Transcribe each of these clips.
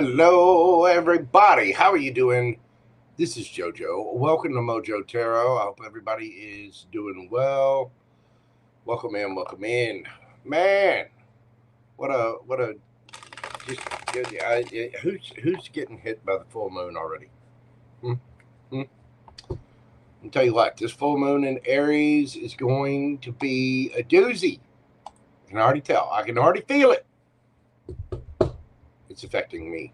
Hello, everybody. How are you doing? This is JoJo. Welcome to Mojo Tarot. I hope everybody is doing well. Welcome in. Man, what a just who's getting hit by the full moon already? I'll tell you what, this full moon in Aries is going to be a doozy. I can already tell. I can already feel it. It's affecting me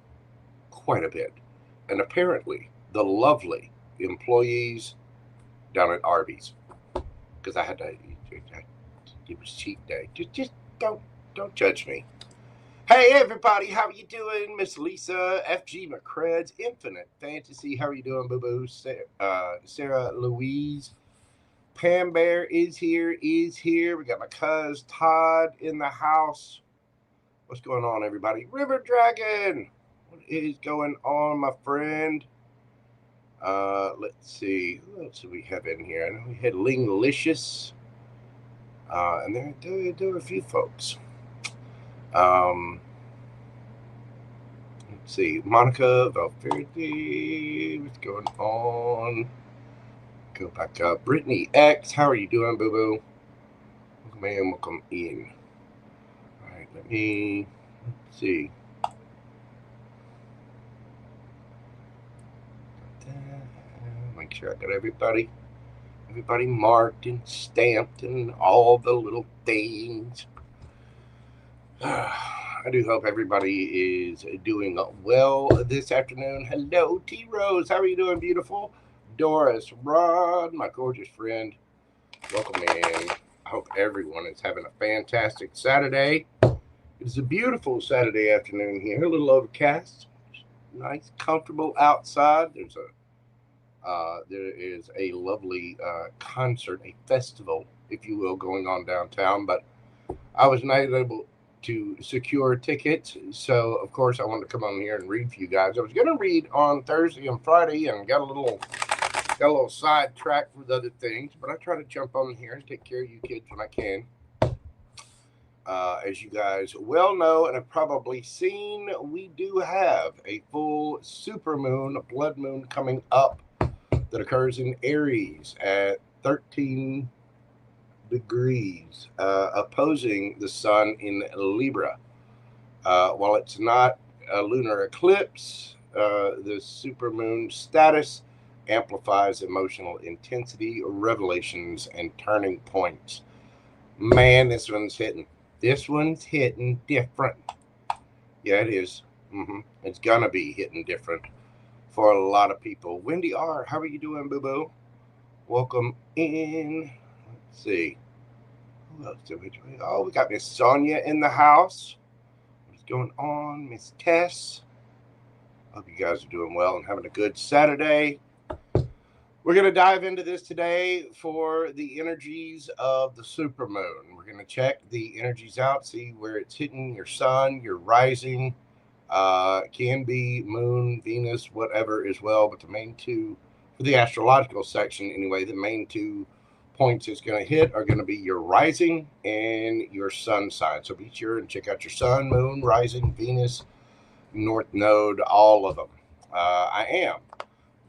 quite a bit. And apparently, the lovely employees down at ARIES, because I had to, it was cheat day. Just don't judge me. Hey, everybody, how are you doing? Miss Lisa, FG McCreds, Infinite Fantasy, how are you doing, boo-boo? Sarah Louise, Pam Bear is here. We got my cuz Todd in the house. What's going on, everybody? River Dragon, what is going on, my friend? Let's see. Who else do we have in here? I know we had LingLicious. And there were a few folks. Let's see. Monica, Valverde. What's going on? Go back up. Brittany X. How are you doing, boo-boo? Welcome in. All right, let's see. Make sure I got everybody marked and stamped and all the little things. I do hope everybody is doing well this afternoon. Hello, T Rose. How are you doing, beautiful? Doris, Rod, my gorgeous friend. Welcome in. I hope everyone is having a fantastic Saturday. It's a beautiful Saturday afternoon here. A little overcast. Nice, comfortable outside. There is a lovely concert, a festival, if you will, going on downtown. But I was not able to secure tickets, so of course I wanted to come on here and read for you guys. I was going to read on Thursday and Friday, and got a little sidetracked with other things. But I try to jump on here and take care of you kids when I can. As you guys well know and have probably seen, we do have a full supermoon, blood moon coming up that occurs in Aries at 13 degrees, opposing the sun in Libra. While it's not a lunar eclipse, the supermoon status amplifies emotional intensity, revelations, and turning points. Man, this one's hitting. This one's hitting different. Yeah, it is. It's gonna be hitting different for a lot of people. Wendy R., how are you doing, boo-boo? Welcome in. Let's see. Who else did we do? Oh, we got Miss Sonia in the house. What's going on? Miss Tess. Hope you guys are doing well and having a good Saturday. We're going to dive into this today for the energies of the supermoon. We're going to check the energies out, see where it's hitting your sun, your rising. Can be moon, Venus, whatever as well. But the main two, for the astrological section anyway, the main 2 points it's going to hit are going to be your rising and your sun sign. So be sure and check out your sun, moon, rising, Venus, North Node, all of them. I am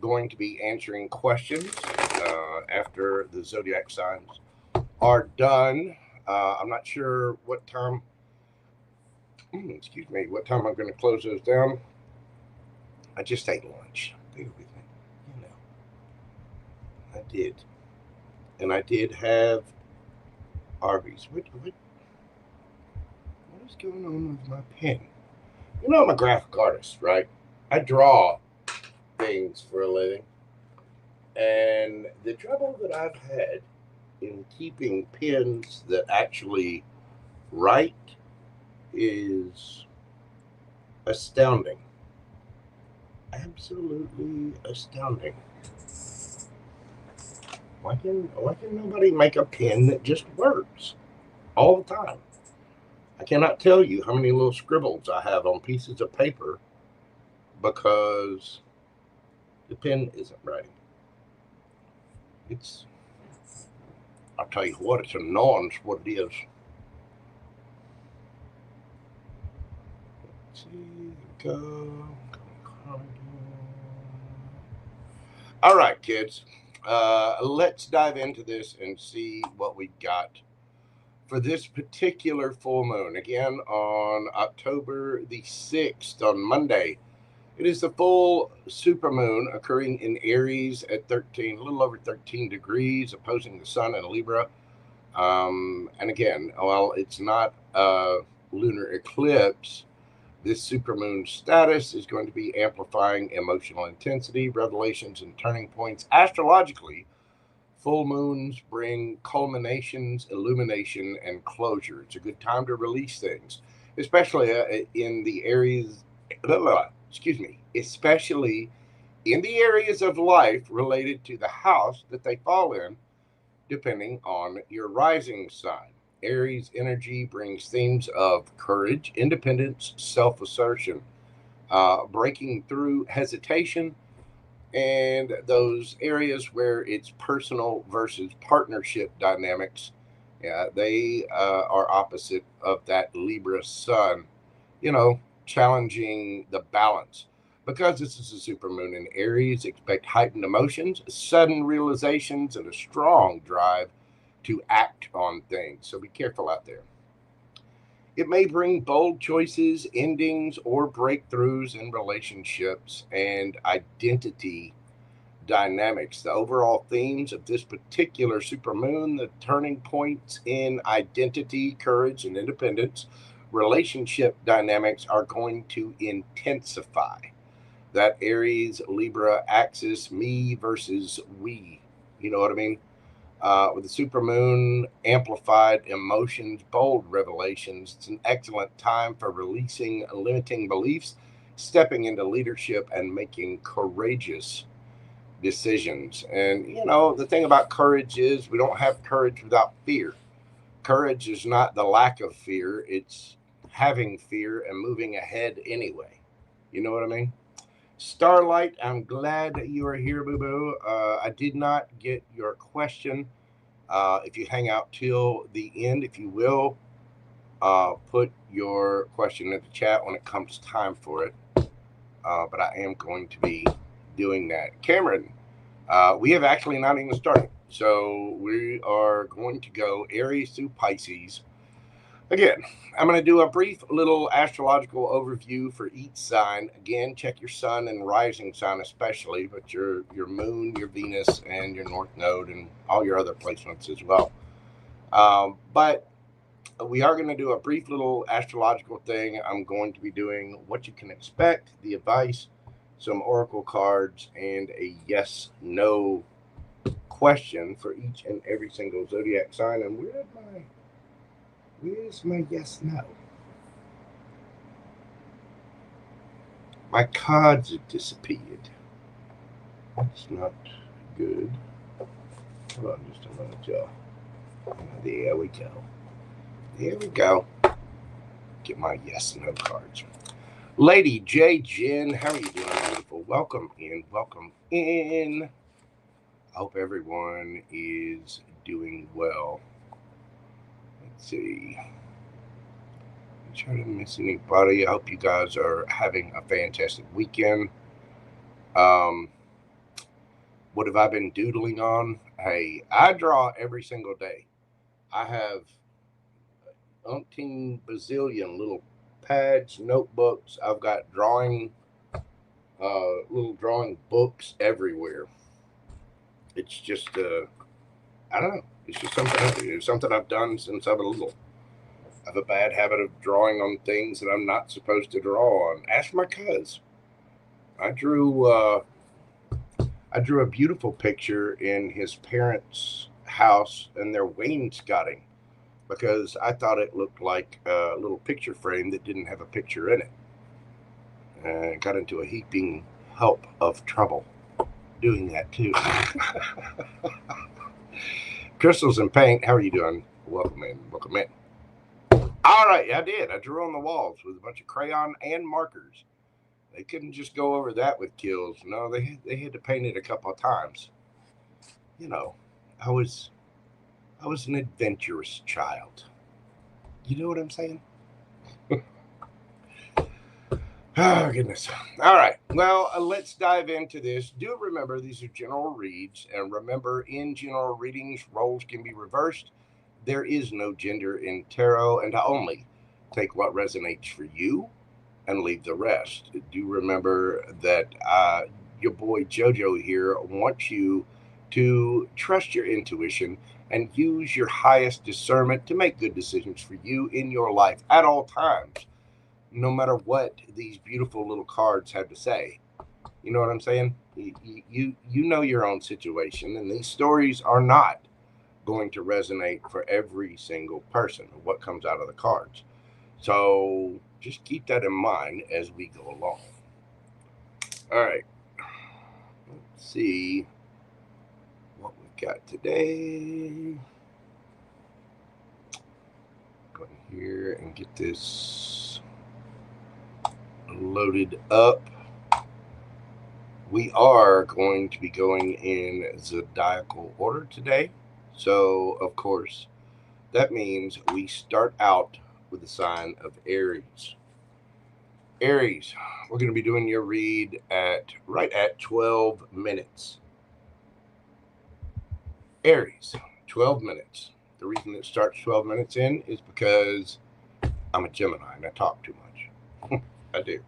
going to be answering questions after the zodiac signs are done. I'm not sure what time, what time I'm going to close those down. I just ate lunch. Bear with me. I did. And I did have Arby's. What is going on with my pen? You know I'm a graphic artist, right? I draw things for a living. And the trouble that I've had in keeping pens that actually write is astounding. Absolutely astounding. Why can nobody make a pen that just works all the time? I cannot tell you how many little scribbles I have on pieces of paper because the pen isn't writing. I'll tell you what, it's annoying what it is. Let's see, go. All right, kids. Let's dive into this and see what we got for this particular full moon. Again, on October the 6th, on Monday, it is the full supermoon occurring in Aries at 13, a little over 13 degrees, opposing the sun in Libra. And again, while it's not a lunar eclipse, this supermoon status is going to be amplifying emotional intensity, revelations, and turning points. Astrologically, full moons bring culminations, illumination, and closure. It's a good time to release things, especially in the areas, especially in the areas of life related to the house that they fall in, depending on your rising sign. Aries energy brings themes of courage, independence, self-assertion, breaking through hesitation, and those areas where it's personal versus partnership dynamics. Yeah, they are opposite of that Libra sun, challenging the balance. Because this is a supermoon in Aries, expect heightened emotions, sudden realizations, and a strong drive to act on things. So be careful out there. It may bring bold choices, endings, or breakthroughs in relationships and identity dynamics. The overall themes of this particular supermoon, the turning points in identity, courage, and independence, relationship dynamics are going to intensify. That Aries Libra axis, me versus we. You know what I mean? With the supermoon, amplified emotions, bold revelations, it's an excellent time for releasing limiting beliefs, stepping into leadership, and making courageous decisions. And, the thing about courage is we don't have courage without fear. Courage is not the lack of fear, it's having fear and moving ahead anyway. You know what I mean? Starlight, I'm glad that you are here, boo-boo. I did not get your question. If you hang out till the end, if you will, put your question in the chat when it comes time for it. But I am going to be doing that. Cameron, we have actually not even started. So we are going to go Aries through Pisces. Again, I'm going to do a brief little astrological overview for each sign. Again, check your sun and rising sign especially, but your moon, your Venus, and your North Node, and all your other placements as well. But we are going to do a brief little astrological thing. I'm going to be doing what you can expect, the advice, some oracle cards, and a yes/no question for each and every single zodiac sign. And where's my yes/no? My cards have disappeared. That's not good. Hold on just a minute, y'all. There we go. There we go. Get my yes/no cards. Lady J. Jen, how are you doing, beautiful? Welcome in. Welcome in. I hope everyone is doing well. Let's see. I'm trying to miss anybody. I hope you guys are having a fantastic weekend. What have I been doodling on? Hey, I draw every single day. I have umpteen bazillion little pads, notebooks. I've got little drawing books everywhere. It's just, I don't know. It's just something I've done since I was little. I have a bad habit of drawing on things that I'm not supposed to draw on. Ask my cuz. I drew a beautiful picture in his parents' house and their wainscoting because I thought it looked like a little picture frame that didn't have a picture in it. And got into a heaping heap of trouble doing that too. Crystals and Paint, how are you doing? Welcome in. Welcome in. All right, I did. I drew on the walls with a bunch of crayon and markers. They couldn't just go over that with kills. No, they had to paint it a couple of times. I was an adventurous child. You know what I'm saying? Oh, goodness. All right. Well, let's dive into this. Do remember these are general reads. And remember, in general readings, roles can be reversed. There is no gender in tarot, and only take what resonates for you and leave the rest. Do remember that your boy Jojo here wants you to trust your intuition and use your highest discernment to make good decisions for you in your life at all times, no matter what these beautiful little cards have to say. You know what I'm saying? You know your own situation, and these stories are not going to resonate for every single person, what comes out of the cards. So just keep that in mind as we go along. All right. Let's see what we've got today. Go in here and get this loaded up. We are going to be going in zodiacal order today. So, of course, that means we start out with the sign of Aries. Aries, we're going to be doing your read right at 12 minutes. Aries, 12 minutes. The reason it starts 12 minutes in is because I'm a Gemini and I talk too much. I do.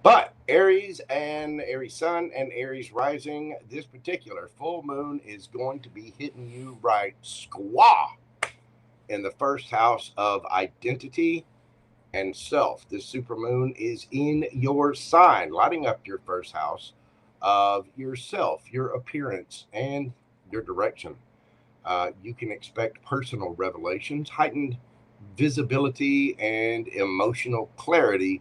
But Aries and Aries Sun and Aries Rising, this particular full moon is going to be hitting you right squaw in the first house of identity and self. This supermoon is in your sign, lighting up your first house of yourself, your appearance, and your direction. You can expect personal revelations, heightened visibility, and emotional clarity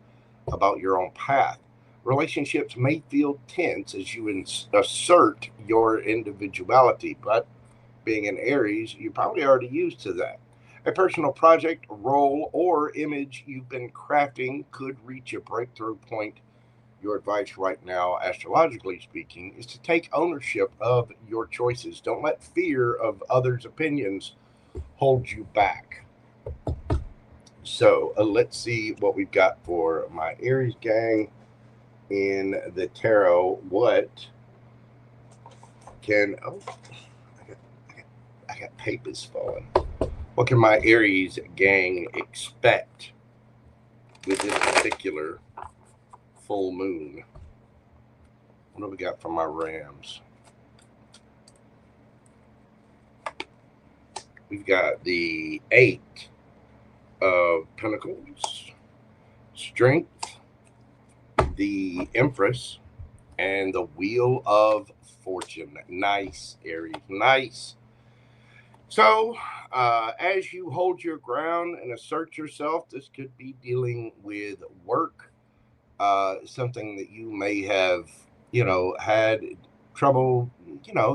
about your own path. Relationships may feel tense as you assert your individuality, but being an Aries, you're probably already used to that. A personal project, role, or image you've been crafting could reach a breakthrough point. Your advice right now, astrologically speaking, is to take ownership of your choices. Don't let fear of others' opinions hold you back. So let's see what we've got for my Aries gang in the tarot. What can I got papers falling. What can my Aries gang expect with this particular full moon? What do we got for my Rams? We've got the 8 of Pentacles, Strength, the Empress, and the Wheel of Fortune. Nice, Aries. Nice. So, as you hold your ground and assert yourself, this could be dealing with work, something that you may have, had trouble,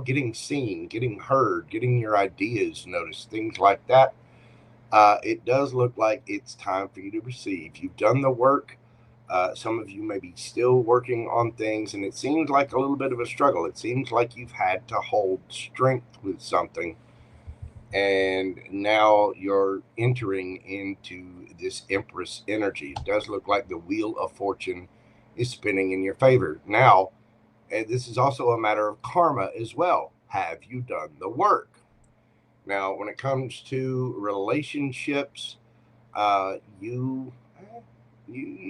getting seen, getting heard, getting your ideas noticed, things like that. It does look like it's time for you to receive. You've done the work. Some of you may be still working on things, and it seems like a little bit of a struggle. It seems like you've had to hold strength with something, and now you're entering into this Empress energy. It does look like the Wheel of Fortune is spinning in your favor. Now, and this is also a matter of karma as well. Have you done the work? Now, when it comes to relationships, you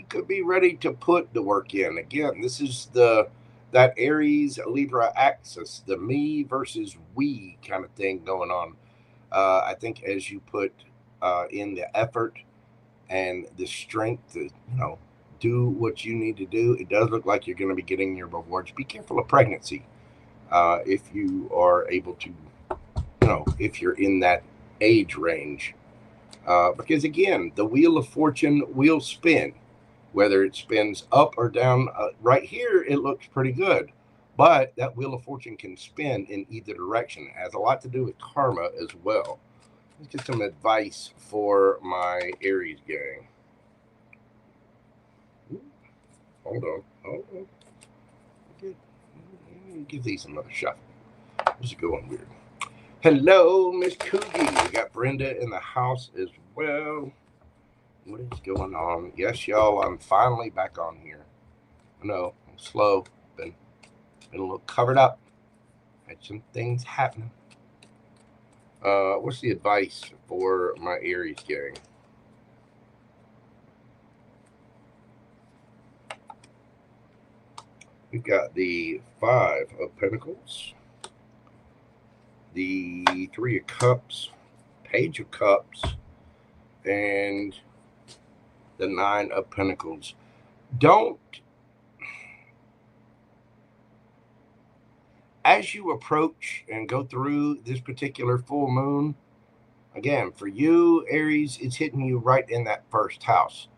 could be ready to put the work in. Again, this is that Aries Libra axis, the me versus we kind of thing going on. I think as you put in the effort and the strength to, do what you need to do, it does look like you're going to be getting your rewards. Be careful of pregnancy if you are able to, if you're in that age range. Because again, the Wheel of Fortune will spin, whether it spins up or down. Right here, it looks pretty good. But that Wheel of Fortune can spin in either direction. It has a lot to do with karma as well. Let's get some advice for my Aries gang. Hold on. Give these another shuffle. This is going weird. Hello, Miss Cougie. We got Brenda in the house as well. What is going on? Yes, y'all, I'm finally back on here. I know, I'm slow. Been a little covered up. Had some things happening. What's the advice for my Aries gang? We've got the 5 of Pentacles, the 3 of Cups, Page of Cups, and the 9 of Pentacles. As you approach and go through this particular full moon, again, for you, Aries, it's hitting you right in that first house.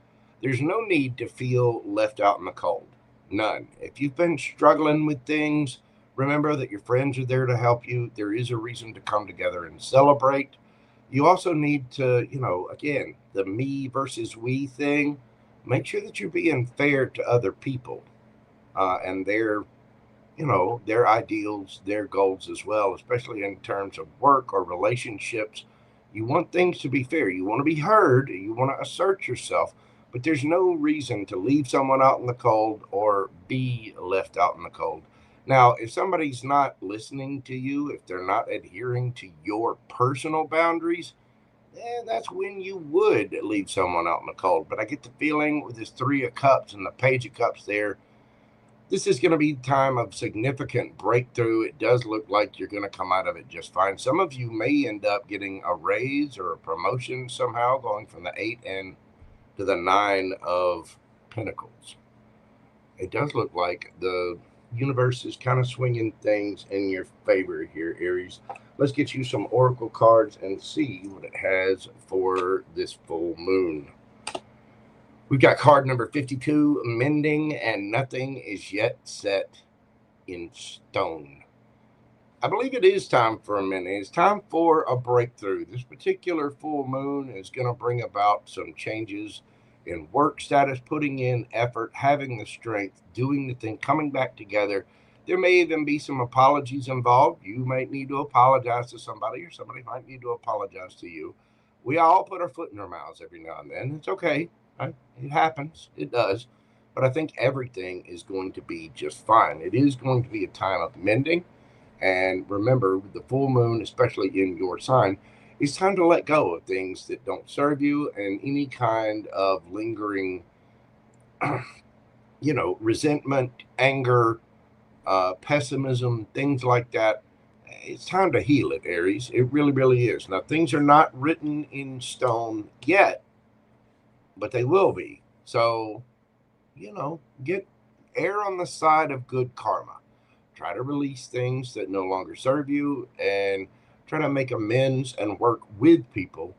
There's no need to feel left out in the cold. None. If you've been struggling with things, remember that your friends are there to help you. There is a reason to come together and celebrate. You also need to, again, the me versus we thing, make sure that you're being fair to other people and their ideals, their goals as well, especially in terms of work or relationships. You want things to be fair. You want to be heard. You want to assert yourself. But there's no reason to leave someone out in the cold or be left out in the cold. Now, if somebody's not listening to you, if they're not adhering to your personal boundaries, that's when you would leave someone out in the cold. But I get the feeling with this 3 of Cups and the Page of Cups there, this is going to be a time of significant breakthrough. It does look like you're going to come out of it just fine. Some of you may end up getting a raise or a promotion somehow, going from the 8 and to the 9 of Pentacles. It does look like the universe is kind of swinging things in your favor here, Aries. Let's get you some oracle cards and see what it has for this full moon. We've got card number 52, Mending, and Nothing is Yet Set in Stone. I believe it is time for a mending. It's time for a breakthrough. This particular full moon is going to bring about some changes in work status, putting in effort, having the strength, doing the thing, coming back together. There may even be some apologies involved. You might need to apologize to somebody, or somebody might need to apologize to you. We all put our foot in our mouths every now and then. It's okay. It happens. It does. But I think everything is going to be just fine. It is going to be a time of mending. And remember, with the full moon, especially in your sign, it's time to let go of things that don't serve you and any kind of lingering, resentment, anger, pessimism, things like that. It's time to heal it, Aries. It really, really is. Now, things are not written in stone yet, but they will be. So, err on the side of good karma. Try to release things that no longer serve you and try to make amends and work with people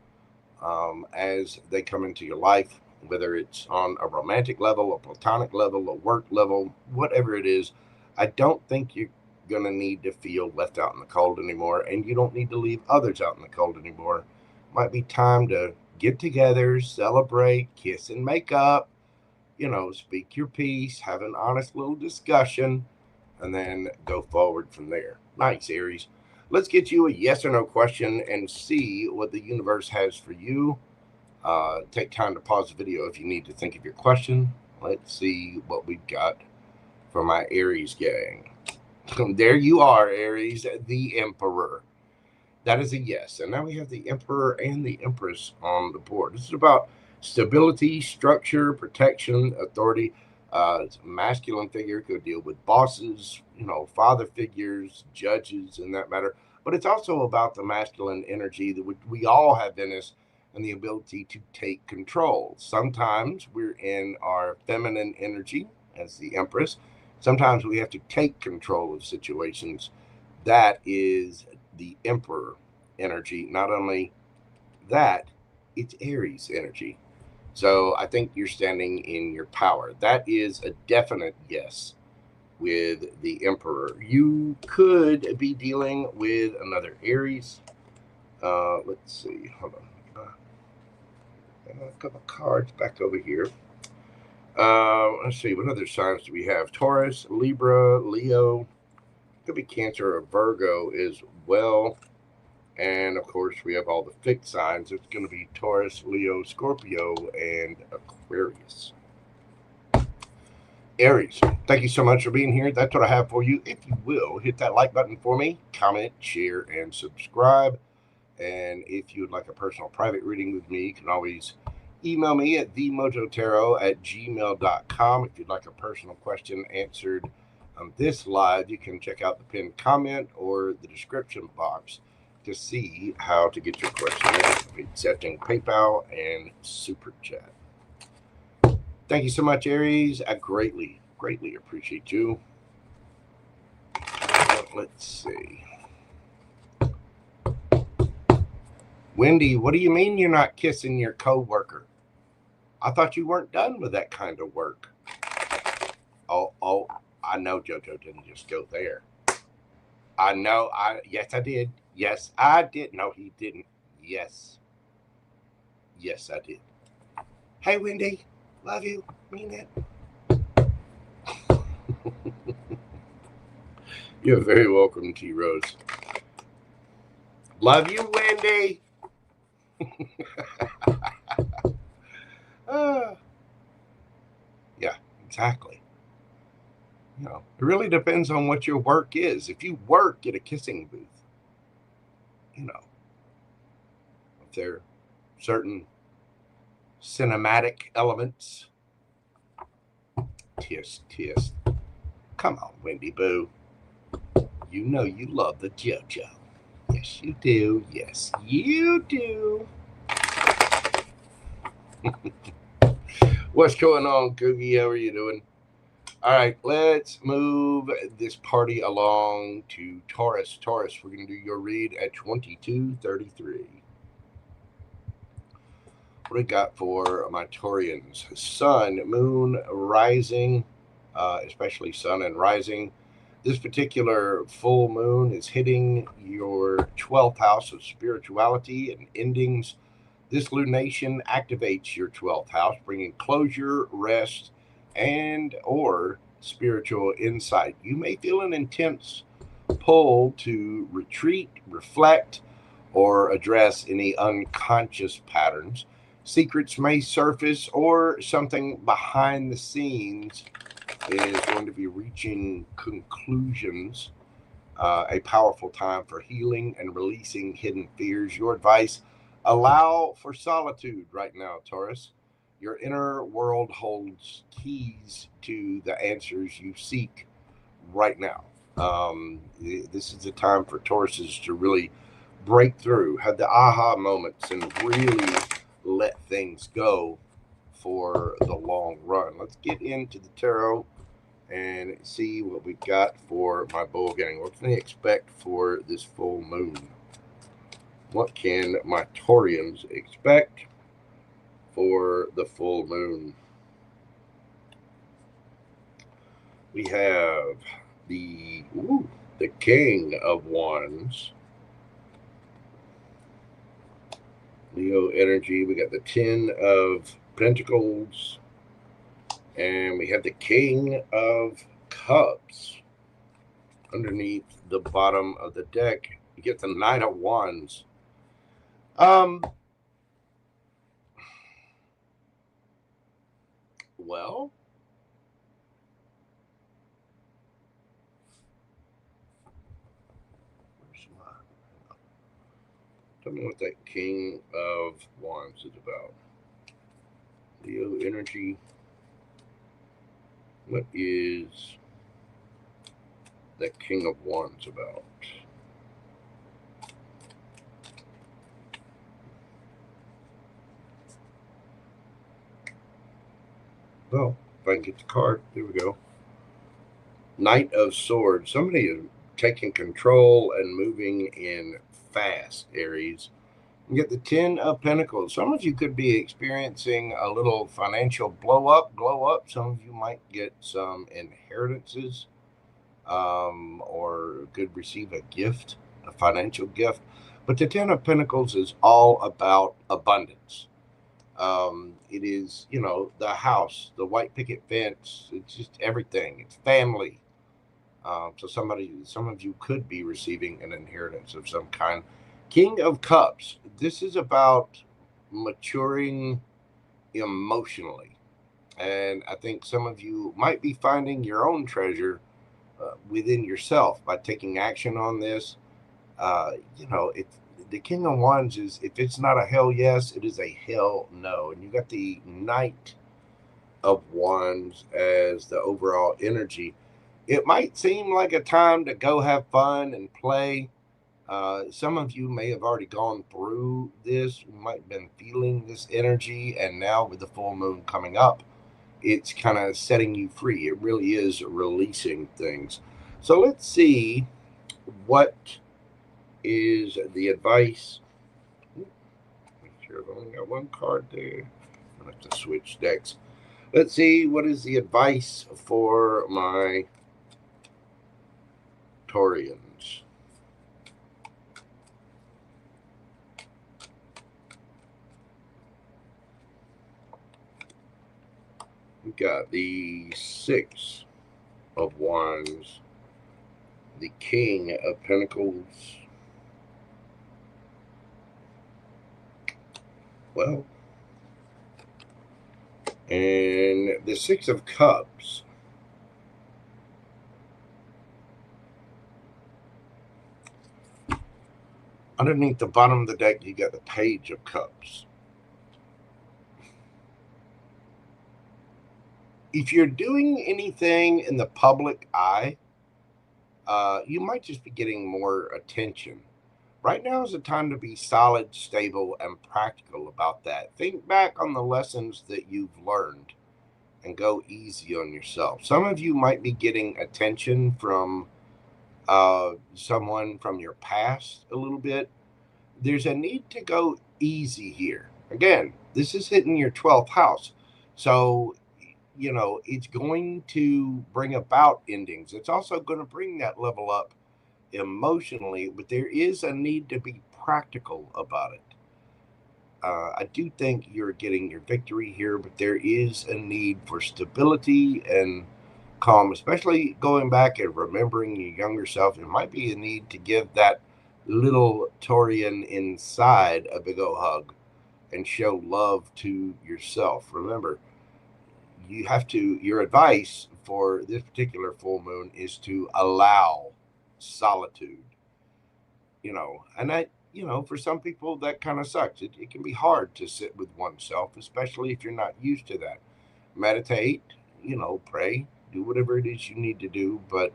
as they come into your life, whether it's on a romantic level, a platonic level, a work level, whatever it is. I don't think you're going to need to feel left out in the cold anymore, and you don't need to leave others out in the cold anymore. Might be time to get together, celebrate, kiss and make up, speak your piece, have an honest little discussion, and then go forward from there. Nice, Aries. Let's get you a yes or no question and see what the universe has for you. Take time to pause the video if you need to think of your question. Let's see what we've got for my Aries gang. There you are, Aries, the Emperor. That is a yes. And now we have the Emperor and the Empress on the board. This is about stability, structure, protection, authority. It's a masculine figure, could deal with bosses, father figures, judges, in that matter. But it's also about the masculine energy that we all have in us and the ability to take control. Sometimes we're in our feminine energy as the Empress. Sometimes we have to take control of situations. That is the Emperor energy. Not only that, it's Aries energy. So I think you're standing in your power. That is a definite yes with the Emperor. You could be dealing with another Aries. Let's see. Hold on. A couple cards back over here. Let's see. What other signs do we have? Taurus, Libra, Leo. Could be Cancer or Virgo as well. And, of course, we have all the fixed signs. It's going to be Taurus, Leo, Scorpio, and Aquarius. Aries, thank you so much for being here. That's what I have for you. If you will, hit that like button for me, comment, share, and subscribe. And if you would like a personal private reading with me, you can always email me at themojotaro@gmail.com. If you'd like a personal question answered on this live, you can check out the pinned comment or the description box to see how to get your question in, accepting PayPal and Super Chat. Thank you so much, Aries. I greatly appreciate you. Let's see. Wendy, what do you mean you're not kissing your co-worker? I thought you weren't done with that kind of work. Oh, I know JoJo didn't just go there. I know, yes, I did. Yes, I did. No, he didn't. Yes, I did. Hey, Wendy, love you. Mean it. You're very welcome, T-Rose. Love you, Wendy. Yeah, exactly. You know, it really depends on what your work is. If you work at a kissing booth, you know, if there are certain cinematic elements, tisk. Come on, Wendy Boo. You know you love the JoJo. Yes, you do. Yes, you do. What's going on, Cougie? How are you doing? All right, let's move this party along to Taurus. Taurus, we're going to do your read at 2233. What do we got for my Taurians? Sun, moon, rising, especially sun and rising. This particular full moon is hitting your 12th house of spirituality and endings. This lunation activates your 12th house, bringing closure, rest, and or spiritual insight. You may feel an intense pull to retreat, reflect, or address any unconscious patterns. Secrets may surface, or something behind the scenes is going to be reaching conclusions. A powerful time for healing and releasing hidden fears. Your advice: allow for solitude right now, Taurus. Your inner world holds keys to the answers you seek right now. This is a time for Tauruses to really break through, have the aha moments, and really let things go for the long run. Let's get into the tarot and see what we got for my bull gang. What can they expect for this full moon? What can my Taurians expect for the full moon? We have the King of Wands, Leo energy. We got the 10 of Pentacles, and we have the King of Cups. Underneath the bottom of the deck, you get the Knight of Wands. Well, tell me what that King of Wands is about. Leo energy. What is that King of Wands about? Well, if I can get the card, there we go. Knight of Swords. Somebody is taking control and moving in fast, Aries. You get the 10 of Pentacles. Some of you could be experiencing a little financial glow up. Some of you might get some inheritances, or could receive a gift, a financial gift. But the 10 of Pentacles is all about abundance. It is, the house, the white picket fence. It's just everything. It's family. So some of you could be receiving an inheritance of some kind. King of Cups. This is about maturing emotionally. And I think some of you might be finding your own treasure within yourself by taking action on this. The King of Wands is, if it's not a hell yes, it is a hell no. And you got the Knight of Wands as the overall energy. It might seem like a time to go have fun and play. Some of you may have already gone through this. You might have been feeling this energy, and now with the full moon coming up, it's kind of setting you free. It really is releasing things. So let's see what is the advice. Make sure I've only got one card there. I have to switch decks. Let's see what is the advice for my Taurians. We've got the Six of Wands, the King of Pentacles. Well, and the Six of Cups. Underneath the bottom of the deck, you got the Page of Cups. If you're doing anything in the public eye, you might just be getting more attention. Right now is the time to be solid, stable, and practical about that. Think back on the lessons that you've learned and go easy on yourself. Some of you might be getting attention from someone from your past a little bit. There's a need to go easy here. Again, this is hitting your 12th house. So, it's going to bring about endings. It's also going to bring that level up emotionally, but there is a need to be practical about it. I do think you're getting your victory here, but there is a need for stability and calm, especially going back and remembering your younger self. There might be a need to give that little Taurian inside a big old hug and show love to yourself. Remember, your advice for this particular full moon is to allow solitude, and that, for some people that kind of sucks. It can be hard to sit with oneself, especially if you're not used to that. Meditate, pray, do whatever it is you need to do, but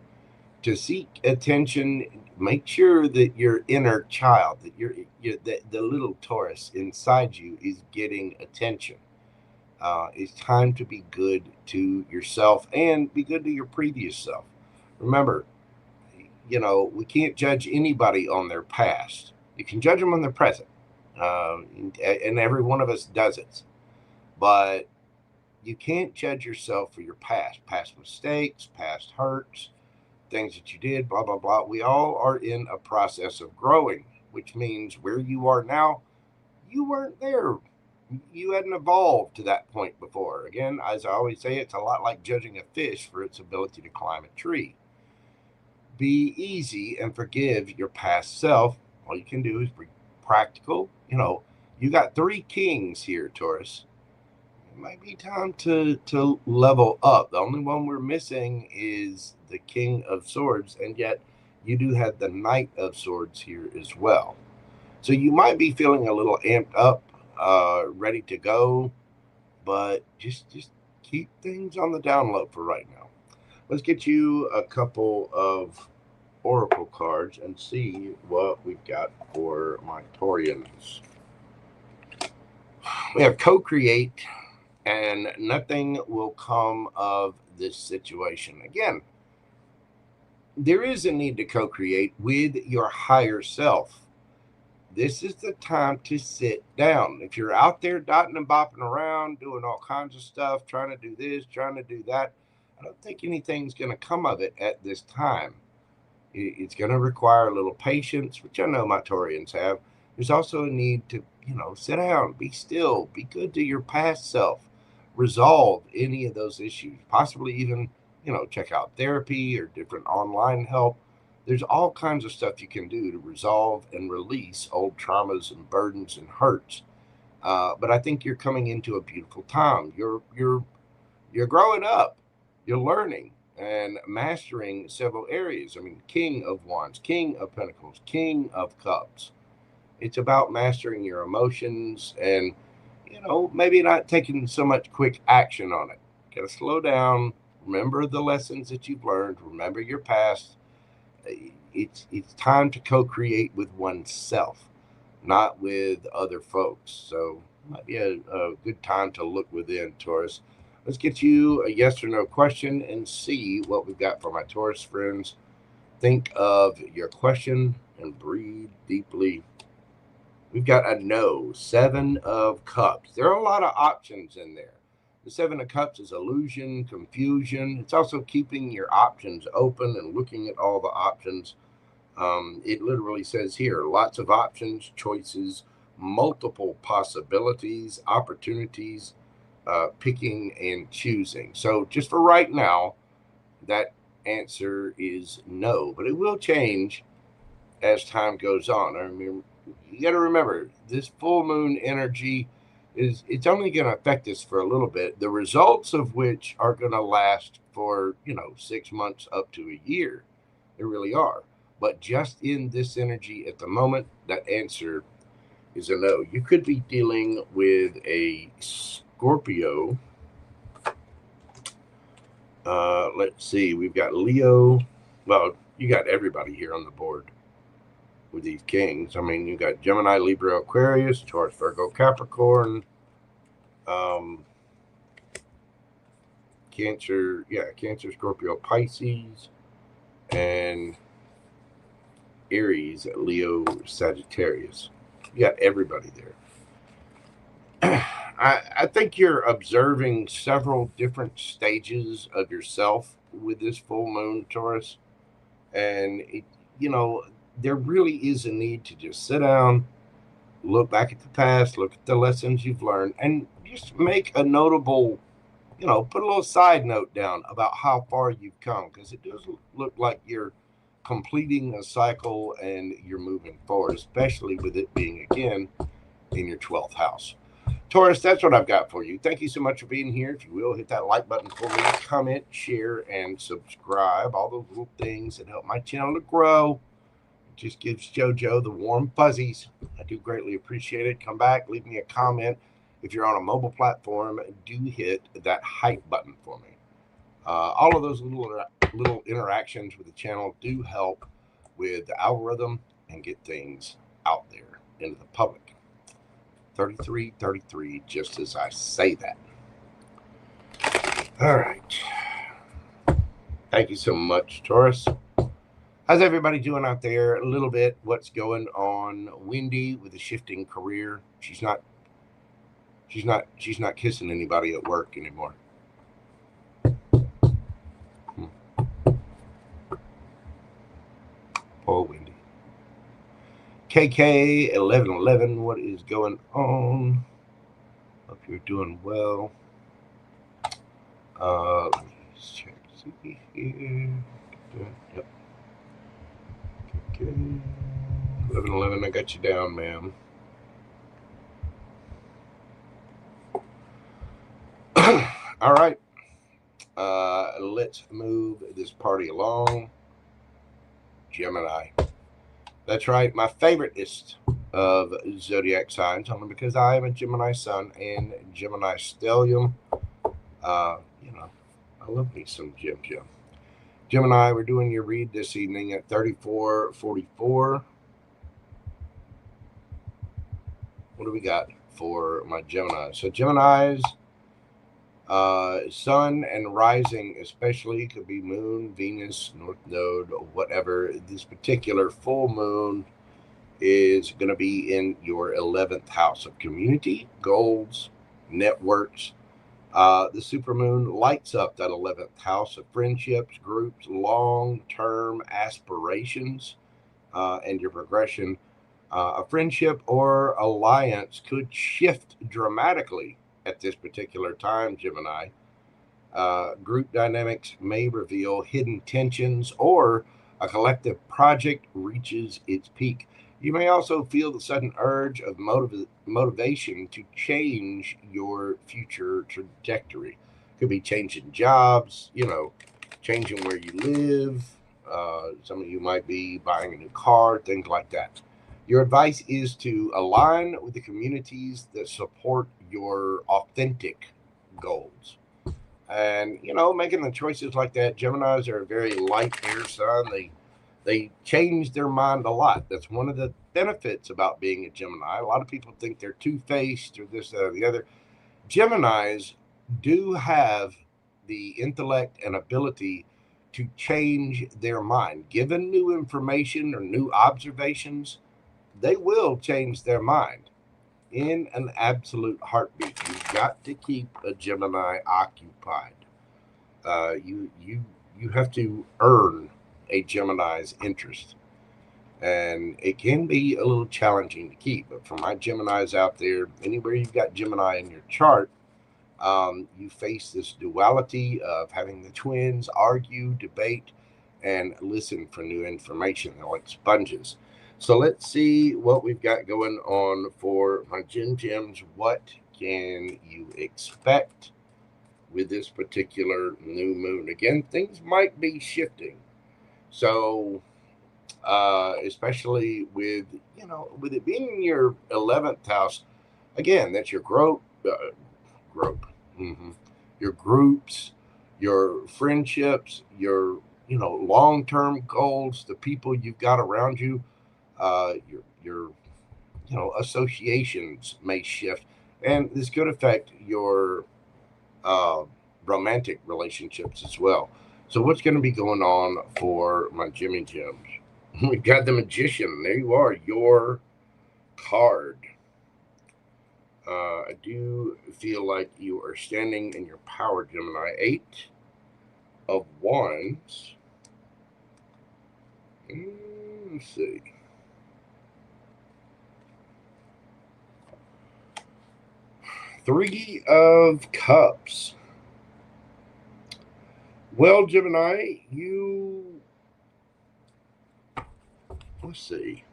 to seek attention, make sure that your inner child, that the little Taurus inside you is getting attention. It's time to be good to yourself and be good to your previous self. Remember, we can't judge anybody on their past. You can judge them on their present, and every one of us does it. But you can't judge yourself for your past mistakes, past hurts, things that you did, blah, blah, blah. We all are in a process of growing, which means where you are now, you weren't there. You hadn't evolved to that point before. Again, as I always say, it's a lot like judging a fish for its ability to climb a tree. Be easy and forgive your past self. All you can do is be practical. You got 3 kings here, Taurus. It might be time to level up. The only one we're missing is the King of Swords, and yet you do have the Knight of Swords here as well. So you might be feeling a little amped up, ready to go, but just keep things on the down low for right now. Let's get you a couple of oracle cards and see what we've got for my Taurians. We have co-create, and nothing will come of this situation. Again, there is a need to co-create with your higher self. This is the time to sit down. If you're out there dotting and bopping around, doing all kinds of stuff, trying to do this, trying to do that, I don't think anything's going to come of it at this time. It's going to require a little patience, which I know my Taurians have. There's also a need to, sit down, be still, be good to your past self, resolve any of those issues, possibly even, check out therapy or different online help. There's all kinds of stuff you can do to resolve and release old traumas and burdens and hurts. But I think you're coming into a beautiful time. You're You're growing up. You're learning and mastering several areas. I mean, King of Wands, King of Pentacles, King of Cups. It's about mastering your emotions and, maybe not taking so much quick action on it. Got to slow down. Remember the lessons that you've learned. Remember your past. It's time to co-create with oneself, not with other folks. So might be a good time to look within, Taurus. Let's get you a yes or no question and see what we've got for my Taurus friends. Think of your question and breathe deeply. We've got a no, 7 of Cups. There are a lot of options in there. The 7 of Cups is illusion, confusion. It's also keeping your options open and looking at all the options. It literally says here, lots of options, choices, multiple possibilities, opportunities, picking and choosing. So just for right now, that answer is no, but it will change as time goes on. I mean, you got to remember, this full moon energy it's only going to affect us for a little bit, the results of which are going to last for 6 months up to a year. They really are. But just in this energy at the moment, that answer is a no. You could be dealing with a Scorpio. Let's see, we've got Leo. Well, you got everybody here on the board with these kings. I mean, you got Gemini, Libra, Aquarius, Taurus, Virgo, Capricorn, Cancer, Scorpio, Pisces, and Aries, Leo, Sagittarius. You got everybody there. I think you're observing several different stages of yourself with this full moon, Taurus. And, there really is a need to just sit down, look back at the past, look at the lessons you've learned, and just make a notable, put a little side note down about how far you've come, because it does look like you're completing a cycle and you're moving forward, especially with it being, again, in your 12th house. Taurus, that's what I've got for you. Thank you so much for being here. If you will, hit that like button for me, comment, share, and subscribe. All those little things that help my channel to grow. It just gives JoJo the warm fuzzies. I do greatly appreciate it. Come back, leave me a comment. If you're on a mobile platform, do hit that hype button for me. All of those little interactions with the channel do help with the algorithm and get things out there into the public. 3333, just as I say that. All right. Thank you so much, Taurus. How's everybody doing out there? A little bit. What's going on? Wendy with a shifting career. She's not kissing anybody at work anymore. Poor Wendy. KK 1111, what is going on? Hope you're doing well. Let me check. See here. Yep. Okay. 1111, I got you down, ma'am. All right. Let's move this party along. Gemini. That's right, my favoriteest of zodiac signs, only because I am a Gemini sun and Gemini stellium. I love me some Gem. Gemini, we're doing your read this evening at 3444. What do we got for my Gemini? So Gemini's sun and rising especially, could be moon, Venus, north node, or whatever. This particular full moon is going to be in your 11th house of community, goals, networks. The supermoon lights up that 11th house of friendships, groups, long-term aspirations, and your progression. A friendship or alliance could shift dramatically at this particular time, Gemini. Group dynamics may reveal hidden tensions, or a collective project reaches its peak. You may also feel the sudden urge of motivation to change your future trajectory. Could be changing jobs, you know, changing where you live. Some of you might be buying a new car, things like that. Your advice is to align with the communities that support your authentic goals. And, you know, making the choices like that, Geminis are a very light air sign. They change their mind a lot. That's one of the benefits about being a Gemini. A lot of people think they're two-faced or this, that, or the other. Geminis do have the intellect and ability to change their mind. Given new information or new observations, they will change their mind in an absolute heartbeat. You've got to keep a Gemini occupied. You have to earn a Gemini's interest, and it can be a little challenging to keep. But for my Geminis out there, anywhere you've got Gemini in your chart, you face this duality of having the twins argue, debate, and listen for new information. They're like sponges. So let's see what we've got going on for my Gems. What can you expect with this particular new moon? Again, things might be shifting. So, especially with, you know, with it being in your 11th house, again, that's your growth, your groups, your friendships, your, you know, long-term goals, the people you've got around you, your you know, associations may shift, and this could affect your romantic relationships as well. So what's going to be going on for my Jimmy Gems? We've got the Magician. There you are, your card. I do feel like you are standing in your power, Gemini. 8 of Wands. Let's see. Three of Cups. Well, Gemini, let's see.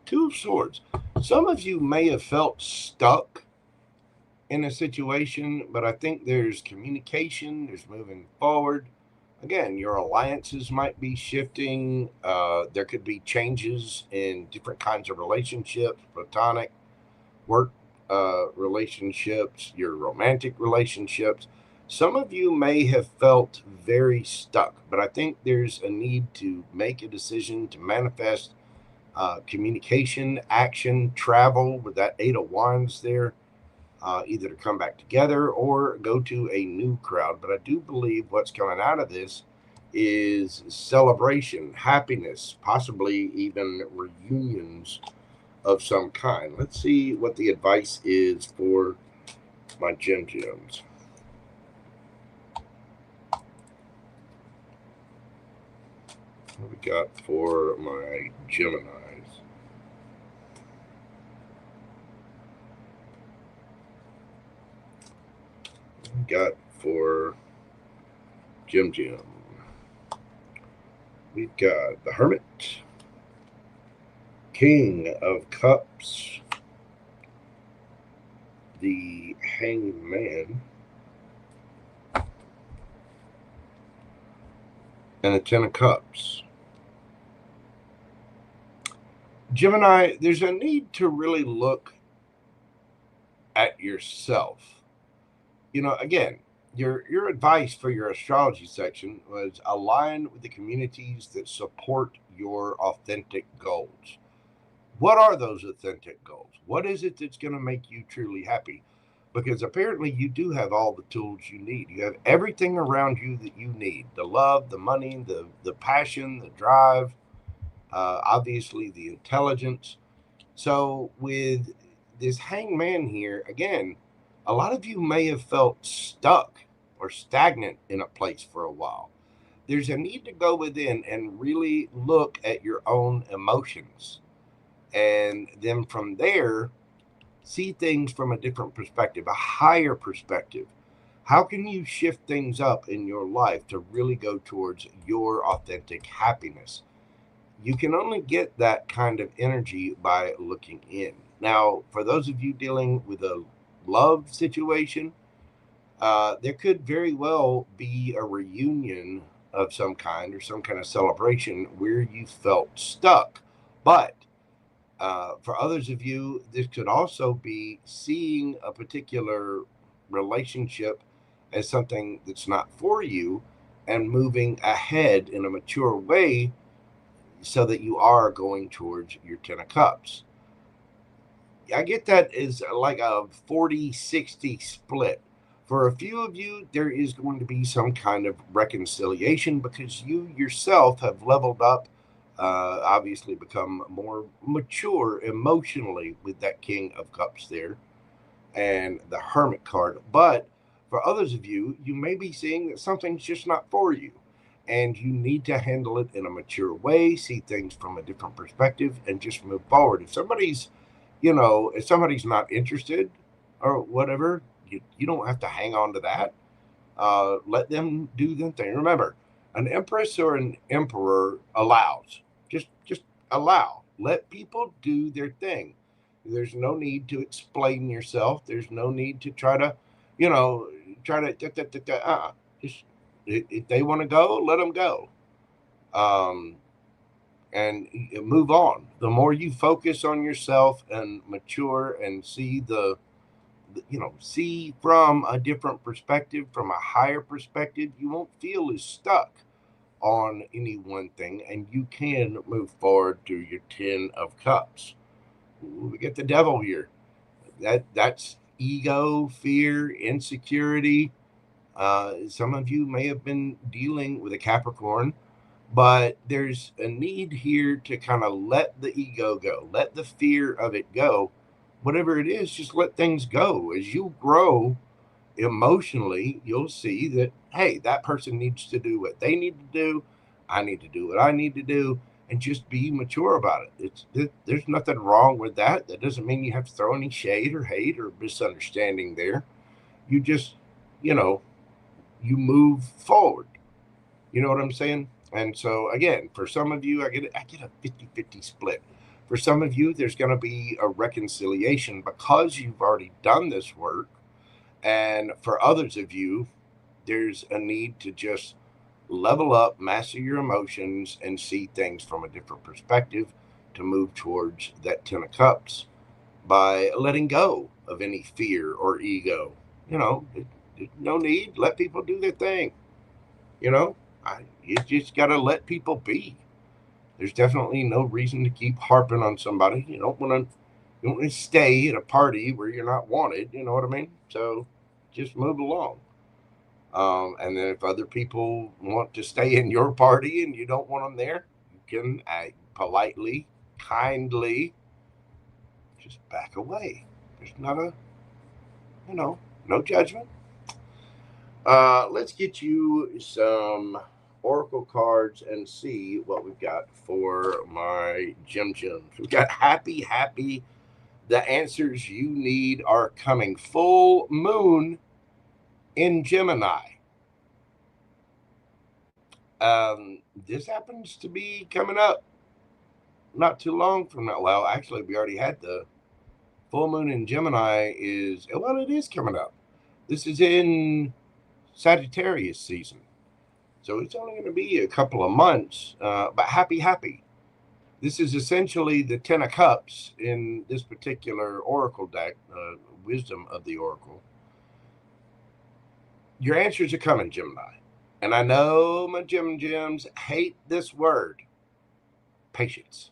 2 of Swords. Some of you may have felt stuck in a situation, but I think there's communication, there's moving forward. Again, your alliances might be shifting. There could be changes in different kinds of relationships, platonic, work relationships, your romantic relationships. Some of you may have felt very stuck, but I think there's a need to make a decision to manifest communication, action, travel with that 8 of Wands there, either to come back together or go to a new crowd. But I do believe what's coming out of this is celebration, happiness, possibly even reunions of some kind. Let's see what the advice is for my Gems. What we got for my Geminis? What we got for Gem. We've got the Hermit, King of Cups, the Hanged Man, and the 10 of Cups. Gemini, there's a need to really look at yourself. You know, again, your advice for your astrology section was align with the communities that support your authentic goals. What are those authentic goals? What is it that's going to make you truly happy? Because apparently you do have all the tools you need. You have everything around you that you need: the love, the money, the passion, the drive, obviously the intelligence. So with this hangman here, again, a lot of you may have felt stuck or stagnant in a place for a while. There's a need to go within and really look at your own emotions. And then from there, see things from a different perspective, a higher perspective. How can you shift things up in your life to really go towards your authentic happiness? You can only get that kind of energy by looking in. Now, for those of you dealing with a love situation, there could very well be a reunion of some kind or some kind of celebration where you felt stuck. But for others of you, this could also be seeing a particular relationship as something that's not for you and moving ahead in a mature way so that you are going towards your 10 of cups. I get that is like a 40-60 split. For a few of you, there is going to be some kind of reconciliation because you yourself have leveled up, obviously become more mature emotionally with that King of Cups there and the Hermit card. But for others of you, you may be seeing that something's just not for you. And you need to handle it in a mature way, see things from a different perspective, and just move forward. If somebody's not interested or whatever, you don't have to hang on to that. Let them do their thing. Remember, an empress or an emperor allows. Just allow. Let people do their thing. There's no need to explain yourself. There's no need to try to just if they want to go, let them go. And move on. The more you focus on yourself and mature and see see from a different perspective, from a higher perspective, you won't feel as stuck on any one thing, and you can move forward to your 10 of cups. Ooh, we get the devil here. That's ego, fear, insecurity. Some of you may have been dealing with a Capricorn, but there's a need here to kind of let the ego go, let the fear of it go. Whatever it is, just let things go. As you grow emotionally, you'll see that, hey, that person needs to do what they need to do. I need to do what I need to do, and just be mature about it. There's nothing wrong with that. That doesn't mean you have to throw any shade or hate or misunderstanding there. You just, you move forward. You know what I'm saying? And so, again, for some of you, I get a 50-50 split. For some of you, there's going to be a reconciliation because you've already done this work. And for others of you, there's a need to just level up, master your emotions, and see things from a different perspective to move towards that 10 of cups by letting go of any fear or ego. No need. Let people do their thing. You just got to let people be. There's definitely no reason to keep harping on somebody. You don't want to stay at a party where you're not wanted. You know what I mean? So just move along. And then if other people want to stay in your party and you don't want them there, you can politely, kindly just back away. There's not no judgment. Let's get you some oracle cards and see what we've got for my gems. We've got happy. The answers you need are coming. Full moon in Gemini. This happens to be coming up not too long from now. Well, actually, we already had the full moon in Gemini. It is coming up. This is in Sagittarius season. So it's only going to be a couple of months, but happy. This is essentially the 10 of cups in this particular oracle deck, wisdom of the oracle. Your answers are coming, Gemini. And I know my gems hate this word. Patience.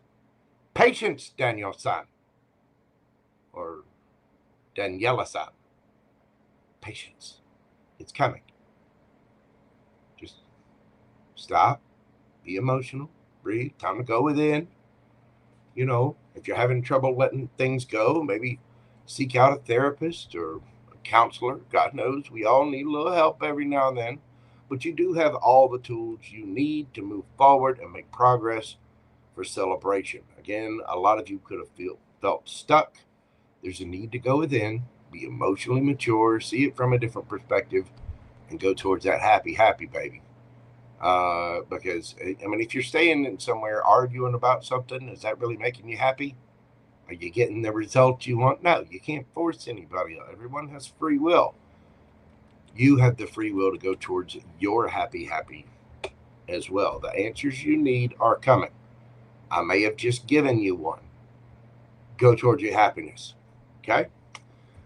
Patience, Daniel-san. Or Daniela-san. Patience. It's coming. Just stop. Be emotional. Breathe. Time to go within. If you're having trouble letting things go, maybe seek out a therapist or a counselor. God knows we all need a little help every now and then. But you do have all the tools you need to move forward and make progress for celebration. Again, a lot of you could have felt stuck. There's a need to go within, be emotionally mature, see it from a different perspective, and go towards that happy, baby. Because, if you're staying in somewhere arguing about something, is that really making you happy? Are you getting the result you want? No, you can't force anybody. Everyone has free will. You have the free will to go towards your happy as well. The answers you need are coming. I may have just given you one. Go towards your happiness. Okay?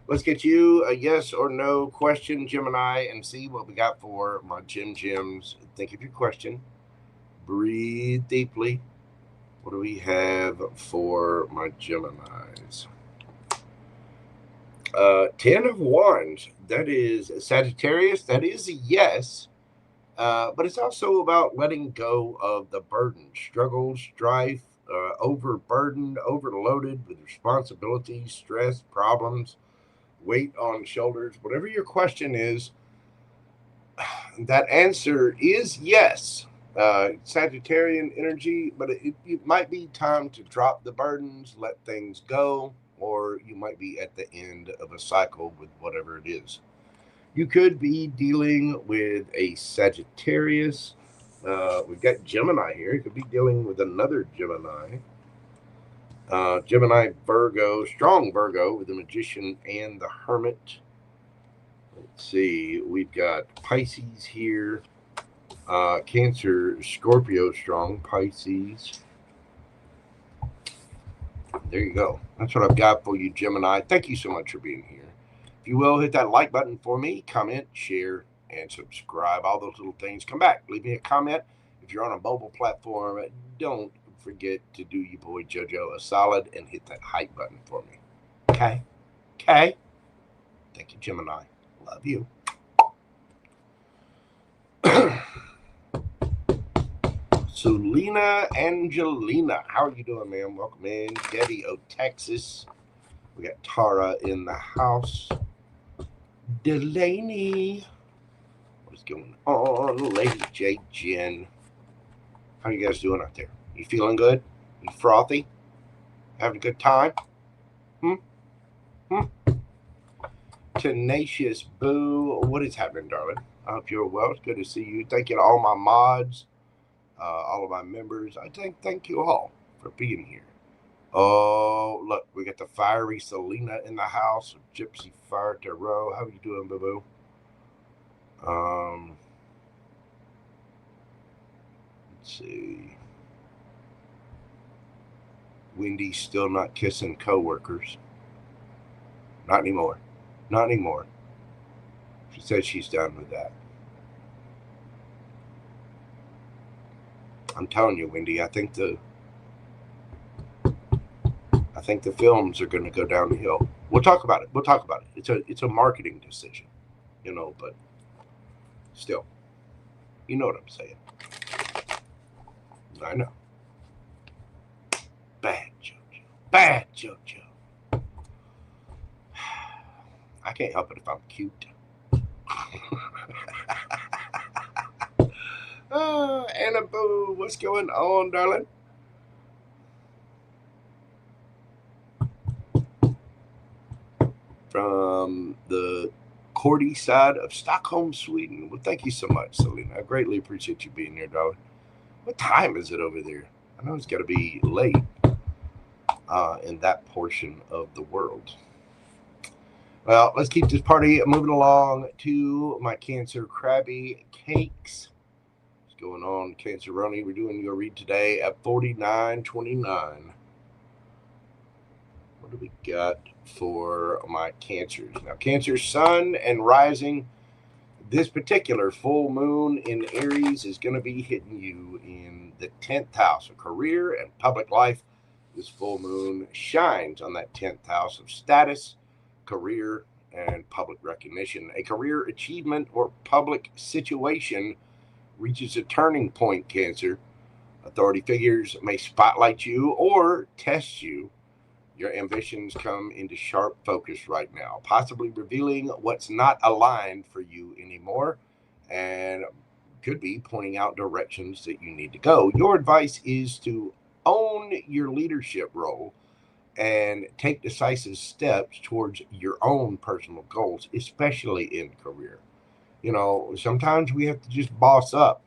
Let's get you a yes or no question, Gemini, and see what we got for my Gems. Think of your question. Breathe deeply. What do we have for my Geminis? 10 of Wands. That is Sagittarius. That is a yes. But it's also about letting go of the burden, struggle, strife, overburdened, overloaded with responsibilities, stress, problems, weight on shoulders. Whatever your question is, that answer is yes. Sagittarian energy, but it might be time to drop the burdens, let things go, or you might be at the end of a cycle with whatever it is. You could be dealing with a Sagittarius. We've got Gemini here. You could be dealing with another Gemini. Gemini, Virgo, strong Virgo with the Magician and the Hermit. Let's see. We've got Pisces here. Cancer, Scorpio, strong, Pisces. There you go. That's what I've got for you, Gemini. Thank you so much for being here. If you will, hit that like button for me, comment, share, and subscribe. All those little things. Come back. Leave me a comment. If you're on a mobile platform, don't forget to do your boy JoJo a solid and hit that hype button for me. Okay? Okay? Thank you, Gemini. Love you. Selena Angelina. How are you doing, man? Welcome in. Debbie O, Texas. We got Tara in the house. Dalanie. What's going on? Lady J, Jen. How are you guys doing out there? You feeling good? You frothy? Having a good time? Tenacious Boo. What is happening, darling? I hope you're well. It's good to see you. Thank you to all my mods, all of my members. I thank you all for being here. Oh, look, we got the fiery Selena in the house. Gypsy Fire Tarot. How are you doing, boo-boo? Let's see. Wendy's still not kissing coworkers. Not anymore. Not anymore. She said she's done with that. I'm telling you, Wendy, I think the films are going to go downhill. We'll talk about it. It's a marketing decision, but still, you know what I'm saying. I know. Bad JoJo. I can't help it if I'm cute. Anna Boo, what's going on, darling? From the Cordy side of Stockholm, Sweden. Well, thank you so much, Selena. I greatly appreciate you being here, darling. What time is it over there? I know it's got to be late in that portion of the world. Well, let's keep this party moving along to my Cancer Krabby Cakes. What's going on, Canceroni? We're doing your read today at 49.29. What do we got for my Cancers? Now, Cancer, Sun, and Rising. This particular full moon in Aries is going to be hitting you in the 10th house of career and public life. This full moon shines on that 10th house of status, career, and public recognition. A career achievement or public situation reaches a turning point, Cancer. Authority figures may spotlight you or test you. Your ambitions come into sharp focus right now, possibly revealing what's not aligned for you anymore, and could be pointing out directions that you need to go. Your advice is to own your leadership role and take decisive steps towards your own personal goals, especially in career. Sometimes we have to just boss up,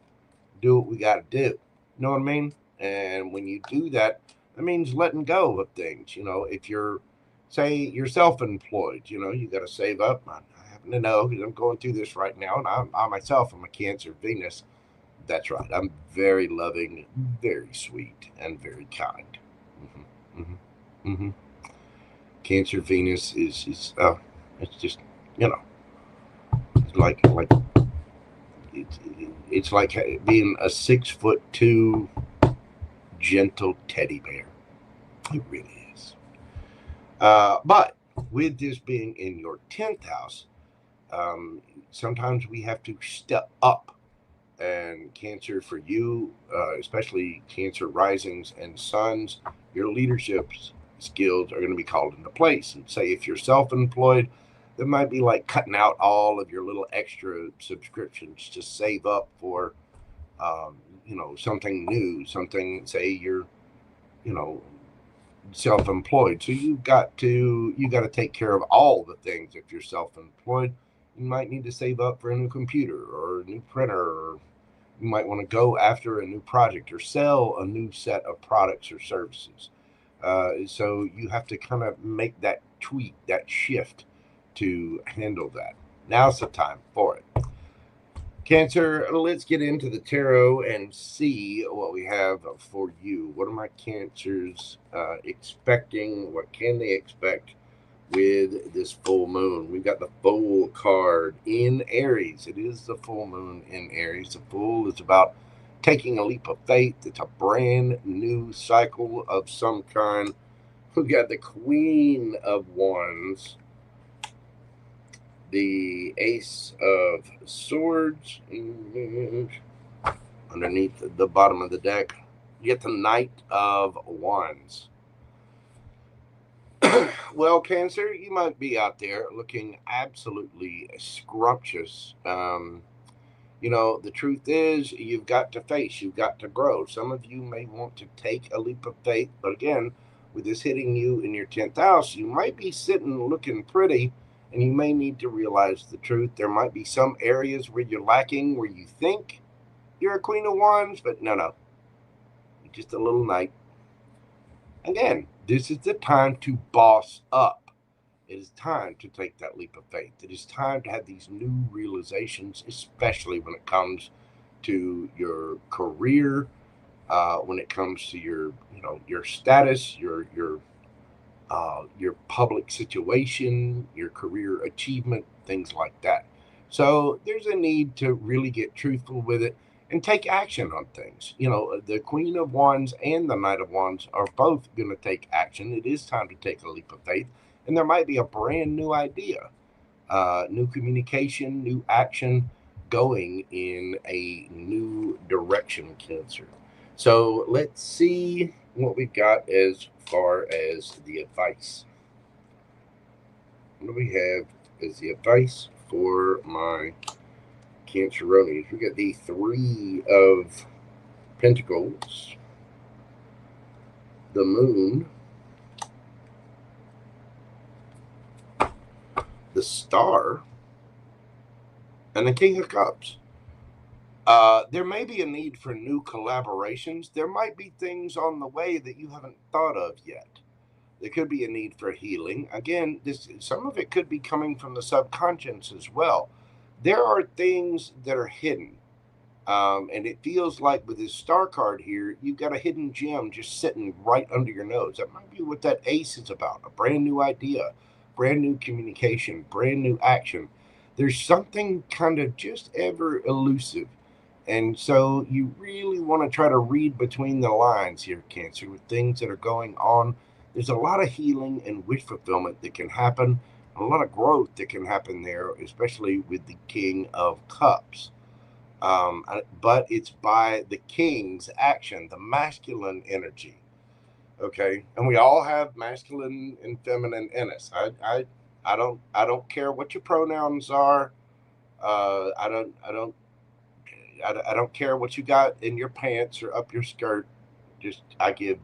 do what we got to do. You know what I mean? And when you do that, that means letting go of things. If you're, say, you're self-employed, you got to save up. I have No, because I'm going through this right now, and I myself am a Cancer Venus. That's right. I'm very loving, very sweet, and very kind. Mm-hmm, mm-hmm, mm-hmm. Cancer Venus is it's just, you know, it's it's like being a 6'2" gentle teddy bear. It really is. But with this being in your 10th house, sometimes we have to step up. And Cancer, for you, especially Cancer risings and suns, your leadership skills are going to be called into place. And say if you're self-employed, that might be like cutting out all of your little extra subscriptions to save up for, something new. Something, say you're, self-employed, so you got to take care of all the things. If you're self-employed, you might need to save up for a new computer or a new printer, or you might want to go after a new project or sell a new set of products or services. So you have to kind of make that tweak, that shift to handle that. Now's the time for it. Cancer, let's get into the tarot and see what we have for you. What are my Cancers expecting? What can they expect with this full moon? We've got the Fool card in Aries. It is the full moon in Aries. The Fool is about taking a leap of faith. It's a brand new cycle of some kind. We've got the Queen of Wands, the Ace of Swords, underneath the bottom of the deck, you get the Knight of Wands. Well, Cancer, you might be out there looking absolutely scrumptious. The truth is, you've got to face, you've got to grow. Some of you may want to take a leap of faith, but again, with this hitting you in your 10th house, you might be sitting looking pretty, and you may need to realize the truth. There might be some areas where you're lacking, where you think you're a Queen of Wands, but no. You're just a little knight. Again, this is the time to boss up. It is time to take that leap of faith. It is time to have these new realizations, especially when it comes to your career, when it comes to your status, your public situation, your career achievement, things like that. So there's a need to really get truthful with it and take action on things. The Queen of Wands and the Knight of Wands are both going to take action. It is time to take a leap of faith, and there might be a brand new idea, new communication, new action going in a new direction, Cancer. So let's see what we've got as far as the advice. What do we have as the advice for my Canceronians? We got the Three of Pentacles, the Moon, the Star, and the King of Cups. There may be a need for new collaborations. There might be things on the way that you haven't thought of yet. There could be a need for healing. Again, some of it could be coming from the subconscious as well. There are things that are hidden. And it feels like with this Star card here, you've got a hidden gem just sitting right under your nose. That might be what that Ace is about. A brand new idea, brand new communication, brand new action. There's something kind of just ever elusive. And so you really want to try to read between the lines here, Cancer, with things that are going on. There's a lot of healing and wish fulfillment that can happen, a lot of growth that can happen there, especially with the King of Cups. But it's by the King's action, the masculine energy. Okay, and we all have masculine and feminine in us. I don't care what your pronouns are. I don't care what you got in your pants or up your skirt. I give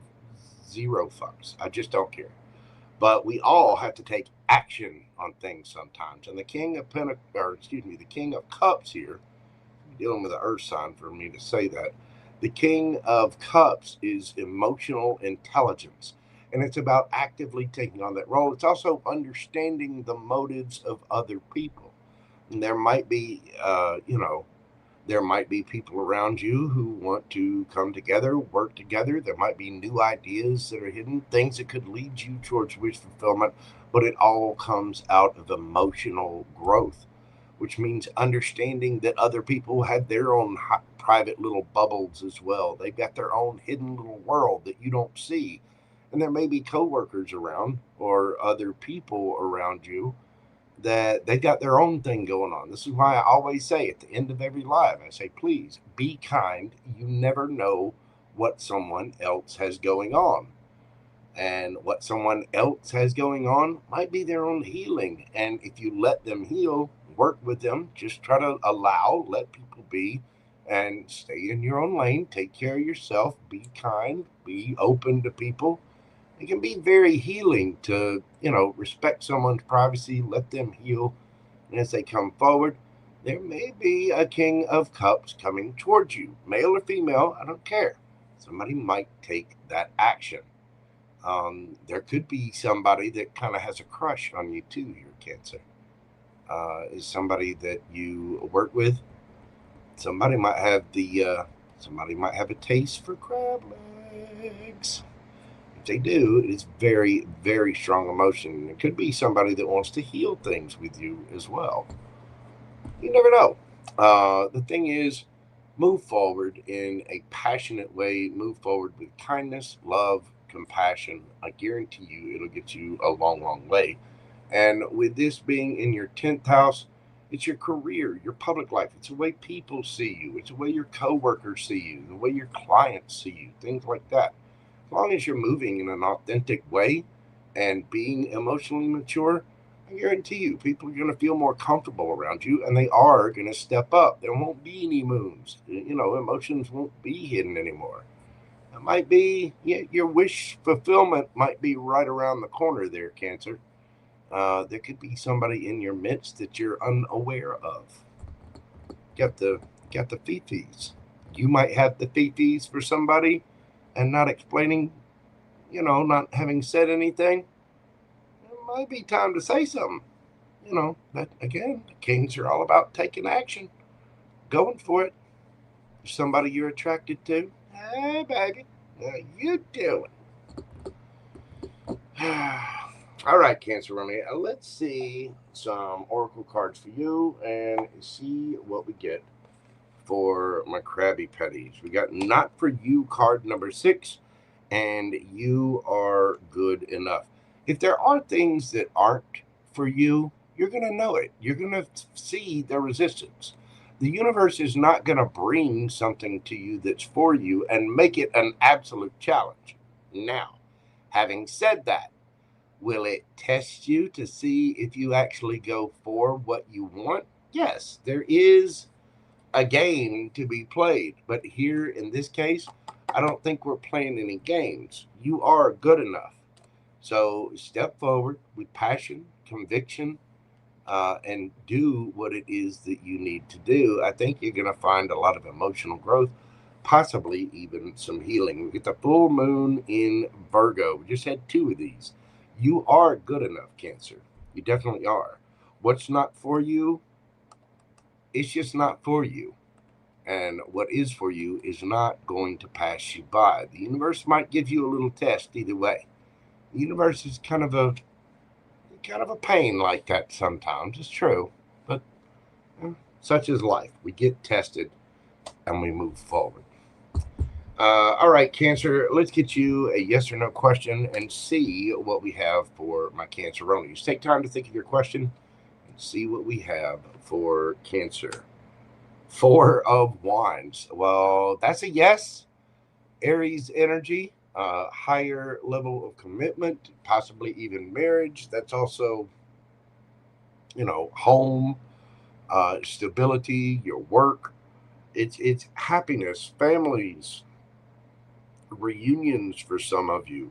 zero fucks. I just don't care. But we all have to take action on things sometimes. And the King of the King of Cups here, dealing with an earth sign for me to say that. The King of Cups is emotional intelligence, and it's about actively taking on that role. It's also understanding the motives of other people. And there might be, there might be people around you who want to come together, work together. There might be new ideas that are hidden, things that could lead you towards wish fulfillment, but it all comes out of emotional growth, which means understanding that other people had their own private little bubbles as well. They've got their own hidden little world that you don't see. And there may be coworkers around or other people around you that they got their own thing going on. This is why I always say at the end of every live, I say, please be kind. You never know what someone else has going on. And what someone else has going on might be their own healing. And if you let them heal, work with them, just try to let people be and stay in your own lane. Take care of yourself. Be kind. Be open to people. It can be very healing to, respect someone's privacy, let them heal. And as they come forward, there may be a King of Cups coming towards you, male or female, I don't care. Somebody might take that action. There could be somebody that kind of has a crush on you too, here, Cancer. Is somebody that you work with. Somebody might have a taste for crab legs. If they do, it is very, very strong emotion. It could be somebody that wants to heal things with you as well. You never know. The thing is, move forward in a passionate way. Move forward with kindness, love, compassion. I guarantee you it'll get you a long, long way. And with this being in your 10th house, it's your career, your public life. It's the way people see you. It's the way your coworkers see you, the way your clients see you, things like that. As long as you're moving in an authentic way and being emotionally mature, I guarantee you people are going to feel more comfortable around you and they are going to step up. There won't be any moons. Emotions won't be hidden anymore. It might be, your wish fulfillment might be right around the corner there, Cancer. There could be somebody in your midst that you're unaware of. Got the fifis. You might have the fifis for somebody and not explaining, not having said anything. It might be time to say something. But again, the kings are all about taking action, going for it. If somebody you're attracted to, hey baby, how you doing? All right, Cancer Romney, let's see some oracle cards for you and see what we get for my Krabby Patties. We got Not For You card number 6, and You Are Good Enough. If there are things that aren't for you, you're going to know it. You're going to see the resistance. The universe is not going to bring something to you that's for you and make it an absolute challenge. Now, having said that, will it test you to see if you actually go for what you want? Yes, there is a game to be played. But here in this case, I don't think we're playing any games. You are good enough. So step forward with passion, conviction, and do what it is that you need to do. I think you're going to find a lot of emotional growth, possibly even some healing. We get the full moon in Virgo. We just had 2 of these. You are good enough, Cancer. You definitely are. What's not for you, it's just not for you. And what is for you is not going to pass you by. The universe might give you a little test either way. The universe is kind of a pain like that sometimes. It's true. But such is life. We get tested and we move forward. All right, Cancer, let's get you a yes or no question and see what we have for my Canceronies. Take time to think of your question and see what we have for Cancer. 4 of Wands. Well, that's a yes. Aries energy, higher level of commitment, possibly even marriage. That's also, home, stability, your work. It's happiness, families, reunions for some of you,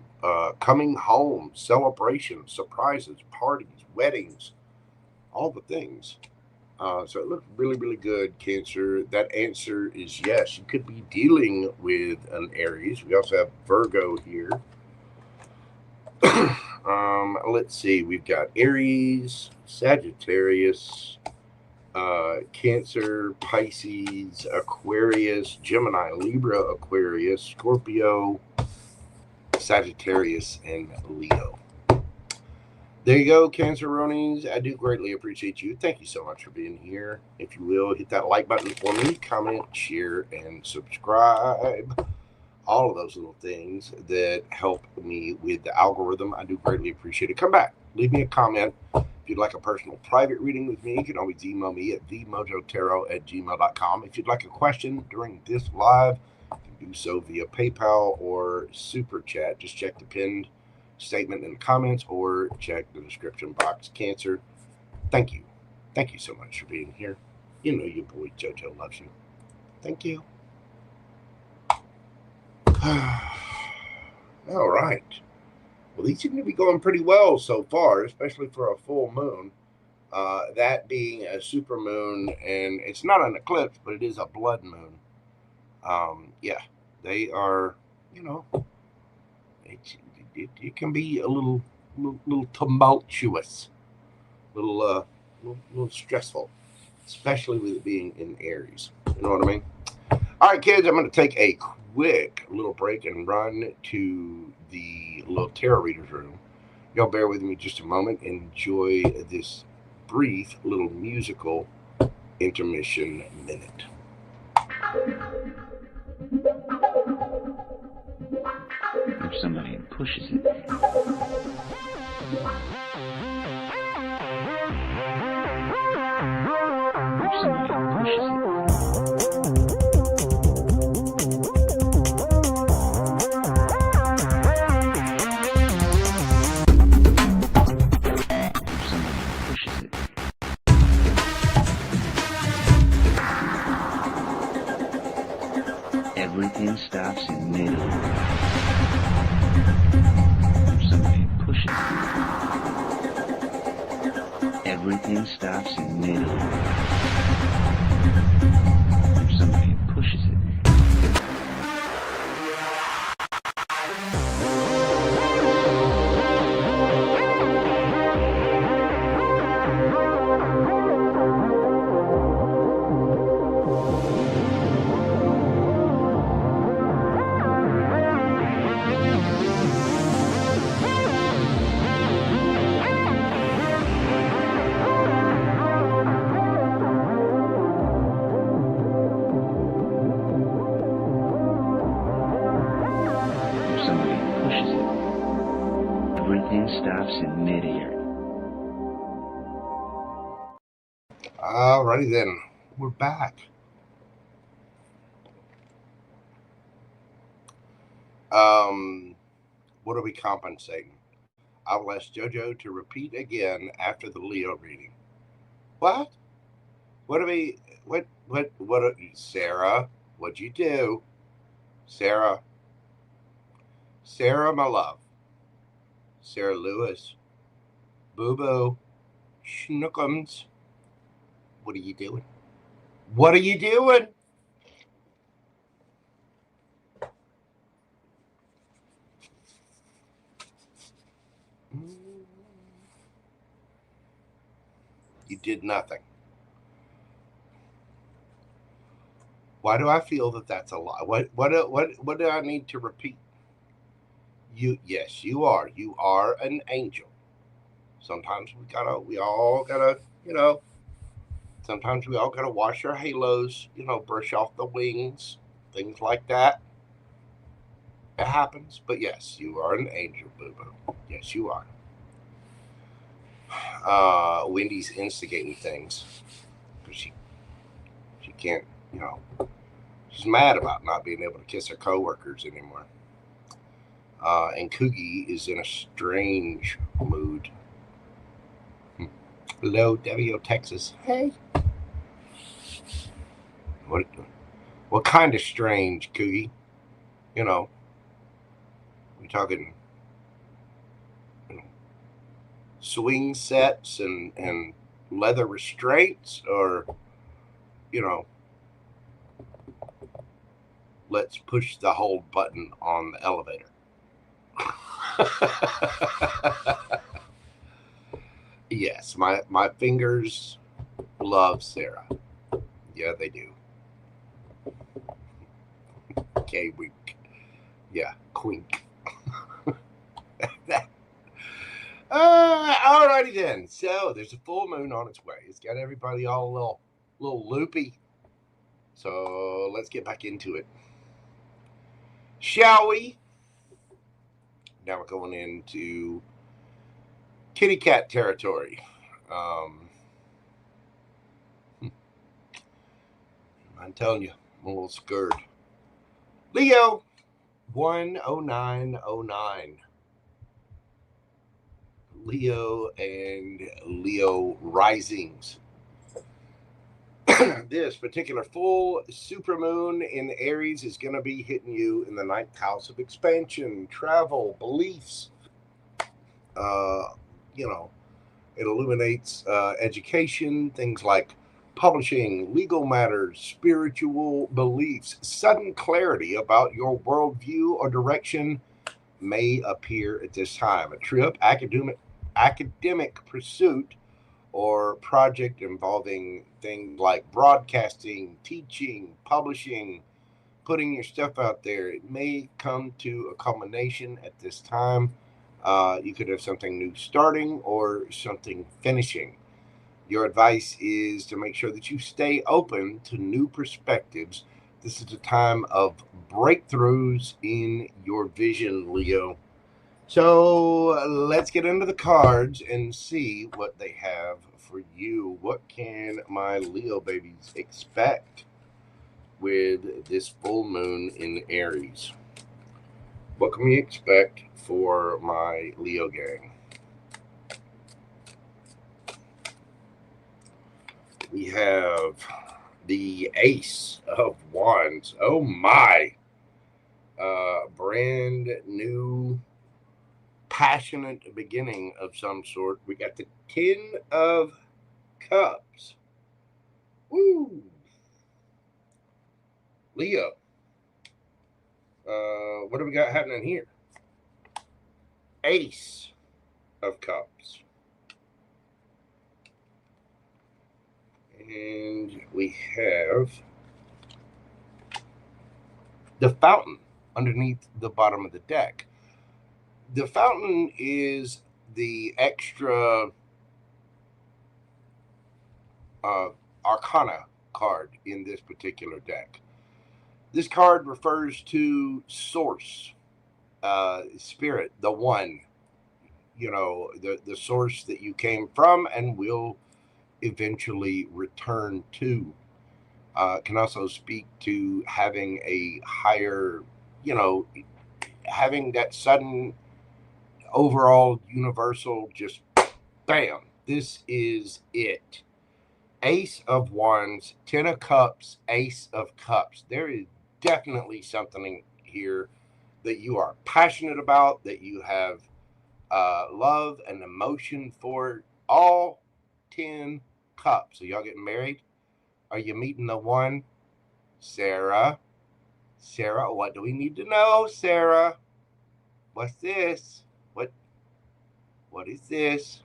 coming home, celebrations, surprises, parties, weddings, all the things. So it looks really, really good, Cancer. That answer is yes. You could be dealing with an Aries. We also have Virgo here. Let's see. We've got Aries, Sagittarius, Cancer, Pisces, Aquarius, Gemini, Libra, Aquarius, Scorpio, Sagittarius, and Leo. There you go, Canceronies. I do greatly appreciate you. Thank you so much for being here. If you will, hit that like button for me, comment, share, and subscribe. All of those little things that help me with the algorithm. I do greatly appreciate it. Come back. Leave me a comment. If you'd like a personal private reading with me, you can always email me at themojotarot@gmail.com. If you'd like a question during this live, you can do so via PayPal or Super Chat. Just check the pinned statement in the comments or check the description box. Cancer, thank you. Thank you so much for being here. You know your boy JoJo loves you. Thank you. All right. Well, these seem to be going pretty well so far, especially for a full moon. That being a super moon, and it's not an eclipse, but it is a blood moon. Yeah, they are, you know, it can be a little tumultuous, little stressful, especially with it being in Aries. You know what I mean? All right, kids, I'm going to take a quick little break and run to the little tarot reader's room. Y'all bear with me just a moment. Enjoy this brief little musical intermission minute. If somebody pushes it. If somebody pushes it. Everything stops in midair. If somebody pushes it. Everything stops in midair. If somebody pushes it. In midair. Alrighty then, we're back. What are we compensating? I'll ask JoJo to repeat again after the Leo reading. What? What are we? What? Sarah? What'd you do? Sarah, my love. Sarah Lewis, Boo Boo, Schnookums. What are you doing? What are you doing? You did nothing. Why do I feel that that's a lie? What do I need to repeat? Yes, you are. You are an angel. Sometimes we all gotta, sometimes we all gotta wash our halos, brush off the wings, things like that. It happens. But yes, you are an angel, boo-boo. Yes, you are. Wendy's instigating things because she can't, she's mad about not being able to kiss her coworkers anymore. And Cougie is in a strange mood. Hello, W.O. Texas. Hey. What kind of strange, Cougie? We talking swing sets and leather restraints, or let's push the hold button on the elevator. Yes, my fingers love Sarah. Yeah, they do. K-wink. Yeah, quink. Alrighty then. So there's a full moon on its way. It's got everybody all a little loopy. So let's get back into it. Shall we? Now we're going into kitty cat territory. I'm telling you, I'm a little scared. Leo, 10909. Leo and Leo risings. This particular full supermoon in Aries is going to be hitting you in the 9th house of expansion, travel, beliefs. It illuminates education, things like publishing, legal matters, spiritual beliefs. Sudden clarity about your worldview or direction may appear at this time. A trip, academic pursuit, or project involving things like broadcasting, teaching, publishing, putting your stuff out there. It may come to a culmination at this time. You could have something new starting or something finishing. Your advice is to make sure that you stay open to new perspectives. This is a time of breakthroughs in your vision, Leo. So let's get into the cards and see what they have for you. What can my Leo babies expect with this full moon in Aries? What can we expect for my Leo gang? We have the Ace of Wands. Oh my! Brand new, passionate beginning of some sort. We got the 10 of Cups. Woo! Leo. What do we got happening here? Ace of Cups. And we have the Fountain underneath the bottom of the deck. The Fountain is the extra Arcana card in this particular deck. This card refers to Source, Spirit, the One, the source that you came from and will eventually return to. Can also speak to having a higher, having that sudden overall universal just bam, this is it. Ace of Wands, 10 of Cups, Ace of Cups. There is definitely something here that you are passionate about, that you have love and emotion for. All 10 cups. So y'all getting married? Are you meeting the one? Sarah, what do we need to know, Sarah? What's this? What is this?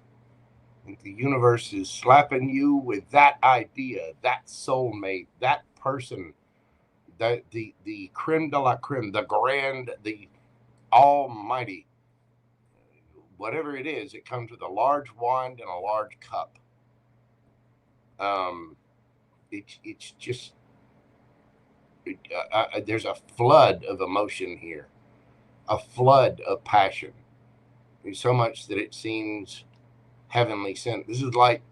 And the universe is slapping you with that idea, that soulmate, that person, the creme de la creme, the grand, the almighty. Whatever it is, it comes with a large wand and a large cup. It's just there's a flood of emotion here, a flood of passion. There's so much that it seems heavenly sent. This is like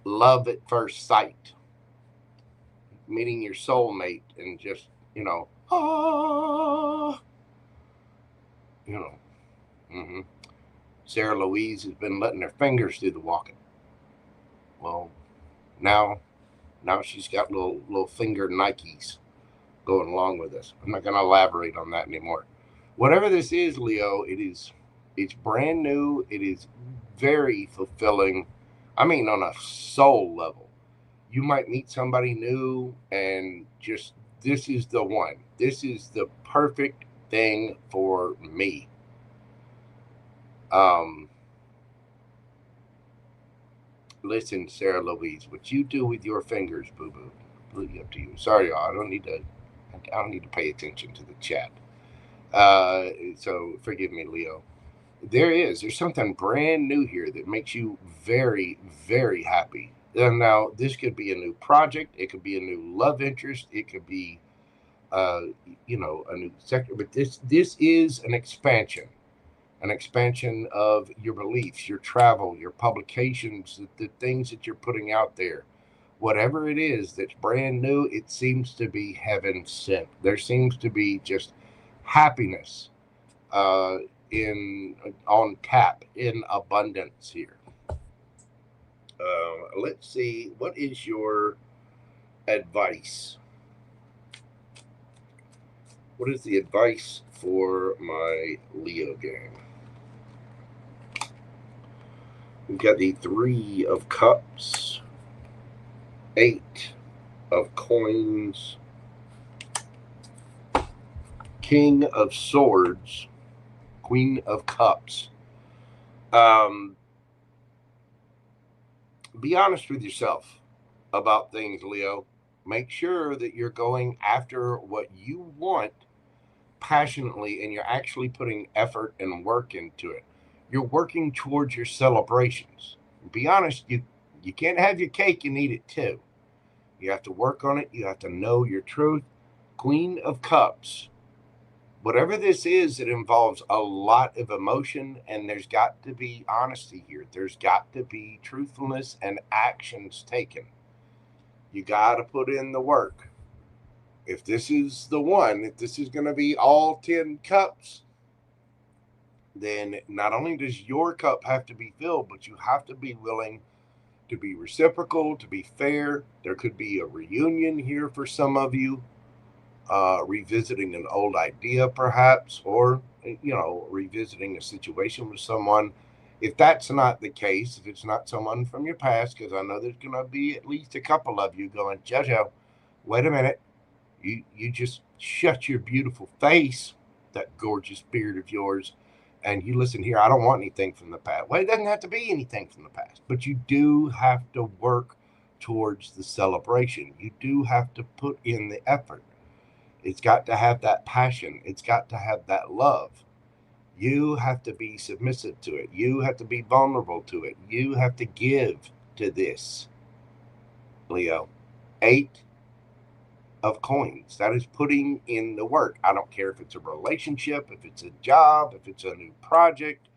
love at first sight, meeting your soulmate and just Sarah Louise has been letting her fingers do the walking. Well, now she's got little finger Nikes going along with this. I'm not going to elaborate on that anymore. Whatever this is, Leo, it's brand new. It is very fulfilling. I mean, on a soul level. You might meet somebody new and just, this is the one. This is the perfect thing for me. Listen, Sarah Louise, what you do with your fingers, boo-boo, completely up to you. Sorry, y'all. I don't need to pay attention to the chat. So forgive me, Leo. There's something brand new here that makes you very, very happy. And now this could be a new project. It could be a new love interest. It could be, uh, a new sector. But this is an expansion of your beliefs, your travel, your publications, the things that you're putting out there. Whatever it is that's brand new, it seems to be heaven sent. There seems to be just happiness uh, in on tap in abundance here. Let's see, what is your advice? What is the advice for my Leo game? We've got the Three of Cups, Eight of Coins, King of Swords, Queen of Cups. Be honest with yourself about things, Leo. Make sure that you're going after what you want passionately and you're actually putting effort and work into it. You're working towards your celebrations. Be honest, you can't have your cake and eat it too. You have to work on it. You have to know your truth. Queen of Cups. Whatever this is, it involves a lot of emotion, and there's got to be honesty here. There's got to be truthfulness and actions taken. You got to put in the work. If this is the one, if this is going to be all 10 cups, then not only does your cup have to be filled, but you have to be willing to be reciprocal, to be fair. There could be a reunion here for some of you. Revisiting an old idea, perhaps, or revisiting a situation with someone. If that's not the case, if it's not someone from your past, because I know there's going to be at least a couple of you going, Jojo, wait a minute, you just shut your beautiful face, that gorgeous beard of yours, and you listen here. I don't want anything from the past. Well, it doesn't have to be anything from the past, but you do have to work towards the celebration. You do have to put in the effort. It's got to have that passion. It's got to have that love. You have to be submissive to it. You have to be vulnerable to it. You have to give to this, Leo. 8 of Coins. That is putting in the work. I don't care if it's a relationship, if it's a job, if it's a new project,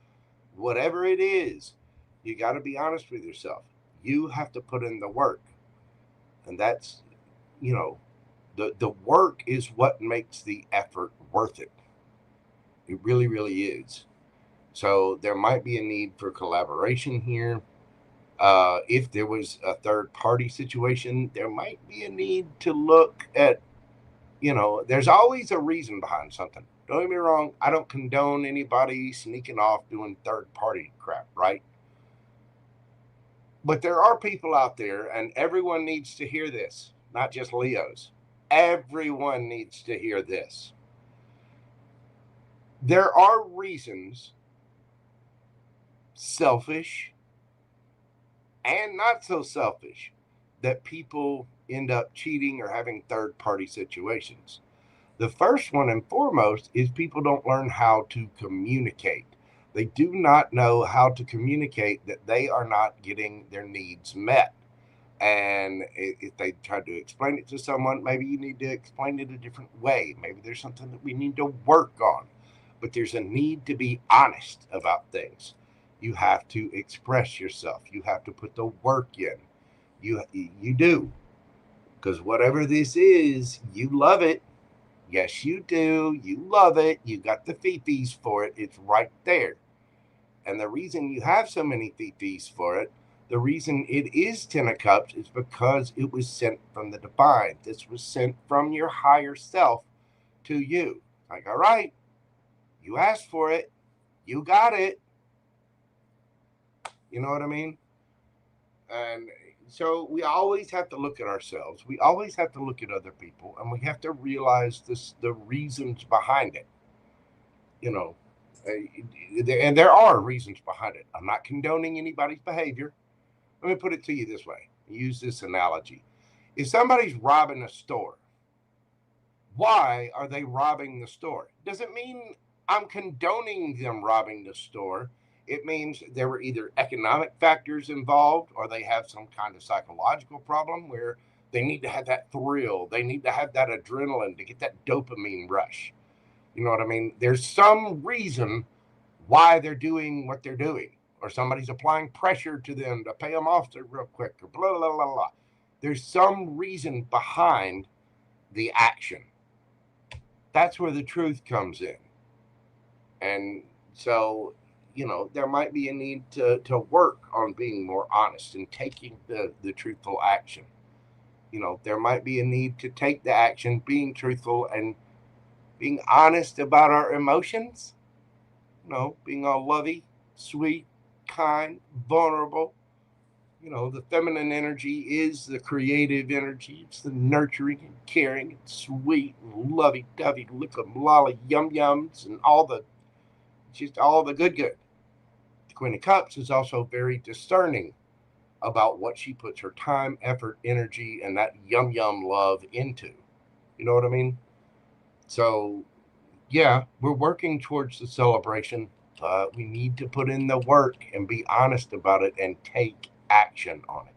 whatever it is, you got to be honest with yourself. You have to put in the work. And that's, the work is what makes the effort worth it. It really, really is. So there might be a need for collaboration here. If there was a third party situation, there might be a need to look at, there's always a reason behind something. Don't get me wrong. I don't condone anybody sneaking off doing third party crap, right? But there are people out there, and everyone needs to hear this, not just Leos. Everyone needs to hear this. There are reasons, selfish and not so selfish, that people end up cheating or having third-party situations. The first one and foremost is people don't learn how to communicate. They do not know how to communicate that they are not getting their needs met. And if they try to explain it to someone, maybe you need to explain it a different way. Maybe there's something that we need to work on. But there's a need to be honest about things. You have to express yourself. You have to put the work in. You do. Because whatever this is, you love it. Yes, you do. You love it. You got the fifis for it. It's right there. And the reason you have so many fifis for it, the reason it is 10 of Cups is because it was sent from the divine. This was sent from your higher self to you. Like, all right, you asked for it. You got it. You know what I mean? And so we always have to look at ourselves. We always have to look at other people, and we have to realize the reasons behind it. And there are reasons behind it. I'm not condoning anybody's behavior, Let me put it to you this way. Use this analogy. If somebody's robbing a store, why are they robbing the store? Doesn't mean I'm condoning them robbing the store. It means there were either economic factors involved or they have some kind of psychological problem where they need to have that thrill. They need to have that adrenaline to get that dopamine rush. You know what I mean? There's some reason why they're doing what they're doing, or somebody's applying pressure to them to pay them off real quick, or blah, blah, blah, blah. There's some reason behind the action. That's where the truth comes in. And so, you know, there might be a need to work on being more honest and taking the truthful action. You know, there might be a need to take the action, being truthful and being honest about our emotions. You know, being all lovey, sweet, kind, vulnerable. You know, the feminine energy is the creative energy. It's the nurturing and caring and sweet and lovey-dovey, lick-em-lolly, yum-yums, and all the good. The Queen of Cups is also very discerning about what she puts her time, effort, energy, and that yum-yum love into. You know what I mean? So, yeah, we're working towards the celebration. We need to put in the work and be honest about it and take action on it.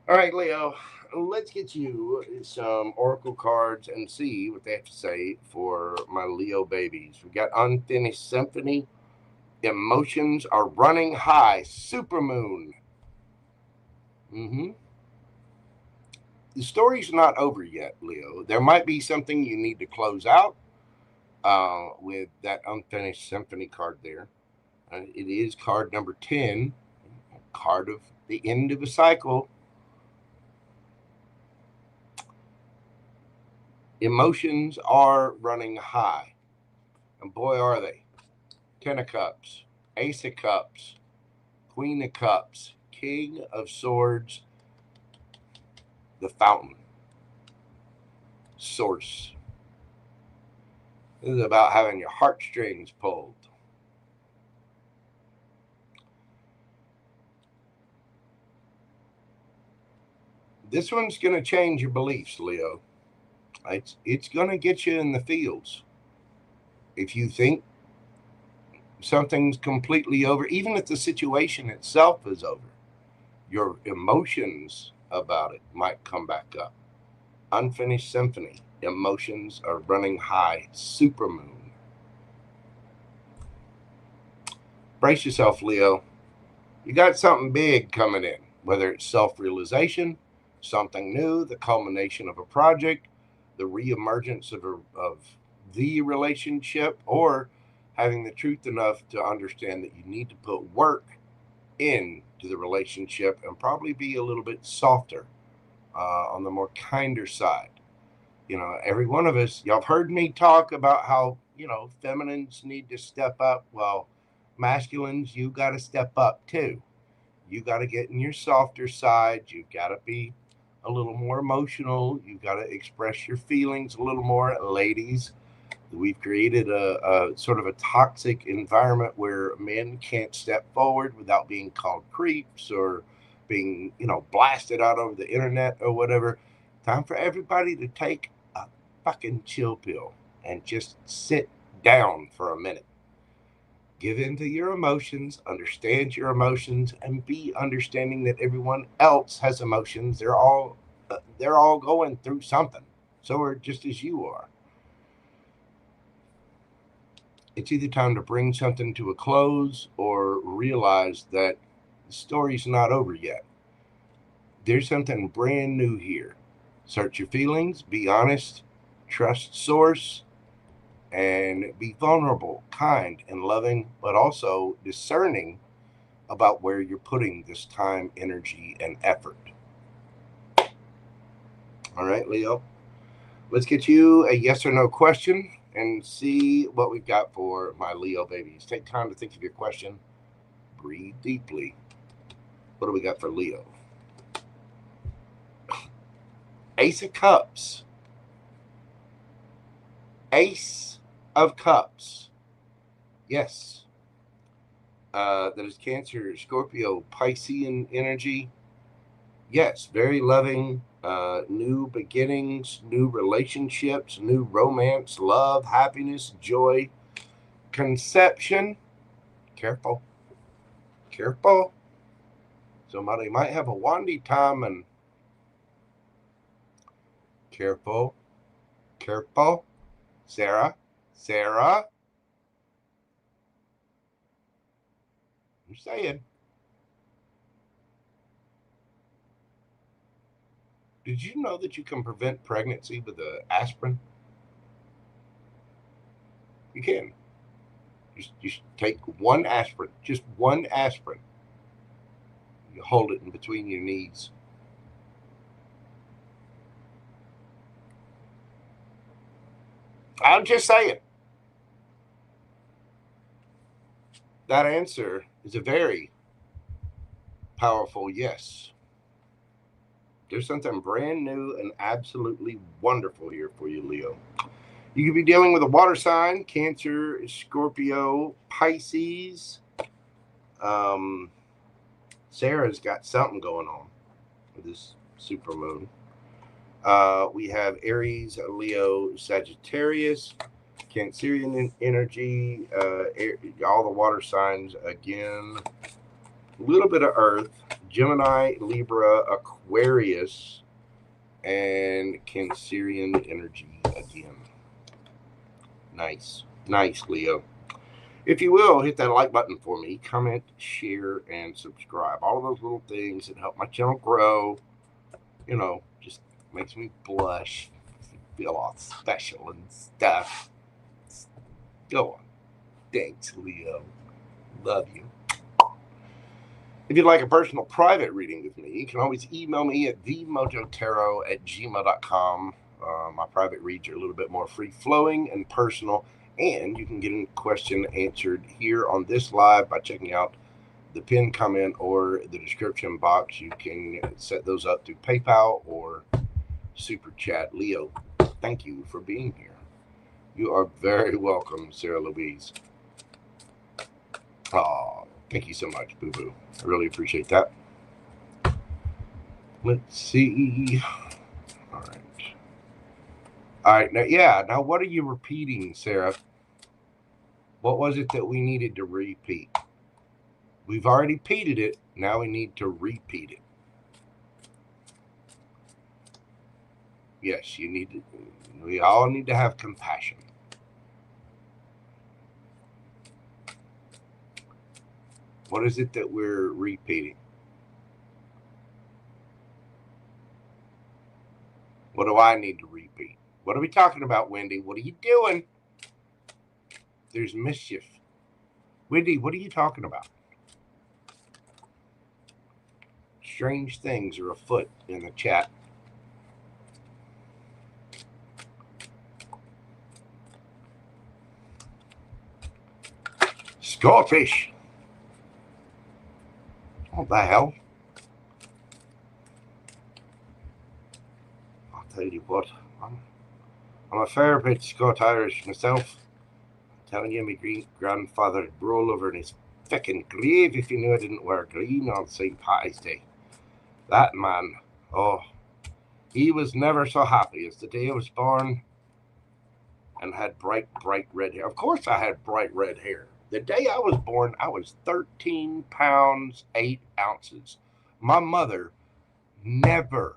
All right, Leo, let's get you some oracle cards and see what they have to say for my Leo babies. We got Unfinished Symphony. Emotions are running high. Supermoon. The story's not over yet, Leo. There might be something you need to close out with that Unfinished Symphony card there. It is card number 10, card of the end of a cycle. Emotions are running high. And boy, are they. 10 of Cups, Ace of Cups, Queen of Cups, King of Swords, the Fountain, Source. This is about having your heartstrings pulled. This one's going to change your beliefs, Leo. It's going to get you in the fields. If you think something's completely over, even if the situation itself is over, your emotions about it might come back up. Unfinished Symphony. Emotions are running high. Supermoon. Brace yourself, Leo. You got something big coming in, whether it's self-realization, something new, the culmination of a project, the reemergence of the relationship, or having the truth enough to understand that you need to put work into the relationship and probably be a little bit softer, on the more kinder side. You know, every one of us, y'all have heard me talk about how, you know, feminines need to step up. Well, masculines, you got to step up too. You got to get in your softer side. You've got to be a little more emotional. You've got to express your feelings a little more. Ladies, we've created a sort of a toxic environment where men can't step forward without being called creeps or being, you know, blasted out over the internet or whatever. Time for everybody to take a fucking chill pill and just sit down for a minute. Give in to your emotions, understand your emotions, and be understanding that everyone else has emotions. They're all going through something. So are just as you are. It's either time to bring something to a close or realize that the story's not over yet. There's something brand new here. Search your feelings, be honest, trust source, and be vulnerable, kind, and loving, but also discerning about where you're putting this time, energy, and effort. All right, Leo. Let's get you a yes or no question and see what we've got for my Leo babies. Take time to think of your question. Breathe deeply. What do we got for Leo? Ace of Cups. Ace of Cups. Yes. that is Cancer, Scorpio, Piscean energy. Yes, very loving, new beginnings, new relationships, new romance, love, happiness, joy, conception. Careful. Careful. Somebody might have a wandy time and careful. Careful. Sarah. Sarah. I'm saying. Did you know that you can prevent pregnancy with aspirin? You can. Just take one aspirin. Just one aspirin. You hold it in between your knees. I'm just saying. That answer is a very powerful yes. There's something brand new and absolutely wonderful here for you, Leo. You could be dealing with a water sign, Cancer, Scorpio, Pisces. Sarah's got something going on with this super moon. We have Aries, Leo, Sagittarius, Cancerian energy, all the water signs again. A little bit of Earth, Gemini, Libra, Aquarius, and Cancerian energy again. Nice. Nice, Leo. If you will, hit that like button for me. Comment, share, and subscribe. All of those little things that help my channel grow. You know, just makes me blush. Feel all special and stuff. Go on. Thanks, Leo. Love you. If you'd like a personal private reading with me, you can always email me at themojotarot@gmail.com. My private reads are a little bit more free-flowing and personal, and you can get a question answered here on this live by checking out the pinned comment or the description box. You can set those up through PayPal or Super Chat. Leo, thank you for being here. You are very welcome, Sarah Louise. Oh, thank you so much, Boo-Boo. I really appreciate that. Let's see. All right. All right. Now, what are you repeating, Sarah? What was it that we needed to repeat? We've already repeated it. Now we need to repeat it. Yes, we all need to have compassion. What is it that we're repeating? What do I need to repeat? What are we talking about, Wendy? What are you doing? There's mischief. Wendy, what are you talking about? Strange things are afoot in the chat. Scottish. What the hell? I'll tell you what. I'm a fair bit Scot-Irish myself. I'm telling you, my great-grandfather would roll over in his feckin' grave if he knew I didn't wear green on St. Patty's Day. That man, oh, he was never so happy as the day I was born and had bright red hair. Of course I had bright red hair. The day I was born, I was 13 pounds, 8 ounces. My mother never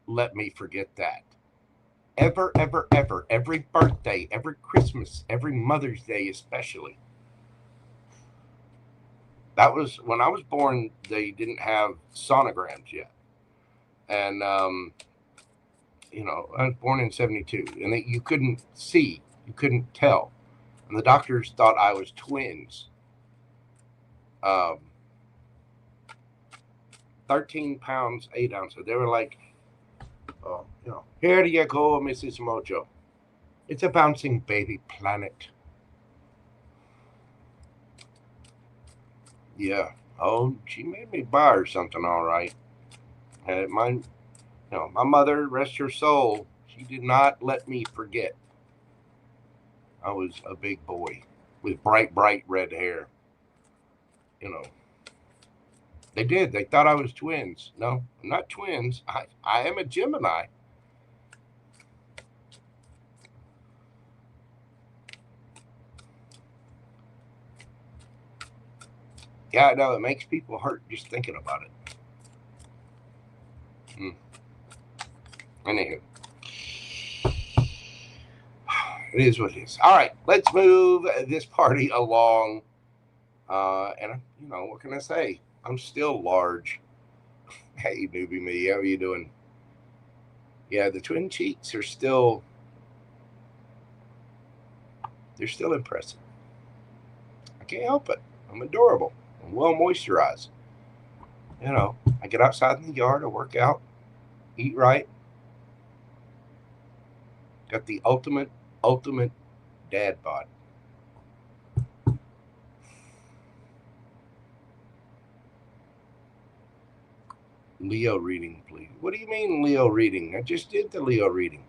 let me forget that. Ever, ever, ever. Every birthday, every Christmas, every Mother's Day especially. That was, when I was born, they didn't have sonograms yet. And, you know, I was born in 72. And you couldn't see. You couldn't tell. And the doctors thought I was twins. 13 pounds, 8 ounces. They were like, oh, you know, here you go, Mrs. Mojo. It's a bouncing baby planet. Yeah. Oh, she made me buy her something, all right. And my mother, rest her soul, she did not let me forget. I was a big boy with bright red hair. you know, they did. They thought I was twins. No, I'm not twins. I am a Gemini. Yeah, I know. It makes people hurt just thinking about it. Anywho. It is what it is. All right, let's move this party along. And, you know, what can I say? I'm still large. Hey, newbie me, how are you doing? Yeah, the twin cheeks are still, they're still impressive. I can't help it. I'm adorable. I'm well moisturized. You know, I get outside in the yard, I work out, eat right. Got the ultimate dad bod. Leo reading, please. What do you mean Leo reading? I just did the Leo reading.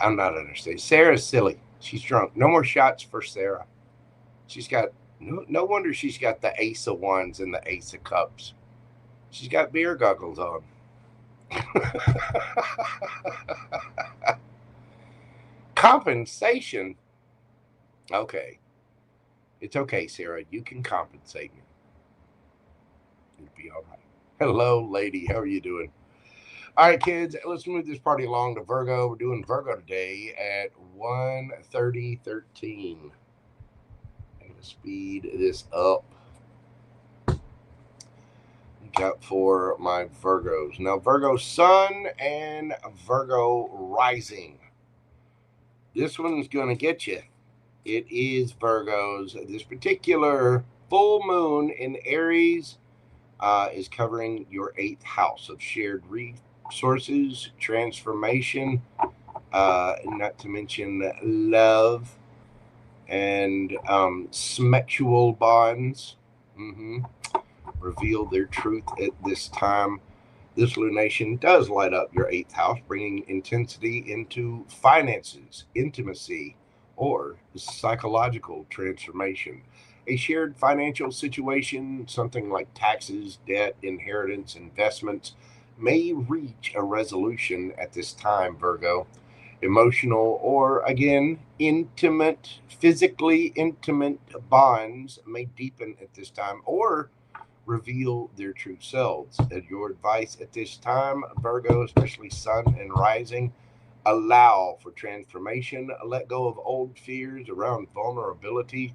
I'm not understanding. Sarah's silly. She's drunk. No more shots for Sarah. She's got, no wonder she's got the Ace of Wands and the Ace of Cups. She's got beer goggles on. Compensation? Okay. It's okay, Sarah. You can compensate me. It'll be all right. Hello, lady. How are you doing? All right, kids. Let's move this party along to Virgo. We're doing Virgo today at 1:30:13. I'm going to speed this up. Got for my Virgos. Now, Virgo Sun and Virgo Rising. This one's going to get you. It is Virgos. This particular full moon in Aries is covering your 8th house of shared resources, transformation, not to mention love and sexual bonds. Reveal their truth at this time. This lunation does light up your 8th house, bringing intensity into finances, intimacy, or psychological transformation. A shared financial situation, something like taxes, debt, inheritance, investments, may reach a resolution at this time, Virgo. Emotional or, again, intimate, physically intimate bonds may deepen at this time or reveal their true selves. And your advice at this time, Virgo, especially Sun and Rising, allow for transformation, let go of old fears around vulnerability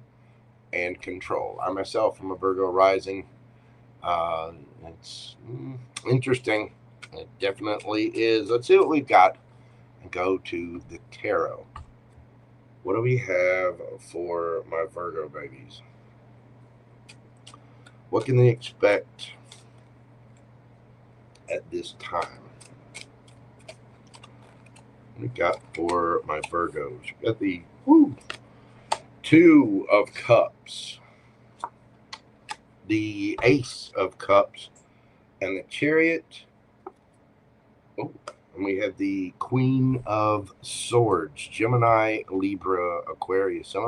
and control. I myself am a Virgo Rising. It's interesting. It definitely is. Let's see what we've got and go to the tarot. What do we have for my Virgo babies? What can they expect at this time? We got for my Virgos. We got the 2 of Cups, the Ace of Cups, and the Chariot. Oh, and we have the Queen of Swords, Gemini, Libra, Aquarius. Some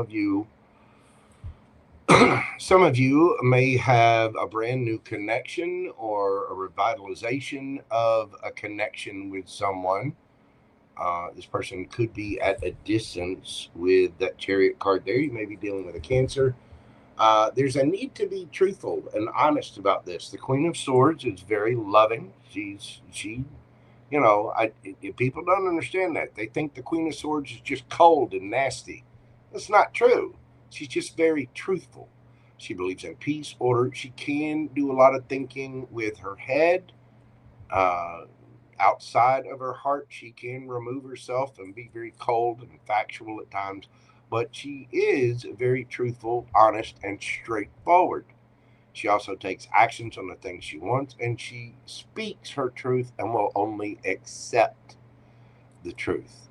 of you may have a brand new connection or a revitalization of a connection with someone. This person could be at a distance with that Chariot card there. You may be dealing with a Cancer. There's a need to be truthful and honest about this. The Queen of Swords is very loving. People don't understand that. They think the Queen of Swords is just cold and nasty. That's not true. She's just very truthful. She believes in peace, order. She can do a lot of thinking with her head. Outside of her heart, she can remove herself and be very cold and factual at times. But she is very truthful, honest, and straightforward. She also takes actions on the things she wants, and she speaks her truth and will only accept the truth.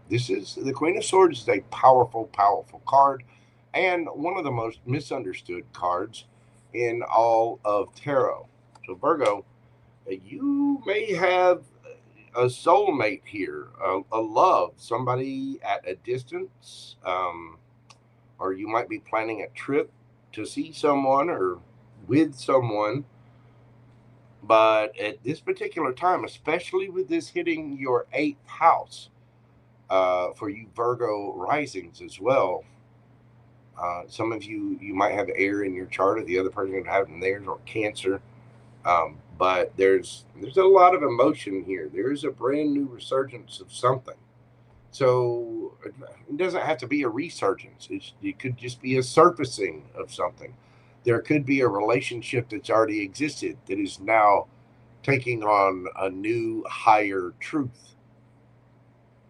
This is the Queen of Swords is a powerful, powerful card, and one of the most misunderstood cards in all of tarot. So Virgo, you may have a soulmate here, a love, somebody at a distance, or you might be planning a trip to see someone or with someone. But at this particular time, especially with this hitting your 8th house, for you Virgo risings as well, some of you might have air in your chart, or the other person could have theirs, or Cancer. But there's a lot of emotion here. There's a brand new resurgence of something. So it doesn't have to be a resurgence. It could just be a surfacing of something. There could be a relationship that's already existed that is now taking on a new, higher truth.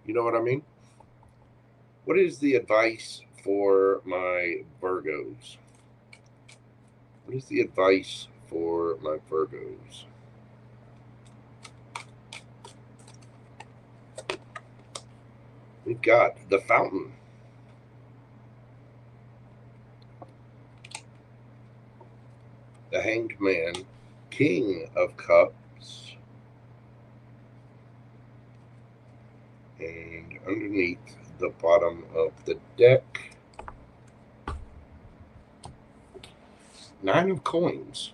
You know what I mean? What is the advice for my Virgos? What is the advice for my Virgos? We've got the Fountain. The Hanged Man, King of Cups, and underneath the bottom of the deck, 9 of Coins.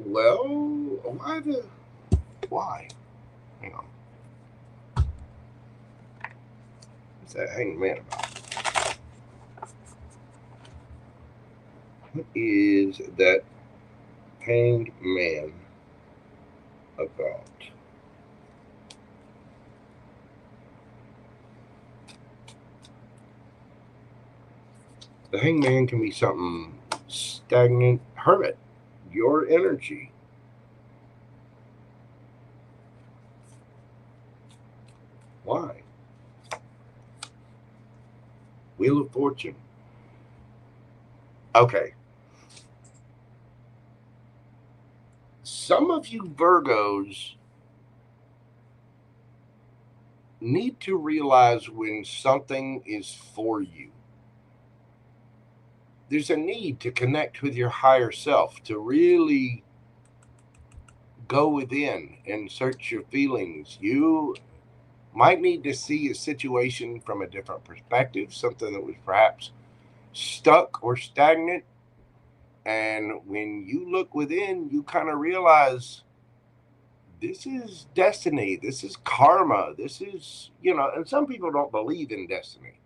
Well, why? Hang on. What's that Hanged Man about? What is that Hanged Man about? The Hanged Man can be something stagnant. Hermit, your energy. Why? Wheel of Fortune. Okay. Some of you Virgos need to realize when something is for you. There's a need to connect with your higher self, to really go within and search your feelings. You might need to see a situation from a different perspective, something that was perhaps stuck or stagnant. And when you look within, you kind of realize this is destiny. This is karma. This is, and some people don't believe in destiny.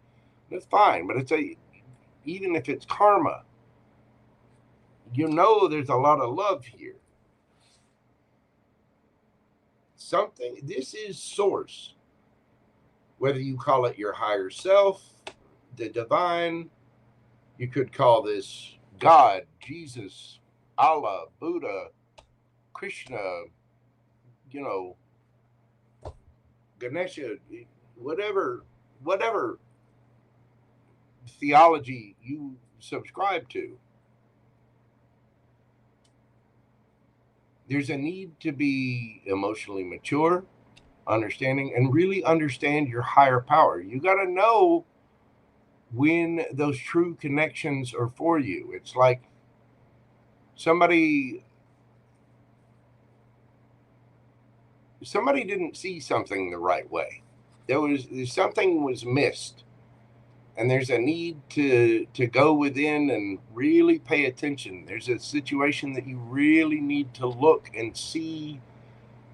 That's fine. But even if it's karma, there's a lot of love here. This is source. Whether you call it your higher self, the divine, you could call this God, Jesus, Allah, Buddha, Krishna, Ganesha, whatever theology you subscribe to. There's a need to be emotionally mature, understanding, and really understand your higher power. You got to know when those true connections are for you. It's like somebody didn't see something the right way. Something was missed, and there's a need to go within and really pay attention. There's a situation that you really need to look and see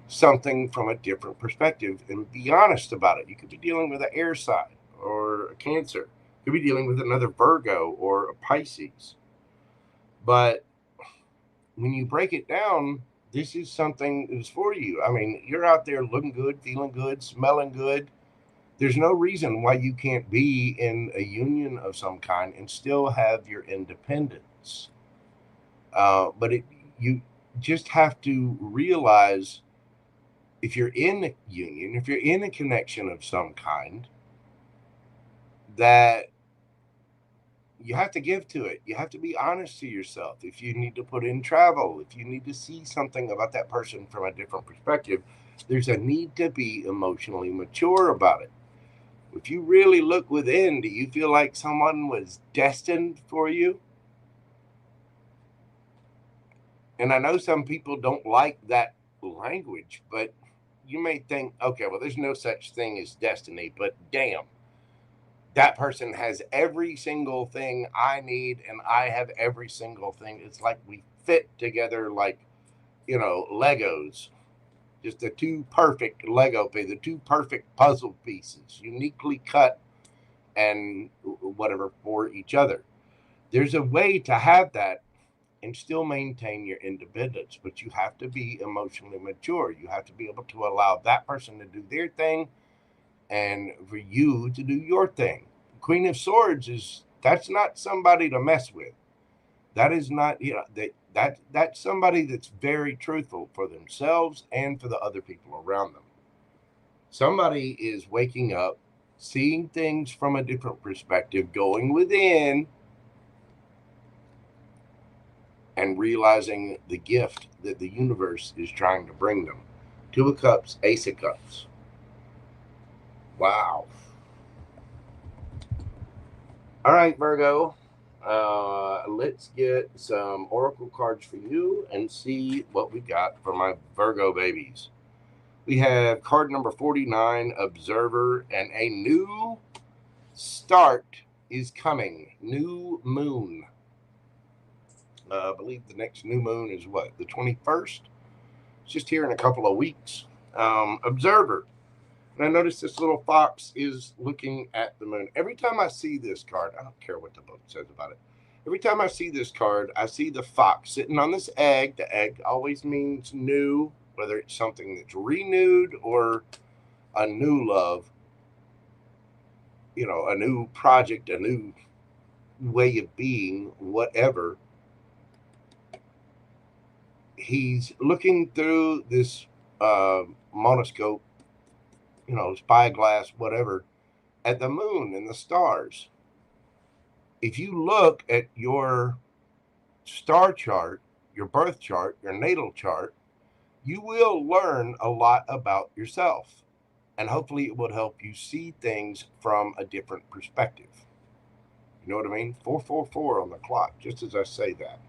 something from a different perspective and be honest about it. You could be dealing with an air sign or a Cancer. You could be dealing with another Virgo or a Pisces. But when you break it down, this is something that's for you. I mean, you're out there looking good, feeling good, smelling good. There's no reason why you can't be in a union of some kind and still have your independence. But you just have to realize, if you're in a union, if you're in a connection of some kind, that you have to give to it. You have to be honest to yourself. If you need to put in travel, if you need to see something about that person from a different perspective, there's a need to be emotionally mature about it. If you really look within, do you feel like someone was destined for you? And I know some people don't like that language, but you may think, okay, well, there's no such thing as destiny, but damn, that person has every single thing I need, and I have every single thing. It's like we fit together like, Legos. Just the two perfect Lego pieces, the two perfect puzzle pieces, uniquely cut and whatever for each other. There's a way to have that and still maintain your independence, but you have to be emotionally mature. You have to be able to allow that person to do their thing and for you to do your thing. Queen of Swords that's not somebody to mess with. That is not, that's somebody that's very truthful for themselves and for the other people around them. Somebody is waking up, seeing things from a different perspective, going within, and realizing the gift that the universe is trying to bring them. Two of Cups, Ace of Cups. Wow. All right, Virgo. Let's get some oracle cards for you and see what we got for my Virgo babies. We have card number 49, Observer, and a new start is coming. New moon. I believe the next new moon is what? The 21st? It's just here in a couple of weeks. Observer. And I noticed this little fox is looking at the moon. Every time I see this card, I don't care what the book says about it. Every time I see this card, I see the fox sitting on this egg. The egg always means new, whether it's something that's renewed or a new love, a new project, a new way of being, whatever. He's looking through this monoscope, spyglass, whatever, at the moon and the stars. If you look at your star chart, your birth chart, your natal chart, you will learn a lot about yourself. And hopefully it will help you see things from a different perspective. You know what I mean? 444 on the clock, just as I say that.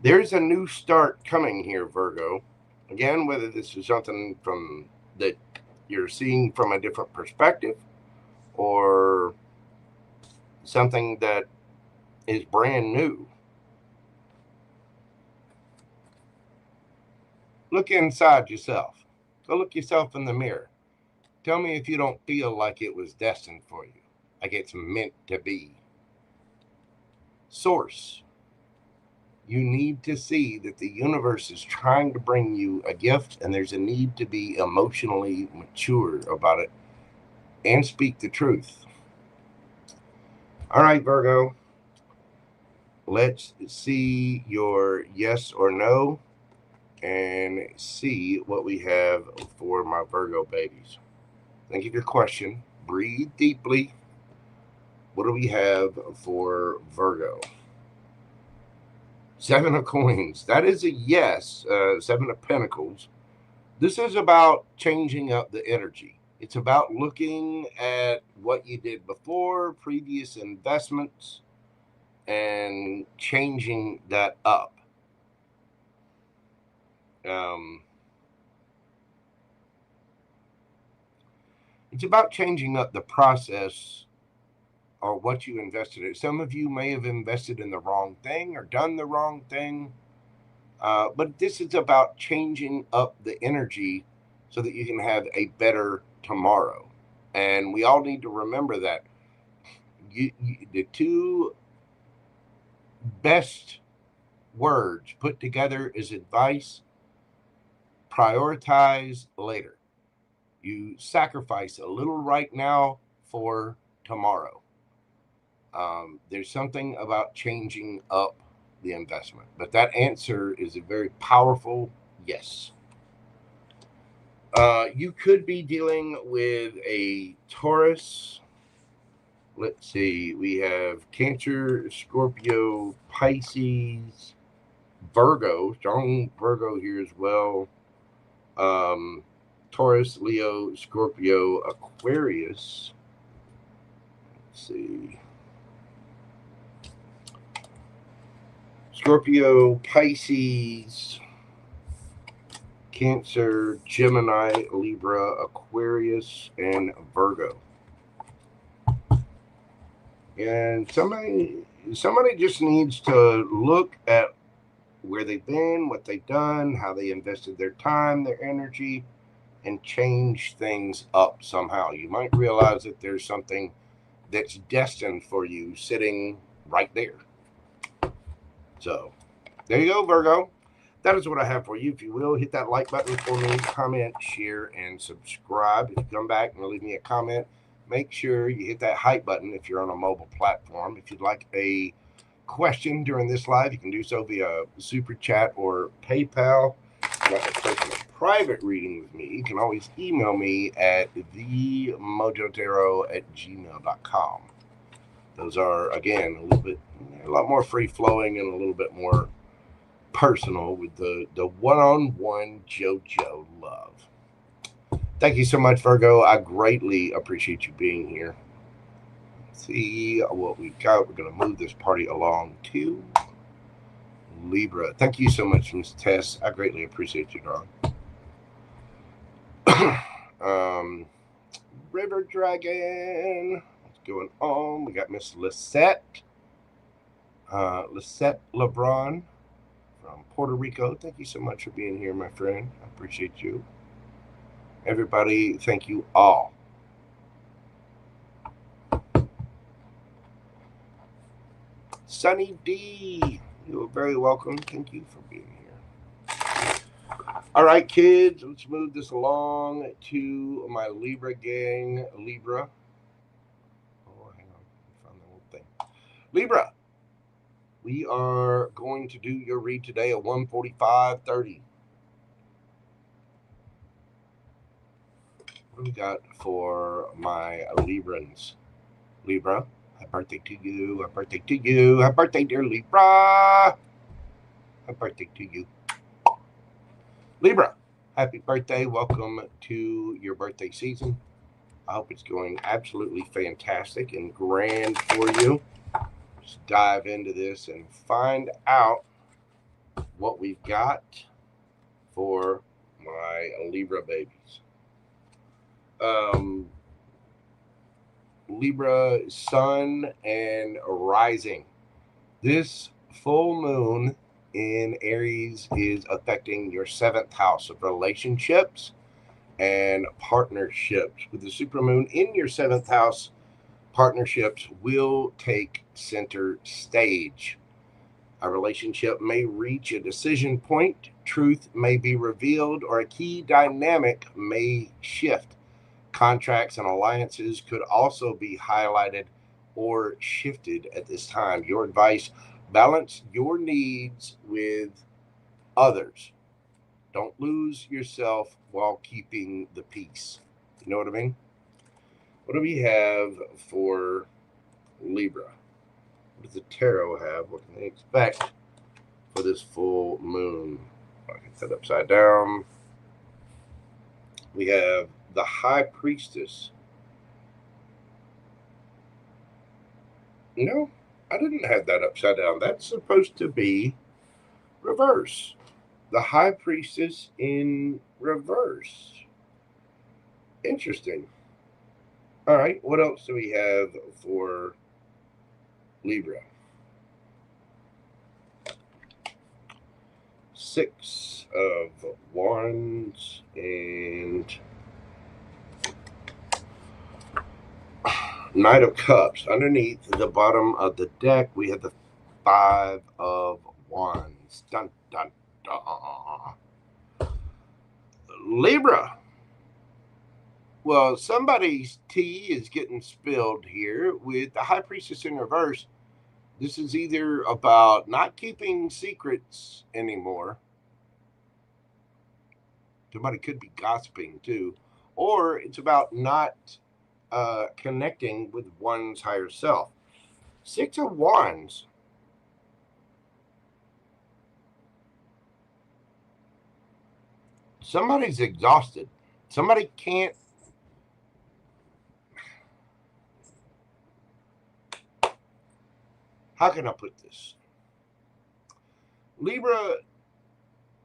There's a new start coming here, Virgo. Again, whether this is something from that you're seeing from a different perspective or something that is brand new. Look inside yourself. Go look yourself in the mirror. Tell me if you don't feel like it was destined for you, like it's meant to be. Source. You need to see that the universe is trying to bring you a gift, and there's a need to be emotionally mature about it and speak the truth. All right, Virgo. Let's see your yes or no and see what we have for my Virgo babies. Think of your question. Breathe deeply. What do we have for Virgo? 7 of Coins. That is a yes. 7 of Pentacles. This is about changing up the energy. It's about looking at what you did before, previous investments, and changing that up. It's about changing up the process or what you invested in. Some of you may have invested in the wrong thing or done the wrong thing. But this is about changing up the energy so that you can have a better tomorrow. And we all need to remember that. The two best words put together is advice. Prioritize later. You sacrifice a little right now for tomorrow. There's something about changing up the investment, but that answer is a very powerful yes. You could be dealing with a Taurus. Let's see, we have Cancer, Scorpio, Pisces, Virgo, strong Virgo here as well. Taurus, Leo, Scorpio, Aquarius. Let's see. Scorpio, Pisces, Cancer, Gemini, Libra, Aquarius, and Virgo. And somebody just needs to look at where they've been, what they've done, how they invested their time, their energy, and change things up somehow. You might realize that there's something that's destined for you sitting right there. So there you go, Virgo. That is what I have for you. If you will, hit that like button for me, comment, share, and subscribe. If you come back and leave me a comment, make sure you hit that hype button if you're on a mobile platform. If you'd like a question during this live, you can do so via Super Chat or PayPal. If you'd like to place a private reading with me, you can always email me at themojotaro@gmail.com. Those are, again, a lot more free-flowing and a little bit more personal with the one-on-one JoJo love. Thank you so much, Virgo. I greatly appreciate you being here. Let's see what we got. We're going to move this party along to Libra. Thank you so much, Ms. Tess. I greatly appreciate you, darling. River Dragon. What's going on? We got Miss Lisette. Lisette LeBron from Puerto Rico. Thank you so much for being here, my friend. I appreciate you. Everybody, thank you all. Sunny D, you're very welcome. Thank you for being here. All right, kids, let's move this along to my Libra gang. Libra. Oh, hang on. I found the whole thing. Libra. We are going to do your read today at 1:45:30. What do we got for my Librans? Libra, happy birthday to you. Happy birthday to you. Happy birthday, dear Libra. Happy birthday to you. Libra, happy birthday. Welcome to your birthday season. I hope it's going absolutely fantastic and grand for you. Let's dive into this and find out what we've got for my Libra babies. Libra, sun and rising. This full moon in Aries is affecting your 7th house of relationships and partnerships. With the supermoon in your 7th house, partnerships will take center stage. A relationship may reach a decision point, truth may be revealed, or a key dynamic may shift. Contracts and alliances could also be highlighted or shifted at this time. Your advice: balance your needs with others. Don't lose yourself while keeping the peace. You know what I mean? What do we have for Libra? What does the tarot have? What can they expect for this full moon? I can set upside down. We have the High Priestess. No, I didn't have that upside down. That's supposed to be reverse. The High Priestess in reverse. Interesting. All right, what else do we have for Libra? 6 of Wands and Knight of Cups. Underneath the bottom of the deck, we have the 5 of Wands. Dun, dun, dun. Libra. Well, somebody's tea is getting spilled here with the High Priestess in reverse. This is either about not keeping secrets anymore. Somebody could be gossiping too. Or it's about not connecting with one's higher self. 6 of Wands. Somebody's exhausted. Somebody can't. How can I put this? Libra,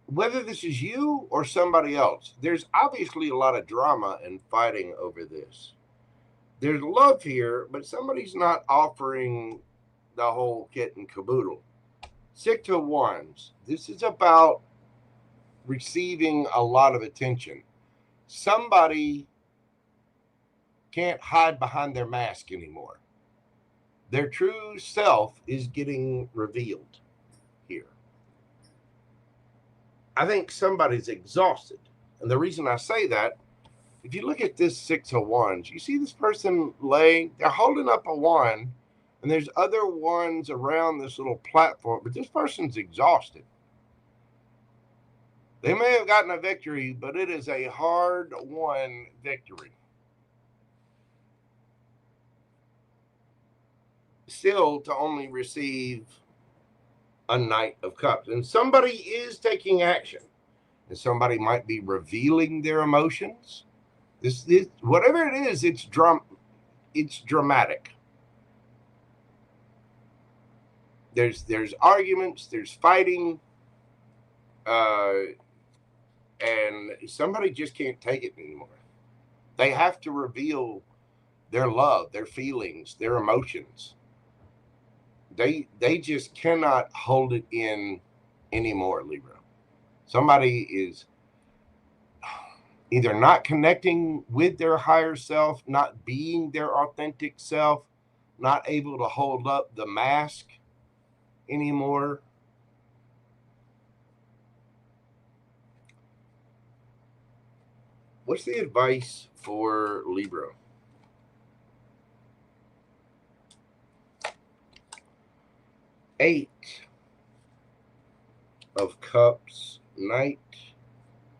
whether this is you or somebody else, there's obviously a lot of drama and fighting over this. There's love here, but somebody's not offering the whole kit and caboodle. 6 of Wands. This is about receiving a lot of attention. Somebody can't hide behind their mask anymore. Their true self is getting revealed here. I think somebody's exhausted. And the reason I say that, if you look at this 6 of Wands, you see this person laying, they're holding up a wand, and there's other wands around this little platform, but this person's exhausted. They may have gotten a victory, but it is a hard-won victory. Still to only receive a Knight of Cups. And somebody is taking action. And somebody might be revealing their emotions. This whatever it is, it's dramatic. There's arguments, there's fighting, and somebody just can't take it anymore. They have to reveal their love, their feelings, their emotions. They just cannot hold it in anymore, Libra. Somebody is either not connecting with their higher self, not being their authentic self, not able to hold up the mask anymore. What's the advice for Libra? Eight of Cups, Knight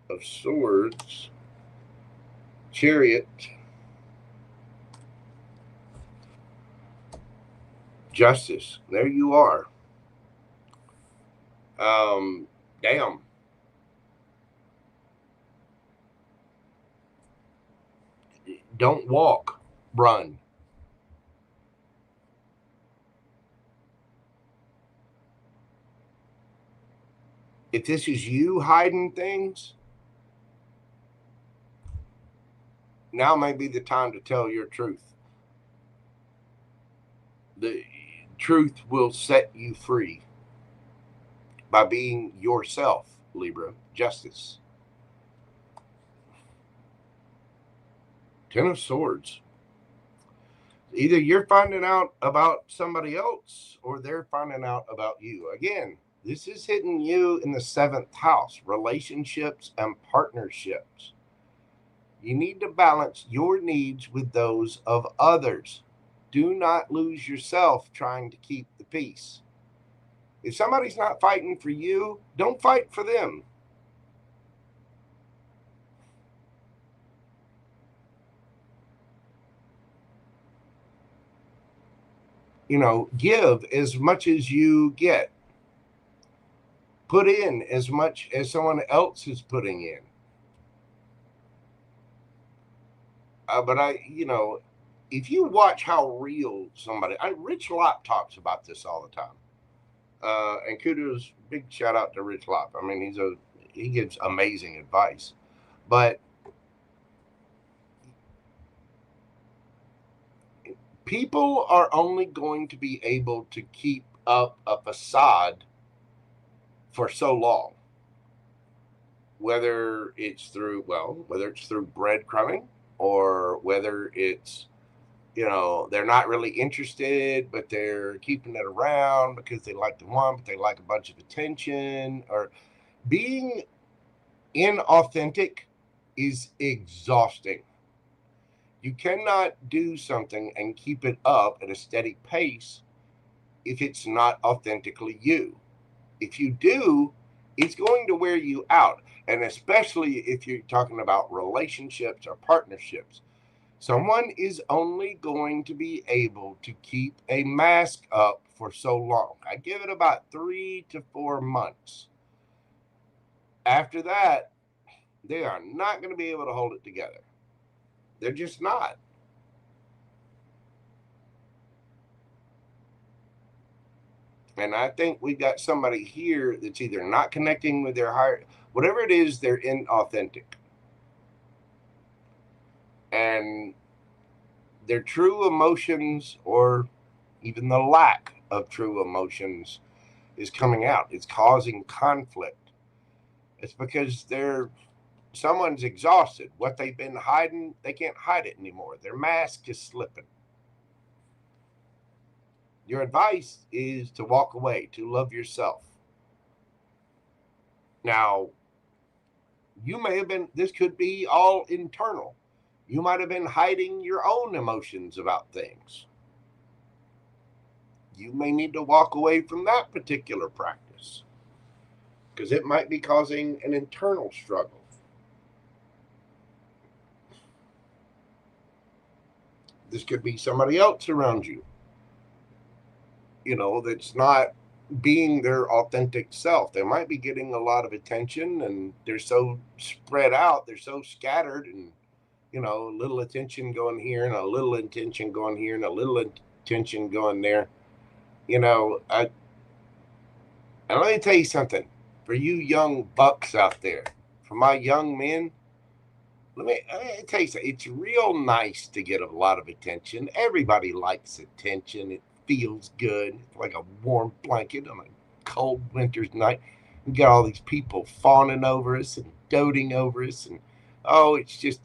of Swords, Chariot, Justice. There you are. Damn. Don't walk, run. If this is you hiding things, now may be the time to tell your truth. The truth will set you free by being yourself, Libra. Justice. 10 of Swords. Either you're finding out about somebody else or they're finding out about you. Again, this is hitting you in the 7th house, relationships and partnerships. You need to balance your needs with those of others. Do not lose yourself trying to keep the peace. If somebody's not fighting for you, don't fight for them. You know, give as much as you get. Put in as much as someone else is putting in. But if you watch how real somebody, Rich Lop talks about this all the time. And kudos, big shout out to Rich Lop. I mean, he gives amazing advice. But people are only going to be able to keep up a facade for so long. Whether it's through breadcrumbing, or whether it's, they're not really interested, but they're keeping it around because they like the one, but they like a bunch of attention. Or being inauthentic is exhausting. You cannot do something and keep it up at a steady pace if it's not authentically you. If you do, it's going to wear you out. And especially if you're talking about relationships or partnerships. Someone is only going to be able to keep a mask up for so long. I give it about 3 to 4 months. After that, They are not going to be able to hold it together. They're just not. And I think we've got somebody here that's either not connecting with their higher, whatever it is, they're inauthentic. And their true emotions, or even the lack of true emotions, is coming out. It's causing conflict. It's because someone's exhausted. What they've been hiding, they can't hide it anymore. Their mask is slipping. Your advice is to walk away, to love yourself. Now, you may have been, this could be all internal. You might have been hiding your own emotions about things. You may need to walk away from that particular practice because it might be causing an internal struggle. This could be somebody else around you, that's not being their authentic self. They might be getting a lot of attention and they're so spread out, they're so scattered, and a little attention going here and a little attention going here and a little attention going there. And let me tell you something. For you young bucks out there, for my young men, let me tell you something. It's real nice to get a lot of attention. Everybody likes attention. It feels good. It's like a warm blanket on a cold winter's night. We got all these people fawning over us and doting over us, and it's just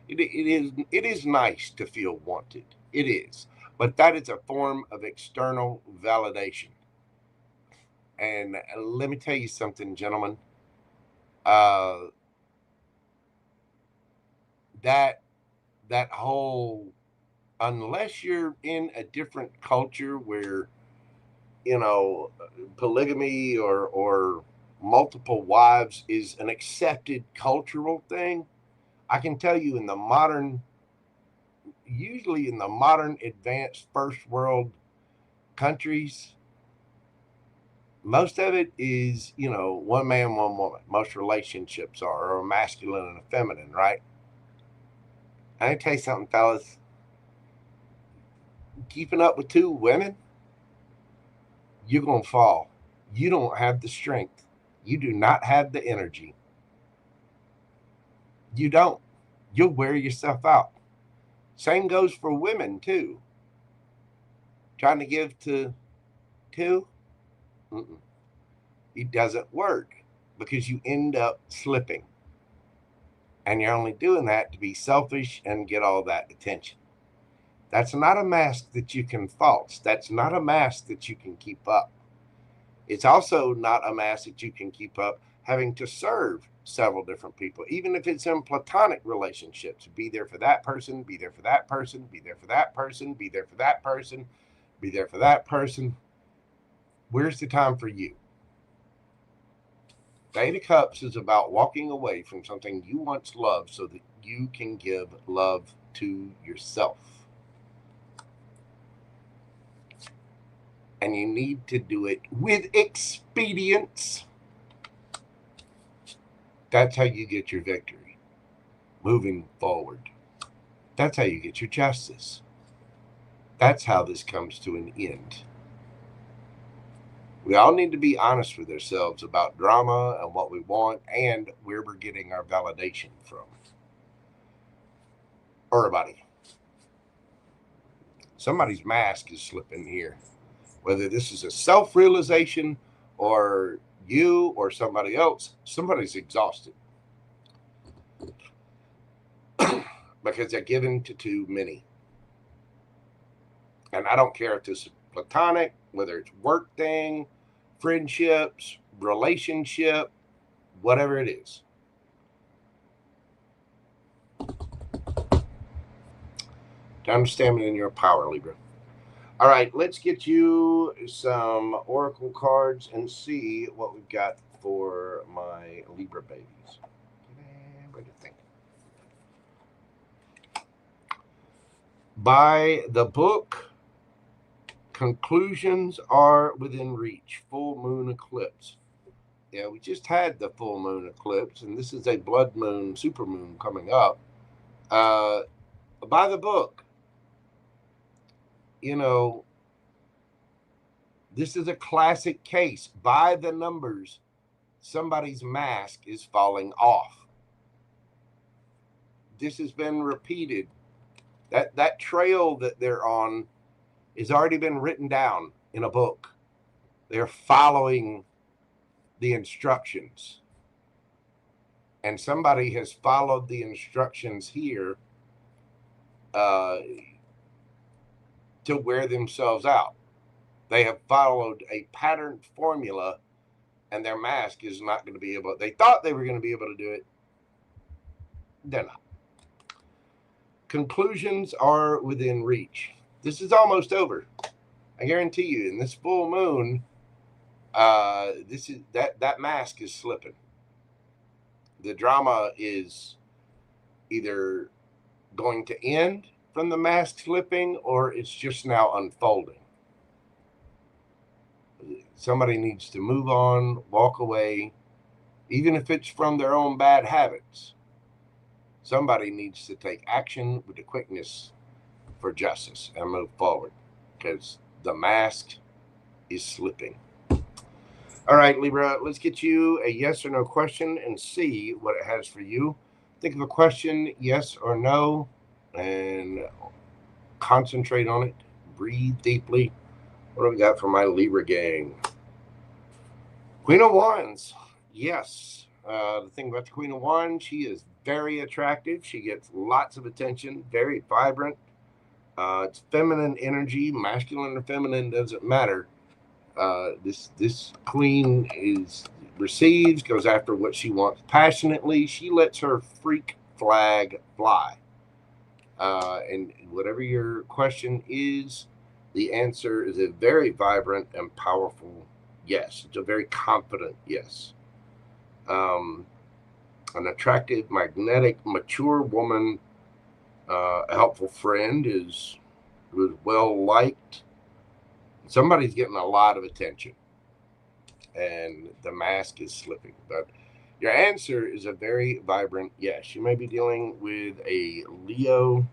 it is nice to feel wanted. It is, but that is a form of external validation. And let me tell you something, gentlemen. That whole, unless you're in a different culture where polygamy or multiple wives is an accepted cultural thing, I can tell you usually in the modern advanced first world countries, most of it is one man, one woman. Most relationships are masculine and feminine, right? I tell you something, fellas. Keeping up with two women, you're going to fall. You don't have the strength. You do not have the energy. You don't. You'll wear yourself out. Same goes for women, too. Trying to give to two, it doesn't work because you end up slipping. And you're only doing that to be selfish and get all that attention. That's not a mask that you can false. That's not a mask that you can keep up. It's also not a mask that you can keep up having to serve several different people, even if it's in platonic relationships. Be there for that person, be there for that person, be there for that person, be there for that person, be there for that person. Where's the time for you? The Eight of Cups is about walking away from something you once loved so that you can give love to yourself. And you need to do it with expedience. That's how you get your victory. Moving forward. That's how you get your justice. That's how this comes to an end. We all need to be honest with ourselves about drama and what we want and where we're getting our validation from. Everybody. Somebody's mask is slipping here. Whether this is a self-realization or you or somebody else, somebody's exhausted. Because they're given to too many. And I don't care if this is platonic, whether it's work thing, friendships, relationship, whatever it is. Time to stand in your power, Libra. All right, let's get you some oracle cards and see what we've got for my Libra babies. What do you think? By the book, conclusions are within reach. Full moon eclipse. Yeah, we just had the full moon eclipse, and this is a blood moon, super moon coming up. By the book, you know, this is a classic case. By the numbers, somebody's mask is falling off. This has been repeated. That trail that they're on has already been written down in a book. They're following the instructions. And somebody has followed the instructions here to wear themselves out. They have followed a patterned formula, and their mask is not going to be able. They thought they were going to be able to do it. They're not. Conclusions are within reach. This is almost over. I guarantee you. In this full moon, that mask is slipping. The drama is either going to end from the mask slipping, or it's just now unfolding. Somebody needs to move on, walk away, even if it's from their own bad habits. Somebody needs to take action with the quickness for justice and move forward, because the mask is slipping. All right, Libra, let's get you a yes or no question and see what it has for you. Think of a question, yes or no, and concentrate on it. Breathe deeply. What do we got for my Libra gang? Queen of Wands. Yes. The thing about the Queen of Wands, she is very attractive. She gets lots of attention, very vibrant. It's feminine energy, masculine or feminine, doesn't matter. This queen receives, goes after what she wants passionately. She lets her freak flag fly. And whatever your question is, the answer is a very vibrant and powerful yes. It's a very confident yes. An attractive, magnetic, mature woman, a helpful friend, was well liked. Somebody's getting a lot of attention, and the mask is slipping. But your answer is a very vibrant yes. You may be dealing with a Leo.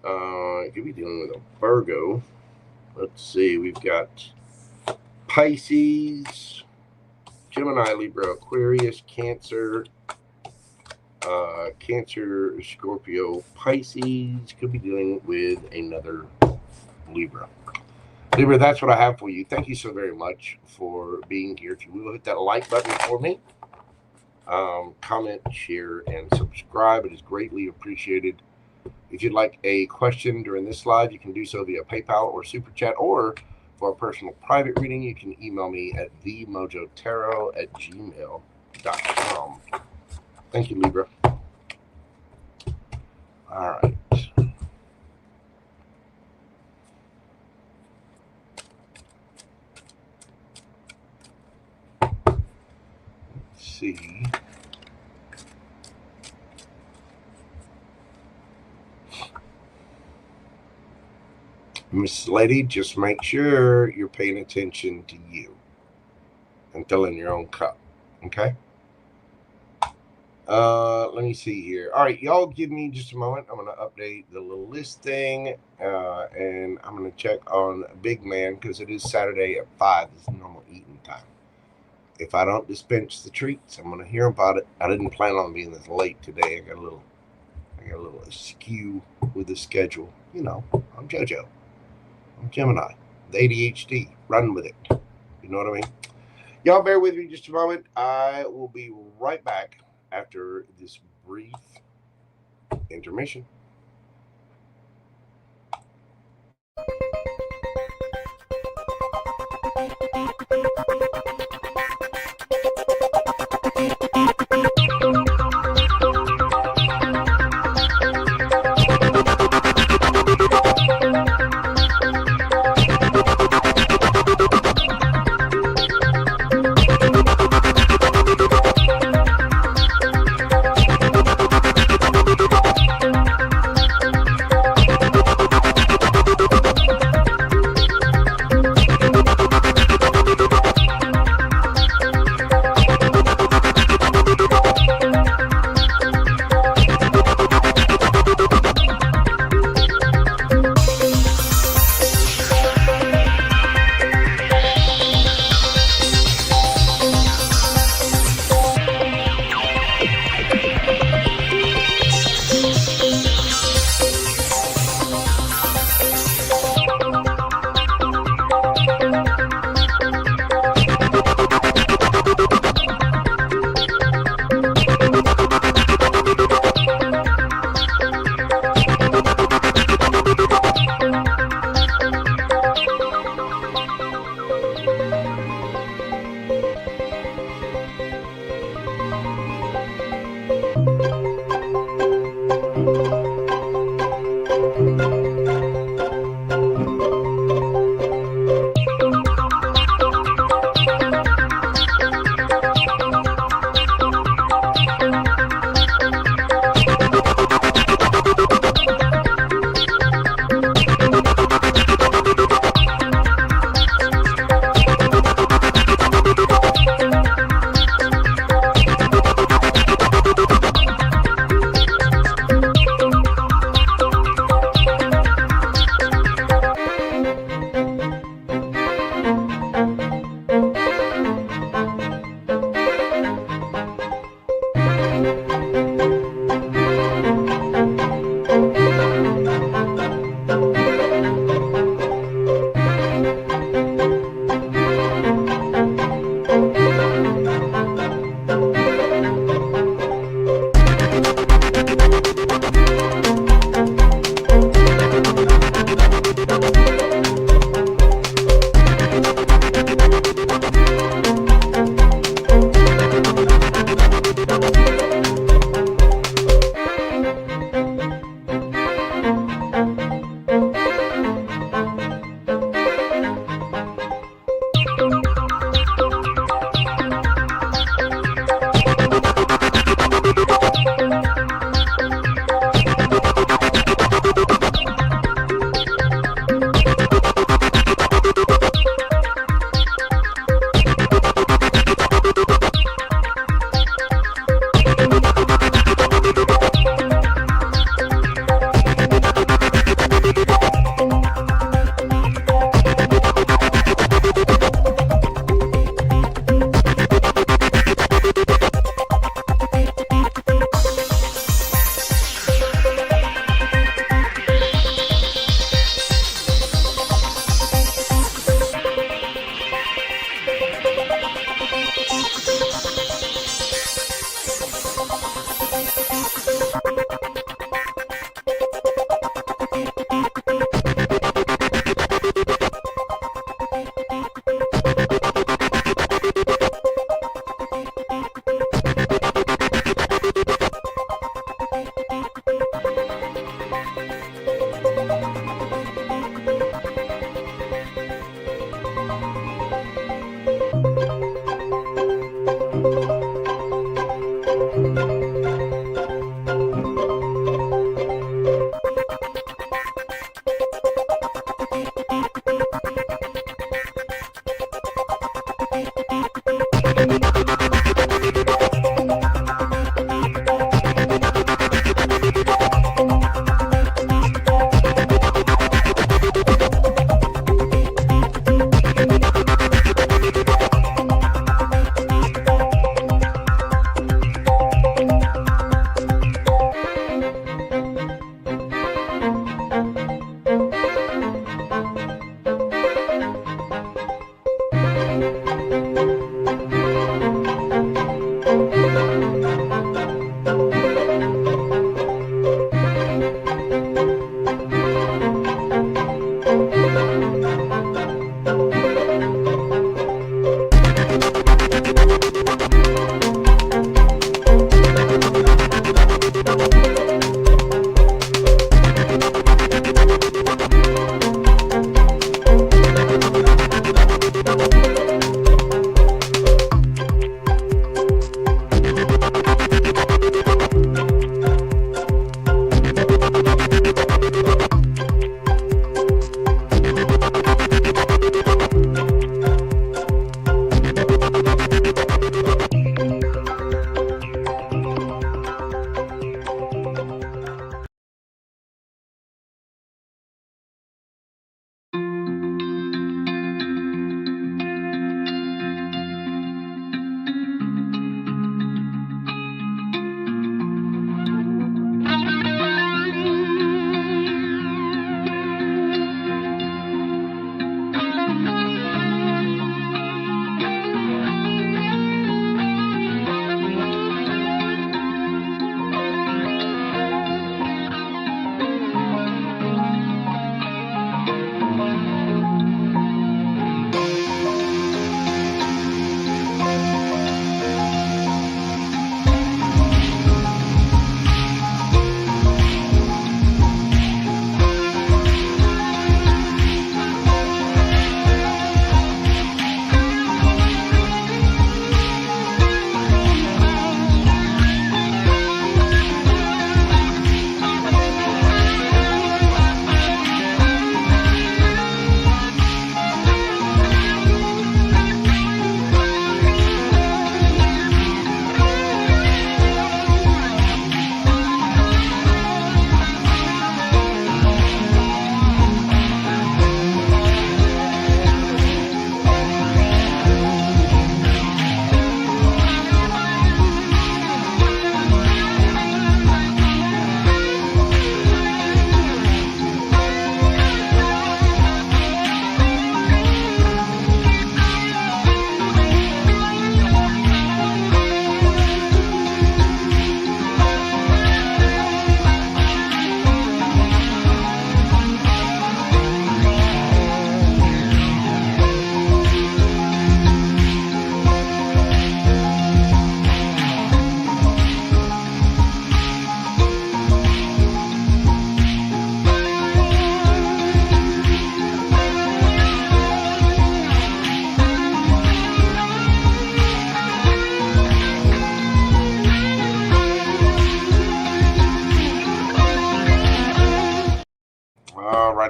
You could be dealing with a Virgo. Let's see. We've got Pisces, Gemini, Libra, Aquarius, Cancer, Cancer, Scorpio, Pisces. Could be dealing with another Libra. Libra, that's what I have for you. Thank you so very much for being here. If you will, hit that like button for me. Comment, share, and subscribe. It is greatly appreciated. If you'd like a question during this live, you can do so via PayPal or Super Chat, or for a personal private reading, you can email me at themojotaro@gmail.com. Thank you, Libra. All right. Let's see. Miss Lady, just make sure you're paying attention to you and filling your own cup. Okay? Let me see here. All right, y'all give me just a moment. I'm going to update the little list thing, and I'm going to check on Big Man, because it is Saturday at 5. This is normal eating time. If I don't dispense the treats, I'm going to hear about it. I didn't plan on being this late today. I got a little askew with the schedule. You know, I'm JoJo. I'm Gemini. The ADHD. Run with it. You know what I mean? Y'all bear with me just a moment. I will be right back after this brief intermission.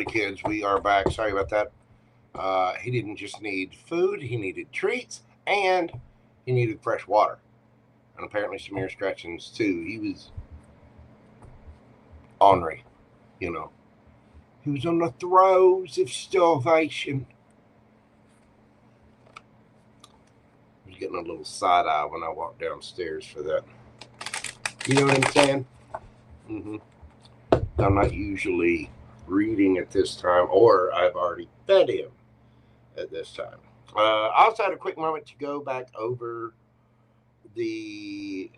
kids, we are back. Sorry about that. He didn't just need food, he needed treats, and he needed fresh water. And apparently some ear scratchings too. He was ornery, you know. He was on the throes of starvation. I was getting a little side eye when I walked downstairs for that. You know what I'm saying? I'm not usually reading at this time, or I've already fed him at this time. I also had a quick moment to go back over the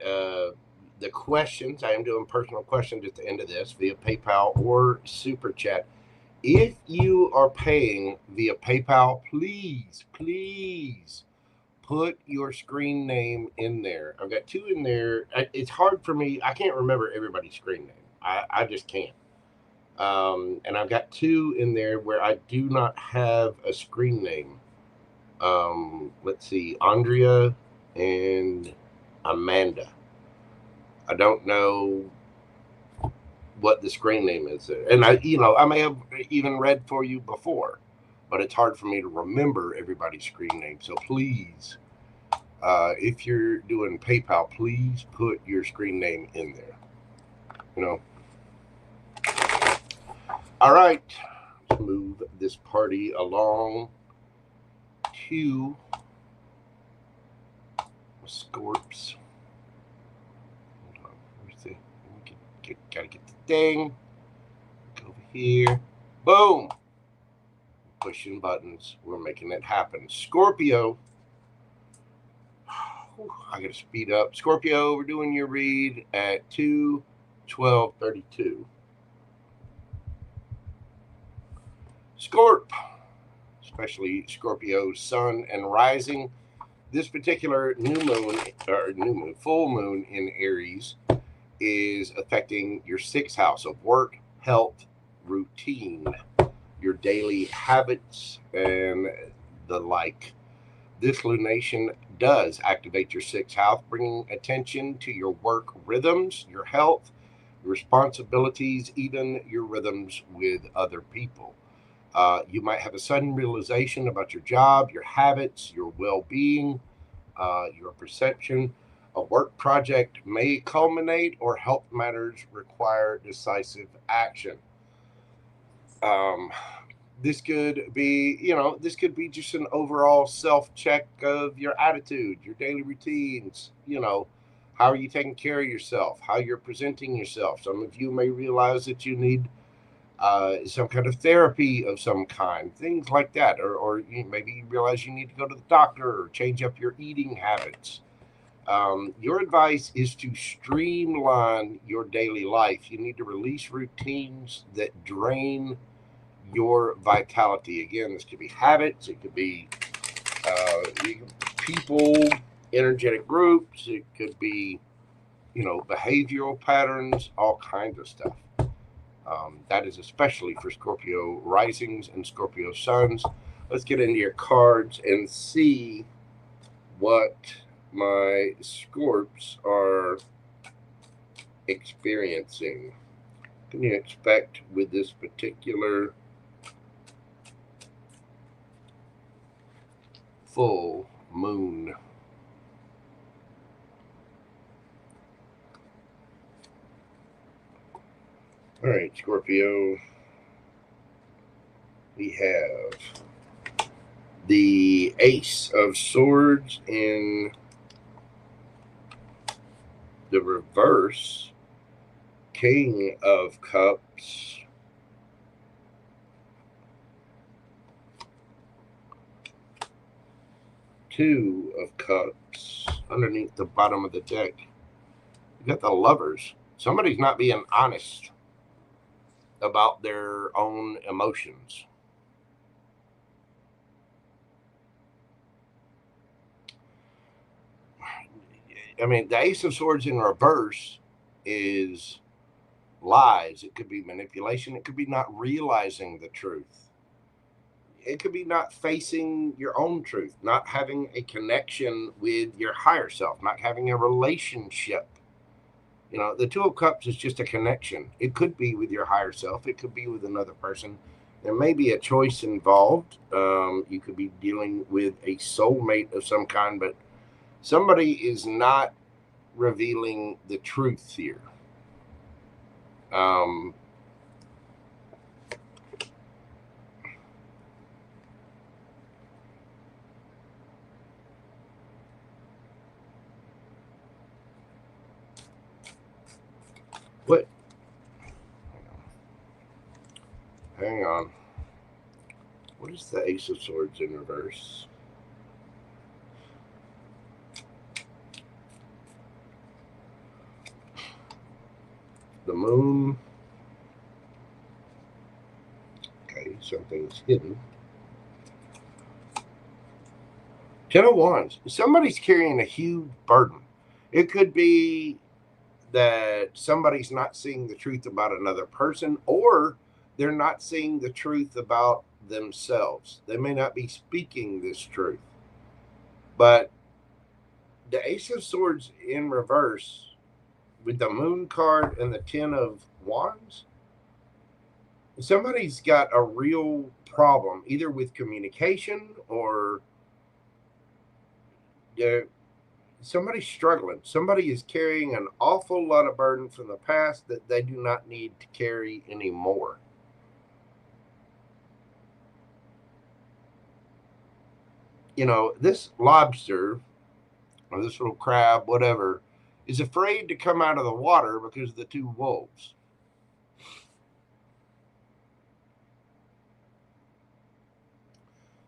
questions. I am doing personal questions at the end of this via PayPal or Super Chat. If you are paying via PayPal, please put your screen name in there. I've got 2 in there. It's hard for me. I can't remember everybody's screen name. I just can't. And I've got 2 in there where I do not have a screen name. Let's see, Andrea and Amanda. I don't know what the screen name is there. And I may have even read for you before, but it's hard for me to remember everybody's screen name. So please, if you're doing PayPal, please put your screen name in there. All right, let's move this party along to Scorps. Hold on, where's the? Gotta get the thing. Go over here. Boom. Pushing buttons. We're making it happen. Scorpio. I gotta speed up. Scorpio, we're doing your read at 2/12/32. Scorp, especially Scorpio, sun and rising. This particular full moon in Aries is affecting your 6th house of work, health, routine, your daily habits, and the like. This lunation does activate your 6th house, bringing attention to your work rhythms, your health, your responsibilities, even your rhythms with other people. You might have a sudden realization about your job, your habits, your well-being, your perception. A work project may culminate, or health matters require decisive action. This could be, just an overall self-check of your attitude, your daily routines, how are you taking care of yourself, how you're presenting yourself. Some of you may realize that you need some kind of therapy of some kind, things like that. Or maybe you realize you need to go to the doctor or change up your eating habits. Your advice is to streamline your daily life. You need to release routines that drain your vitality. Again, this could be habits, it could be people, energetic groups, it could be, behavioral patterns, all kinds of stuff. That is especially for Scorpio risings and Scorpio suns. Let's get into your cards and see what my Scorps are experiencing. What can you expect with this particular full moon? All right, Scorpio, we have the Ace of Swords in the reverse, King of Cups, Two of Cups underneath the bottom of the deck. You got the Lovers. Somebody's not being honest about their own emotions. I mean, the Ace of Swords in reverse is lies. It could be manipulation. It could be not realizing the truth. It could be not facing your own truth, not having a connection with your higher self, not having a relationship. The Two of Cups is just a connection. It could be with your higher self. It could be with another person. There may be a choice involved. You could be dealing with a soulmate of some kind, but somebody is not revealing the truth here. What? Hang on. What is the Ace of Swords in reverse? The Moon. Okay, something's hidden. 10 of Wands. Somebody's carrying a huge burden. It could be that somebody's not seeing the truth about another person, or they're not seeing the truth about themselves. They may not be speaking this truth. But the Ace of Swords in reverse with the Moon card and the 10 of Wands, somebody's got a real problem, either with communication or somebody's struggling. Somebody is carrying an awful lot of burden from the past that they do not need to carry anymore. You know, this lobster or this little crab, whatever, is afraid to come out of the water because of the two wolves.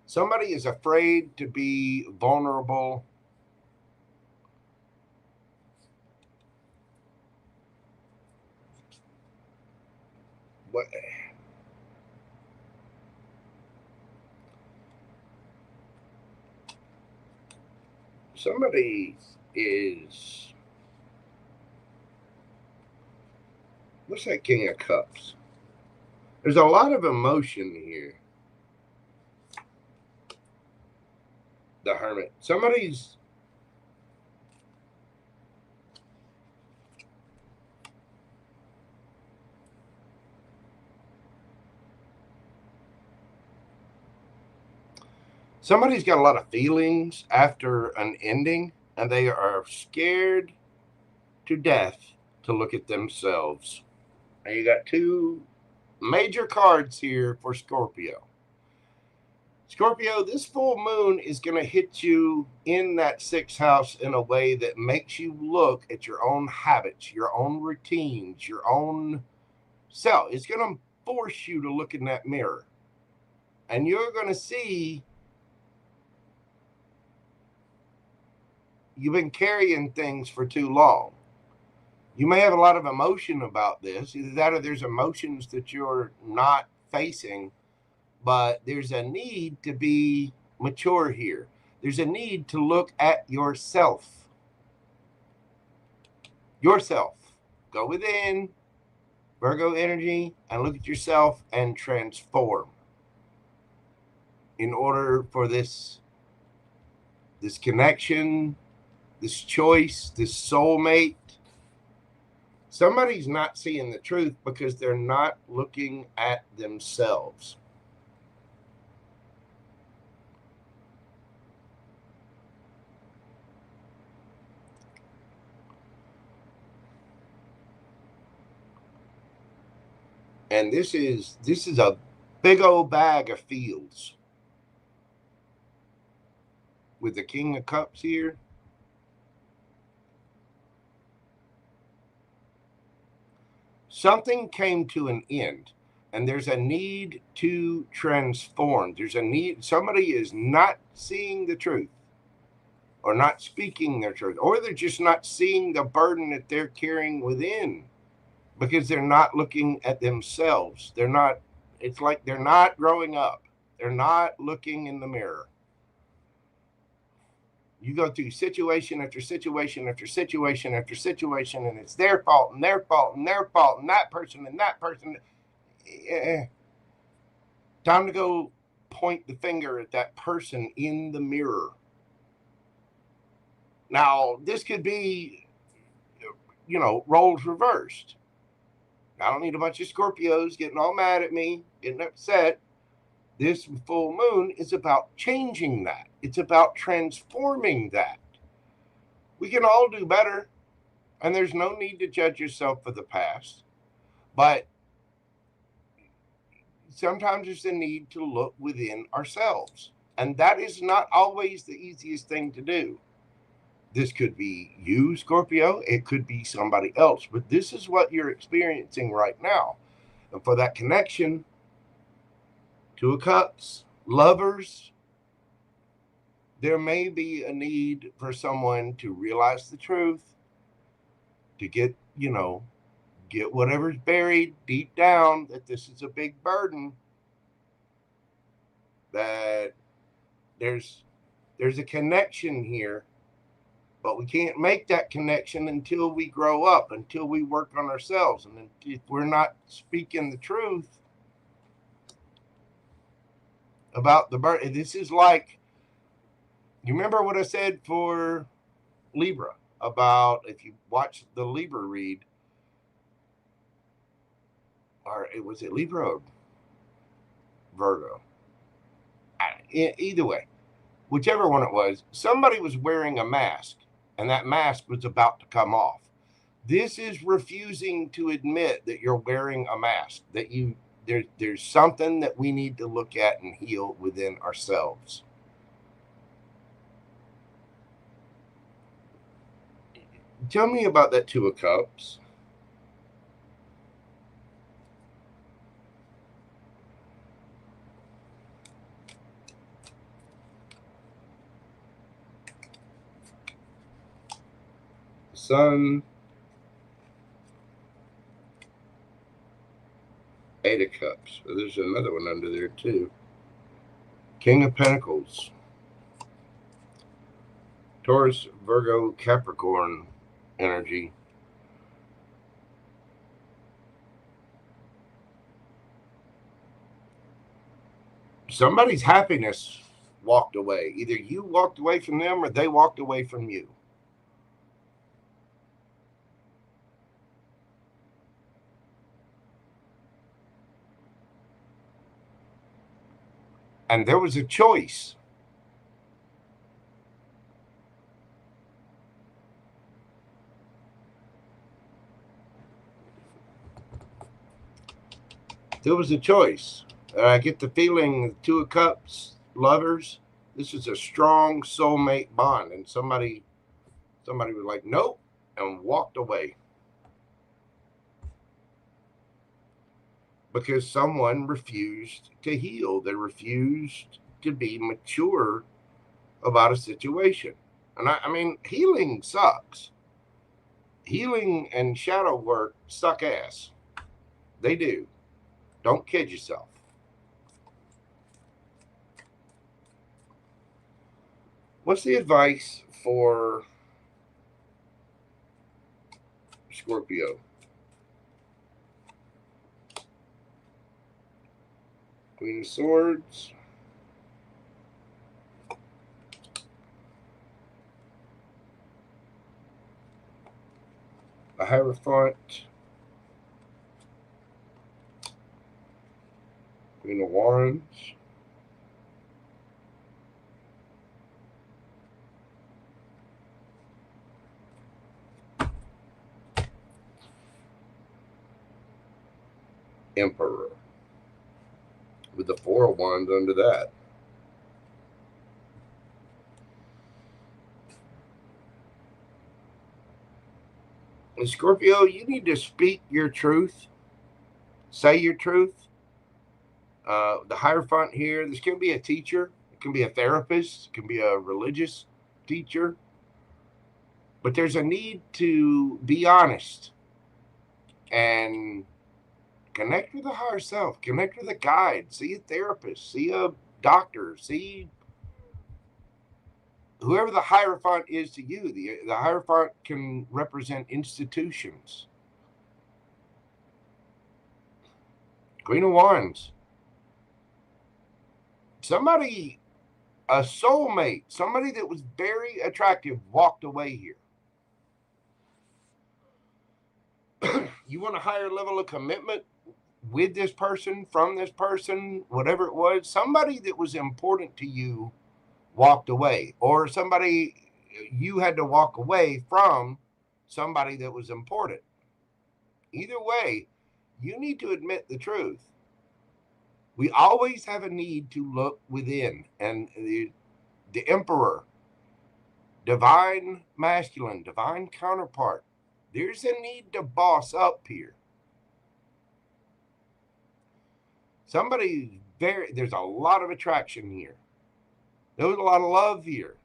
Somebody is afraid to be vulnerable. What? Somebody is... What's that King of Cups? There's a lot of emotion here. The Hermit. Somebody's... Somebody's got a lot of feelings after an ending, and they are scared to death to look at themselves. And you got two major cards here for Scorpio. Scorpio, this full moon is going to hit you in that 6th house in a way that makes you look at your own habits, your own routines, your own self. It's going to force you to look in that mirror. And you're going to see you've been carrying things for too long. You may have a lot of emotion about this. Either that or there's emotions that you're not facing, but there's a need to be mature here. There's a need to look at yourself. Yourself. Go within, Virgo energy, and look at yourself and transform. In order for this connection, this choice, this soulmate, somebody's not seeing the truth because they're not looking at themselves. And this is a big old bag of feels. With the King of Cups here. Something came to an end, and there's a need to transform. There's a need. Somebody is not seeing the truth, or not speaking their truth, or they're just not seeing the burden that they're carrying within because they're not looking at themselves. They're not, it's like they're not growing up. They're not looking in the mirror. You go through situation after situation after situation after situation, and it's their fault and their fault and their fault and that person and that person. Time to go point the finger at that person in the mirror. Now, this could be, you know, roles reversed. I don't need a bunch of Scorpios getting all mad at me, getting upset. This full moon is about changing that. It's about transforming that. We can all do better, and there's no need to judge yourself for the past. But sometimes there's a need to look within ourselves. And that is not always the easiest thing to do. This could be you, Scorpio. It could be somebody else. But this is what you're experiencing right now. And for that connection, Two of Cups, lovers, there may be a need for someone to realize the truth, to get, get whatever's buried deep down, that this is a big burden, that there's a connection here, but we can't make that connection until we grow up, until we work on ourselves. And if we're not speaking the truth about the birth, this is like, you remember what I said for Libra about, if you watch the Libra read, or was it Libra or Virgo? Either way, whichever one it was, somebody was wearing a mask, and that mask was about to come off. This is refusing to admit that you're wearing a mask, that there's something that we need to look at and heal within ourselves. Tell me about that Two of Cups. Sun, Eight of Cups. There's another one under there too. King of Pentacles. Taurus, Virgo, Capricorn energy. Somebody's happiness walked away. Either you walked away from them or they walked away from you. And there was a choice. There was a choice. I get the feeling, Two of Cups, lovers, this is a strong soulmate bond. And somebody was like, nope, and walked away. Because someone refused to heal. They refused to be mature about a situation. And I mean, healing sucks. Healing and shadow work suck ass. They do. Don't kid yourself. What's the advice for Scorpio? Queen of Swords. A Hierophant. Queen of Wands. Emperor. With the Four of Wands under that. And Scorpio, you need to speak your truth. Say your truth. The Hierophant here, this can be a teacher. It can be a therapist. It can be a religious teacher. But there's a need to be honest and connect with the higher self. Connect with a guide. See a therapist. See a doctor. See whoever the Hierophant is to you. The Hierophant can represent institutions. Queen of Wands. Somebody, a soulmate, somebody that was very attractive walked away here. You want a higher level of commitment? with this person, from this person, whatever it was, somebody that was important to you walked away, or somebody you had to walk away from somebody that was important. Either way, you need to admit the truth. We always have a need to look within, and the Emperor, divine masculine, divine counterpart, there's a need to boss up here. There's a lot of attraction here. There's a lot of love here.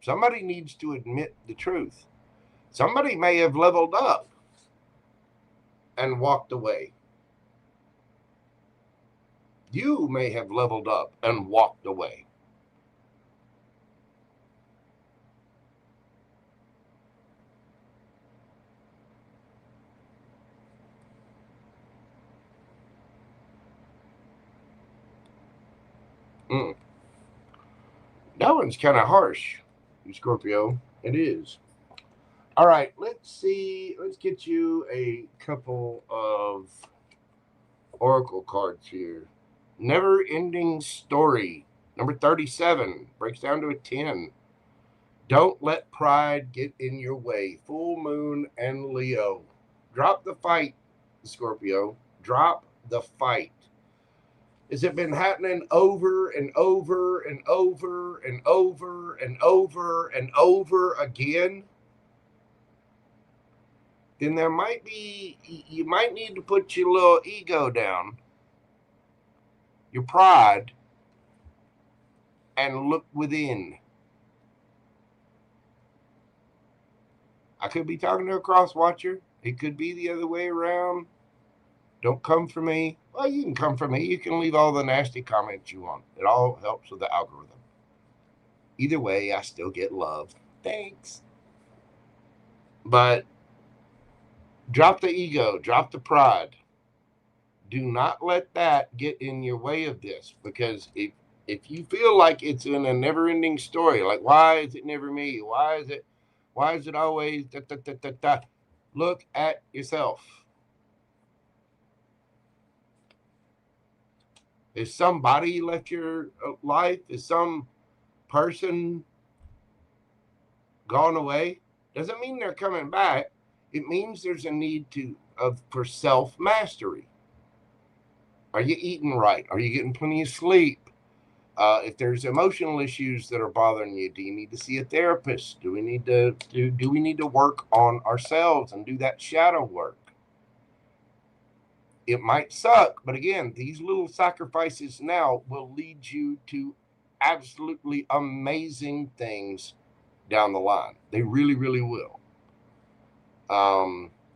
Somebody needs to admit the truth. Somebody may have leveled up and walked away. You may have leveled up and walked away. That one's kind of harsh, Scorpio. It is. All right, let's see. Let's get you a couple of oracle cards here. Never Ending Story, number 37, breaks down to a 10. Don't let pride get in your way. Full Moon and Leo. Drop the fight, Scorpio. Drop the fight. Has it been happening over and over and over and over and over and over again? Then you might need to put your little ego down, your pride, and look within. I could be talking to a cross watcher. It could be the other way around. Don't come for me. Well, you can come for me. You can leave all the nasty comments you want. It all helps with the algorithm. Either way, I still get love. Thanks. But drop the ego. Drop the pride. Do not let that get in your way of this. Because if you feel like it's in a never-ending story, like, why is it never me? Why is it always da, da, da, da, da? Look at yourself. Is somebody left your life? Is some person gone away? Doesn't mean they're coming back. It means there's a need for self-mastery. Are you eating right? Are you getting plenty of sleep? If there's emotional issues that are bothering you, do you need to see a therapist? Do we need to work on ourselves and do that shadow work? It might suck, but again, these little sacrifices now will lead you to absolutely amazing things down the line. They really, really will.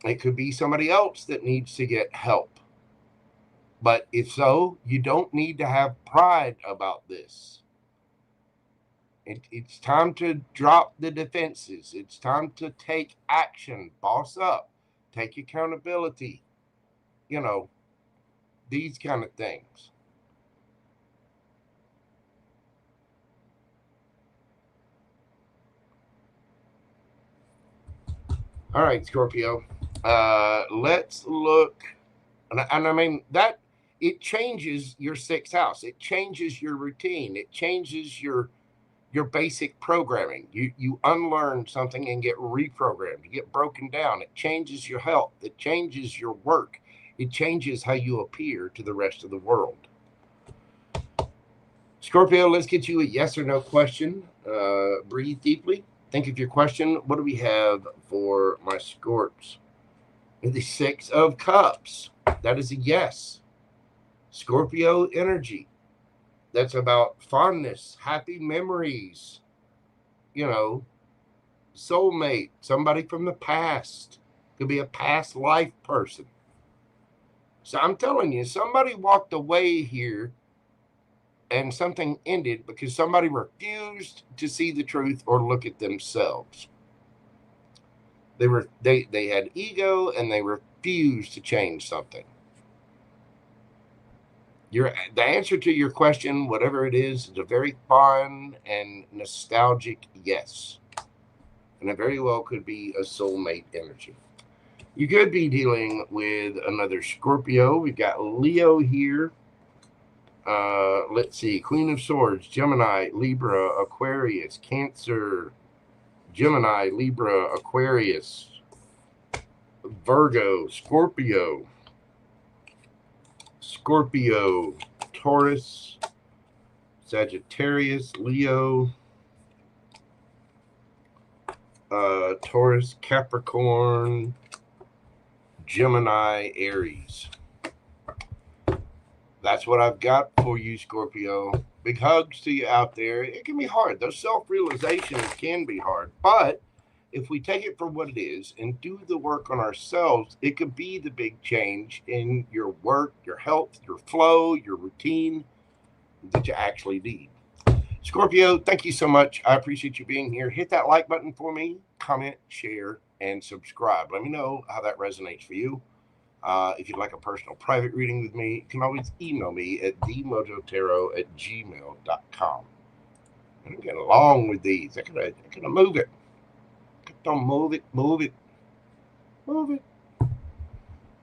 It could be somebody else that needs to get help. But if so, you don't need to have pride about this. It's time to drop the defenses. It's time to take action, boss up, take accountability. You know, these kind of things. All right, Scorpio. Let's look. And I mean, that it changes your sixth house. It changes your routine. It changes your basic programming. You unlearn something and get reprogrammed. You get broken down. It changes your health. It changes your work. It changes how you appear to the rest of the world. Scorpio, let's get you a yes or no question. Breathe deeply. Think of your question. What do we have for my Scorps? The Six of Cups. That is a yes. Scorpio energy. That's about fondness, happy memories, soulmate, somebody from the past. Could be a past life person. So I'm telling you, somebody walked away here and something ended because somebody refused to see the truth or look at themselves. They had ego and they refused to change something. The answer to your question, whatever it is a very fun and nostalgic yes. and it very well could be a soulmate energy. You could be dealing with another Scorpio. We've got Leo here. Let's see. Queen of Swords, Gemini, Libra, Aquarius, Cancer, Gemini, Libra, Aquarius, Virgo, Scorpio, Taurus, Sagittarius, Leo, Taurus, Capricorn, Gemini, Aries. That's what I've got for you, Scorpio. Big hugs to you out there. It can be hard. Those self-realizations can be hard. But if we take it for what it is and do the work on ourselves, it could be the big change in your work, your health, your flow, your routine that you actually need. Scorpio, thank you so much. I appreciate you being here. Hit that like button for me. Comment, share, and subscribe. Let me know how that resonates for you. If you'd like a personal private reading with me, you can always email me at themojotarot@gmail.com. And I'm getting along with these. I gotta move it. Don't move it. We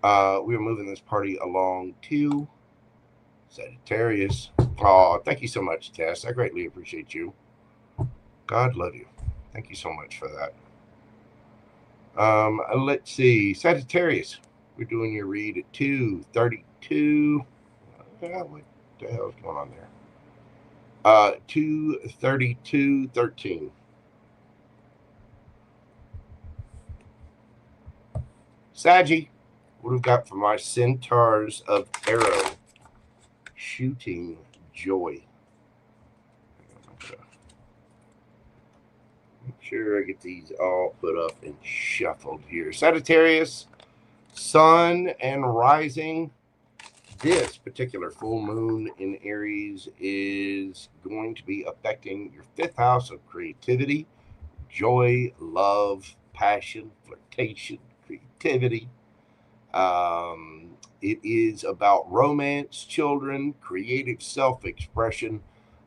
are moving this party along to Sagittarius. Oh, thank you so much, Tess. I greatly appreciate you. God love you. Thank you so much for that. Let's see. Sagittarius. We're doing your read at 2:32. What the hell is going on there? 2:32:13. Saggy, what we've got for my centaurs of arrow shooting joy. Make sure I get these all put up and shuffled here. Sagittarius, Sun and rising. This particular full moon in Aries is going to be affecting your 5th house of creativity, joy, love, passion, flirtation, creativity. It is about romance, children, creative self-expression.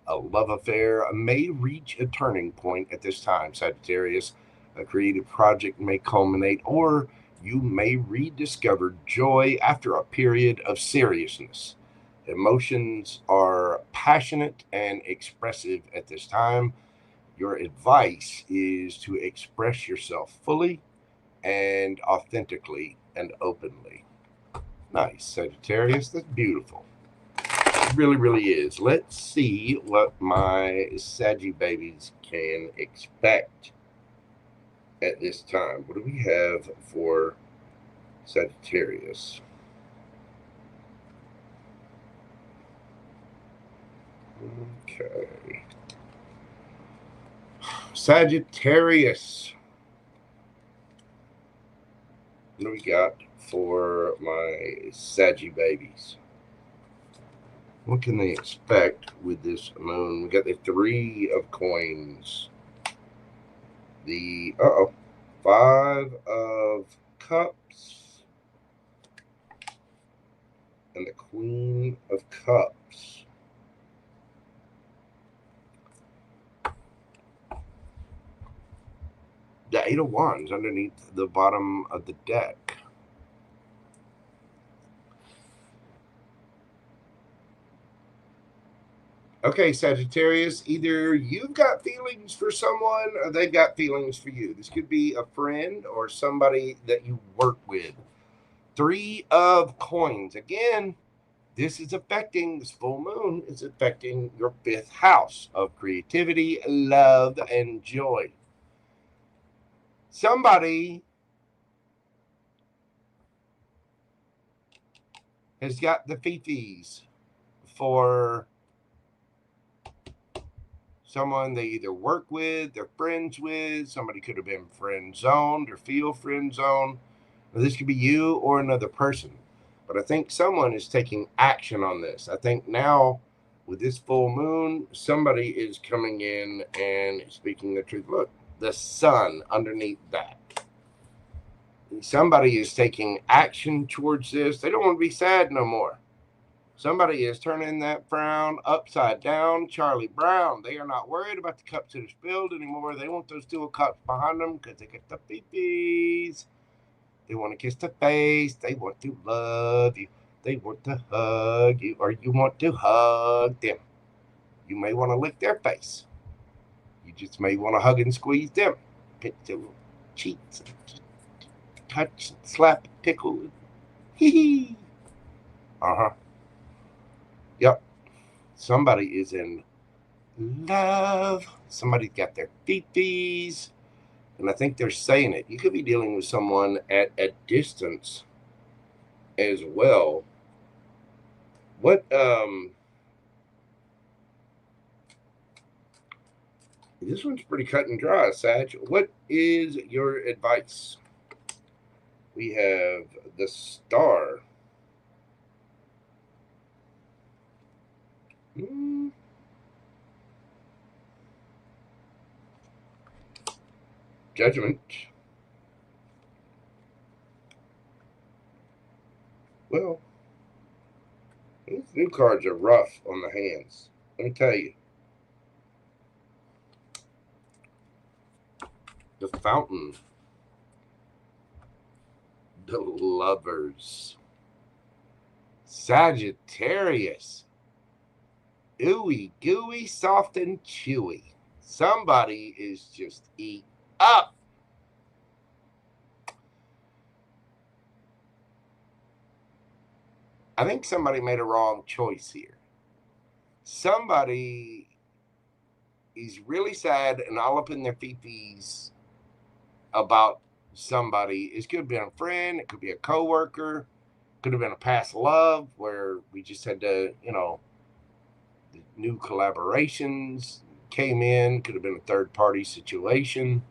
A love affair may reach a turning point at this time, Sagittarius. A creative project may culminate, or you may rediscover joy after a period of seriousness. Emotions are passionate and expressive at this time. Your advice is to express yourself fully and authentically and openly. Nice, Sagittarius. That's beautiful. It really, really is. Let's see what my Saggy babies can expect at this time. What do we have for Sagittarius? Okay. Sagittarius. What do we got for my Saggy babies? What can they expect with this moon? We got the 3 of coins. The 5 of cups and the Queen of Cups. The 8 of Wands underneath the bottom of the deck. Okay, Sagittarius, either you've got feelings for someone or they've got feelings for you. This could be a friend or somebody that you work with. 3 of coins. Again, this full moon is affecting your 5th house of creativity, love, and joy. Somebody has got the fifis for someone they either work with, they're friends with. Somebody could have been friend zoned or feel friend zoned. This could be you or another person. But I think someone is taking action on this. I think now with this full moon, somebody is coming in and speaking the truth. Look, the sun underneath that. Somebody is taking action towards this. They don't want to be sad no more. Somebody is turning that frown upside down. Charlie Brown. They are not worried about the cups that are spilled anymore. They want those 2 cups behind them because they get the peepees. They want to kiss the face. They want to love you. They want to hug you, or you want to hug them. You may want to lick their face. You just may want to hug and squeeze them. Pinch their little cheeks. Touch, slap, tickle. Hee hee. Uh-huh. Yep. Somebody is in love. Somebody's got their feeties. And I think they're saying it. You could be dealing with someone at a distance as well. What, this one's pretty cut and dry, Sag. What is your advice? We have the Star. Judgment. Well, these new cards are rough on the hands. Let me tell you. The Fountain. The Lovers. Sagittarius. Ooey gooey, soft and chewy. Somebody is just eat up. I think somebody made a wrong choice here. Somebody is really sad and all up in their feeties about somebody. It could have been a friend. It could be a coworker. Could have been a past love where we just had to, the new collaborations came in. Could have been a third-party situation.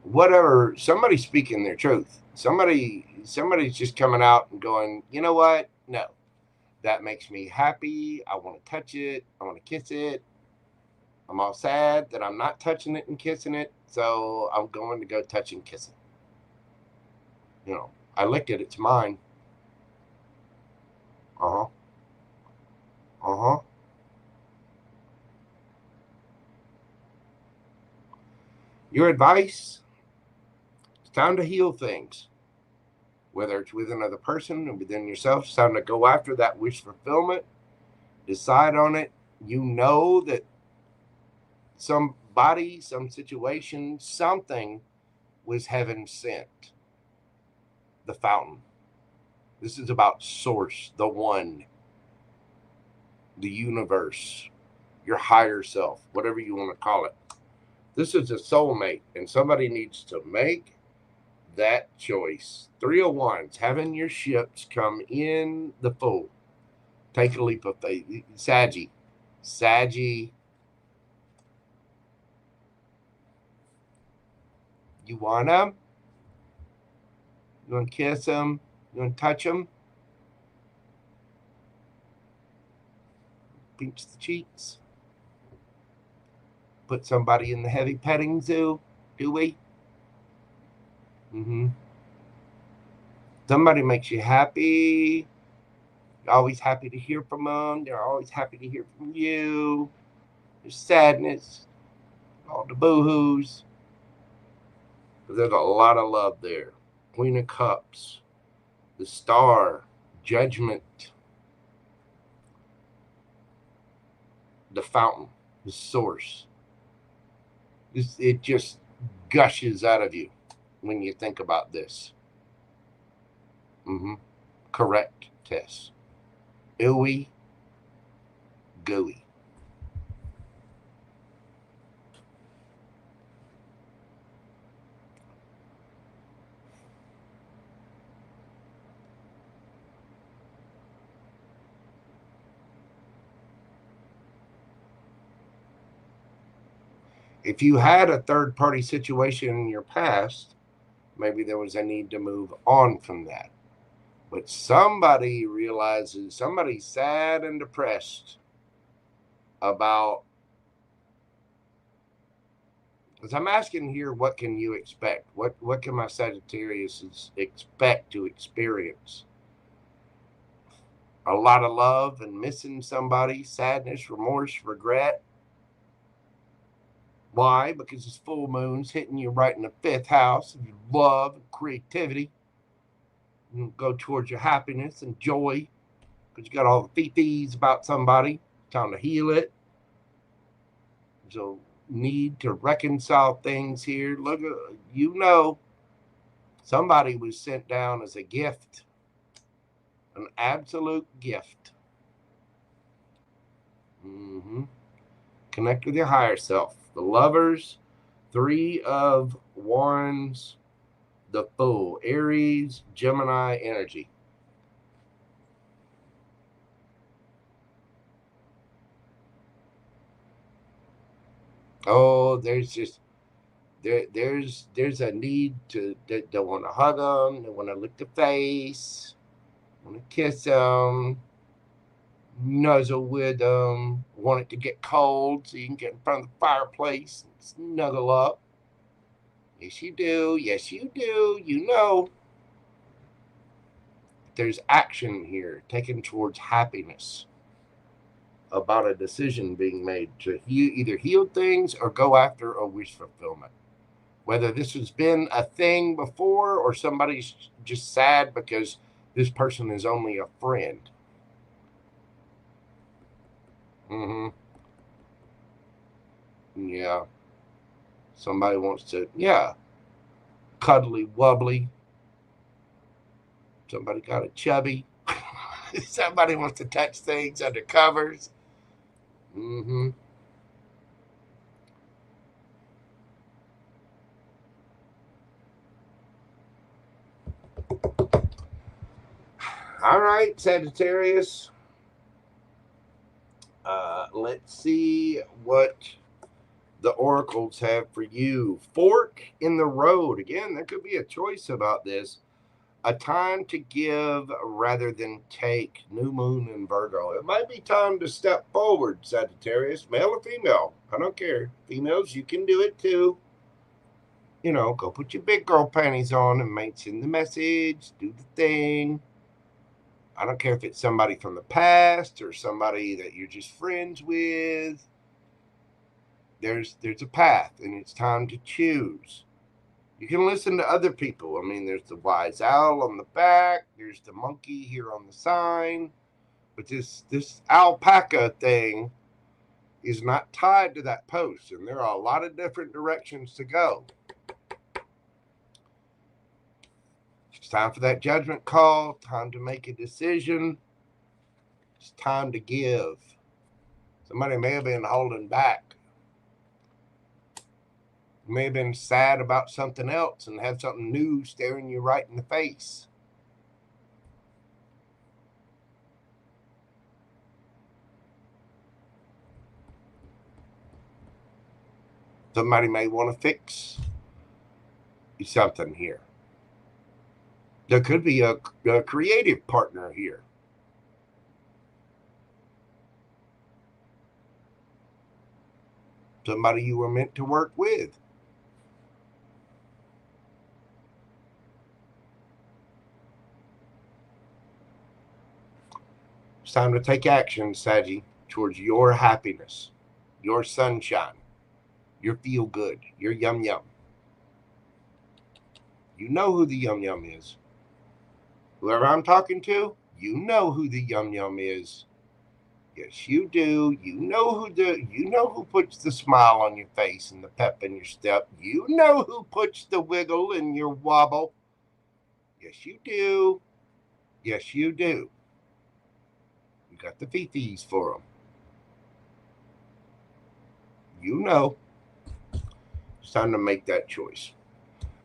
Whatever. Somebody's speaking their truth. Somebody's just coming out and going, you know what? No. That makes me happy. I want to touch it. I want to kiss it. I'm all sad that I'm not touching it and kissing it. So I'm going to go touch and kiss it. I licked it. It's mine. Uh-huh. Uh-huh. Your advice? It's time to heal things. Whether it's with another person or within yourself, it's time to go after that wish fulfillment. Decide on it. You know that somebody, some situation, something was heaven sent. The Fountain. This is about source, the one, the universe, your higher self, whatever you want to call it. This is a soulmate, and somebody needs to make that choice. 3 of Wands, having your ships come in the Fool. Take a leap of faith. Saggy. You want them? You want to kiss them? You want to touch them? Pinch the cheeks. Put somebody in the heavy petting zoo, do we? Somebody makes you happy. You're always happy to hear from them. They're always happy to hear from you. There's sadness, all the boo-hoos. But there's a lot of love there. Queen of Cups, the Star, Judgment, the Fountain, the Source. It just gushes out of you when you think about this. Correct, Tess. Ooey gooey. If you had a third-party situation in your past, maybe there was a need to move on from that. But somebody realizes, somebody's sad and depressed about, because I'm asking here, what can you expect? What can my Sagittarius expect to experience? A lot of love and missing somebody, sadness, remorse, regret. Why? Because this full moon's hitting you right in the 5th house of your love and creativity. You go towards your happiness and joy because you got all the fee-fees about somebody. Time to heal it. So need to reconcile things here. Look, somebody was sent down as a gift, an absolute gift. Connect with your higher self. The Lovers, 3 of Wands, the Fool, Aries, Gemini energy. Oh, there's a need to, they want to hug them, they want to lick the face, want to kiss them, nuzzle with them, want it to get cold so you can get in front of the fireplace and snuggle up. Yes, you do. Yes, you do. You know. There's action here taken towards happiness about a decision being made to either heal things or go after a wish fulfillment. Whether this has been a thing before or somebody's just sad because this person is only a friend. Yeah. Somebody wants to, cuddly wubbly. Somebody got a chubby. Somebody wants to touch things under covers. All right, Sagittarius. Let's see what the oracles have for you. Fork in the road. Again, there could be a choice about this. A time to give rather than take. New moon in Virgo. It might be time to step forward, Sagittarius. Male or female. I don't care. Females, you can do it too. Go put your big girl panties on and send the message. Do the thing. I don't care if it's somebody from the past or somebody that you're just friends with. There's a path, and it's time to choose. You can listen to other people. I mean, there's the wise owl on the back. There's the monkey here on the sign. But this alpaca thing is not tied to that post, and there are a lot of different directions to go. It's time for that judgment call. Time to make a decision. It's time to give. Somebody may have been holding back. May have been sad about something else and have something new staring you right in the face. Somebody may want to fix something here. There could be a creative partner here. Somebody you were meant to work with. It's time to take action, Saggy, towards your happiness, your sunshine, your feel good, your yum yum. You know who the yum yum is. Whoever I'm talking to, you know who the yum yum is. Yes, you do. You know who puts the smile on your face and the pep in your step. You know who puts the wiggle in your wobble. Yes, you do. Yes, you do. You got the fee-fees for them. You know. It's time to make that choice.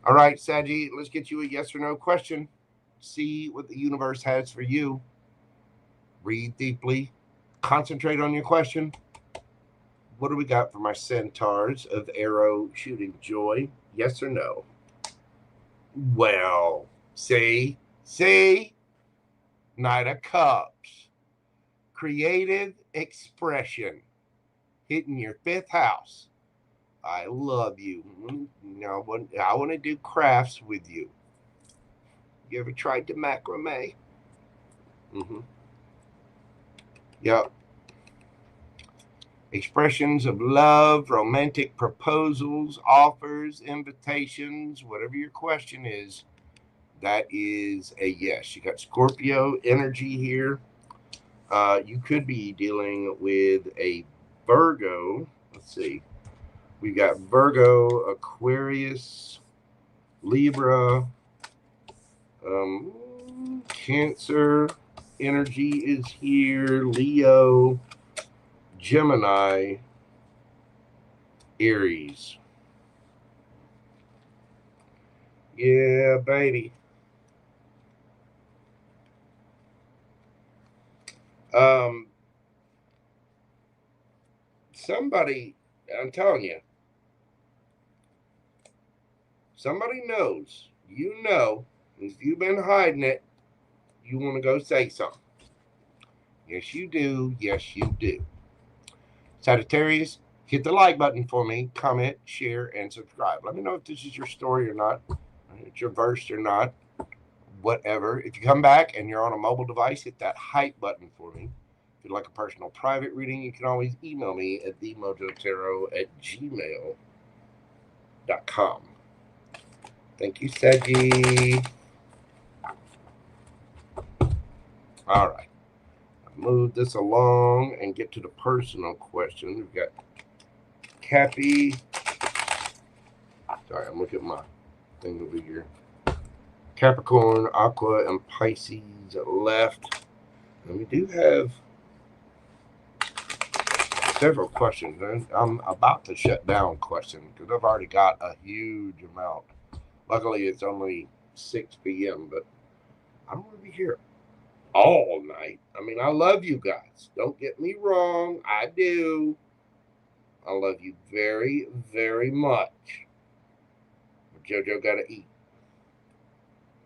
All right, Saggy, let's get you a yes or no question. See what the universe has for you. Read deeply. Concentrate on your question. What do we got for my centaurs of arrow shooting joy? Yes or no? Well, see? Knight of Cups. Creative expression. Hitting your 5th house. I love you. Now, I want to do crafts with you. You ever tried to macrame? Yep. Expressions of love, romantic proposals, offers, invitations, whatever your question is, that is a yes. You got Scorpio energy here. You could be dealing with a Virgo. Let's see. We've got Virgo, Aquarius, Libra, Cancer energy is here, Leo, Gemini, Aries. Yeah, baby. Somebody, I'm telling you, somebody knows. You know, if you've been hiding it, you want to go say something. Yes, you do. Yes, you do. Sagittarius, hit the like button for me, comment, share, and subscribe. Let me know if this is your story or not, if it's your verse or not, whatever. If you come back and you're on a mobile device, hit that hype button for me. If you'd like a personal private reading, you can always email me at themojotarot@gmail.com. Thank you, Sagi. All right. Move this along and get to the personal question. We've got Cappy. Sorry, I'm looking at my thing over here. Capricorn, Aqua, and Pisces left. And we do have several questions. I'm about to shut down questions because I've already got a huge amount. Luckily, it's only 6 p.m., but I don't want to be here all night. I mean, I love you guys. Don't get me wrong. I do. I love you very, very much. But JoJo got to eat.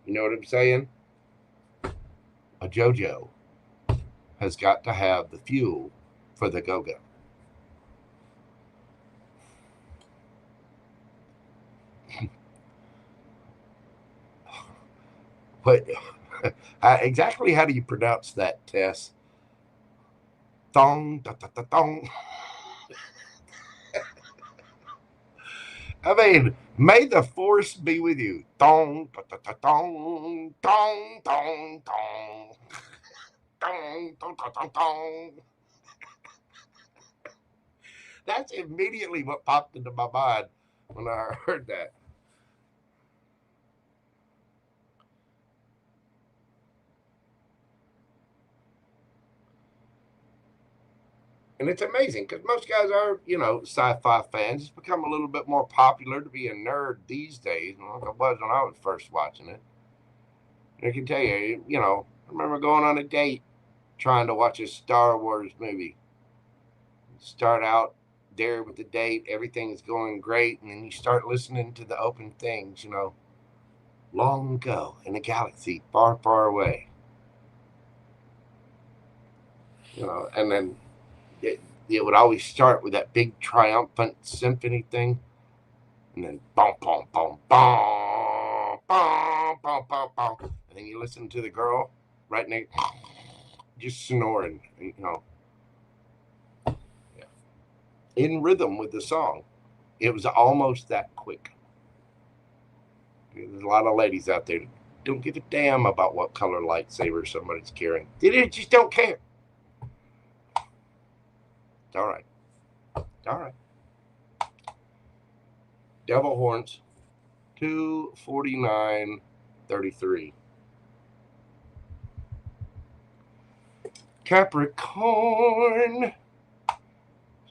You know what I'm saying? A JoJo has got to have the fuel for the go-go. But exactly how do you pronounce that, Tess? Thong, da, da, da, thong. I mean, may the force be with you. Thong, da, da, da, thong, thong, thong, thong. Thong, thong, thong, thong, thong. That's immediately what popped into my mind when I heard that. And it's amazing because most guys are, sci-fi fans. It's become a little bit more popular to be a nerd these days, like it was when I was first watching it. And I can tell you, I remember going on a date trying to watch a Star Wars movie. Start out there with the date, everything's going great, and then you start listening to the open things, long ago in a galaxy far, far away. And then it would always start with that big triumphant symphony thing, and then boom, boom, boom, boom, boom, boom, boom, boom, and then you listen to the girl right next, just snoring, in rhythm with the song. It was almost that quick. There's a lot of ladies out there that don't give a damn about what color lightsaber somebody's carrying. They just don't care. All right. All right. Devil horns, 249.33. Capricorn.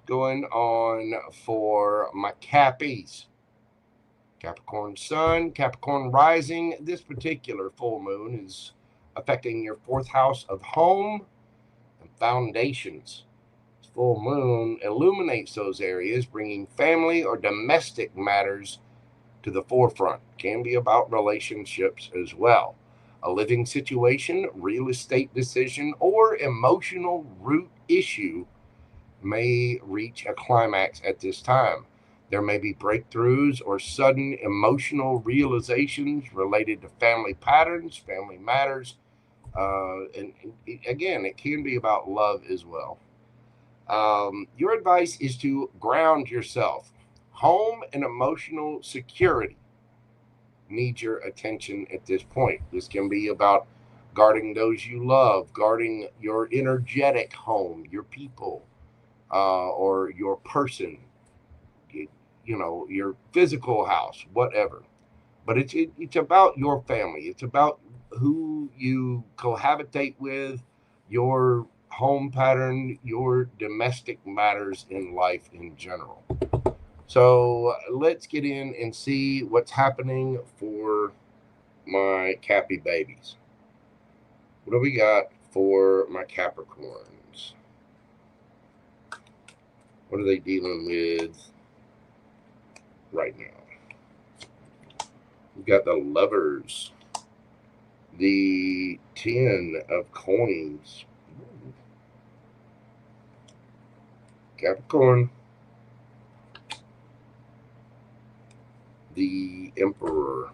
Going on for my Cappies. Capricorn Sun, Capricorn Rising. This particular full moon is affecting your 4th house of home and foundations. This full moon illuminates those areas, bringing family or domestic matters to the forefront. Can be about relationships as well. A living situation, real estate decision, or emotional root issue may reach a climax at this time. There may be breakthroughs or sudden emotional realizations related to family patterns, family matters, And again, it can be about love as well. Your advice is to ground yourself. Home and emotional security need your attention at this point. This can be about guarding those you love, guarding your energetic home, your people, or your person, your physical house, whatever. But it's about your family. It's about who you cohabitate with, your home pattern, your domestic matters in life in general. So let's get in and see what's happening for my Cappy babies. What do we got for my Capricorns? What are they dealing with right now? We've got the Lovers, the 10 of Coins, Capricorn, the Emperor,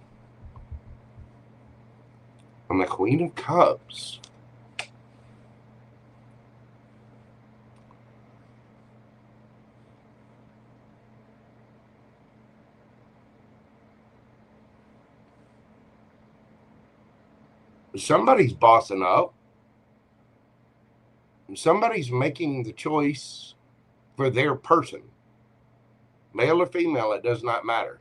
and the Queen of Cups. Somebody's bossing up. Somebody's making the choice for their person. Male or female, it does not matter.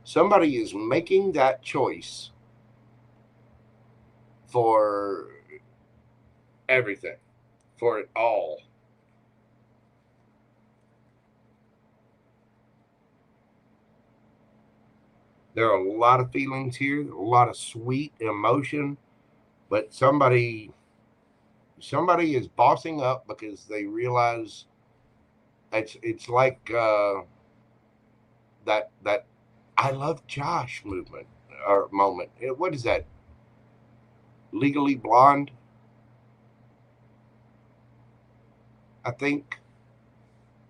Somebody is making that choice for everything, for it all. There are a lot of feelings here, a lot of sweet emotion, but somebody is bossing up because they realize it's like that I love Josh movement or moment. What is that? Legally Blonde, I think.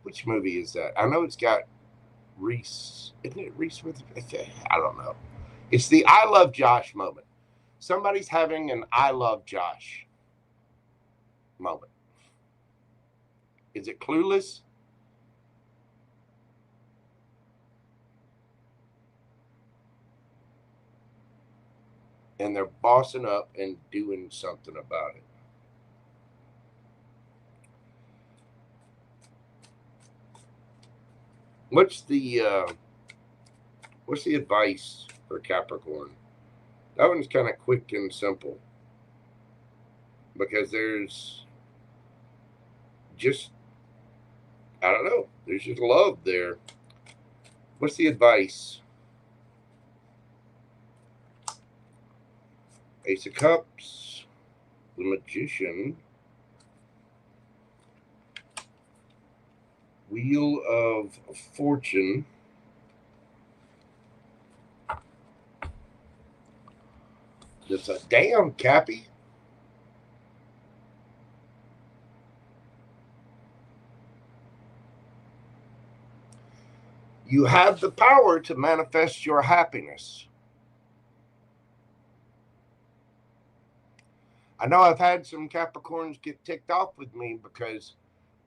Which movie is that? I know it's got Reese. Isn't it Reese with? I don't know. It's the I love Josh moment. Somebody's having an I love Josh moment. Is it Clueless? And they're bossing up and doing something about it. What's the advice for Capricorn? That one's kind of quick and simple because there's just, I don't know, there's just love there. What's the advice? Ace of Cups, the Magician, Wheel of Fortune, that's a damn Cappy. You have the power to manifest your happiness. I know I've had some Capricorns get ticked off with me because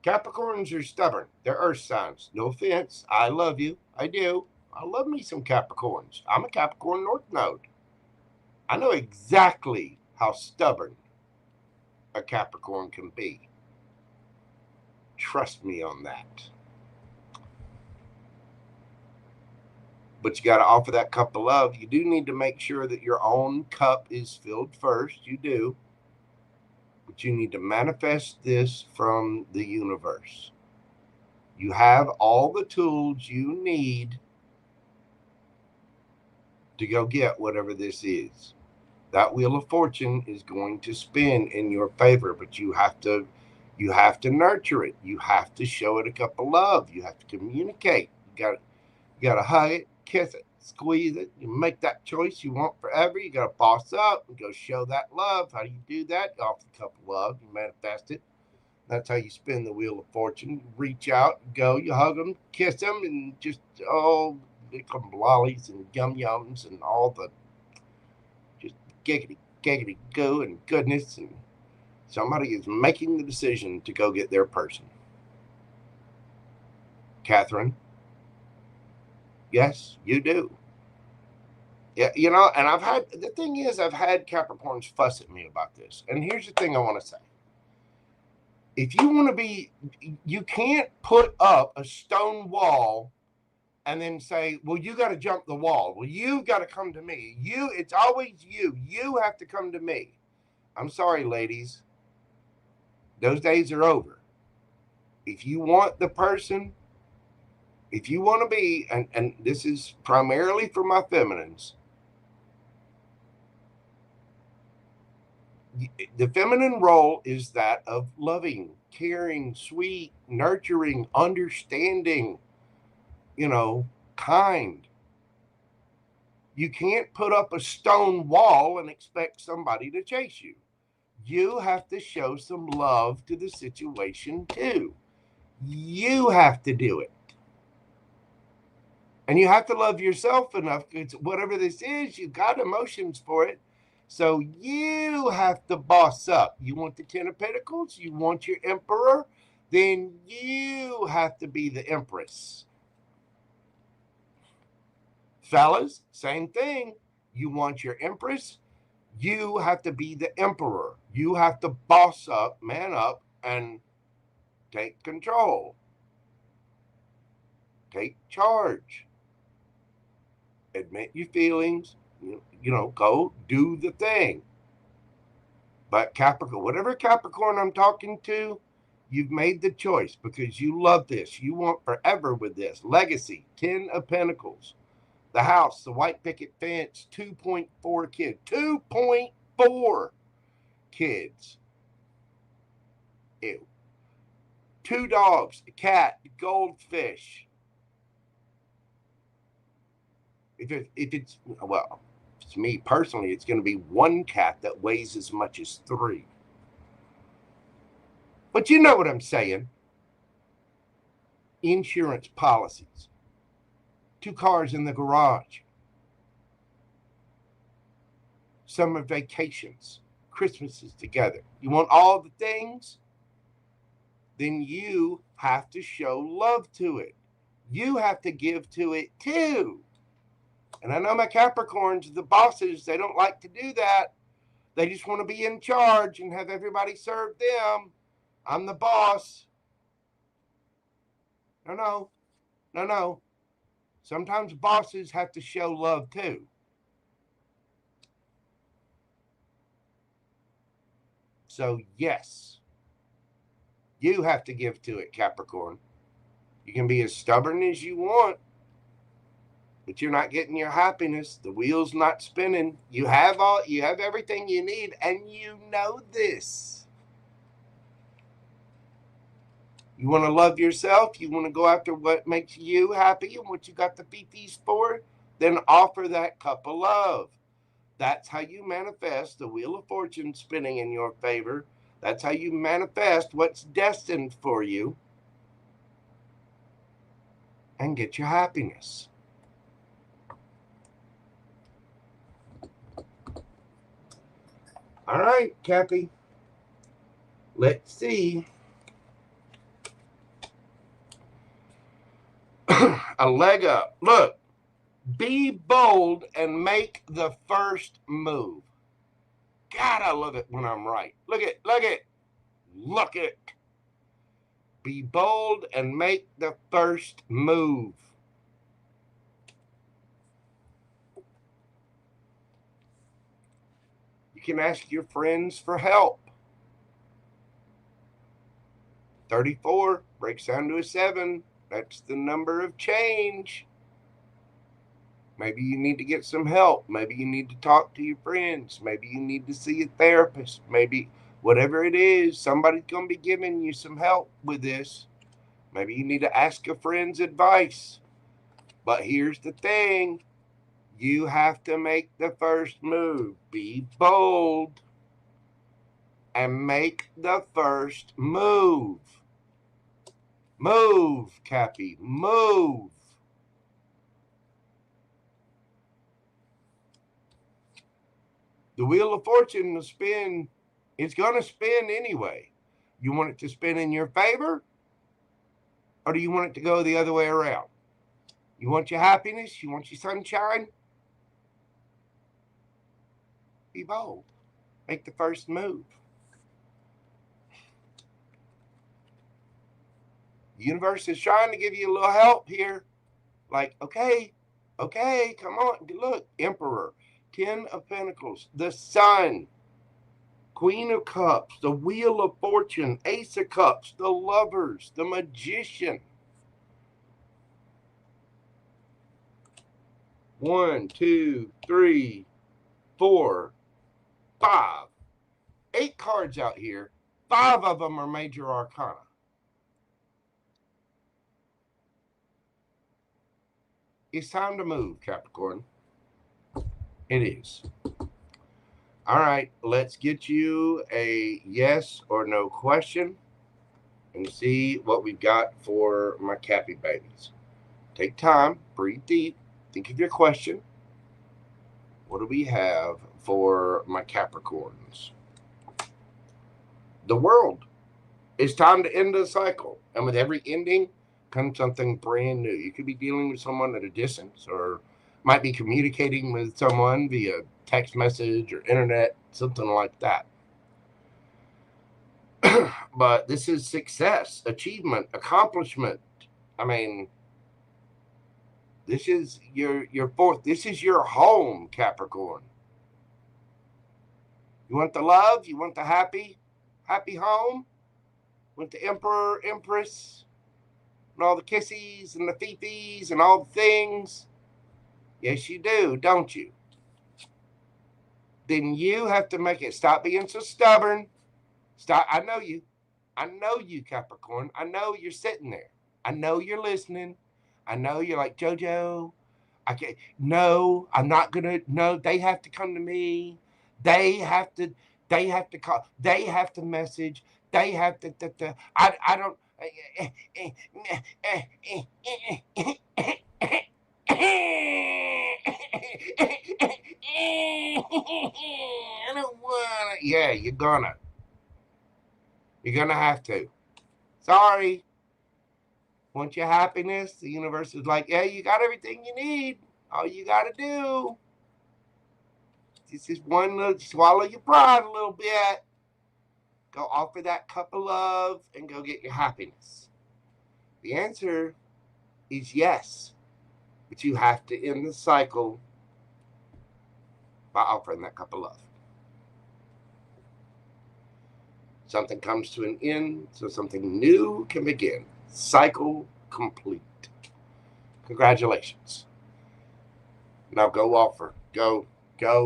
Capricorns are stubborn. They're earth signs. No offense. I love you. I do. I love me some Capricorns. I'm a Capricorn North Node. I know exactly how stubborn a Capricorn can be. Trust me on that. But you got to offer that cup of love. You do need to make sure that your own cup is filled first. You do. But you need to manifest this from the universe. You have all the tools you need to go get whatever this is. That Wheel of Fortune is going to spin in your favor, but you have to nurture it. You have to show it a cup of love. You have to communicate. You got to hug it, kiss it, squeeze it. You make that choice you want forever. You got to boss up and go show that love. How do you do that? You offer the cup of love. You manifest it. That's how you spin the Wheel of Fortune. You reach out, go, you hug them, kiss them, and just, become lollies and yum yums and all the just giggity go and goodness, and somebody is making the decision to go get their person. Catherine, yes, you do. Yeah, you know, and the thing is, I've had Capricorns fuss at me about this. And here's the thing I want to say. If you want to be, you can't put up a stone wall and then say, well, you got to jump the wall. Well, you've got to come to me. It's always you. You have to come to me. I'm sorry, ladies. Those days are over. If you want the person, if you want to be, and this is primarily for my feminines, the feminine role is that of loving, caring, sweet, nurturing, understanding, kind. You can't put up a stone wall and expect somebody to chase you. You have to show some love to the situation too. You have to do it. And you have to love yourself enough, because whatever this is, you've got emotions for it. So you have to boss up. You want the 10 of Pentacles? You want your Emperor? Then you have to be the Empress. Fellas, same thing. You want your Empress? You have to be the Emperor. You have to boss up, man up, and take control. Take charge. Admit your feelings. Go do the thing. But Capricorn, whatever Capricorn I'm talking to, you've made the choice because you love this. You want forever with this. Legacy, 10 of Pentacles. The house, the white picket fence, 2.4 kids. 2.4 kids. Ew. 2 dogs, a cat, a goldfish. If it's me personally, it's going to be 1 cat that weighs as much as 3. But you know what I'm saying. Insurance policies. 2 cars in the garage. Summer vacations. Christmases together. You want all the things? Then you have to show love to it. You have to give to it too. And I know my Capricorns, the bosses, they don't like to do that. They just want to be in charge and have everybody serve them. I'm the boss. No. Sometimes bosses have to show love too. So yes, you have to give to it, Capricorn. You can be as stubborn as you want, but you're not getting your happiness. The wheel's not spinning. You have everything you need, and you know this. You want to love yourself? You want to go after what makes you happy and what you got the fifis for? Then offer that cup of love. That's how you manifest the Wheel of Fortune spinning in your favor. That's how you manifest what's destined for you and get your happiness. All right, Kathy. Let's see. A leg up. Look. Be bold and make the first move. God, I love it when I'm right. Look it. Be bold and make the first move. You can ask your friends for help. 34 breaks down to a 7. That's the number of change. Maybe you need to get some help. Maybe you need to talk to your friends. Maybe you need to see a therapist. Maybe whatever it is, somebody's going to be giving you some help with this. Maybe you need to ask a friend's advice. But here's the thing. You have to make the first move. Be bold and make the first move. Move, Cappy. Move. The Wheel of Fortune will spin. It's going to spin anyway. You want it to spin in your favor? Or do you want it to go the other way around? You want your happiness? You want your sunshine? Be bold. Make the first move. The universe is trying to give you a little help here. Like, okay, come on. Look, Emperor, 10 of Pentacles, the Sun, Queen of Cups, the Wheel of Fortune, Ace of Cups, the Lovers, the Magician. 1, 2, 3, 4, 5. 8 cards out here. 5 of them are major arcana. It's time to move, Capricorn. It is. All right, let's get you a yes or no question and see what we've got for my Cappy babies. Take time, breathe deep, think of your question. What do we have for my Capricorns? The World. It's time to end the cycle. And with every ending comes something brand new. You could be dealing with someone at a distance, or might be communicating with someone via text message or internet, something like that. But this is success, achievement, accomplishment. I mean, this is your fourth. This is your home, Capricorn. You want the love? You want the happy home? You want the Emperor, Empress, and all the kissies and the fifis and all the things? Yes, you do, don't you? Then you have to make it. Stop being so stubborn. Stop. I know you, Capricorn. I know you're sitting there. I know you're listening. I know you're like, JoJo, I can't. No, I'm not gonna. No, they have to come to me. They have to call. They have to message. They have to. I don't. I don't wanna. Yeah, you're gonna have to. Sorry. Want your happiness? The universe is like, yeah, you got everything you need. All you got to do is just swallow your pride a little bit. Go offer that cup of love and go get your happiness. The answer is yes. But you have to end the cycle by offering that cup of love. Something comes to an end, so something new can begin. Cycle complete. Congratulations. Now go offer. Go,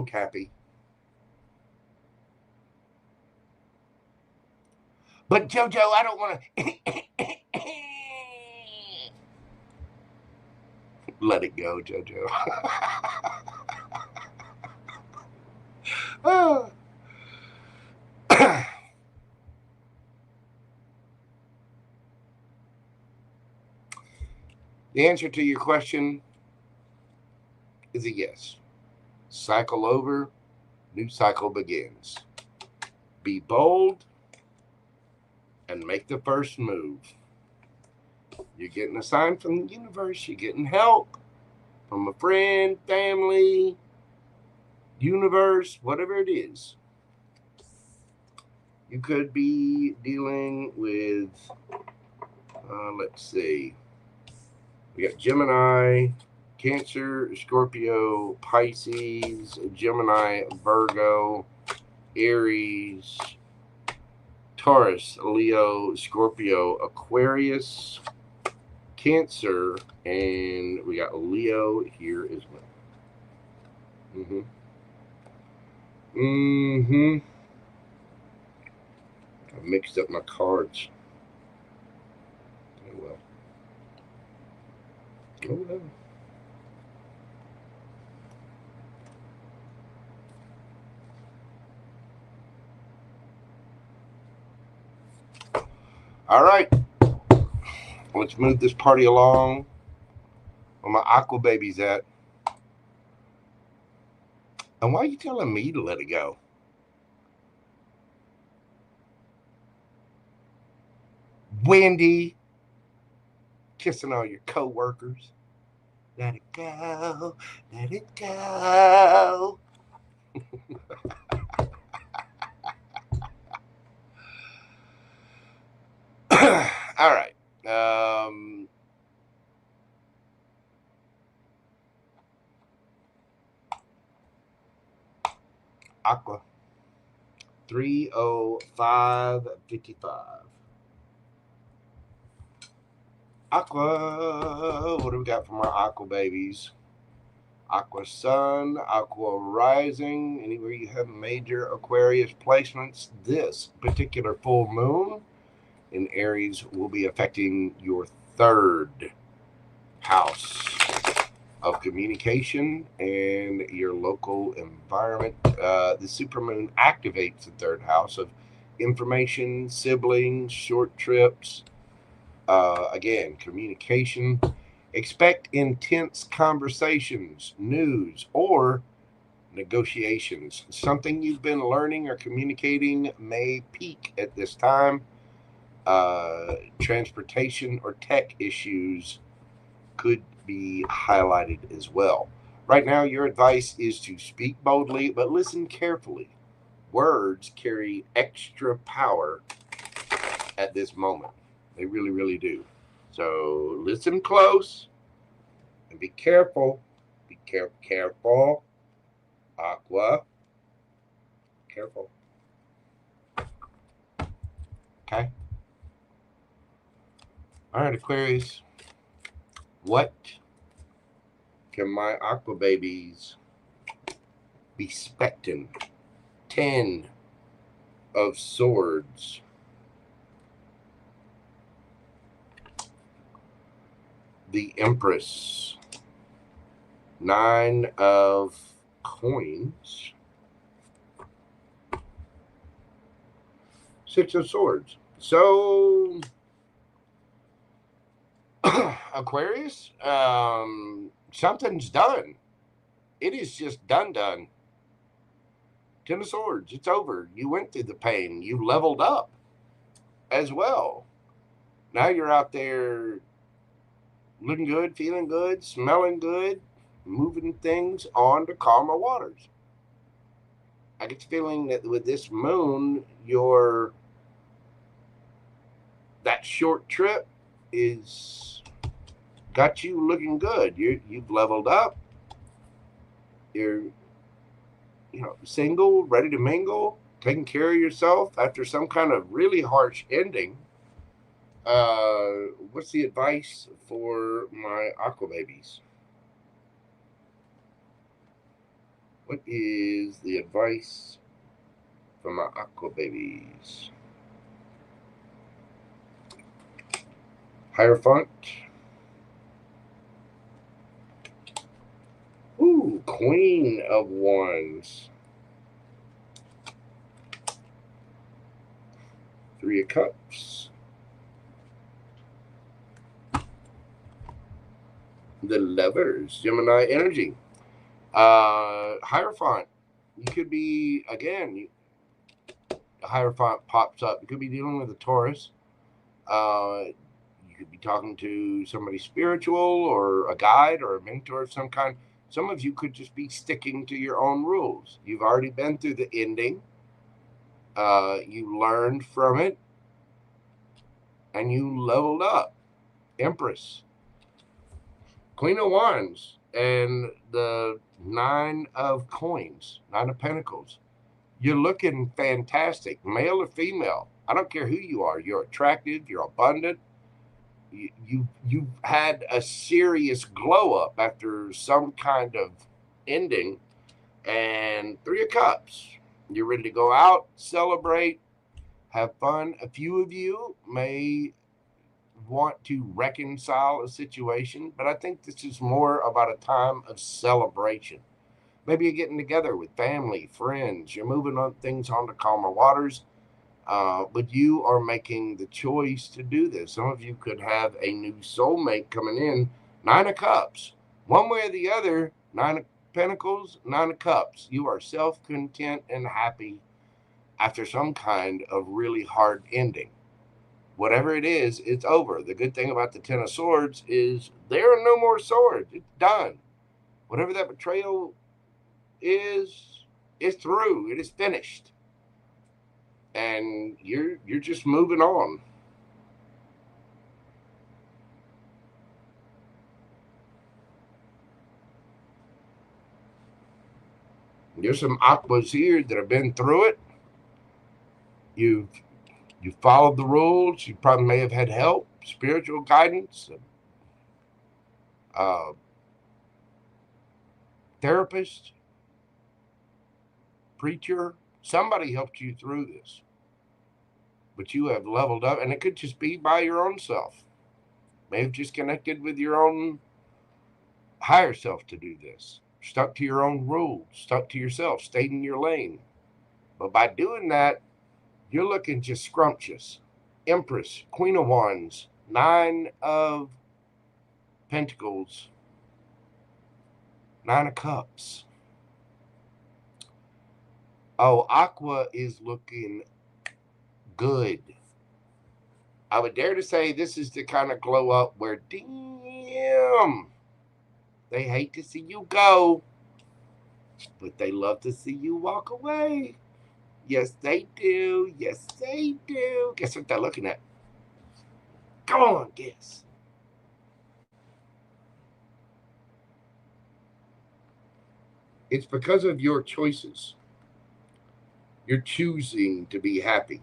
Cappy. But JoJo, I don't want to. Let it go, JoJo. Oh. The answer to your question is a yes. Cycle over, new cycle begins. Be bold and make the first move. You're getting a sign from the universe. You're getting help from a friend, family, universe, whatever it is. You could be dealing with, let's see. We got Gemini, Cancer, Scorpio, Pisces, Gemini, Virgo, Aries, Taurus, Leo, Scorpio, Aquarius, Cancer, and we got Leo here as well. I mixed up my cards. Oh well. Oh well. All right. Let's move this party along. Where my aqua babies at? And why are you telling me to let it go? Wendy, kissing all your co-workers. Let it go, let it go. All right. Aqua 30555. Aqua, what do we got from our Aqua babies? Aqua Sun, Aqua Rising. Anywhere you have major Aquarius placements, this particular full moon in Aries will be affecting your third house of communication and your local environment. The supermoon activates the third house of information, siblings, short trips. Again, communication. Expect intense conversations, news, or negotiations. Something you've been learning or communicating may peak at this time. Transportation or tech issues could be highlighted as well. Right now, your advice is to speak boldly, but listen carefully. Words carry extra power at this moment. They really, really do. So listen close and be careful. Be careful. Aqua. Careful. Okay. All right, Aquarius. What can my Aqua babies be expecting? 10 of Swords. The Empress. 9 of Coins. 6 of Swords. So, Aquarius, something's done. It is just done. 10 of Swords. It's over. You went through the pain. You leveled up as well. Now you're out there looking good, feeling good, smelling good, moving things on to calmer waters. I get the feeling that with this moon, that short trip is got you looking good. You've leveled up. You're single, ready to mingle, taking care of yourself after some kind of really harsh ending. What's the advice for my Aqua babies? What is the advice for my Aqua babies? Hierophant. Ooh, Queen of Wands. 3 of Cups. The Lovers, Gemini energy. Hierophant. You could be, again, the Hierophant pops up. You could be dealing with a Taurus. You could be talking to somebody spiritual or a guide or a mentor of some kind. Some of you could just be sticking to your own rules. You've already been through the ending. You learned from it. And you leveled up. Empress. Queen of Wands and the 9 of Coins, 9 of Pentacles. You're looking fantastic, male or female. I don't care who you are. You're attractive. You're abundant. You've had a serious glow up after some kind of ending. And 3 of Cups. You're ready to go out, celebrate, have fun. A few of you may want to reconcile a situation, but I think this is more about a time of celebration. Maybe you're getting together with family, friends. You're moving on things onto calmer waters. But you are making the choice to do this. Some of you could have a new soulmate coming in. 9 of Cups. One way or the other, 9 of Pentacles, Nine of Cups. You are self-content and happy after some kind of really hard ending. Whatever it is, it's over. The good thing about the Ten of Swords is there are no more swords. It's done. Whatever that betrayal is, it's through. It is finished. And you're just moving on. There's some aquas here that have been through it. You followed the rules. You probably may have had help, spiritual guidance, therapist, preacher. Somebody helped you through this. But you have leveled up, and it could just be by your own self. May have just connected with your own higher self to do this. Stuck to your own rules, stuck to yourself, stayed in your lane. But by doing that, you're looking just scrumptious. Empress, Queen of Wands, Nine of Pentacles, Nine of Cups. Oh, Aqua is looking good. I would dare to say this is the kind of glow up where, damn, they hate to see you go, but they love to see you walk away. Yes, they do. Yes, they do. Guess what they're looking at? Come on, guess. It's because of your choices. You're choosing to be happy.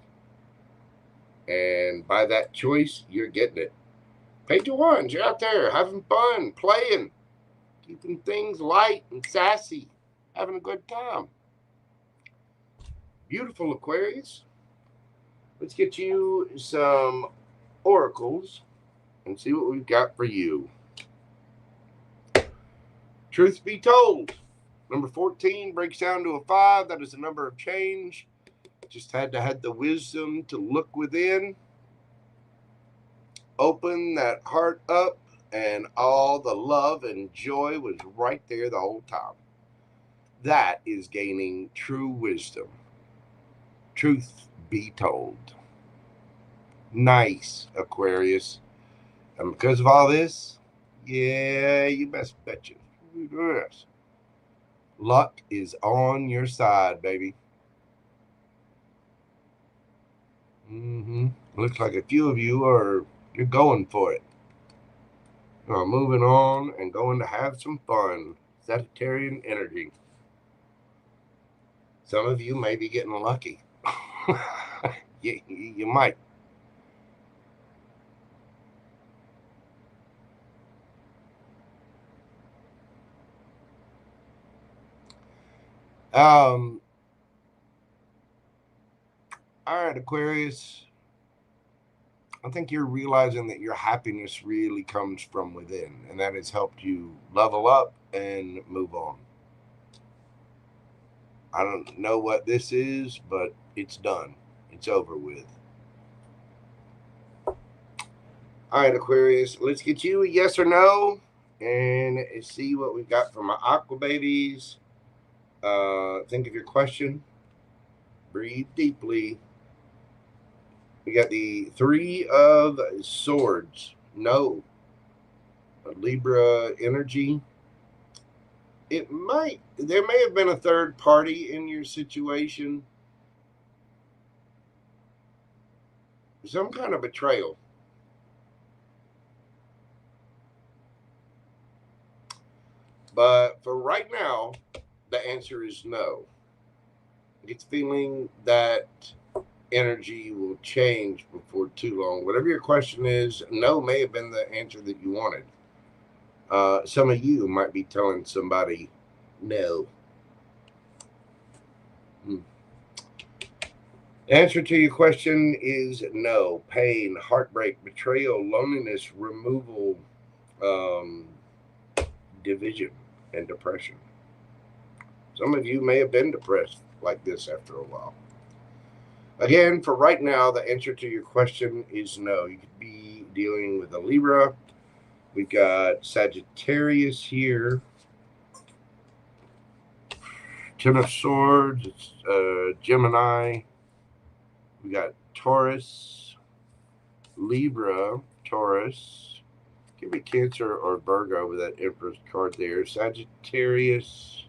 And by that choice, you're getting it. Page of Wands, you're out there having fun, playing, keeping things light and sassy, having a good time. Beautiful, Aquarius. Let's get you some oracles and see what we've got for you. Truth be told, number 14 breaks down to a 5. That is a number of change. Just had to have the wisdom to look within, open that heart up, and all the love and joy was right there the whole time. That is gaining true wisdom. Truth be told. Nice, Aquarius. And because of all this, yeah, you best bet you. Yes. Luck is on your side, baby. Looks like a few of you you're going for it. Moving on and going to have some fun. Sagittarian energy. Some of you may be getting lucky. You might. All right, Aquarius. I think you're realizing that your happiness really comes from within, and that has helped you level up and move on. I don't know what this is, but it's done. It's over with. All right, Aquarius, let's get you a yes or no and see what we've got from my aqua babies. Think of your question. Breathe deeply. We got the Three of Swords. No. A Libra energy. There may have been a third party in your situation. Some kind of betrayal. But for right now, the answer is no. It's feeling that energy will change before too long. Whatever your question is, no may have been the answer that you wanted. Some of you might be telling somebody no. Answer to your question is no. Pain, heartbreak, betrayal, loneliness, removal, division, and depression. Some of you may have been depressed like this after a while. Again, for right now, the answer to your question is no. You could be dealing with a Libra. We've got Sagittarius here. Ten of Swords, it's Gemini. We got Taurus, Libra, Taurus. Give me Cancer or Virgo with that Empress card there. Sagittarius,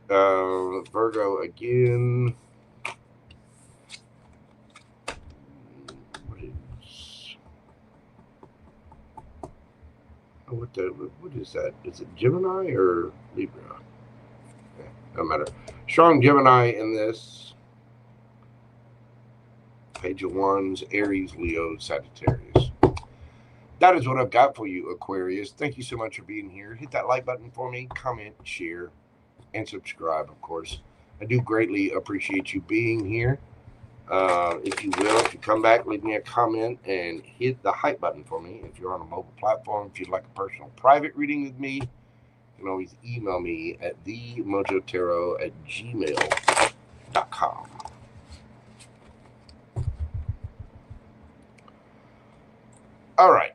Virgo again. What is that? Is it Gemini or Libra? Yeah, no matter. Strong Gemini in this. Page of Wands, Aries, Leo, Sagittarius. That is what I've got for you, Aquarius. Thank you so much for being here. Hit that like button for me, comment, share, and subscribe, of course. I do greatly appreciate you being here. If you will, if you come back, leave me a comment and hit the hype button for me. If you're on a mobile platform, if you'd like a personal private reading with me, you can always email me at themojotaro@gmail.com. All right.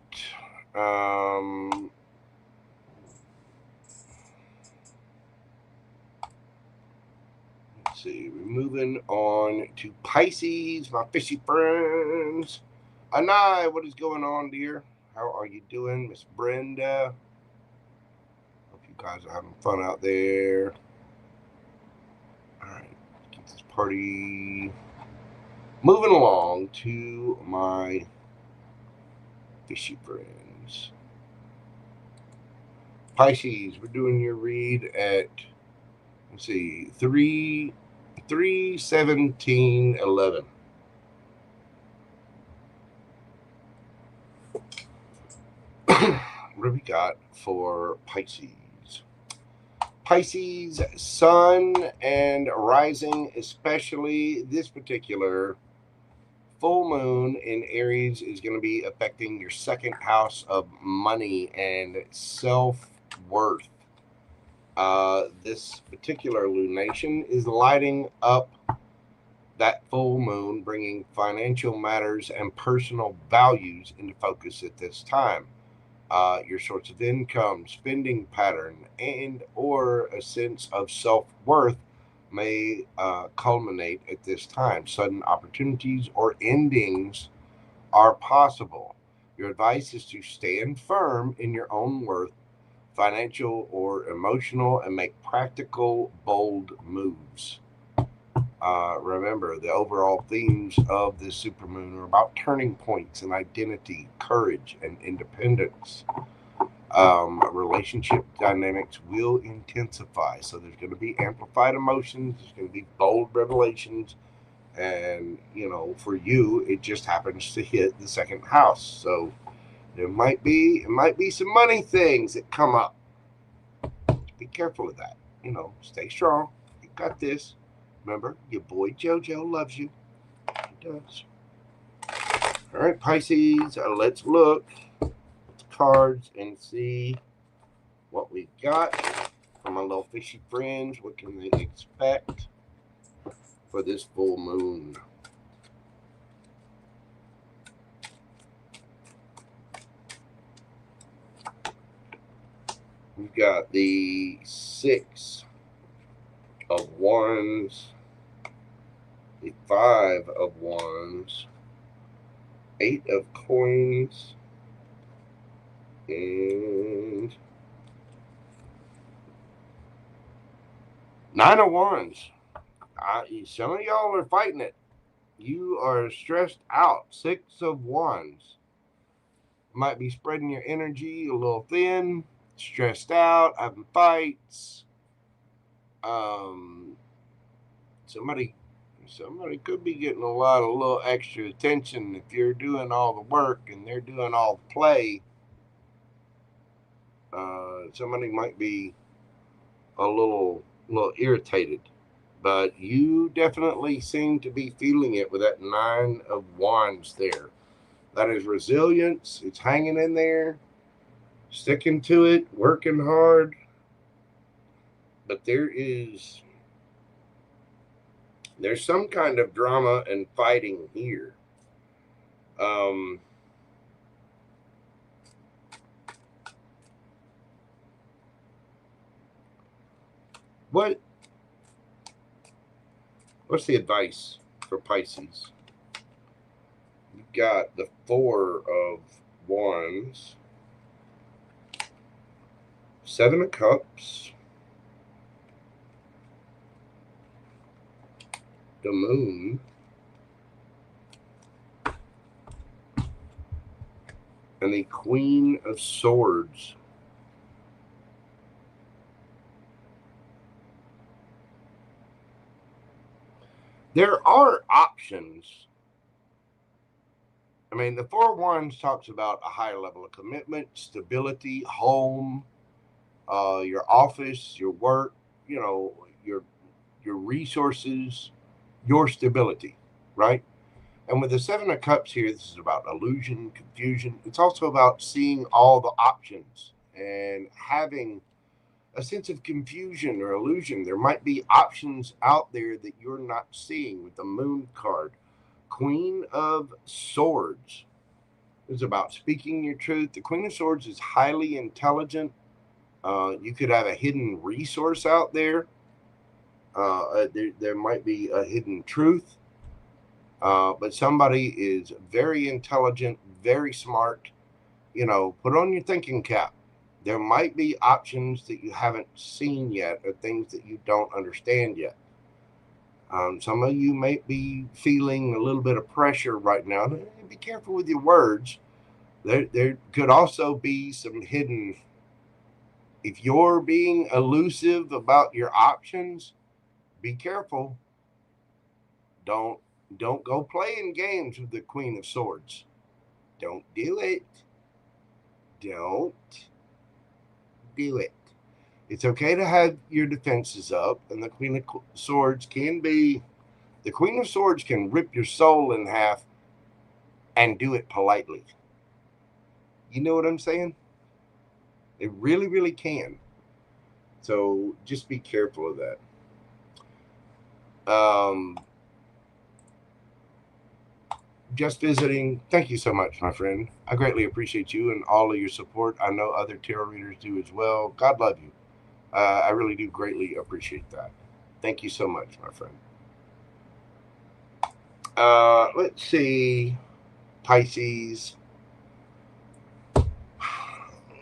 Let's see. We're moving on to Pisces, my fishy friends. Anai, what is going on, dear? How are you doing, Miss Brenda? Hope you guys are having fun out there. All right. Keep this party moving along to my fishy friends. Pisces, we're doing your read at, let's see, 3/17/11. What have we got for Pisces? Pisces, sun and rising, especially this particular full moon in Aries is going to be affecting your second house of money and self-worth. This particular lunation is lighting up that full moon, bringing financial matters and personal values into focus at this time. Your source of income, spending pattern, and or a sense of self-worth may culminate at this time. Sudden opportunities or endings are possible. Your advice is to stand firm in your own worth, financial or emotional, and make practical, bold moves. Remember, the overall themes of this supermoon are about turning points and identity, courage, and independence. Relationship dynamics will intensify. So there's going to be amplified emotions. There's going to be bold revelations. And, you know, for you, it just happens to hit the second house. So it might be some money things that come up. Be careful of that. You know, stay strong. You got this. Remember, your boy Jojo loves you. He does. All right, Pisces, let's look at the cards and see what we got from my little fishy friends. What can they expect for this full moon? We've got the 6 of Wands, the 5 of Wands, 8 of Coins, and 9 of Wands. Some of y'all are fighting it. You are stressed out. 6 of Wands. Might be spreading your energy a little thin, stressed out, having fights. Somebody could be getting a lot of little extra attention if you're doing all the work and they're doing all the play. Somebody might be a little irritated, but you definitely seem to be feeling it with that 9 of Wands there. That is resilience. It's hanging in there, sticking to it, working hard. But there's some kind of drama and fighting here. What What's the advice for Pisces? You've got the Four of Wands, Seven of Cups, the Moon, and the Queen of Swords. There are options. I mean, the Four of Wands talks about a higher level of commitment, stability, home, your office, your work, you know, your resources, your stability, right? And with the Seven of Cups here, this is about illusion, confusion. It's also about seeing all the options and having a sense of confusion or illusion. There might be options out there that you're not seeing with the Moon card. Queen of Swords is about speaking your truth. The Queen of Swords is highly intelligent. You could have a hidden resource out there. There might be a hidden truth. But somebody is very intelligent, very smart. You know, put on your thinking cap. There might be options that you haven't seen yet or things that you don't understand yet. Some of you may be feeling a little bit of pressure right now. Be careful with your words. There could also be some hidden. If you're being elusive about your options, be careful. Don't go playing games with the Queen of Swords. Don't do it. Don't do it. It's okay to have your defenses up, and the Queen of Swords can be, the Queen of Swords can rip your soul in half and do it politely. You know what I'm saying? It really, really can. So just be careful of that. Just visiting. Thank you so much, my friend. I greatly appreciate you and all of your support. I know other tarot readers do as well. God love you. I really do greatly appreciate that. Thank you so much, my friend. Let's see. Pisces.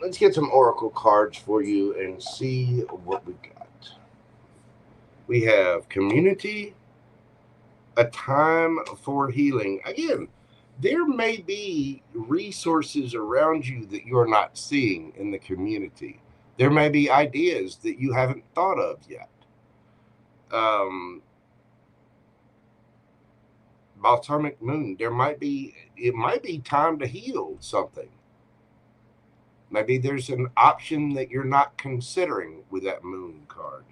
Let's get some oracle cards for you and see what we got. We have community, a time for healing. Again, there may be resources around you that you're not seeing in the community. There may be ideas that you haven't thought of yet. Balsamic moon. It might be time to heal something. Maybe there's an option that you're not considering with that moon card.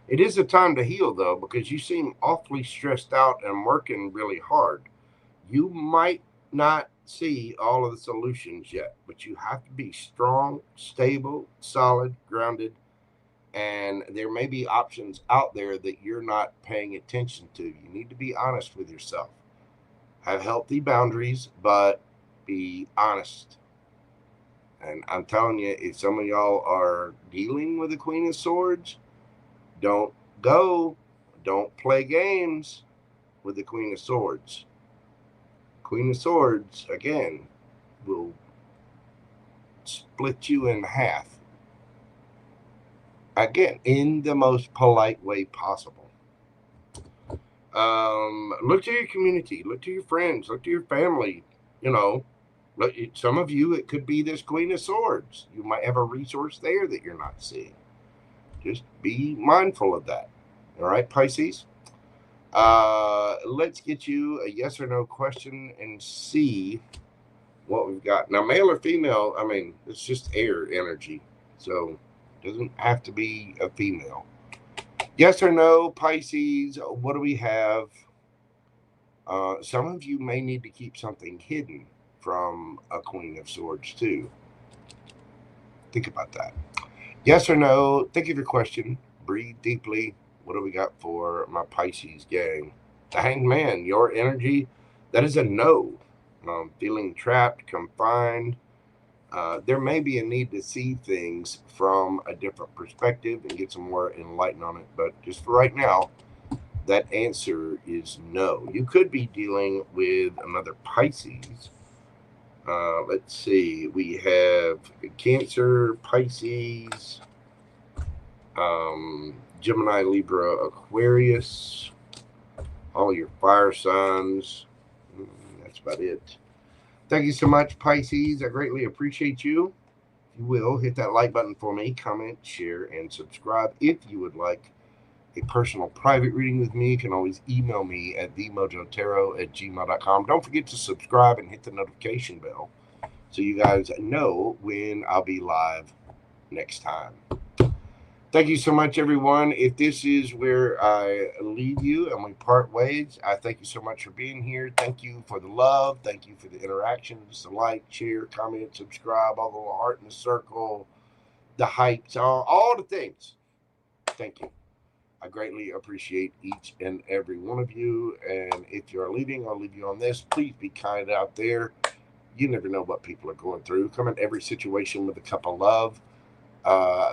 It is a time to heal, though, because you seem awfully stressed out and working really hard. You might not see all of the solutions yet, but you have to be strong, stable, solid, grounded, and there may be options out there that you're not paying attention to. You need to be honest with yourself. Have healthy boundaries, but be honest. And I'm telling you, if some of y'all are dealing with the Queen of Swords, don't play games with the Queen of Swords. Queen of Swords, again, will split you in half. Again, in the most polite way possible. Look to your community, look to your friends, look to your family. You know, some of you, it could be this Queen of Swords. You might have a resource there that you're not seeing. Just be mindful of that. All right, Pisces? Let's get you a yes or no question and see what we've got. Now, male or female, I mean, it's just air energy. So it doesn't have to be a female. Yes or no, Pisces, what do we have? Some of you may need to keep something hidden from a Queen of Swords, too. Think about that. Yes or no? Think of your question. Breathe deeply. What do we got for my Pisces gang? The Hanged Man, your energy, that is a no. feeling trapped, confined. There may be a need to see things from a different perspective and get some more enlightened on it. But just for right now, that answer is no. You could be dealing with another Pisces. Let's see. We have Cancer, Pisces, Gemini, Libra, Aquarius, all your fire signs. That's about it. Thank you so much, Pisces. I greatly appreciate you. If you will, hit that like button for me, comment, share, and subscribe. If you would like a personal private reading with me, you can always email me at themojotarot@gmail.com. Don't forget to subscribe and hit the notification bell so you guys know when I'll be live next time. Thank you so much, everyone. If this is where I leave you and we part ways, I thank you so much for being here. Thank you for the love. Thank you for the interactions, the like, share, comment, subscribe, all the little heart in the circle, the hypes, all the things. Thank you. I greatly appreciate each and every one of you. And if you're leaving, I'll leave you on this. Please be kind out there. You never know what people are going through. Come in every situation with a cup of love.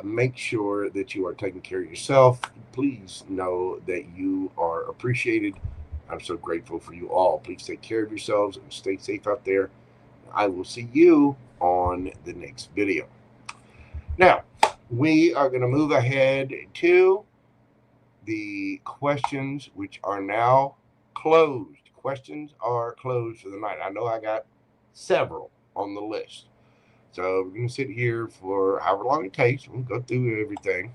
Make sure that you are taking care of yourself. Please know that you are appreciated. I'm so grateful for you all. Please take care of yourselves and stay safe out there. I will see you on the next video. Now, we are going to move ahead to the questions, which are now closed. Questions are closed for the night. I know I got several on the list. So we're going to sit here for however long it takes. We'll go through everything.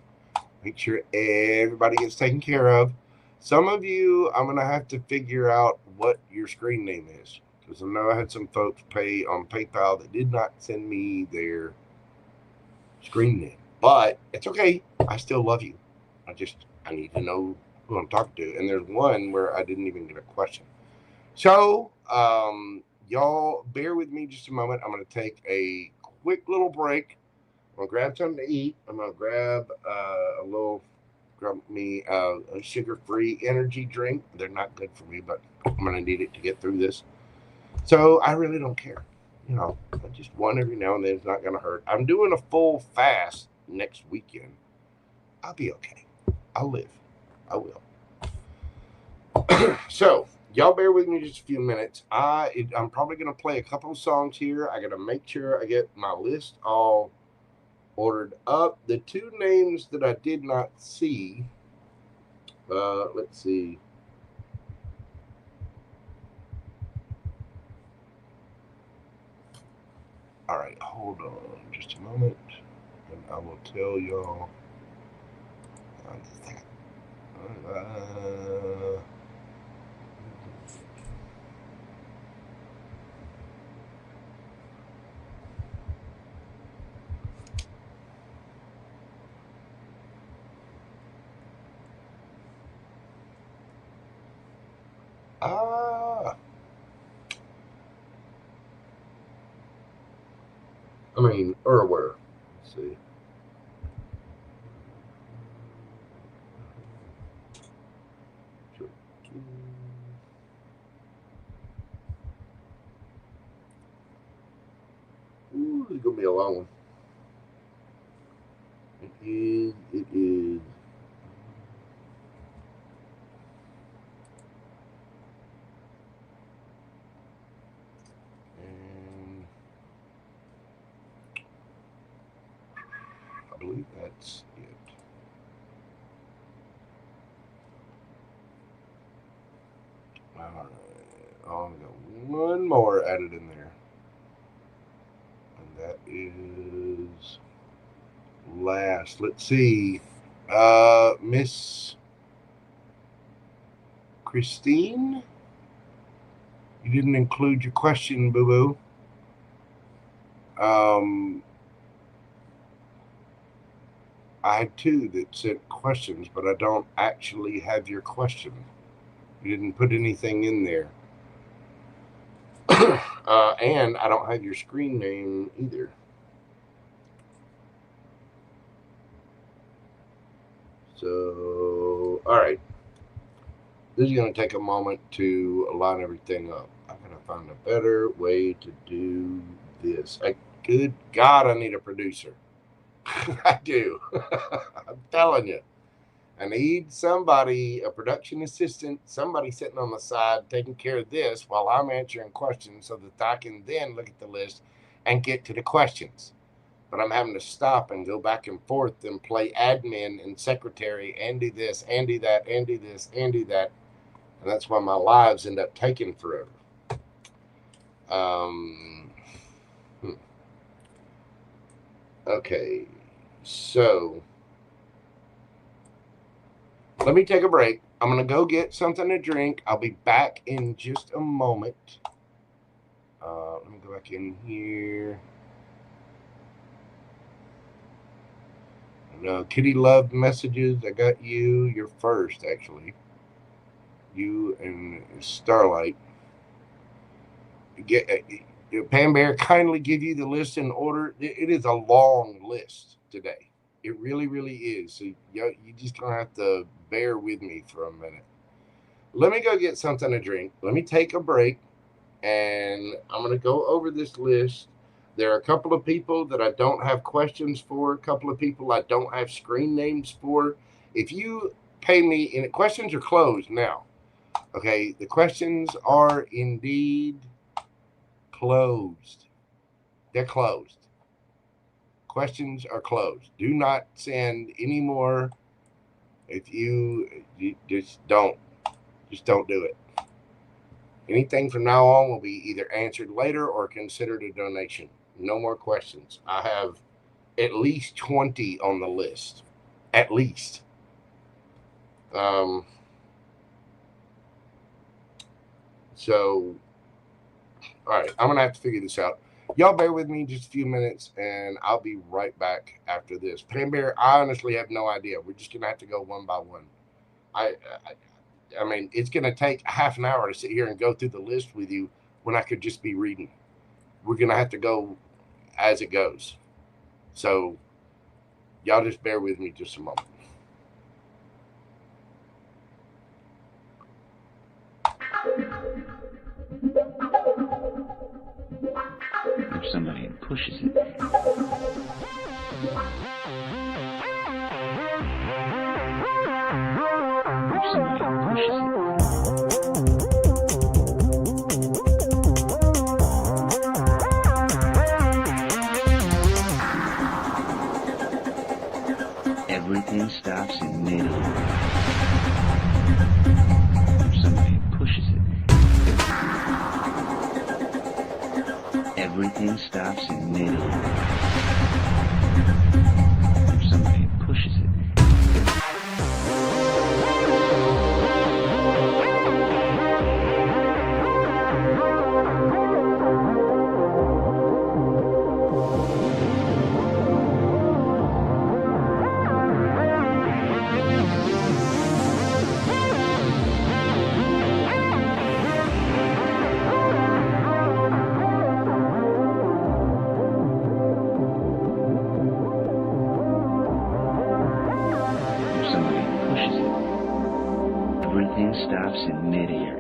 Make sure everybody gets taken care of. Some of you, I'm going to have to figure out what your screen name is. Because I know I had some folks pay on PayPal that did not send me their screen name. But it's okay. I still love you. I need to know who I'm talking to. And there's one where I didn't even get a question. So, y'all bear with me just a moment. I'm going to take a quick little break. I'm going to grab something to eat. I'm going to grab me a sugar-free energy drink. They're not good for me, but I'm going to need it to get through this. So I really don't care. You know, just one every now and then is not going to hurt. I'm doing a full fast next weekend. I'll be okay. I'll live. I will. So, y'all bear with me just a few minutes. I'm probably going to play a couple of songs here. I got to make sure I get my list all ordered up. The two names that I did not see, let's see. All right, hold on just a moment, and I will tell y'all. Where? Let's see. Ooh, it's gonna be a long one. It is. And I believe that's it. All right. Oh, I got one more added in there. And that is last. Let's see. Miss Christine, you didn't include your question, boo-boo. I had two that sent questions, but I don't actually have your question. You didn't put anything in there. And I don't have your screen name either. So, all right. This is going to take a moment to line everything up. I gotta find a better way to do this. Good God, I need a producer. I do. I'm telling you. I need somebody, a production assistant, somebody sitting on the side taking care of this while I'm answering questions so that I can then look at the list and get to the questions. But I'm having to stop and go back and forth and play admin and secretary and do this and do that and do this and do that. And that's why my lives end up taking forever. Okay, so let me take a break. I'm going to go get something to drink. I'll be back in just a moment. Let me go back in here. No, Kitty Love messages. I got you. You're first, actually. You and Starlight. Pam Bear, kindly give you the list in order. It is a long list today. It really, really is. So you just gonna have to bear with me for a minute. Let me go get something to drink. Let me take a break, and I'm gonna go over this list. There are a couple of people that I don't have questions for, a couple of people I don't have screen names for. If you pay me, and the questions are closed now. Okay, the questions are indeed closed. They're closed. Questions are closed. Do not send any more. If you just don't do it. Anything from now on will be either answered later or considered a donation. No more questions. I have at least 20 on the list. At least. So, all right, I'm going to have to figure this out. Y'all bear with me just a few minutes, and I'll be right back after this. Pam Bear, I honestly have no idea. We're just going to have to go one by one. I mean, it's going to take half an hour to sit here and go through the list with you when I could just be reading. We're going to have to go as it goes. So, y'all just bear with me just a moment. If somebody pushes it. If somebody pushes it. Everything stops in midair. If somebody pushes it. Everything stops in midair. If somebody pushes it. Stops in midair.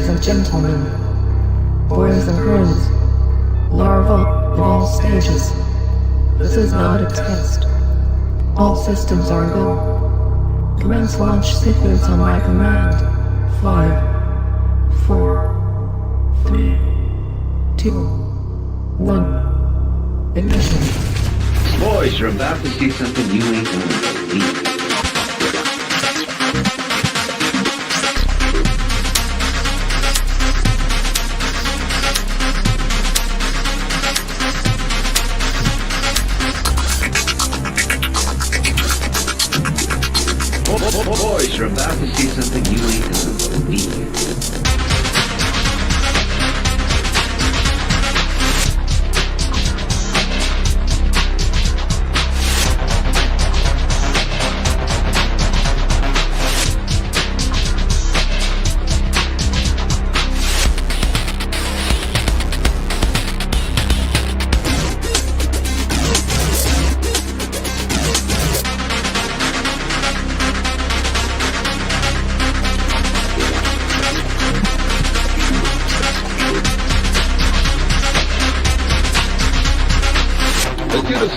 and gentlemen, boys and girls, larvae of all stages. This is not a test. All systems are go. Commence launch sequence on my command. 5, 4, 3, 2, 1. Ignition. Boys, you're about to see something you ain't gonna believe. Boys, you're about to see something you ain't gonna believe.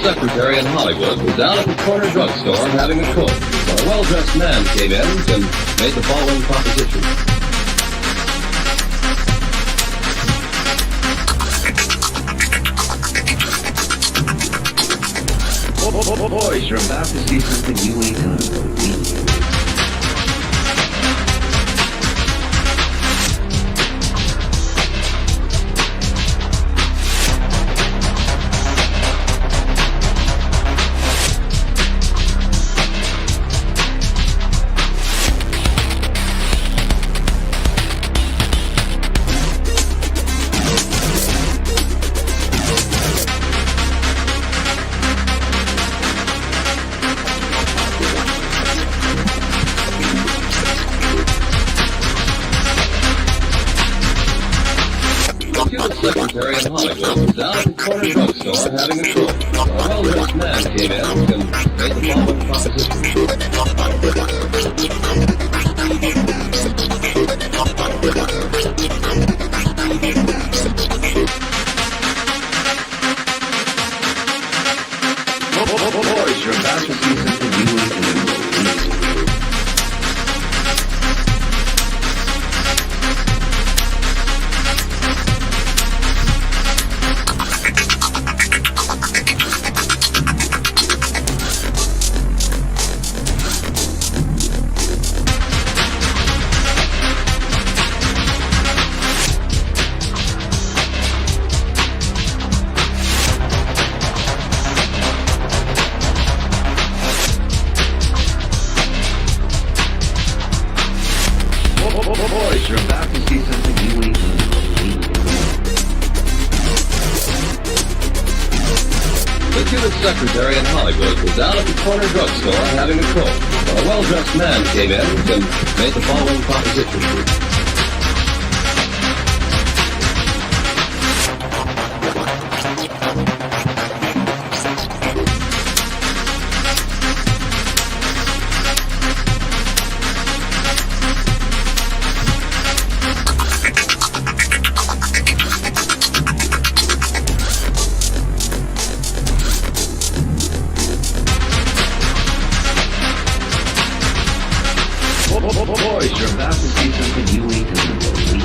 Secretary in Hollywood was down at the corner drugstore having a coke when a well-dressed man came in and made the following proposition. Boys, you're about to see something you ain't gonna believe. Secretary in Hollywood was down at the corner drugstore having a coke. A well-dressed man came in and made the following proposition. Boys, you're about to see something you ain't gonna believe. Boys, you're about to see something you ain't gonna believe. The Cuban secretary in Hollywood was down at the corner drugstore having a coke when a well-dressed man came in and made the following proposition. Boys, you're about to see something you ain't gonna believe.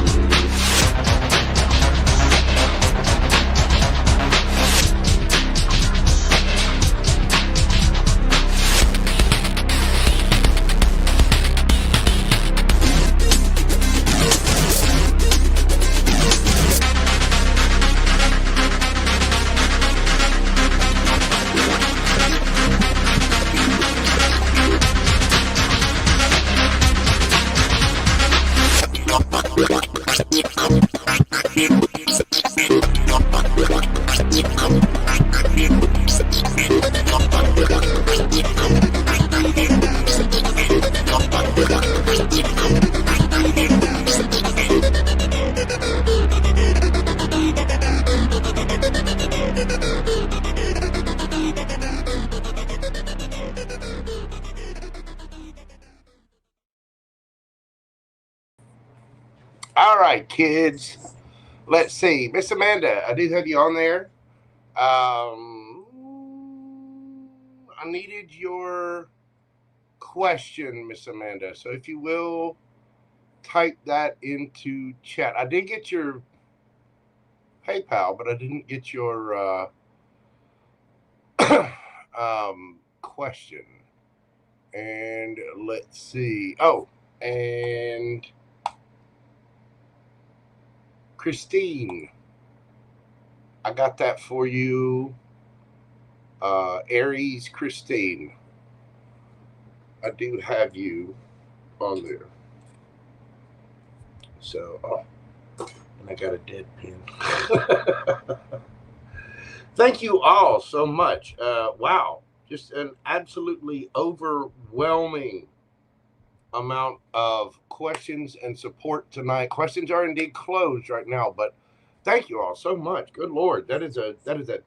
All right, kids. Let's see. Miss Amanda, I do have you on there. I needed your question, Miss Amanda. So if you will, type that into chat. I did get your PayPal, but I didn't get your question. And let's see. Oh, and Christine, I got that for you. Aries Christine, I do have you on there. So, and I got a dead pin. Thank you all so much. Wow, just an absolutely overwhelming amount of questions and support tonight. Questions are indeed closed right now, but thank you all so much. Good Lord, that is a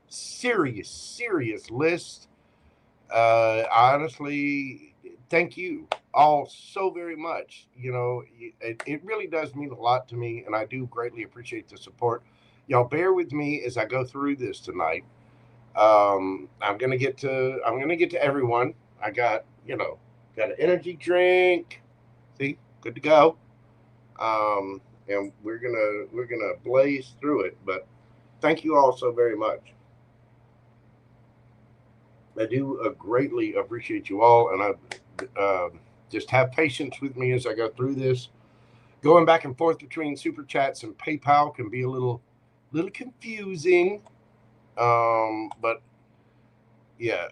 serious list. Honestly, thank you all so very much. You know, it really does mean a lot to me, and I do greatly appreciate the support. Y'all bear with me as I go through this tonight. I'm gonna get to everyone. I got, got an energy drink. See, good to go. And we're gonna blaze through it. But thank you all so very much. I do greatly appreciate you all, and I just have patience with me as I go through this. Going back and forth between Super Chats and PayPal can be a little confusing, but yeah.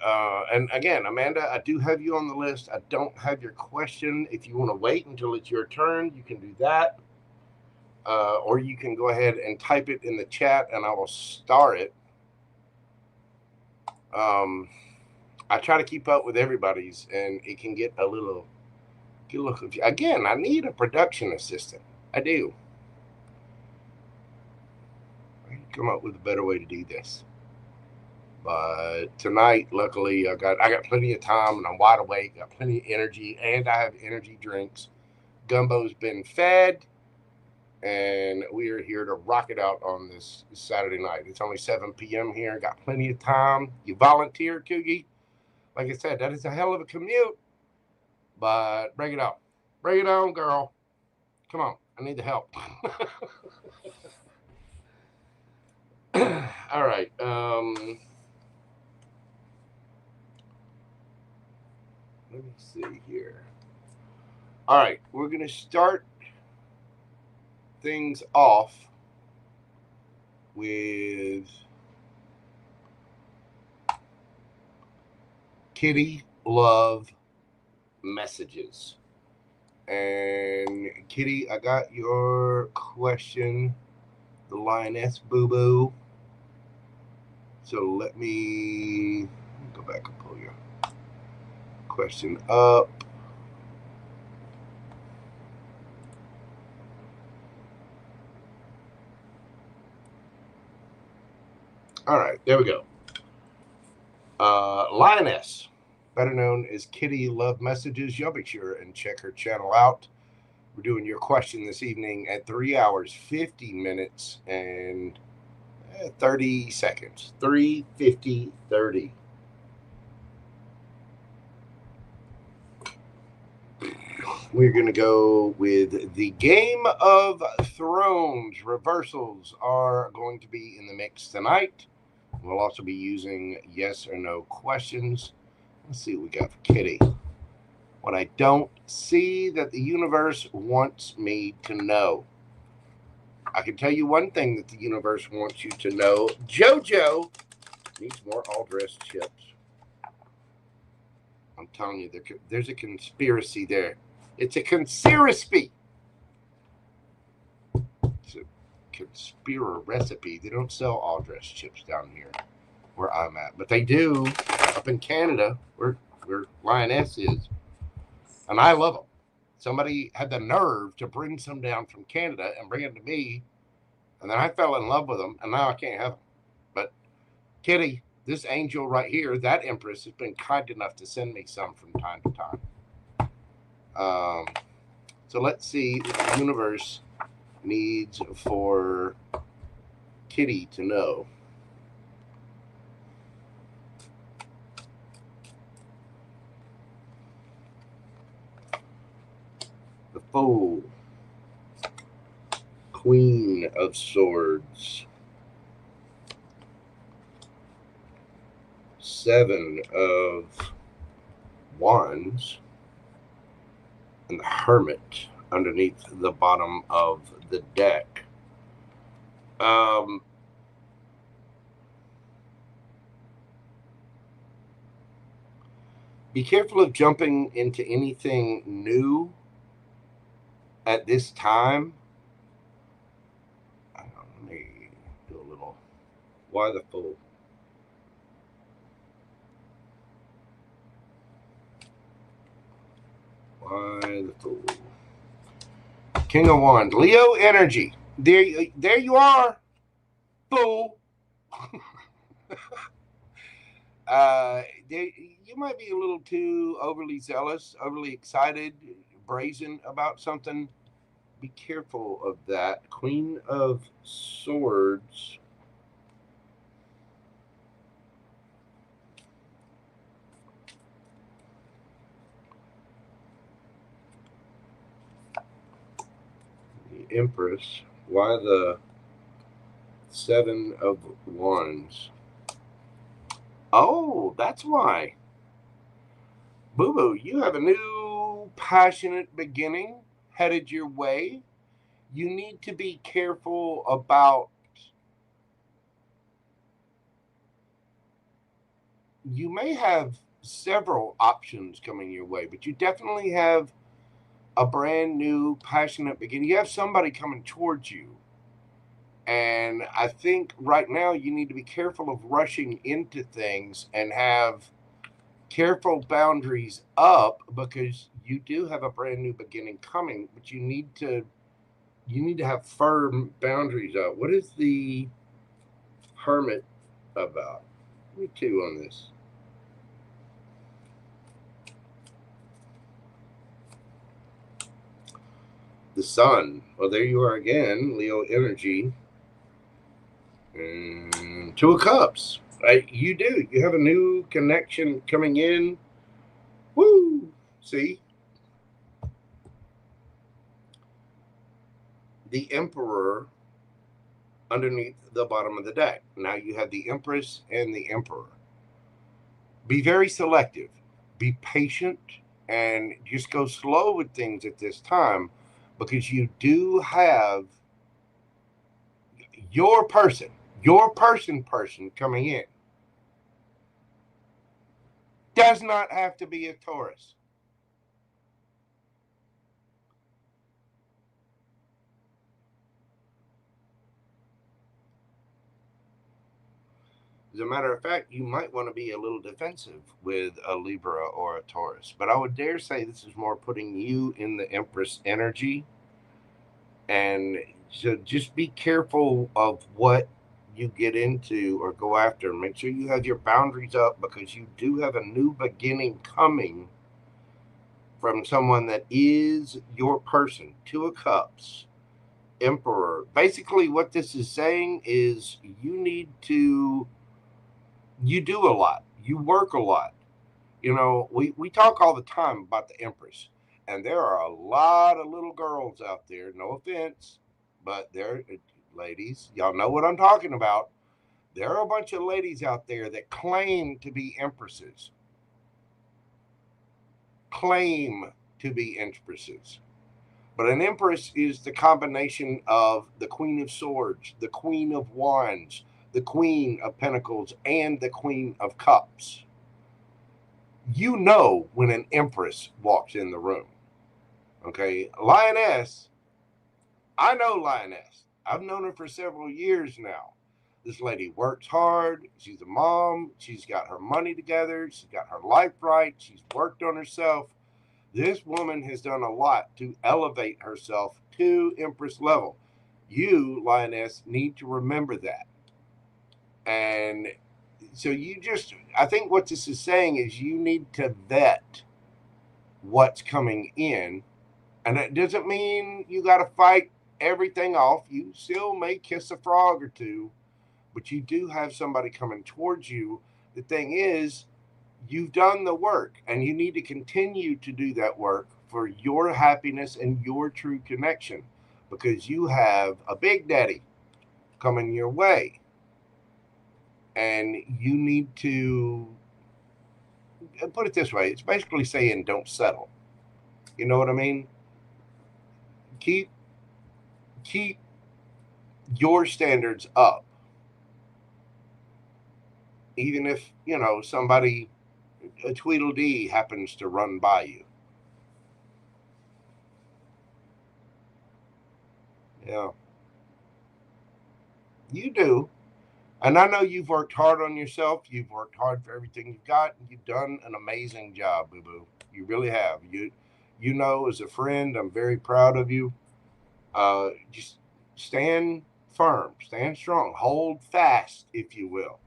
And again, Amanda, I do have you on the list. I don't have your question. If you want to wait until it's your turn, you can do that, or you can go ahead and type it in the chat, and I will star it. I try to keep up with everybody's, and it can get a little confused. Again, I need a production assistant. I do. I can come up with a better way to do this. But tonight, luckily, I got plenty of time, and I'm wide awake. Got plenty of energy, and I have energy drinks. Gumbo's been fed, and we are here to rock it out on this Saturday night. It's only 7 p.m. here. Got plenty of time. You volunteer, Cougie. Like I said, that is a hell of a commute, but bring it on. Bring it on, girl. Come on. I need the help. All right. Let me see here. All right. We're going to start things off with Kitty Love Messages. And Kitty, I got your question, the lioness boo-boo. So let me go back and pull your question up. All right, there we go. Lioness, better known as Kitty Love Messages. Y'all be sure and check her channel out. We're doing your question this evening at 3 hours, 50 minutes, and 30 seconds. 3:50, 30. We're going to go with the Game of Thrones. Reversals are going to be in the mix tonight. We'll also be using yes or no questions. Let's see what we got for Kitty. What I don't see that the universe wants me to know. I can tell you one thing that the universe wants you to know. JoJo needs more all-dressed chips. I'm telling you, there's a conspiracy there. It's a conspiracy. It's a conspiracy recipe. They don't sell all-dressed chips down here where I'm at, but they do up in Canada where Lioness is, and I love them. Somebody had the nerve to bring some down from Canada and bring it to me, and then I fell in love with them, and now I can't have them. But Kitty, this angel right here, that Empress, has been kind enough to send me some from time to time. So let's see what the universe needs for Kitty to know. The Fool. Queen of Swords. 7 of Wands. And the Hermit underneath the bottom of the deck. Be careful of jumping into anything new at this time. Let me do a little. Why the Fool? Why the Fool? King of Wands. Leo energy. There you are, Fool. You might be a little too overly zealous, overly excited, brazen about something. Be careful of that. Queen of Swords. The Empress. Why the 7 of Wands? Oh, that's why. Boo-boo, you have a new passionate beginning headed your way. You need to be careful about, you may have several options coming your way, but you definitely have a brand new passionate beginning. You have somebody coming towards you. And I think right now you need to be careful of rushing into things and have careful boundaries up, because you do have a brand new beginning coming, but you need to have firm boundaries up. What is the Hermit about? Me too on this. The Sun. Well, there you are again, Leo energy. And 2 of Cups. Right? You do. You have a new connection coming in. Woo! See? The Emperor underneath the bottom of the deck. Now you have the Empress and the Emperor. Be very selective. Be patient and just go slow with things at this time, because you do have your person coming in. Does not have to be a Taurus. As a matter of fact, you might want to be a little defensive with a Libra or a Taurus. But I would dare say this is more putting you in the Empress energy. And so just be careful of what you get into or go after. Make sure you have your boundaries up, because you do have a new beginning coming from someone that is your person. 2 of Cups, Emperor. Basically, what this is saying is you do a lot. You work a lot. You know, we talk all the time about the Empress, and there are a lot of little girls out there, no offense, but they're ladies, y'all know what I'm talking about. There are a bunch of ladies out there that claim to be empresses. Claim to be empresses. But an empress is the combination of the Queen of Swords, the Queen of Wands, the Queen of Pentacles, and the Queen of Cups. You know when an empress walks in the room. Okay, Lioness, I know Lioness. I've known her for several years now. This lady works hard. She's a mom. She's got her money together. She's got her life right. She's worked on herself. This woman has done a lot to elevate herself to Empress level. You, Lioness, need to remember that. And so I think what this is saying is you need to vet what's coming in. And that doesn't mean you got to fight everything off. You still may kiss a frog or two, but you do have somebody coming towards you. The thing is, you've done the work, and you need to continue to do that work for your happiness and your true connection, because you have a big daddy coming your way, and you need to put it this way. It's basically saying don't settle. You know what I mean? Keep your standards up, even if, you know, somebody, a Tweedledee, happens to run by you. Yeah. You do. And I know you've worked hard on yourself. You've worked hard for everything you've got. And you've done an amazing job, boo-boo. You really have. You know, as a friend, I'm very proud of you. Just stand firm, stand strong, hold fast, if you will.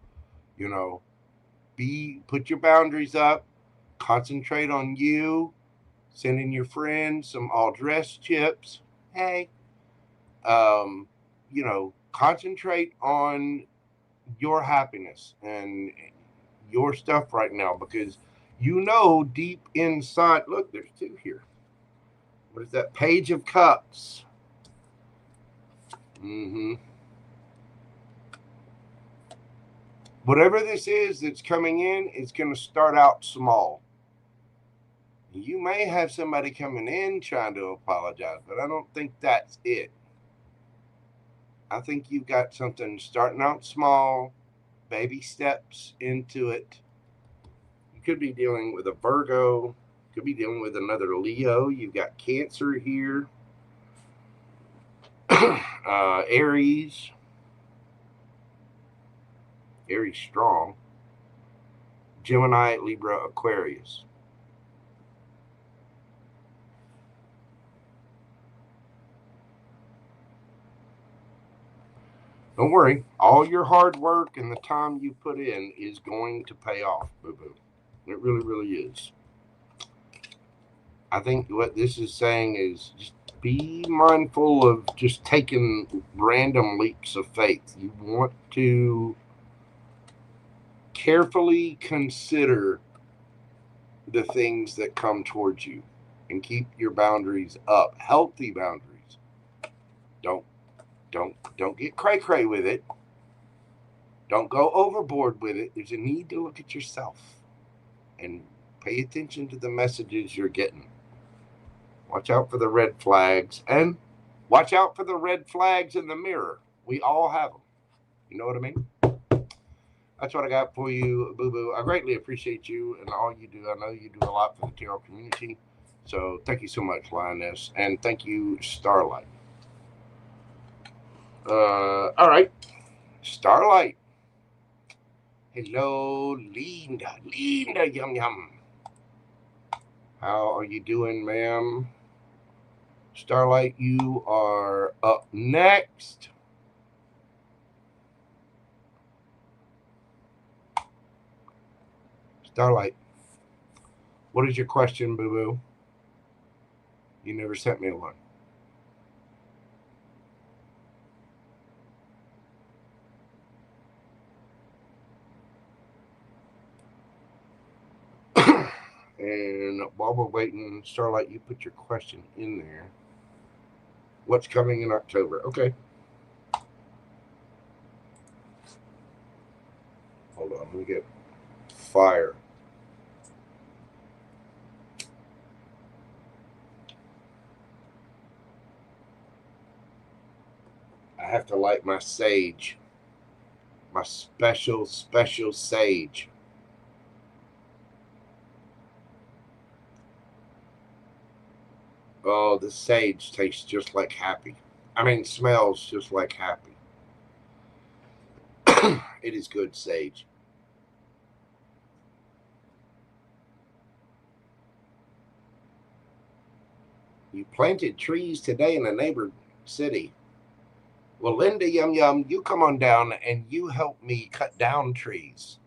You know, put your boundaries up, concentrate on you, sending your friends some all dressed chips. Hey, you know, concentrate on your happiness and your stuff right now, because you know deep inside, look, there's two here. What is that? Page of Cups. Whatever this is that's coming in, it's going to start out small. You may have somebody coming in trying to apologize, but I don't think that's it. I think you've got something starting out small, baby steps into it. You could be dealing with a Virgo, could be dealing with another Leo. You've got Cancer here, Aries strong, Gemini, Libra, Aquarius. Don't worry, all your hard work and the time you put in is going to pay off, boo-boo. It really, really is. I think what this is saying is just be mindful of just taking random leaps of faith. You want to carefully consider the things that come towards you and keep your boundaries up, healthy boundaries. Don't get cray-cray with it. Don't go overboard with it. There's a need to look at yourself and pay attention to the messages you're getting. Watch out for the red flags, and watch out for the red flags in the mirror. We all have them. You know what I mean? That's what I got for you, boo-boo. I greatly appreciate you and all you do. I know you do a lot for the tarot community. So thank you so much, Lioness. And thank you, Starlight. All right. Starlight. Hello, Linda. Linda, yum, yum. How are you doing, ma'am? Starlight, you are up next. Starlight, what is your question, boo-boo? You never sent me one. And while we're waiting, Starlight, you put your question in there. What's coming in October? Okay. Hold on, let me get fire. I have to light my sage. My special sage. Oh, the sage tastes just like happy. I mean, smells just like happy. It is good sage. You planted trees today in a neighbor city. Well, Linda, yum, yum, you come on down and you help me cut down trees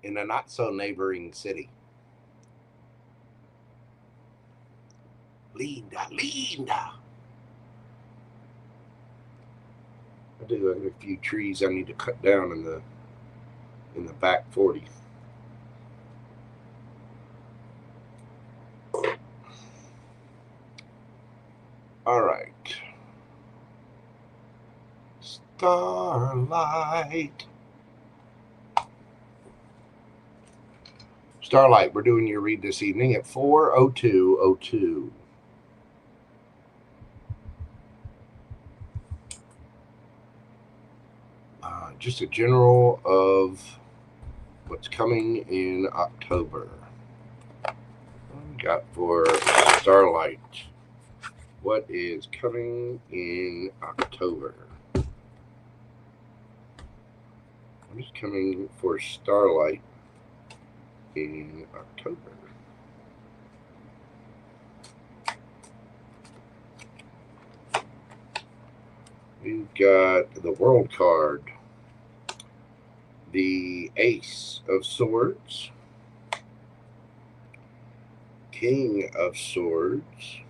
in a not so neighboring city. Linda. I do have a few trees I need to cut down in the back 40. All right. Starlight. Starlight, we're doing your read this evening at 4:02:02. Just a general of what's coming in October. What we got for Starlight? What is coming in October? What is coming for Starlight in October? We've got the World card, the Ace of Swords, King of Swords,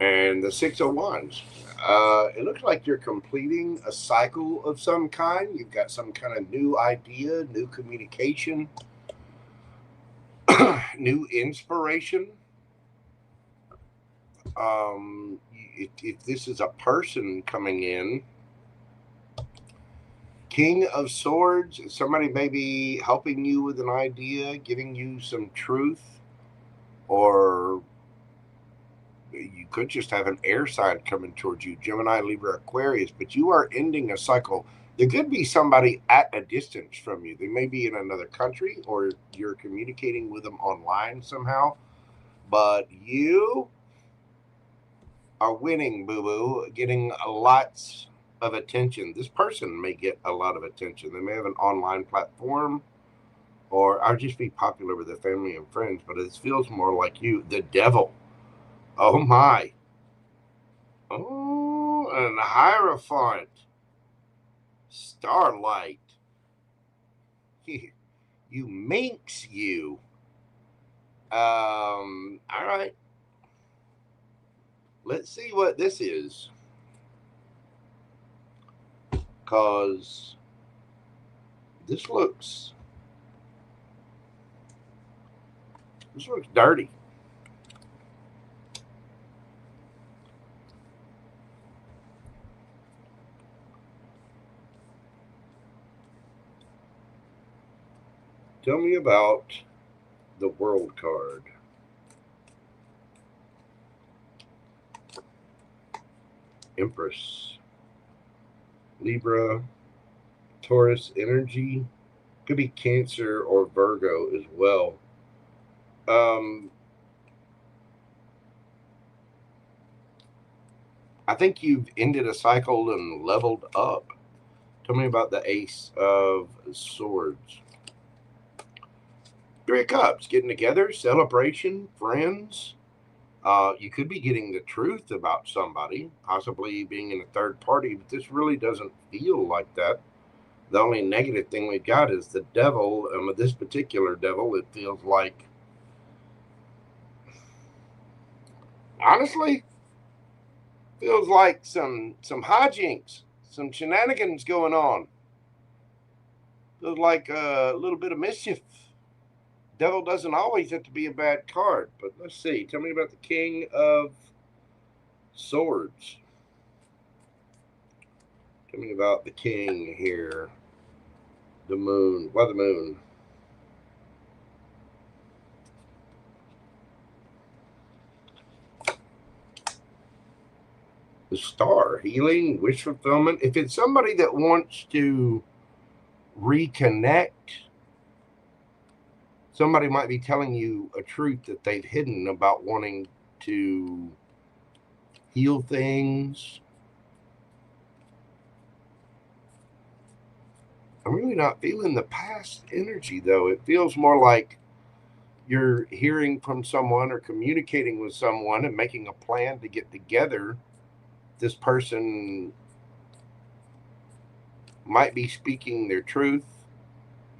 and the Six of Wands. It looks like you're completing a cycle of some kind. You've got some kind of new idea, new communication, new inspiration. If this is a person coming in, King of Swords, somebody may be helping you with an idea, giving you some truth, or you could just have an air sign coming towards you, Gemini, Libra, Aquarius, but you are ending a cycle. There could be somebody at a distance from you. They may be in another country, or you're communicating with them online somehow, but you are winning, boo-boo, getting lots of attention. This person may get a lot of attention. They may have an online platform, or I'll just be popular with their family and friends, but it feels more like you, the devil. Oh my. Oh, an Hierophant. Starlight. You minx, you. All right. Let's see what this is. Because this looks dirty. Tell me about the World card. Empress, Libra, Taurus energy, could be Cancer or Virgo as well. I think you've ended a cycle and leveled up. Tell me about the Ace of Swords. Three of Cups, getting together, celebration, friends. You could be getting the truth about somebody, possibly being in a third party, but this really doesn't feel like that. The only negative thing we've got is the devil, and with this particular devil, it feels like, honestly, feels like some hijinks, some shenanigans going on. Feels like a little bit of mischief. Devil doesn't always have to be a bad card, but let's see. Tell me about the King of Swords. Tell me about the King here. The Moon. Why the Moon? The Star. Healing, wish fulfillment. If it's somebody that wants to reconnect, somebody might be telling you a truth that they've hidden about wanting to heal things. I'm really not feeling the past energy, though. It feels more like you're hearing from someone or communicating with someone and making a plan to get together. This person might be speaking their truth.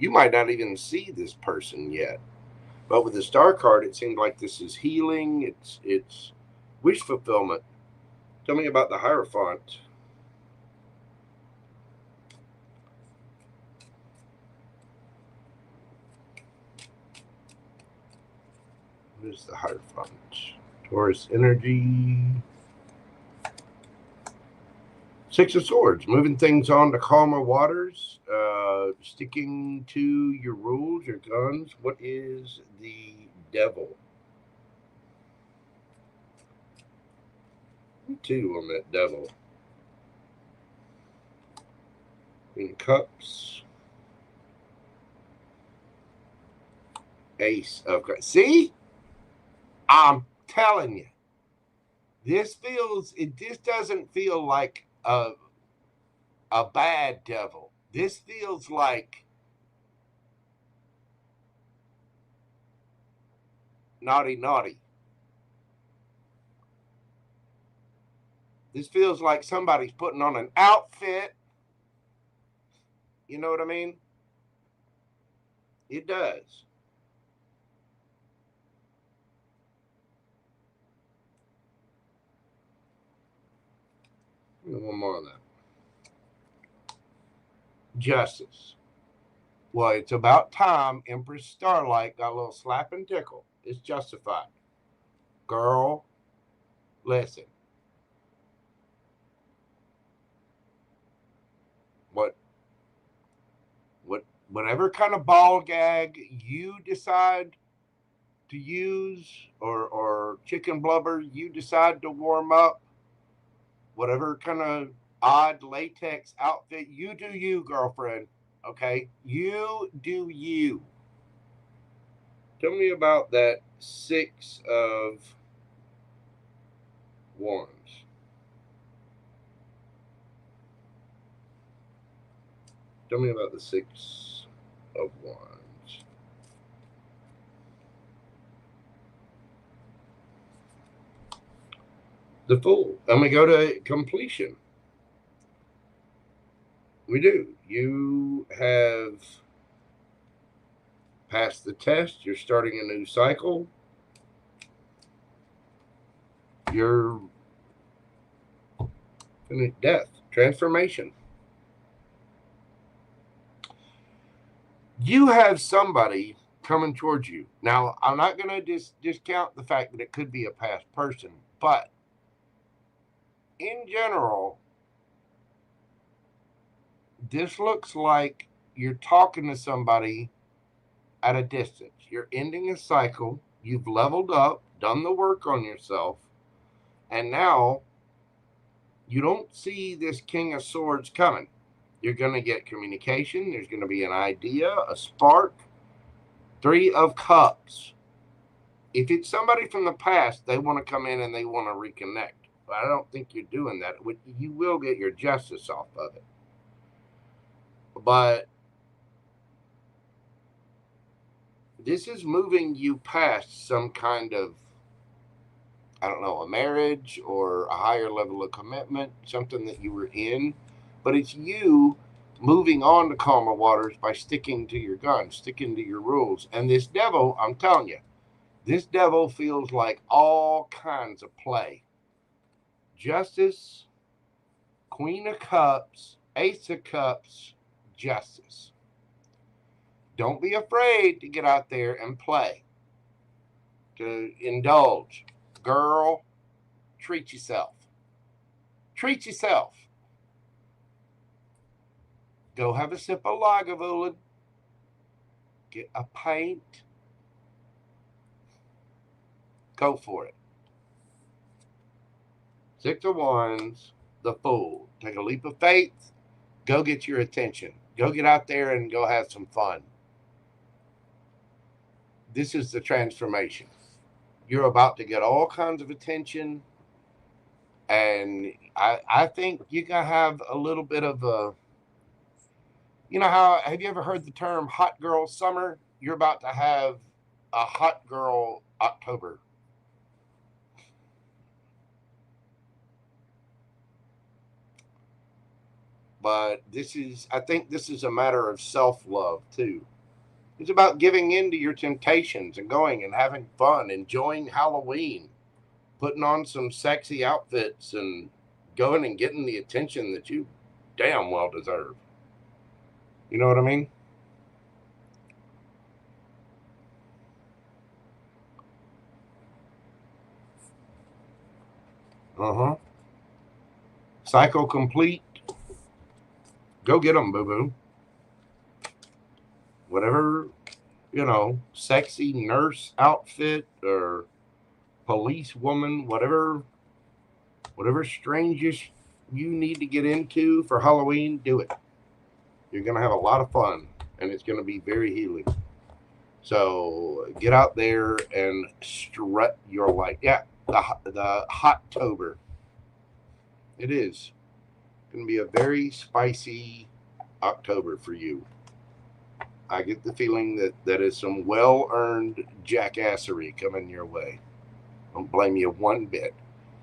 You might not even see this person yet. But with the Star card, it seems like this is healing. It's wish fulfillment. Tell me about the Hierophant. What is the Hierophant? Taurus energy. Six of Swords, moving things on to calmer waters, sticking to your rules, your guns. What is the Devil? 2 on that Devil. Queen of Cups. Ace of Cups. See? I'm telling you. This doesn't feel like a bad devil. This feels like naughty. This feels like somebody's putting on an outfit. You know what I mean? It does. One more on that. Justice. Well, it's about time Empress Starlight got a little slap and tickle. It's justified. Girl, listen. Whatever kind of ball gag you decide to use or chicken blubber you decide to warm up, whatever kind of odd latex outfit, you do you, girlfriend. Okay? You do you. Tell me about that 6 of Wands. Tell me about the 6 of Wands. The Fool. And we go to completion. We do. You have passed the test. You're starting a new cycle. You're in death. Transformation. You have somebody coming towards you. Now, I'm not going to discount the fact that it could be a past person, but in general, this looks like you're talking to somebody at a distance. You're ending a cycle. You've leveled up, done the work on yourself, and now you don't see this King of Swords coming. You're going to get communication. There's going to be an idea, a spark. 3 of Cups. If it's somebody from the past, they want to come in and they want to reconnect. But I don't think you're doing that. You will get your justice off of it. But this is moving you past some kind of, I don't know, a marriage or a higher level of commitment, something that you were in. But it's you moving on to calmer waters by sticking to your guns, sticking to your rules. And this Devil, I'm telling you, this Devil feels like all kinds of play. Justice, Queen of Cups, Ace of Cups, Justice. Don't be afraid to get out there and play, to indulge. Girl, treat yourself. Treat yourself. Go have a sip of Lagavulin. Get a pint. Go for it. 6 of Wands, the Fool. Take a leap of faith. Go get your attention. Go get out there and go have some fun. This is the transformation. You're about to get all kinds of attention. And I think you're going to have a little bit of a, you know how, have you ever heard the term hot girl summer? You're about to have a hot girl October. But I think this is a matter of self-love too. It's about giving in to your temptations and going and having fun, enjoying Halloween, putting on some sexy outfits and going and getting the attention that you damn well deserve. You know what I mean? Cycle complete. Go get them, boo-boo. Whatever, you know, sexy nurse outfit or police woman, whatever strangest you need to get into for Halloween, do it. You're going to have a lot of fun, and it's going to be very healing. So get out there and strut your light. Yeah, the Hot-tober. It is going to be a very spicy October for you. I get the feeling that is some well-earned jackassery coming your way. Don't blame you one bit.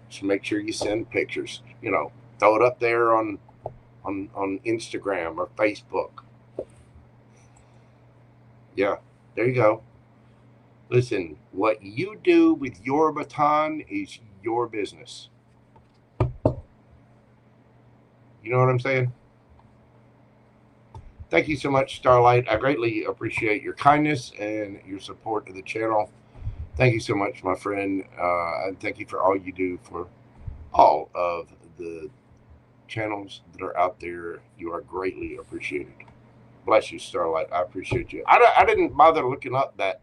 Just make sure you send pictures. You know, throw it up there on Instagram or Facebook. Yeah, there you go. Listen, what you do with your baton is your business. You know what I'm saying? Thank you so much, Starlight. I greatly appreciate your kindness and your support of the channel. Thank you so much, my friend. And thank you for all you do for all of the channels that are out there. You are greatly appreciated. Bless you, Starlight. I appreciate you. I didn't bother looking up that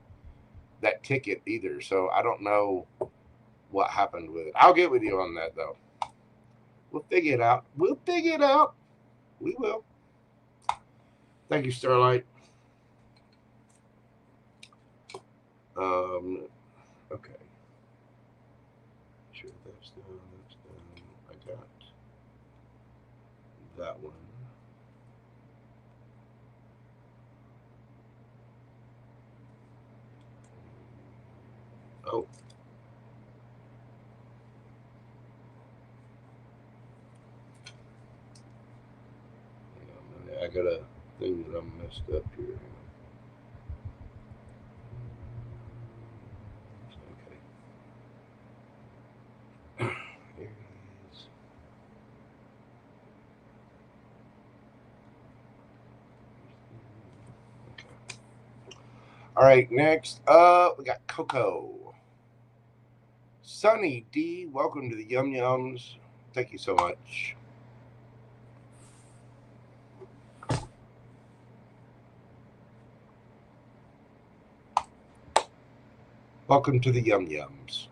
ticket either, so I don't know what happened with it. I'll get with you on that, though. We'll figure it out. We'll figure it out. We will. Thank you, Starlight. Okay. Sure, that's done. That's done. I got that one. Oh. I got a thing that I'm messed up here. Okay. Here it is. Okay. All right, next up, we got Coco. Sunny D, welcome to the Yum Yums. Thank you so much. Welcome to the Yum Yums.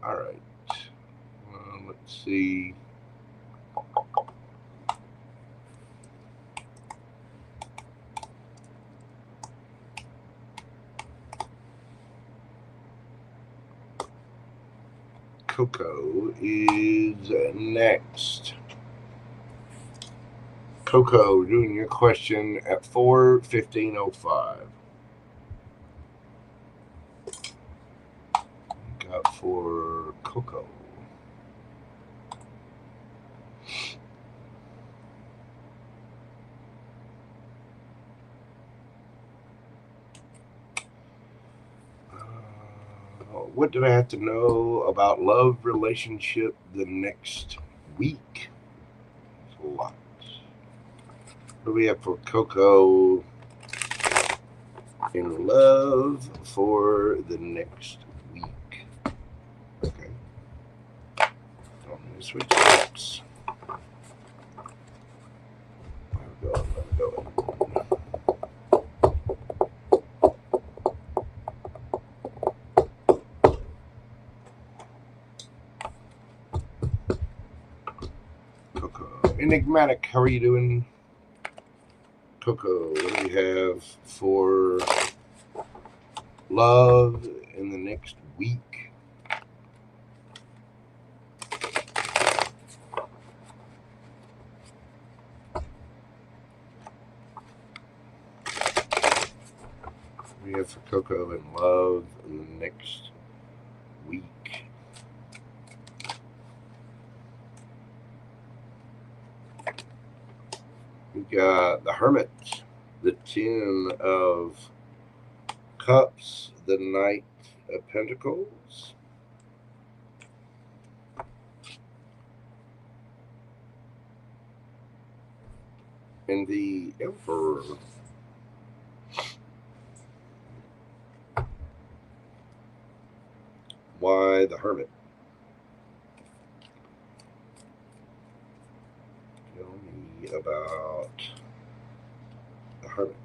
All right. Let's see. Coco is next. Coco, doing your question at 4:15:05. Got for Coco. What did I have to know about love relationship the next week? It's a lot. What do we have for Coco in love for the next week? Okay. I'm going to switch books. There we go. Enigmatic, how are you doing? Coco, what do we have for love in the next week? We have for Coco in love in the next week. We got the Hermit, the Ten of Cups, the Knight of Pentacles, and the Emperor. Why the Hermit? Tell me about the Hermit.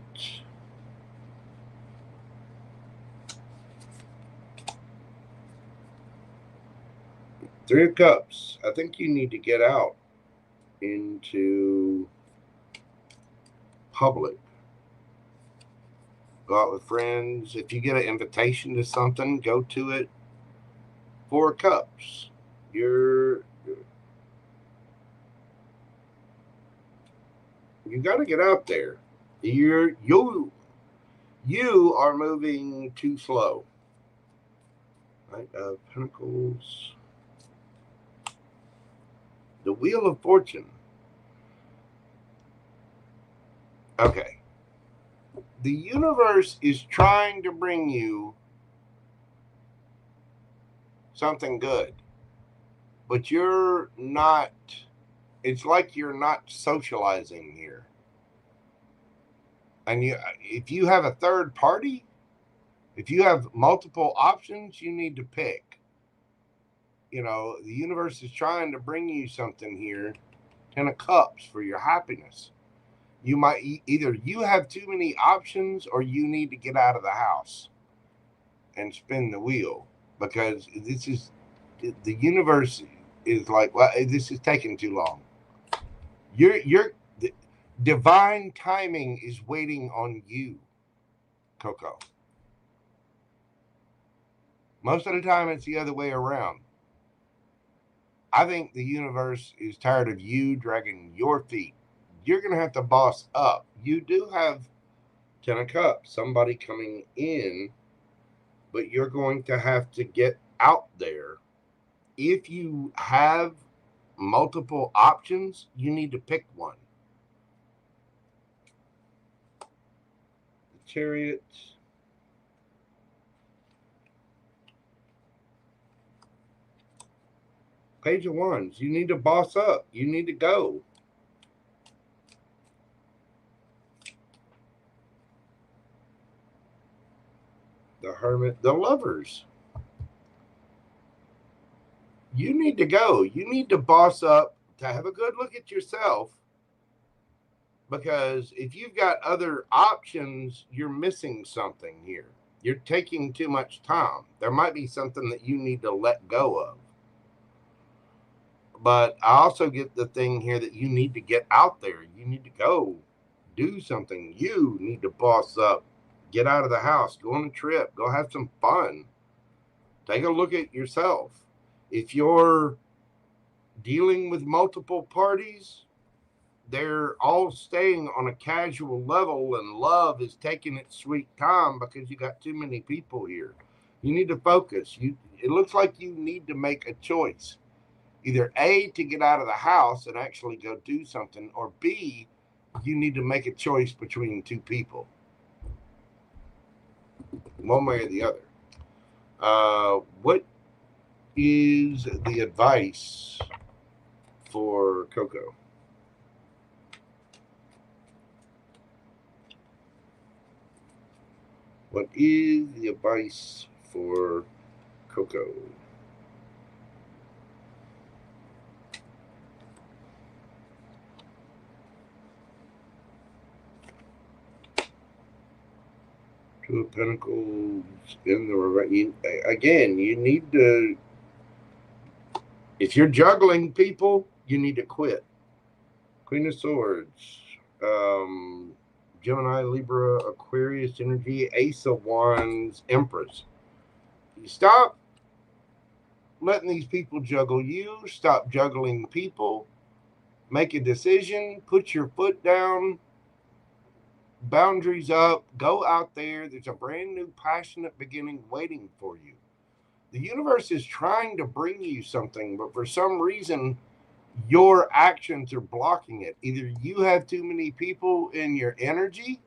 Three of Cups. I think you need to get out into public. Go out with friends. If you get an invitation to something, go to it. Four of Cups. You got to get out there. You are moving too slow. Right? Pentacles. The Wheel of Fortune. Okay. The universe is trying to bring you something good, but you're not, it's like you're not socializing here. And if you have a third party, if you have multiple options, you need to pick. You know, the universe is trying to bring you something here. Ten of Cups for your happiness. You might either you have too many options or you need to get out of the house and spin the wheel, because this is, the universe is like, well, this is taking too long. The divine timing is waiting on you, Coco. Most of the time it's the other way around. I think the universe is tired of you dragging your feet. You're going to have to boss up. You do have Ten of Cups, somebody coming in, but you're going to have to get out there. If you have multiple options, you need to pick one. The Chariot. Page of Wands. You need to boss up. You need to go. The Hermit. The Lovers. You need to go. You need to boss up, to have a good look at yourself. Because if you've got other options, you're missing something here. You're taking too much time. There might be something that you need to let go of. But I also get the thing here that you need to get out there. You need to go do something. You need to boss up. Get out of the house. Go on a trip. Go have some fun. Take a look at yourself. If you're dealing with multiple parties, they're all staying on a casual level, and love is taking its sweet time because you got too many people here. You need to focus. It looks like you need to make a choice. Either A, to get out of the house and actually go do something, or B, you need to make a choice between two people. One way or the other. What is the advice for Coco? What is the advice for Coco? Two of Pentacles in the again. You need to, if you're juggling people, you need to quit. Queen of Swords, Gemini, Libra, Aquarius energy, Ace of Wands, Empress. You stop letting these people juggle you. Stop juggling people. Make a decision. Put your foot down. Boundaries up. Go out there. There's a brand new passionate beginning waiting for you. The universe is trying to bring you something, but for some reason your actions are blocking it. Either you have too many people in your energy,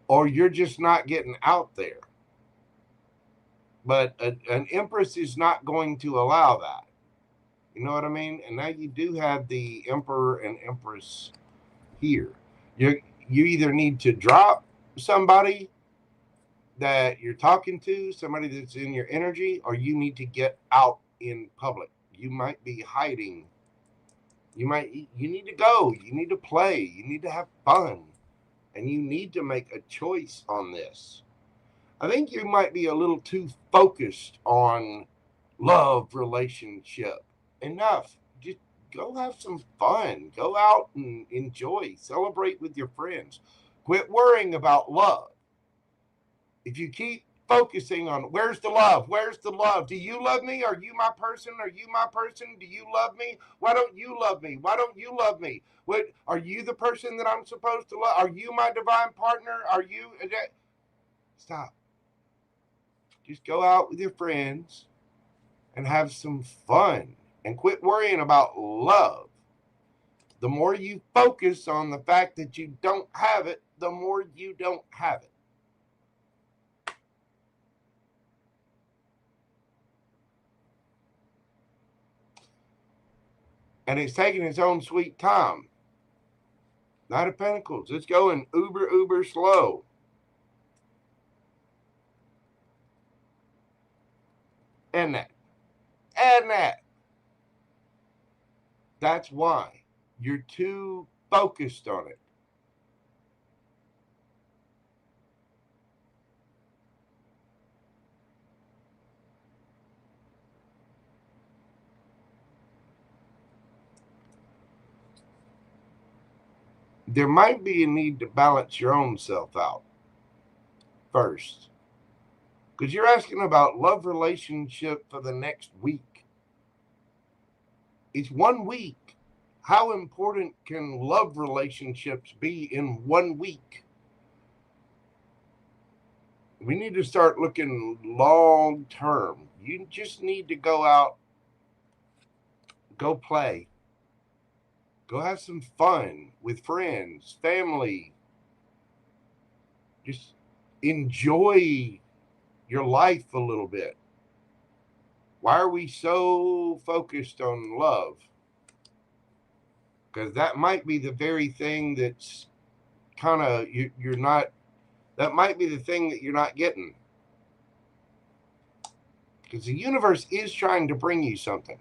or you're just not getting out there. But an Empress is not going to allow that. You know what I mean? And now you do have the Emperor and Empress here. You either need to drop somebody that you're talking to, somebody that's in your energy, or you need to get out in public. You might be hiding. You need to go. You need to play. You need to have fun. And you need to make a choice on this. I think you might be a little too focused on love, relationship. Enough. Just go have some fun. Go out and enjoy. Celebrate with your friends. Quit worrying about love. If you keep focusing on where's the love? Where's the love? Do you love me? Are you my person? Are you my person? Do you love me? Why don't you love me? Why don't you love me? What, are you the person that I'm supposed to love? Are you my divine partner? Are you? Stop. Just go out with your friends and have some fun and quit worrying about love. The more you focus on the fact that you don't have it, the more you don't have it. And it's taking its own sweet time. Knight of Pentacles. It's going uber slow. And that. That's why you're too focused on it. There might be a need to balance your own self out first. Because you're asking about love relationship for the next week. It's 1 week. How important can love relationships be in 1 week? We need to start looking long term. You just need to go out, go play, go have some fun with friends, family. Just enjoy your life a little bit. Why are we so focused on love? Because that might be the very thing that's kind of, you're not, that might be the thing that you're not getting. Because the universe is trying to bring you something.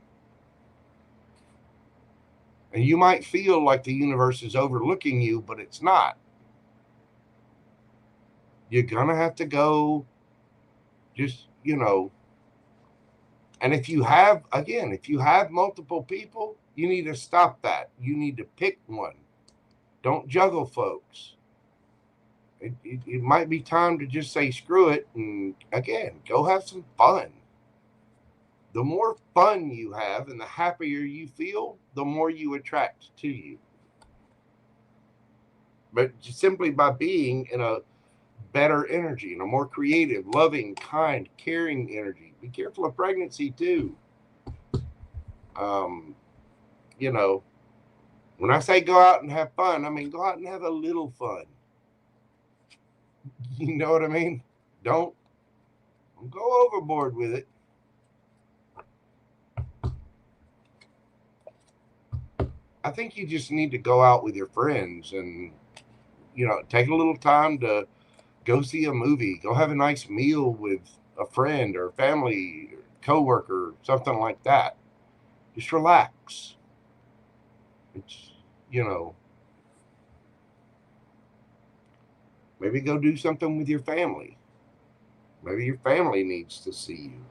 And you might feel like the universe is overlooking you, but it's not. You're going to have to go just, and if you have, again, if you have multiple people, you need to stop that. You need to pick one. Don't juggle folks. It might be time to just say screw it and, again, go have some fun. The more fun you have and the happier you feel, the more you attract to you. But just simply by being in a better energy, in a more creative, loving, kind, caring energy. Be careful of pregnancy too. When I say go out and have fun, I mean go out and have a little fun. You know what I mean? Don't go overboard with it. I think you just need to go out with your friends and, take a little time to go see a movie, go have a nice meal with a friend or family, or coworker, something like that. Just relax. It's, maybe go do something with your family. Maybe your family needs to see you.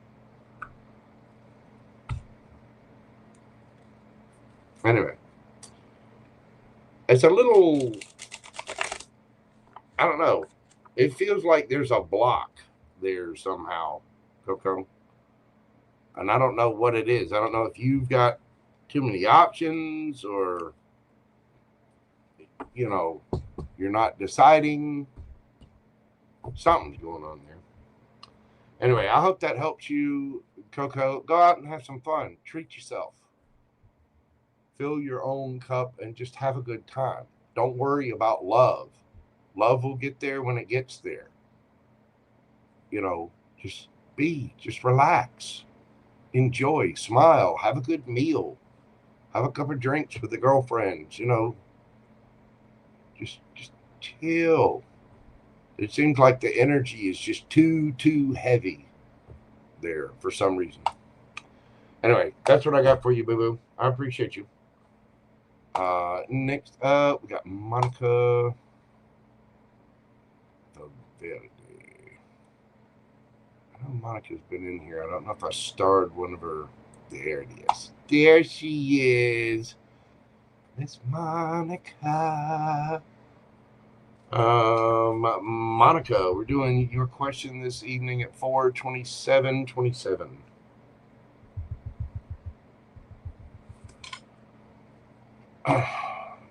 Anyway, it's a little, I don't know. It feels like there's a block there somehow, Coco. And I don't know what it is. I don't know if you've got too many options or, you're not deciding. Something's going on there. Anyway, I hope that helps you, Coco. Go out and have some fun. Treat yourself. fill your own cup and just have a good time. Don't worry about love. Love will get there when it gets there. You know, just just relax, enjoy, smile, have a good meal, have a couple of drinks with the girlfriends, you know, just chill. It seems like the energy is just too heavy there for some reason. Anyway, that's what I got for you, boo-boo. I appreciate you. Next up, we got Monica Valverde. I know Monica's been in here. I don't know if I starred one of her. There it is. There she is. Miss Monica. Monica, we're doing your question this evening at 4:27:27.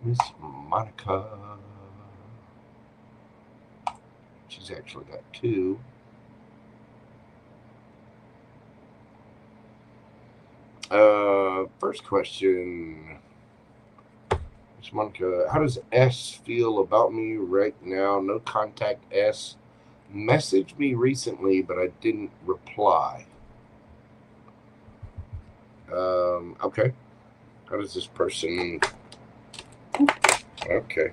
Miss Monica. She's actually got two. First question. Miss Monica, how does S feel about me right now? No contact S. Messaged me recently, but I didn't reply. Okay. How does this person... Okay.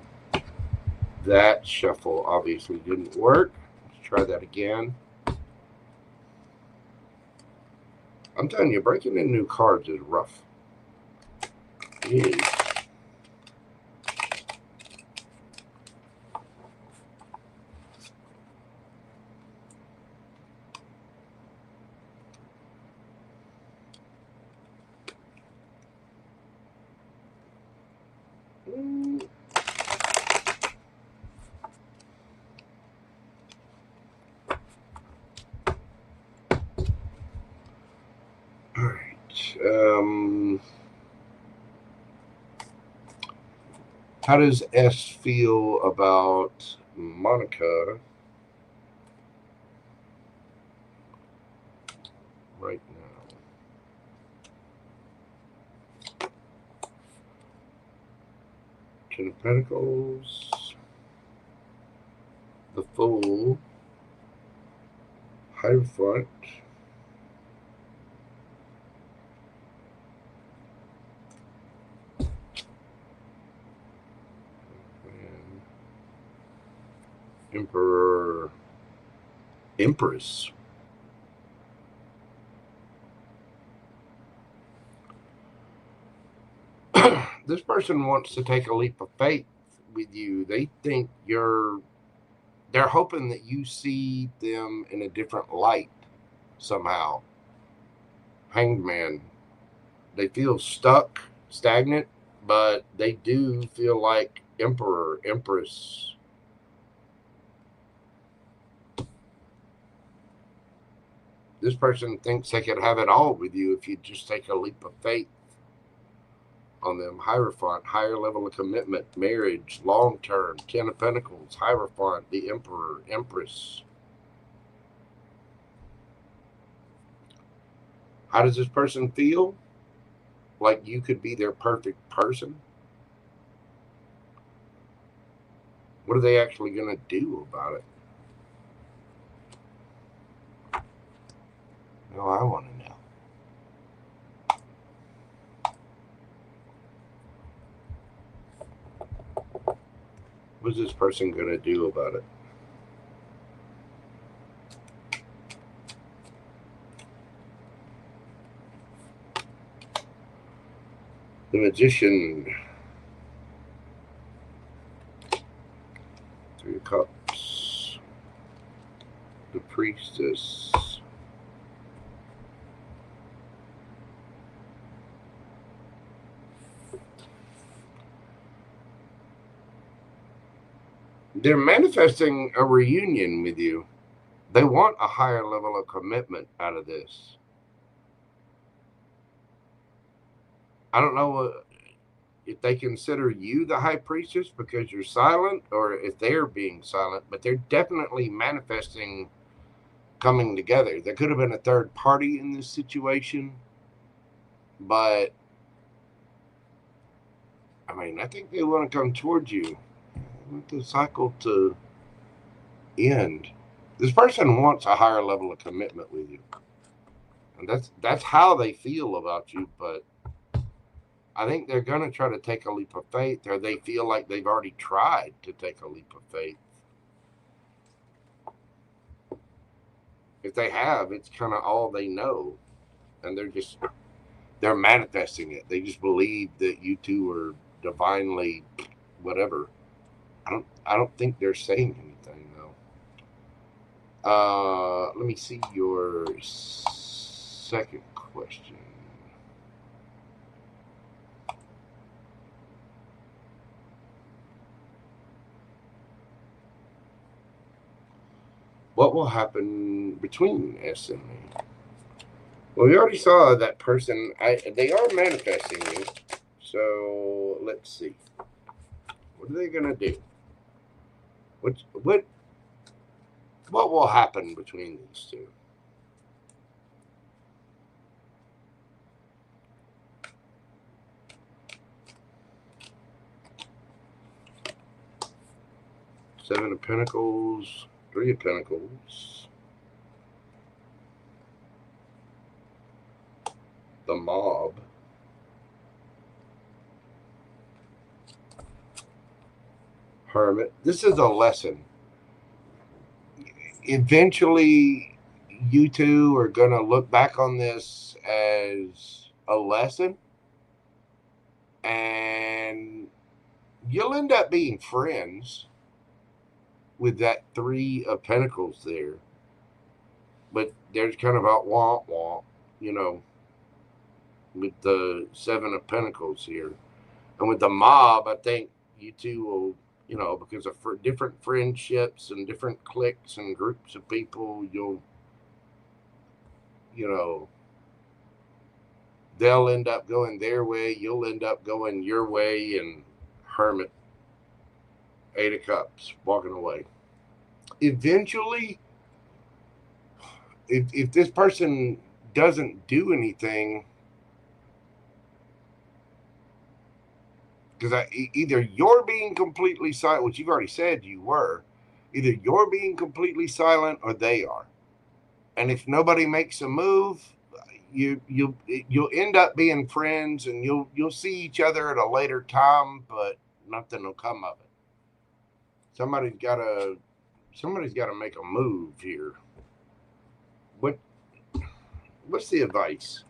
That shuffle obviously didn't work. Let's try that again. I'm telling you, breaking in new cards is rough. Yeah. How does S feel about Monica right now? Ten of Pentacles, the Fool, Hierophant, Emperor, Empress. This person wants to take a leap of faith with you. They think they're hoping that you see them in a different light somehow. Hanged Man. They feel stuck, stagnant, but they do feel like Emperor, Empress. This person thinks they could have it all with you if you just take a leap of faith on them. Hierophant, higher level of commitment, marriage, long term, Ten of Pentacles, Hierophant, the Emperor, Empress. How does this person feel? Like you could be their perfect person? What are they actually going to do about it? No, I want to know. What's this person going to do about it? The Magician. Three of Cups. The Priestess. They're manifesting a reunion with you. They want a higher level of commitment out of this. I don't know if they consider you the High Priestess because you're silent or if they're being silent, but they're definitely manifesting coming together. There could have been a third party in this situation, but I mean, I think they want to come towards you. I want the cycle to end. This person wants a higher level of commitment with you. And that's how they feel about you, but I think they're going to try to take a leap of faith, or they feel like they've already tried to take a leap of faith. If they have, it's kind of all they know. And they're manifesting it. They just believe that you two are divinely whatever. I don't think they're saying anything though. Let me see your second question. What will happen between S and me? Well, we already saw that person. They are manifesting you. So let's see. What are they gonna do? What will happen between these two? Seven of Pentacles, Three of Pentacles, the Mob, Hermit. This is a lesson. Eventually, you two are going to look back on this as a lesson, and you'll end up being friends with that Three of Pentacles there. But there's kind of a womp, you know, with the Seven of Pentacles here. And with the Mob, I think you two will, you know, because of different friendships and different cliques and groups of people, you'll, you know, they'll end up going their way, you'll end up going your way, and Hermit, Eight of Cups, walking away. Eventually, if this person doesn't do anything, because either you're being completely silent, which you've already said you were, either you're being completely silent or they are. And if nobody makes a move, you'll end up being friends, and you'll see each other at a later time, but nothing will come of it. Somebody's got to make a move here. What's the advice?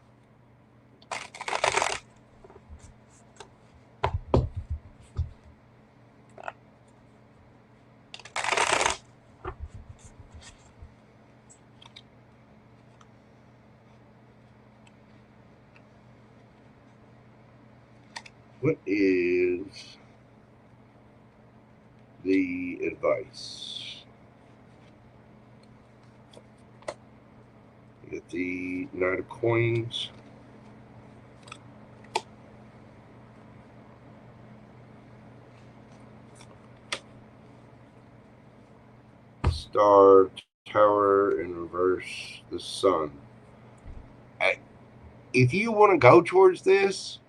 What is the advice? You get the Knight of Coins. Star, Tower in reverse, the Sun. If you want to go towards this,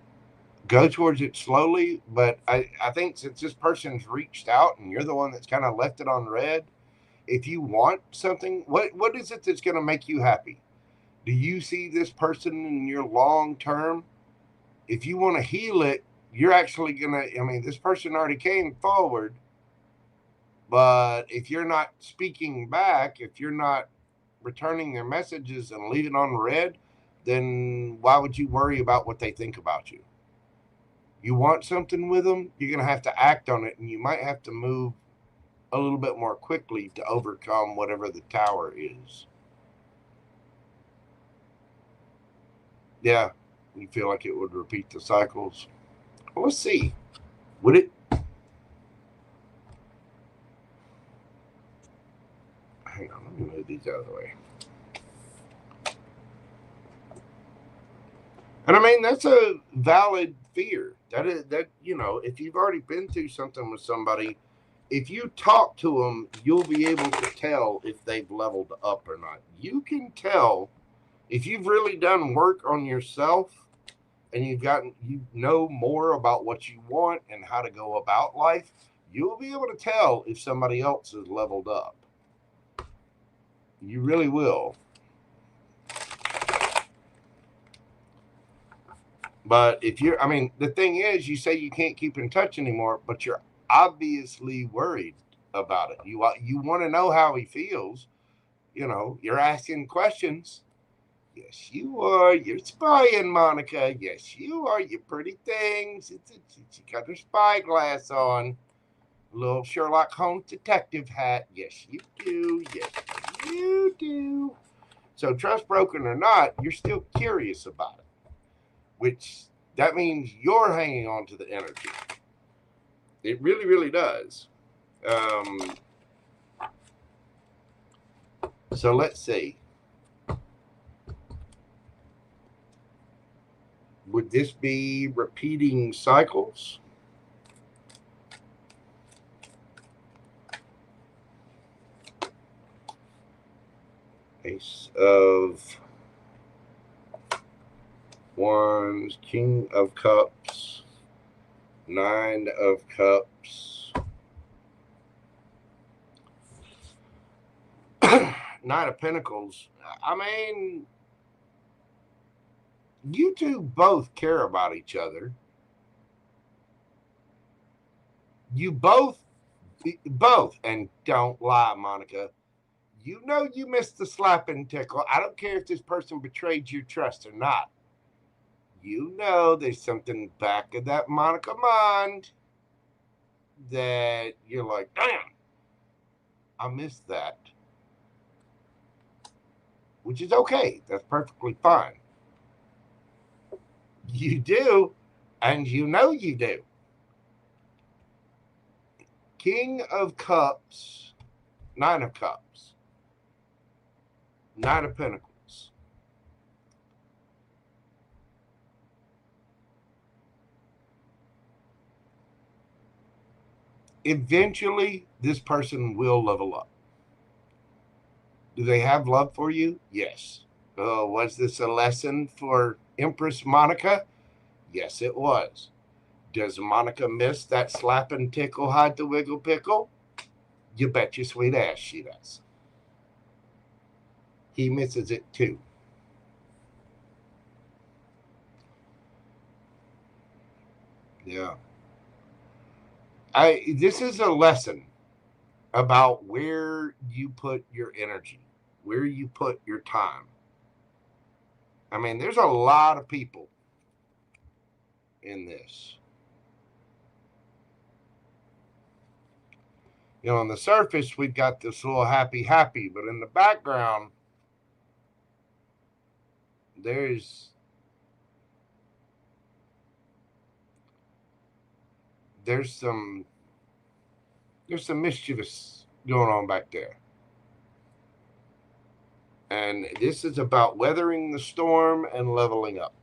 go towards it slowly, but I think since this person's reached out and you're the one that's kind of left it on red, if you want something, what is it that's going to make you happy? Do you see this person in your long term? If you want to heal it, you're actually going to, I mean, this person already came forward, but if you're not speaking back, if you're not returning their messages and leaving on red, then why would you worry about what they think about you? You want something with them, you're going to have to act on it, and you might have to move a little bit more quickly to overcome whatever the Tower is. Yeah, you feel like it would repeat the cycles. Well, let's see. Would it? Hang on, let me move these out of the way. And I mean, that's a valid fear. That you know, if you've already been through something with somebody, if you talk to them, you'll be able to tell if they've leveled up or not. You can tell if you've really done work on yourself. and you know more about what you want and how to go about life, you'll be able to tell if somebody else is leveled up. You really will. But if you're, I mean, the thing is, you say you can't keep in touch anymore, but you're obviously worried about it. You want to know how he feels. You know, you're asking questions. Yes, you are. You're spying, Monica. Yes, you are. You pretty things. She got her spyglass on. Little Sherlock Holmes detective hat. Yes, you do. Yes, you do. So trust broken or not, you're still curious about it. Which, that means you're hanging on to the energy. It really, really does. So let's see. Would this be repeating cycles? Ace of Wands, King of Cups, Nine of Cups, Nine of Pentacles. I mean, you two both care about each other. You both, and don't lie, Monica. You know you missed the slap and tickle. I don't care if this person betrayed your trust or not. You know there's something back of that Monica mind that you're like, damn, I missed that. Which is okay. That's perfectly fine. You do, and you know you do. King of Cups, Nine of Cups, Nine of Pentacles. Eventually, this person will level up. Do they have love for you? Yes. Was this a lesson for Empress Monica? Yes, it was. Does Monica miss that slap and tickle, hide the wiggle pickle? You bet your sweet ass she does. He misses it too. Yeah. This is a lesson about where you put your energy, where you put your time. I mean, there's a lot of people in this. You know, on the surface, we've got this little happy, but in the background, there's some mischievous going on back there. And this is about weathering the storm and leveling up.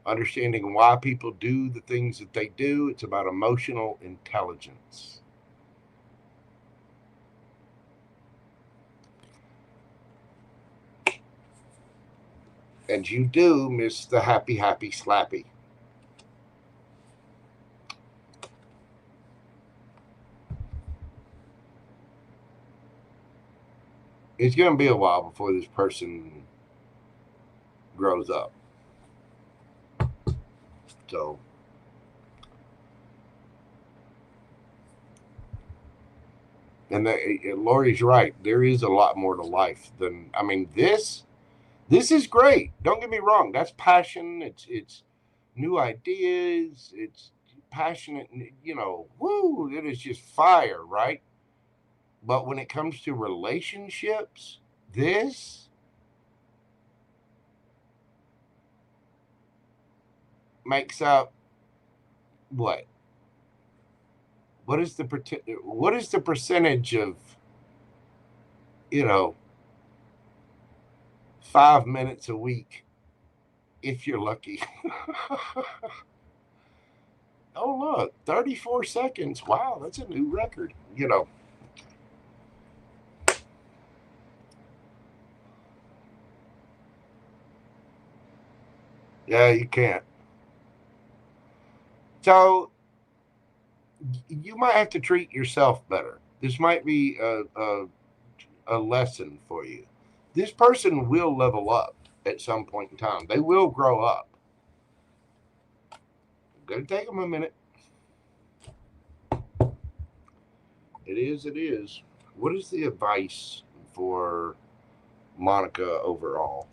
Understanding why people do the things that they do. It's about emotional intelligence. And you do miss the happy, slappy. It's going to be a while before this person grows up. So, and Lori's right. There is a lot more to life than, I mean, this is great. Don't get me wrong. That's passion. It's new ideas. It's passionate. You know, woo! It is just fire, right? But when it comes to relationships, this makes up what? What is the percentage of, you know, 5 minutes a week, if you're lucky? Oh, look, 34 seconds. Wow, that's a new record, you know. Yeah, you can't. So you might have to treat yourself better. This might be a lesson for you. This person will level up at some point in time. They will grow up. Gonna take them a minute. It is. What is the advice for Monica overall?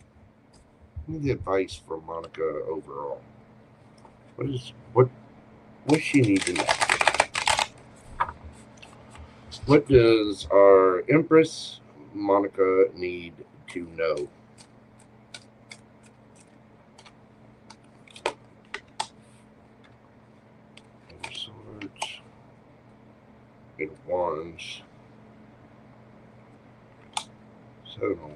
What is the advice for Monica overall? What she need to know? What does our Empress Monica need to know? Eight of Swords, Eight of Wands, Seven of Wands.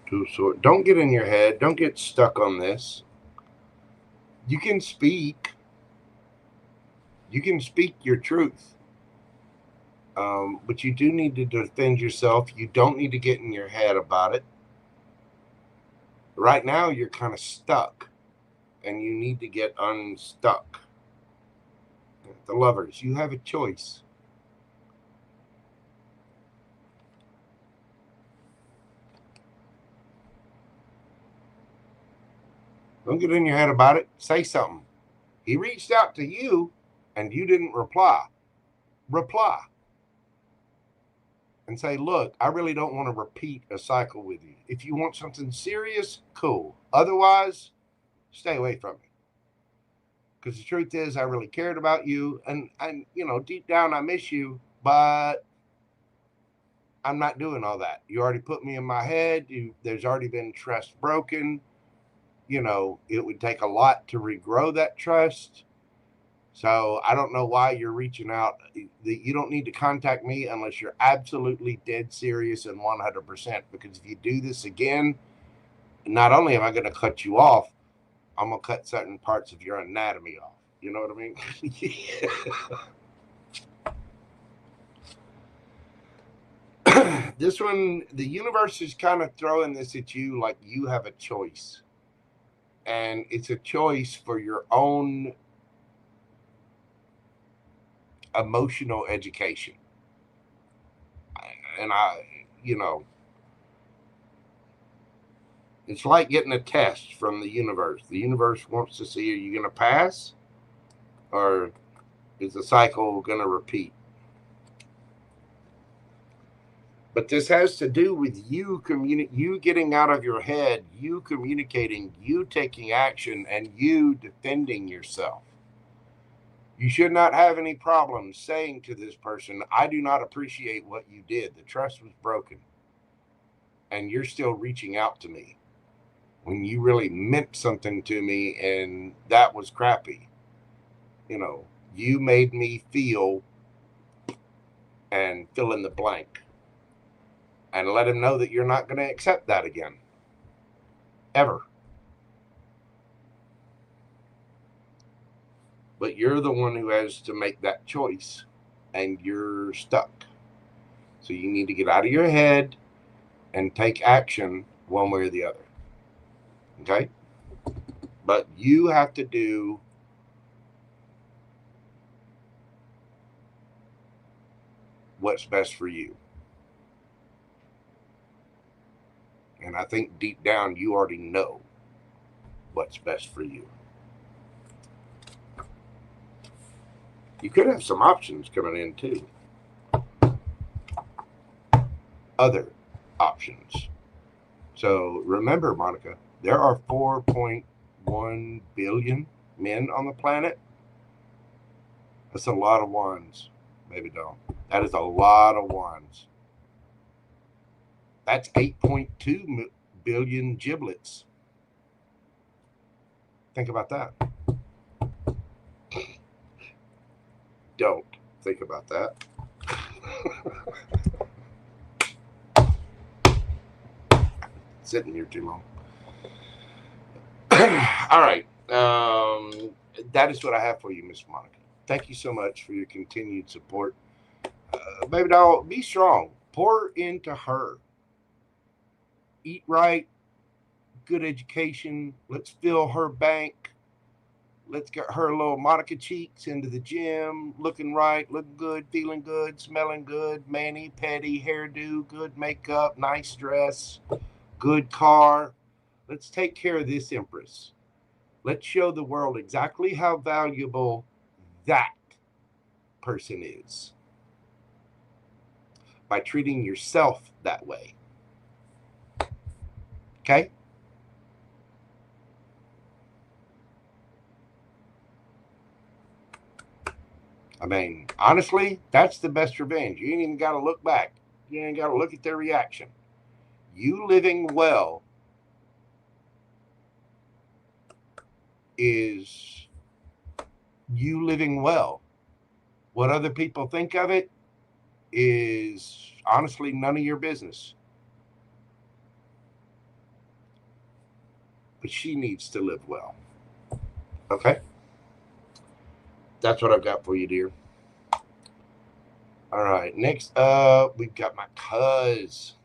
Two of Swords. Don't get in your head. Don't get stuck on this. You can speak. You can speak your truth. But you do need to defend yourself. You don't need to get in your head about it. Right now, you're kind of stuck. And you need to get unstuck. The Lovers, you have a choice. Don't get in your head about it. Say something. He reached out to you and you didn't reply. Reply. And say, look, I really don't want to repeat a cycle with you. If you want something serious, cool. Otherwise, stay away from me. Because the truth is, I really cared about you. And you know, deep down, I miss you. But I'm not doing all that. You already put me in my head. There's already been trust broken. You know, it would take a lot to regrow that trust. So I don't know why you're reaching out. You don't need to contact me unless you're absolutely dead serious and 100%. Because if you do this again, not only am I going to cut you off, I'm going to cut certain parts of your anatomy off. You know what I mean? This one, the universe is kind of throwing this at you like you have a choice. And it's a choice for your own emotional education. And you know, it's like getting a test from the universe. The universe wants to see, are you going to pass? Or is the cycle going to repeat? But this has to do with you getting out of your head, you communicating, you taking action, and you defending yourself. You should not have any problems saying to this person, I do not appreciate what you did. The trust was broken. And you're still reaching out to me when you really meant something to me, and that was crappy. You know, you made me feel, and fill in the blank. And let him know that you're not going to accept that again. Ever. But you're the one who has to make that choice. And you're stuck. So you need to get out of your head and take action one way or the other. Okay? But you have to do what's best for you. And I think deep down, you already know what's best for you. You could have some options coming in too. Other options. So remember, Monica, there are 4.1 billion men on the planet. That's a lot of wands. Maybe don't. That is a lot of wands. That's 8.2 billion giblets. Think about that. Don't think about that. Sitting here too long. All right. That is what I have for you, Miss Monica. Thank you so much for your continued support. Baby doll, be strong. Pour into her. Eat right, good education. Let's fill her bank. Let's get her little Monica cheeks into the gym, looking right, looking good, feeling good, smelling good, mani-pedi, hairdo, good makeup, nice dress, good car. Let's take care of this Empress. Let's show the world exactly how valuable that person is by treating yourself that way. Okay? I mean, honestly, that's the best revenge. You ain't even got to look back. You ain't got to look at their reaction. You living well is you living well. What other people think of it is honestly none of your business. But she needs to live well. Okay? That's what I've got for you, dear. All right, next up, we've got my cuz.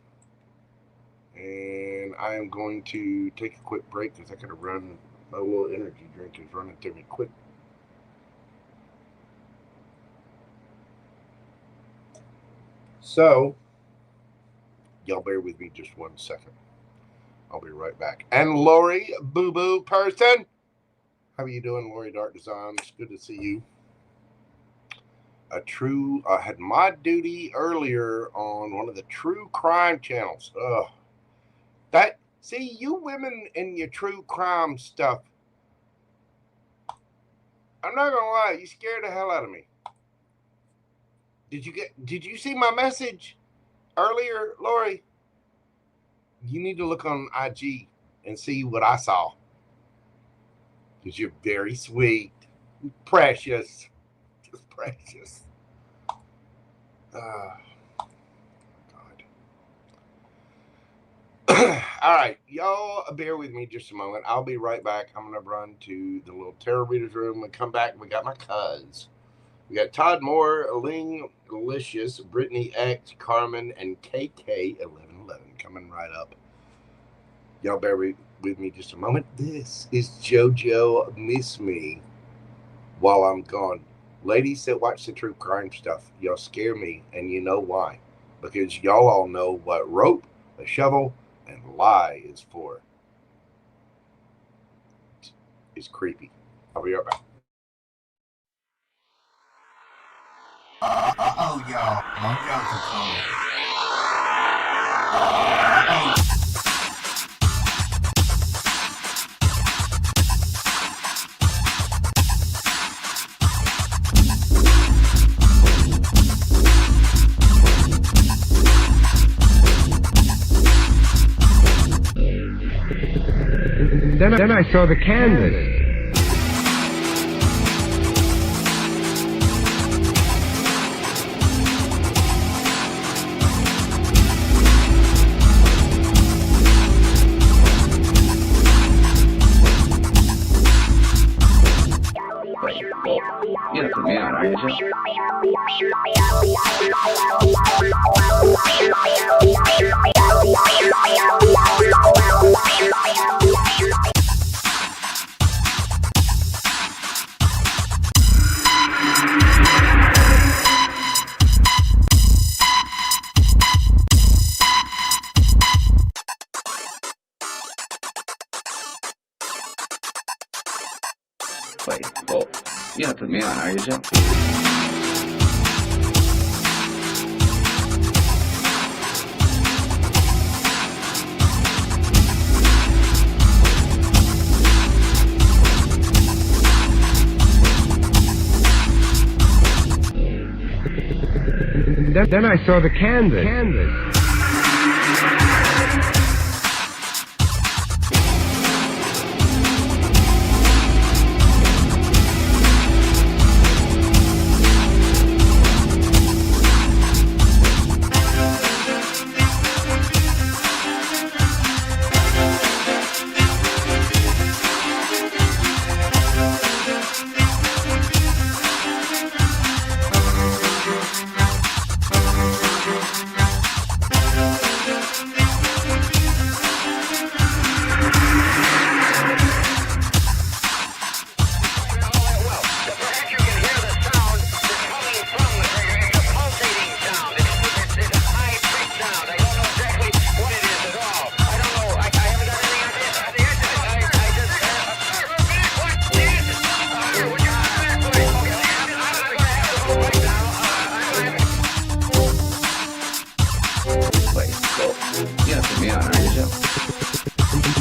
And I am going to take a quick break because I got to run. My little energy drink is running through me quick. So, y'all bear with me just 1 second. I'll be right back. And Lori, boo-boo person. How are you doing, Lori Dark Designs? Good to see you. I had my duty earlier on one of the true crime channels. See, you women in your true crime stuff, I'm not gonna lie, you scared the hell out of me. Did you see my message earlier, Lori? You need to look on IG and see what I saw. Because you're very sweet, precious, just precious. God. All right, y'all bear with me just a moment. I'll be right back. I'm going to run to the little tarot reader's room and come back. We got my cuz. We got Todd Moore, LingLicious, Brittany X, Carmen, and KK1111 coming right up. Y'all bear with me just a moment. This is JoJo Miss Me while I'm gone. Ladies that watch the true crime stuff, y'all scare me, and you know why. Because y'all all know what rope, a shovel, and lie is for. It's creepy. I'll be right back. Uh-oh, y'all. Mojo's coming. Then I saw the canvas. Yeah, for me, ARIES. Wait, oh, yeah, for me, ARIES. Then I saw the canvas.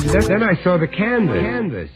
Then I saw the canvas.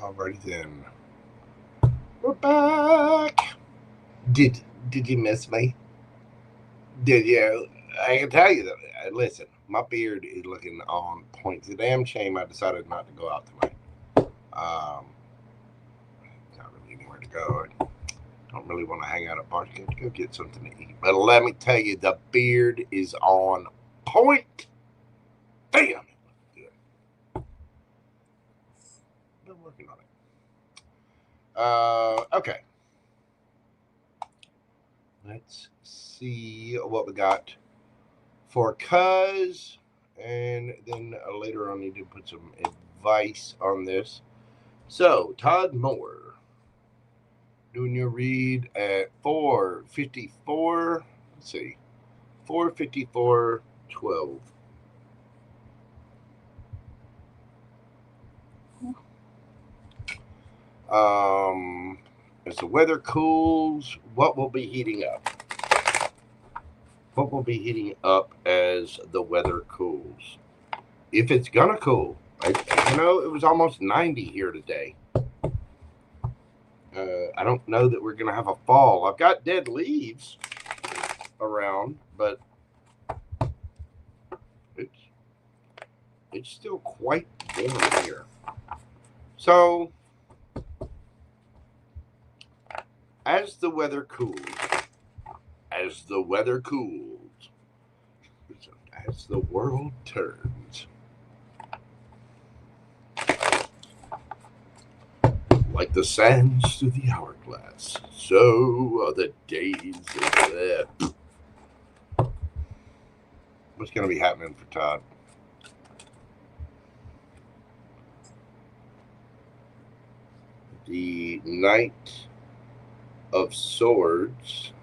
Alrighty then. We're back. Did you miss me? Did you? I can tell you that. Listen, my beard is looking on point. It's a damn shame I decided not to go out tonight. Not really anywhere to go. I don't really want to hang out at bars. Go get something to eat. But let me tell you, the beard is on point. Damn, it looks good. Been working on it. Okay. Let's see what we got for cuz, and then later on, I need to put some advice on this. So, Todd Moore, doing your read at 4:54. Let's see, 4:54:12. As the weather cools, what will be heating up? What will be heating up as the weather cools? If it's gonna cool, you know, it was almost 90 here today. I don't know that we're gonna have a fall. I've got dead leaves around, but it's still quite warm here. So, as the weather cools, as the world turns, like the sands through the hourglass, so are the days of death. What's going to be happening for Todd? The Knight of Swords,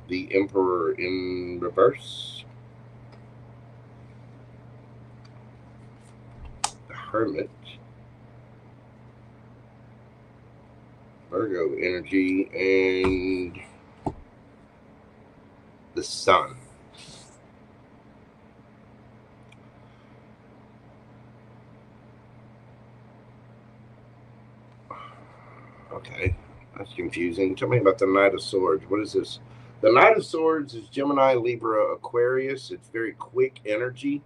the Emperor in reverse, the Hermit, Virgo energy, and the Sun. Okay, that's confusing. Tell me about the Knight of Swords. What is this? The Knight of Swords is Gemini, Libra, Aquarius. It's very quick energy.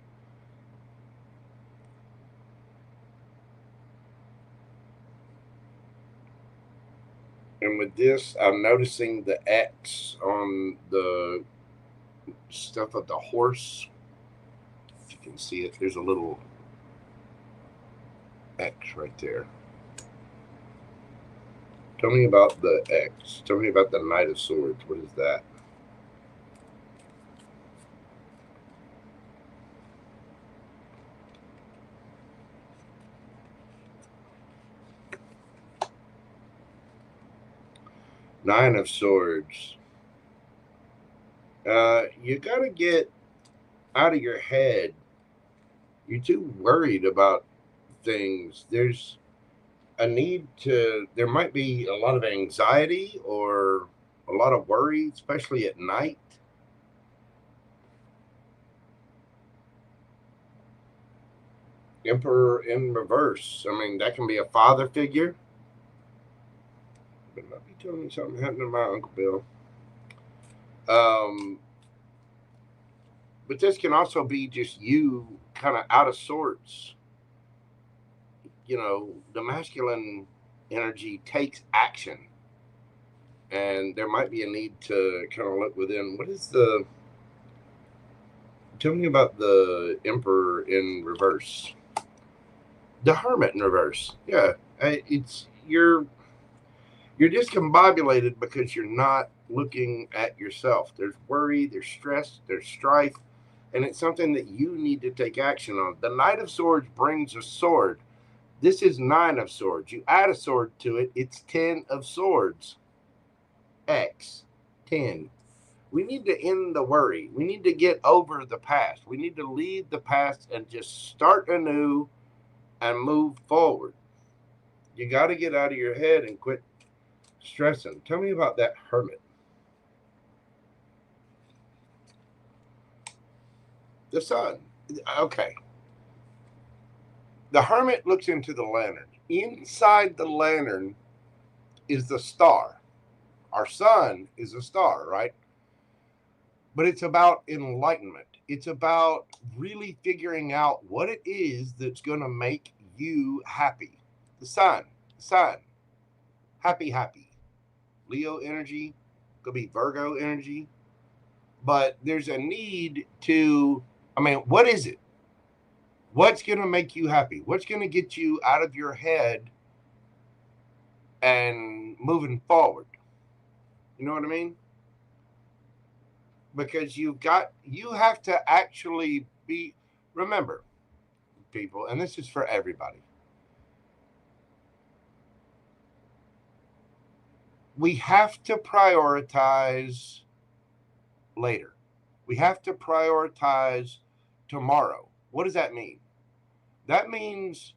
And with this, I'm noticing the X on the stuff of the horse. If you can see it, there's a little X right there. Tell me about the X. Tell me about the Knight of Swords. What is that? Nine of Swords. You got to get out of your head. You're too worried about things. There's a need to, there might be a lot of anxiety or a lot of worry, especially at night. Emperor in reverse. I mean, that can be a father figure. But might be telling me something happened to my Uncle Bill. But this can also be just you kind of out of sorts. You know, the masculine energy takes action. And there might be a need to kind of look within. What is the... Tell me about the Emperor in reverse. The Hermit in reverse. Yeah, it's you're discombobulated because you're not looking at yourself. There's worry, there's stress, there's strife, and it's something that you need to take action on. The Knight of Swords brings a sword. This is 9 of Swords. You add a sword to it, it's 10 of Swords. X, 10. We need to end the worry. We need to get over the past. We need to leave the past and just start anew and move forward. You got to get out of your head and quit stressing. Tell me about that Hermit. The Sun. Okay. The Hermit looks into the lantern. Inside the lantern is the star. Our sun is a star, right? But it's about enlightenment. It's about really figuring out what it is that's going to make you happy. The sun. Happy. Leo energy, could be Virgo energy. But there's a need to, what is it? What's going to make you happy? What's going to get you out of your head and moving forward? You know what I mean? Because you have to actually be, remember, people, and this is for everybody. We have to prioritize later. We have to prioritize tomorrow. What does that mean? That means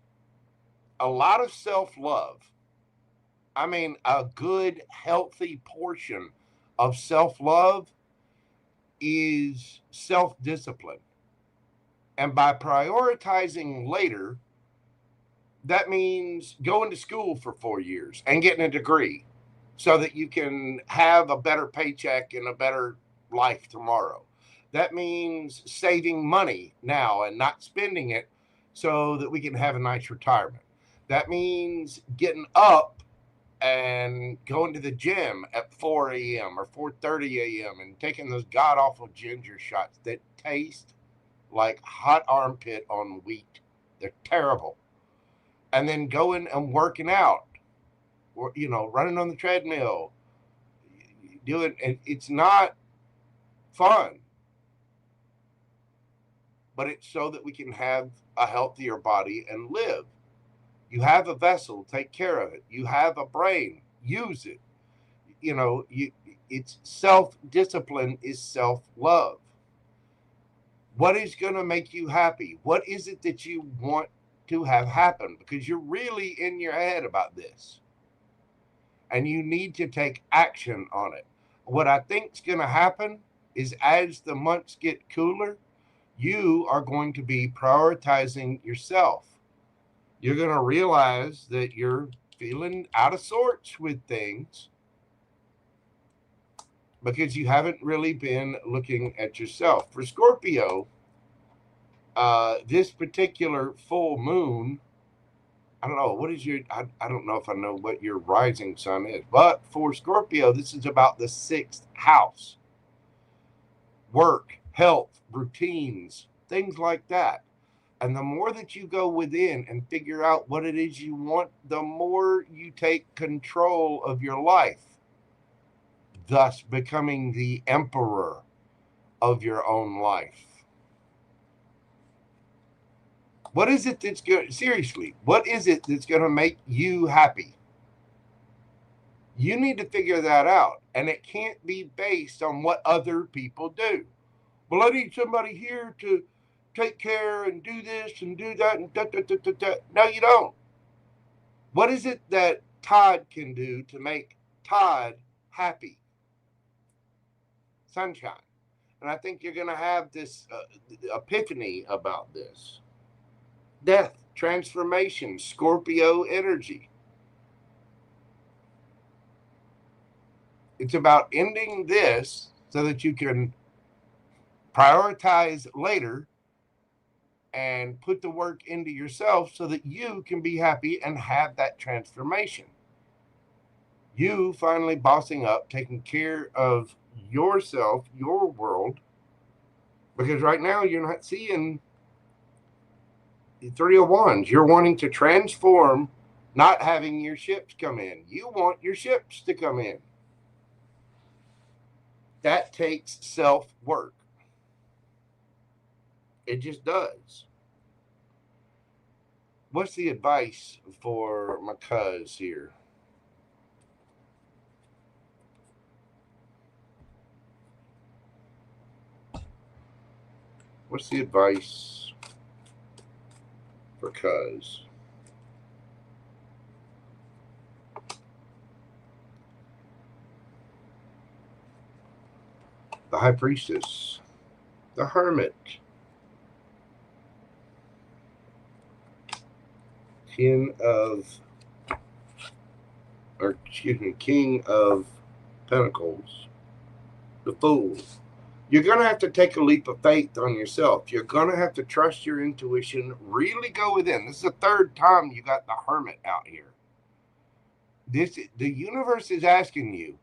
a lot of self-love. A good, healthy portion of self-love is self-discipline. And by prioritizing later, that means going to school for 4 years and getting a degree so that you can have a better paycheck and a better life tomorrow. That means saving money now and not spending it so that we can have a nice retirement. That means getting up and going to the gym at 4 a.m. or 4:30 a.m. and taking those god-awful ginger shots that taste like hot armpit on wheat. They're terrible. And then going and working out, or, running on the treadmill, and it's not fun, but it's so that we can have a healthier body and live. You have a vessel, take care of it. You have a brain, use it. It's self-discipline is self-love. What is going to make you happy? What is it that you want to have happen? Because you're really in your head about this. And you need to take action on it. What I think is going to happen is as the months get cooler, you are going to be prioritizing yourself. You're going to realize that you're feeling out of sorts with things because you haven't really been looking at yourself. For Scorpio, this particular full moon, I don't know, I don't know if I know what your rising sun is, but for Scorpio, this is about the 6th house. Work, health, routines, things like that. And the more that you go within and figure out what it is you want, the more you take control of your life, thus becoming the emperor of your own life. What is it that's good? Seriously, what is it that's going to make you happy? You need to figure that out. And it can't be based on what other people do. Well, I need somebody here to take care and do this and do that and da. No, you don't. What is it that Todd can do to make Todd happy? Sunshine. And I think you're going to have this epiphany about this. death, transformation, Scorpio energy. It's about ending this so that you can prioritize later and put the work into yourself so that you can be happy and have that transformation. You finally bossing up, taking care of yourself, your world, because right now you're not seeing the Three of Wands. You're wanting to transform, not having your ships come in. You want your ships to come in. That takes self-work. It just does. What's the advice for my cuz here? What's the advice for cuz? The High Priestess, the Hermit, King of Pentacles, the Fool. You're going to have to take a leap of faith on yourself. You're going to have to trust your intuition, really go within. This is the third time you got the Hermit out here. The universe is asking you,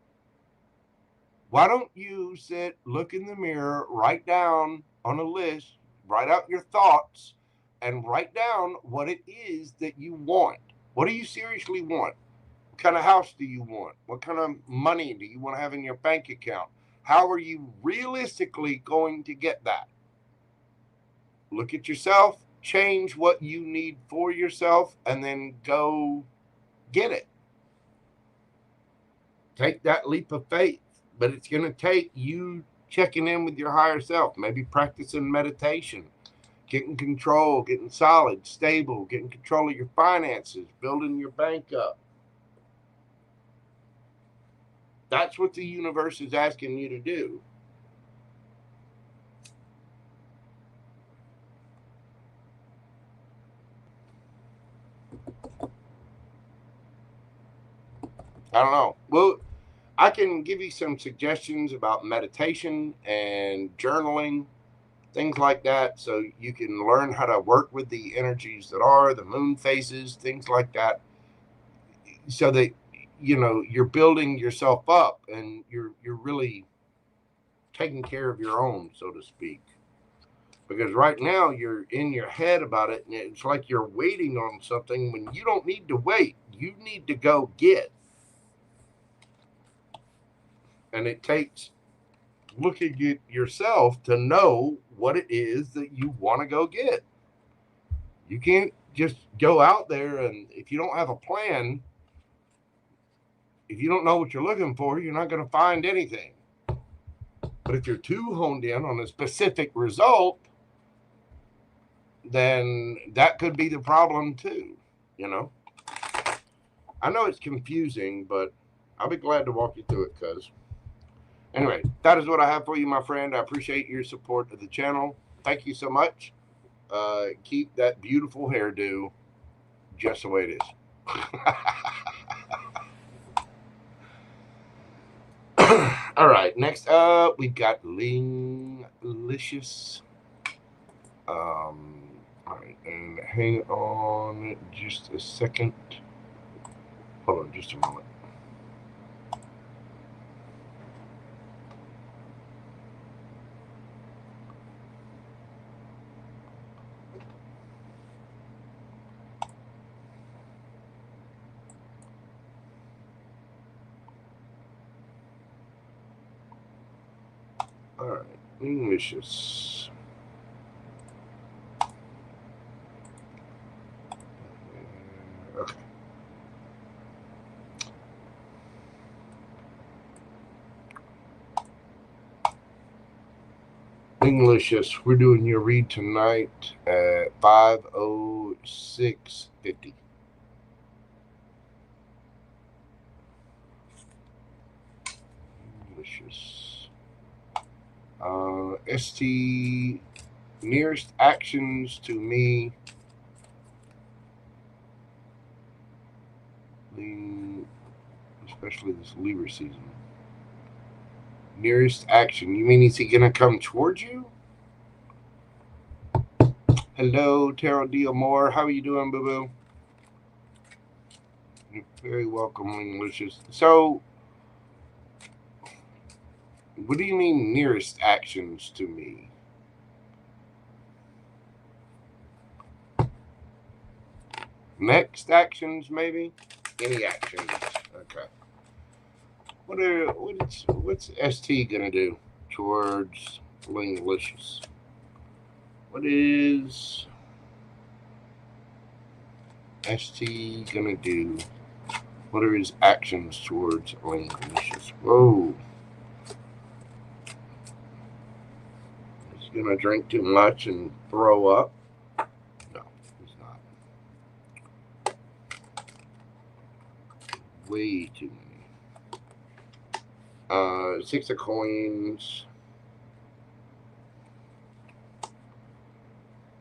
why don't you sit, look in the mirror, write down on a list, write out your thoughts, and write down what it is that you want. What do you seriously want? What kind of house do you want? What kind of money do you want to have in your bank account? How are you realistically going to get that? Look at yourself, change what you need for yourself, and then go get it. Take that leap of faith, but it's going to take you checking in with your higher self, maybe practicing meditation, getting control, getting solid, stable, getting control of your finances, building your bank up. That's what the universe is asking you to do. I don't know. Well, I can give you some suggestions about meditation and journaling, things like that, so you can learn how to work with the energies that are, the moon phases, things like that, so that, you know, you're building yourself up and you're really taking care of your own, so to speak. Because right now you're in your head about it, and it's like you're waiting on something when you don't need to wait. You need to go get. And it takes looking at yourself to know what it is that you want to go get. You can't just go out there, and if you don't have a plan, if you don't know what you're looking for, you're not going to find anything. But if you're too honed in on a specific result, then that could be the problem too, you know. I know it's confusing, but I'll be glad to walk you through it, cuz. Anyway, that is what I have for you, my friend. I appreciate your support of the channel. Thank you so much. Keep that beautiful hairdo just the way it is. All right, next up, we've got LingLicious. All right, and hang on just a second. Hold on just a moment. All right, LingLicious. Okay. LingLicious, we're doing your read tonight at 5:06:50. LingLicious. ST, nearest actions to me something, especially this Libra season. Nearest action. You mean, is he going to come towards you? Hello, Tarot D. Amore. How are you doing, boo-boo? You're very welcome, LingLicious. So, what do you mean nearest actions to me? Next actions, maybe? Any actions. Okay. What's ST gonna do towards LingLicious? What is ST gonna do? What are his actions towards LingLicious? Whoa. He's gonna drink too much and throw up? No, he's not. Way too many. 6 of coins.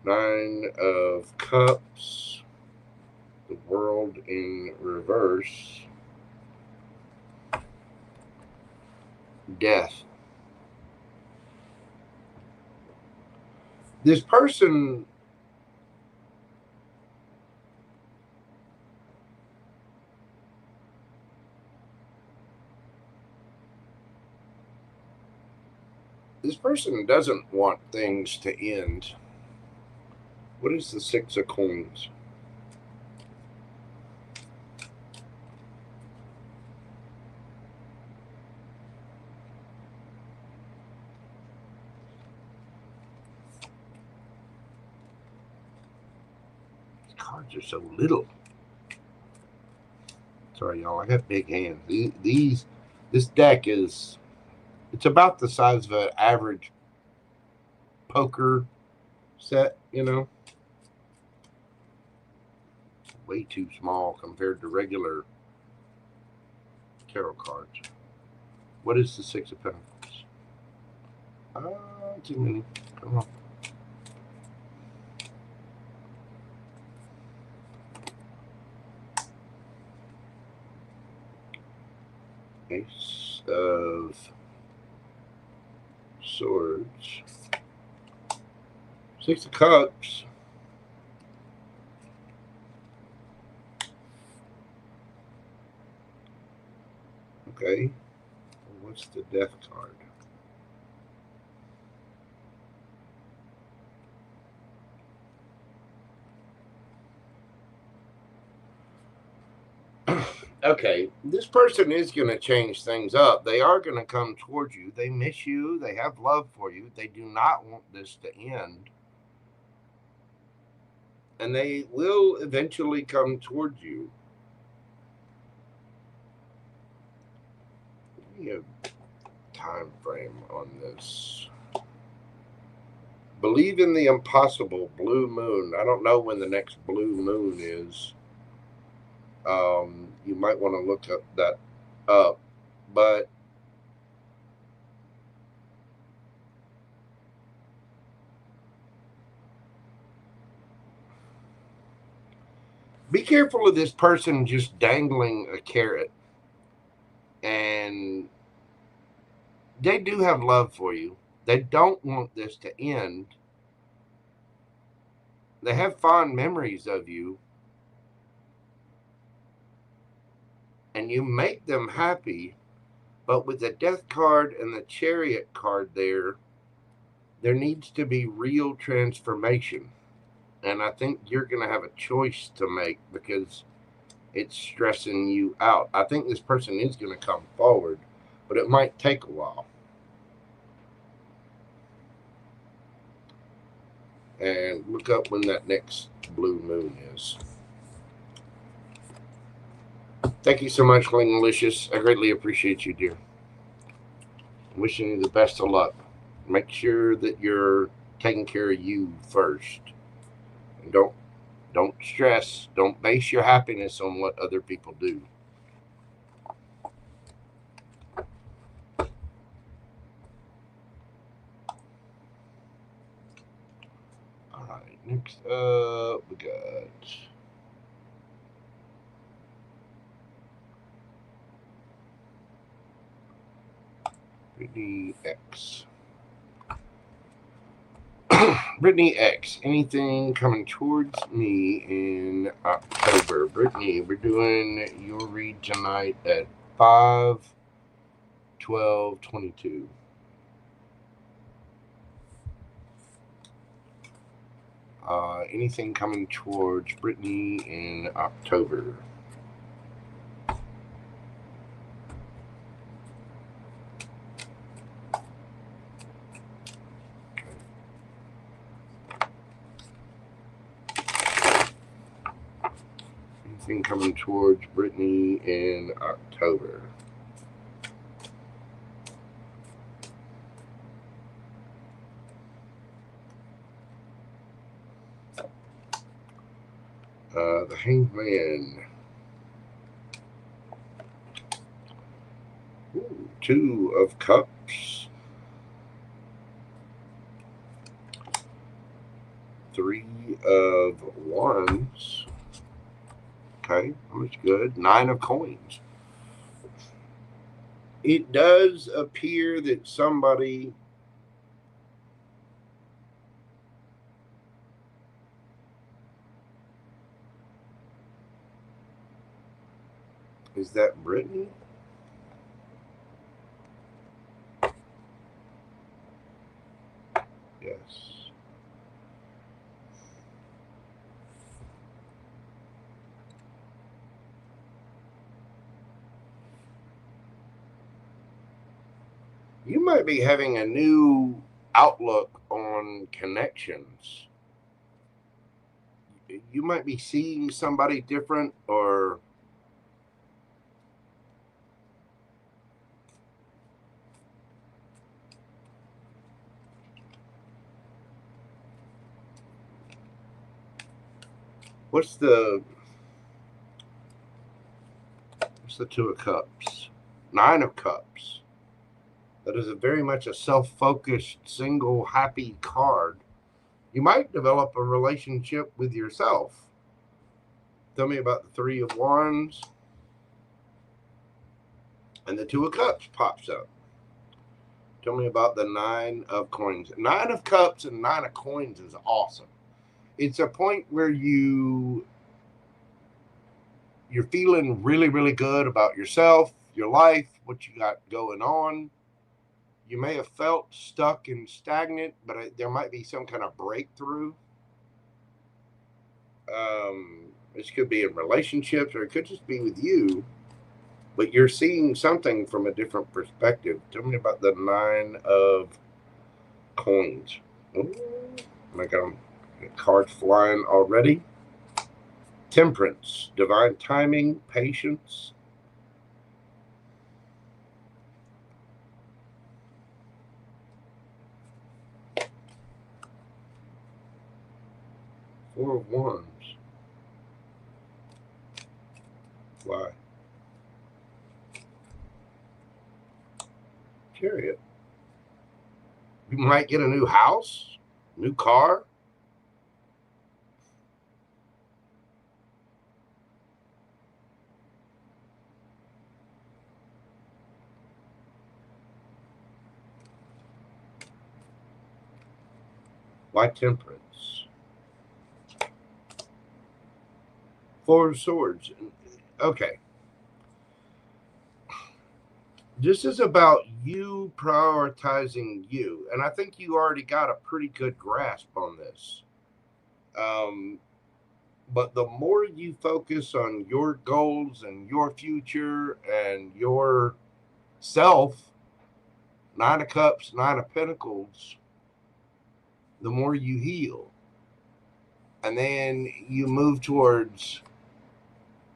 9 of cups. The world in reverse. Death. This person doesn't want things to end. What is the 6 of coins? These cards are so little. Sorry, y'all. I got big hands. This deck is, it's about the size of an average poker set, you know. Way too small compared to regular tarot cards. What is the 6 of Pentacles? Too many. Come on. Ace of Swords. 6 of Cups. Okay. What's the Death card? Okay, this person is going to change things up. They are going to come towards you. They miss you. They have love for you. They do not want this to end. And they will eventually come towards you. Give me a time frame on this. Believe in the impossible, blue moon. I don't know when the next blue moon is. You might want to look that up, but be careful of this person just dangling a carrot. And they do have love for you. They don't want this to end. They have fond memories of you. And you make them happy. But with the Death card and the Chariot card there needs to be real transformation. And I think you're going to have a choice to make because it's stressing you out. I think this person is going to come forward, but it might take a while. And look up when that next blue moon is. Thank you so much, LingLicious. I greatly appreciate you, dear. I'm wishing you the best of luck. Make sure that you're taking care of you first. And don't stress. Don't base your happiness on what other people do. All right, next up we got Brittany X. Brittany X, anything coming towards me in October? Brittany, we're doing your read tonight at 5/12/22. Anything coming towards Brittany in October? Anything coming towards Brittany in October? The Hanged Man. Ooh, 2 of Cups. 3 of Wands. Okay, that's good. 9 of Coins. It does appear that somebody is that Brittany? Yes. You might be having a new outlook on connections. You might be seeing somebody different, or what's the 2 of Cups? 9 of Cups. That is very much a self-focused, single, happy card. You might develop a relationship with yourself. Tell me about the 3 of Wands. And the 2 of Cups pops up. Tell me about the 9 of Coins. 9 of Cups and 9 of Coins is awesome. It's a point where you're feeling really, really good about yourself, your life, what you got going on. You may have felt stuck and stagnant, but there might be some kind of breakthrough. This could be in relationships, or it could just be with you, but you're seeing something from a different perspective. Tell me about the 9 of Coins. Ooh, I got cards flying already. Temperance, divine timing, patience. Four of Wands. Why? Chariot. You might get a new house, new car. Why Temperance? 4 of Swords. Okay. This is about you prioritizing you. And I think you already got a pretty good grasp on this. But the more you focus on your goals and your future and your self, 9 of Cups, 9 of Pentacles, the more you heal. And then you move towards,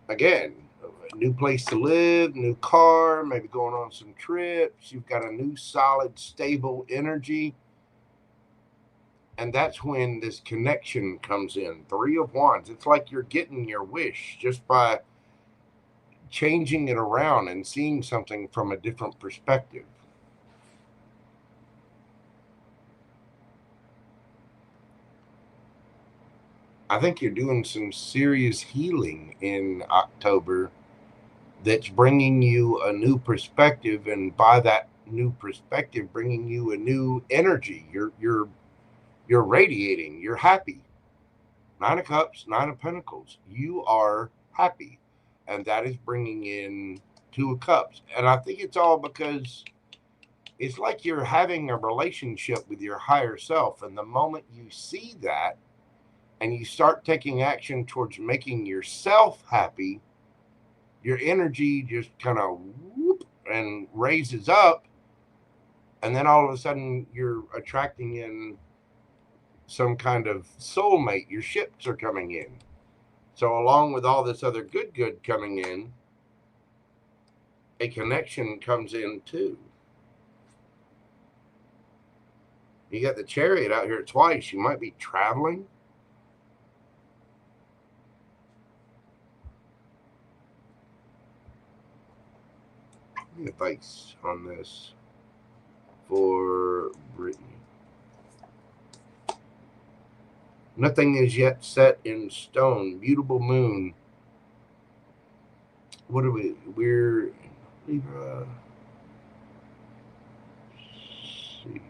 again, a new place to live, new car, maybe going on some trips. You've got a new solid, stable energy. And that's when this connection comes in. 3 of Wands. It's like you're getting your wish just by changing it around and seeing something from a different perspective. I think you're doing some serious healing in October that's bringing you a new perspective. And by that new perspective, bringing you a new energy. You're radiating. You're happy. 9 of Cups, 9 of Pentacles. You are happy, and that is bringing in 2 of Cups. And I think it's all because it's like you're having a relationship with your higher self, and the moment you see that and you start taking action towards making yourself happy, your energy just kind of whoop and raises up, and then all of a sudden you're attracting in some kind of soulmate. Your ships are coming in. So along with all this other good coming in, a connection comes in too. You got the Chariot out here twice. You might be traveling. Advice on this for Brittany. Nothing is yet set in stone. Mutable moon. What are we? We're Libra. See.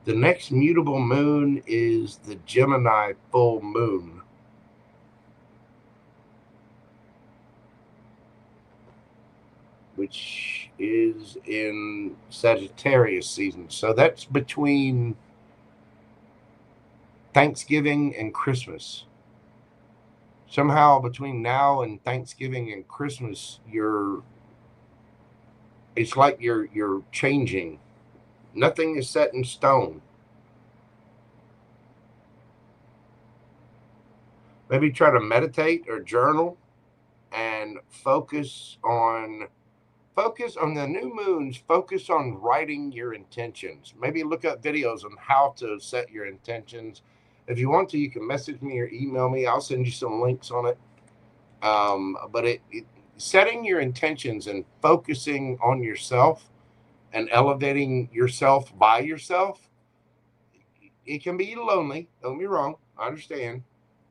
The next mutable moon is the Gemini full moon. Which is in Sagittarius season. So that's between Thanksgiving and Christmas. Somehow between now and Thanksgiving and Christmas, it's like you're changing. Nothing is set in stone. Maybe try to meditate or journal and focus on the new moons. Focus on writing your intentions. Maybe look up videos on how to set your intentions. If you want to, you can message me or email me. I'll send you some links on it. But setting your intentions and focusing on yourself and elevating yourself by yourself, it can be lonely. Don't get me wrong. I understand.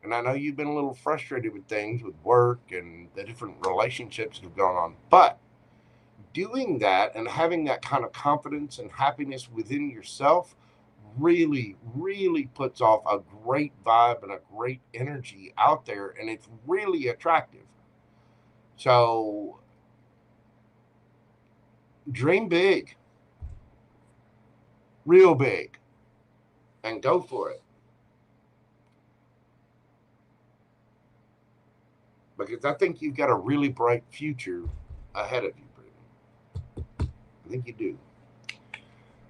And I know you've been a little frustrated with things, with work and the different relationships that have gone on. But doing that and having that kind of confidence and happiness within yourself really, really puts off a great vibe and a great energy out there. And it's really attractive. So dream big, real big, and go for it. Because I think you've got a really bright future ahead of you, Brittany. I think you do.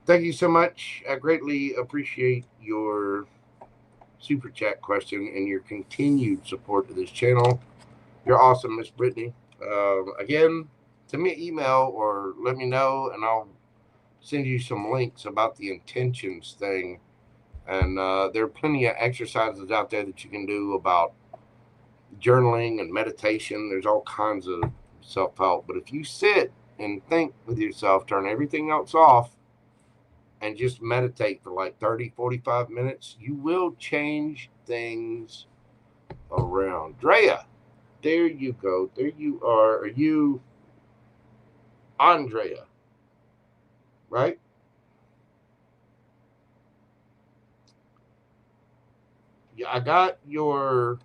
Thank you so much. I greatly appreciate your super chat question and your continued support to this channel. You're awesome, Miss Brittany. Again, send me an email or let me know, and I'll send you some links about the intentions thing. And there are plenty of exercises out there that you can do about journaling and meditation. There's all kinds of self-help. But if you sit and think with yourself, turn everything else off, and just meditate for like 30, 45 minutes, you will change things around. Dreya, there you go. There you are. Are you Andrea? Right? Yeah, I got your...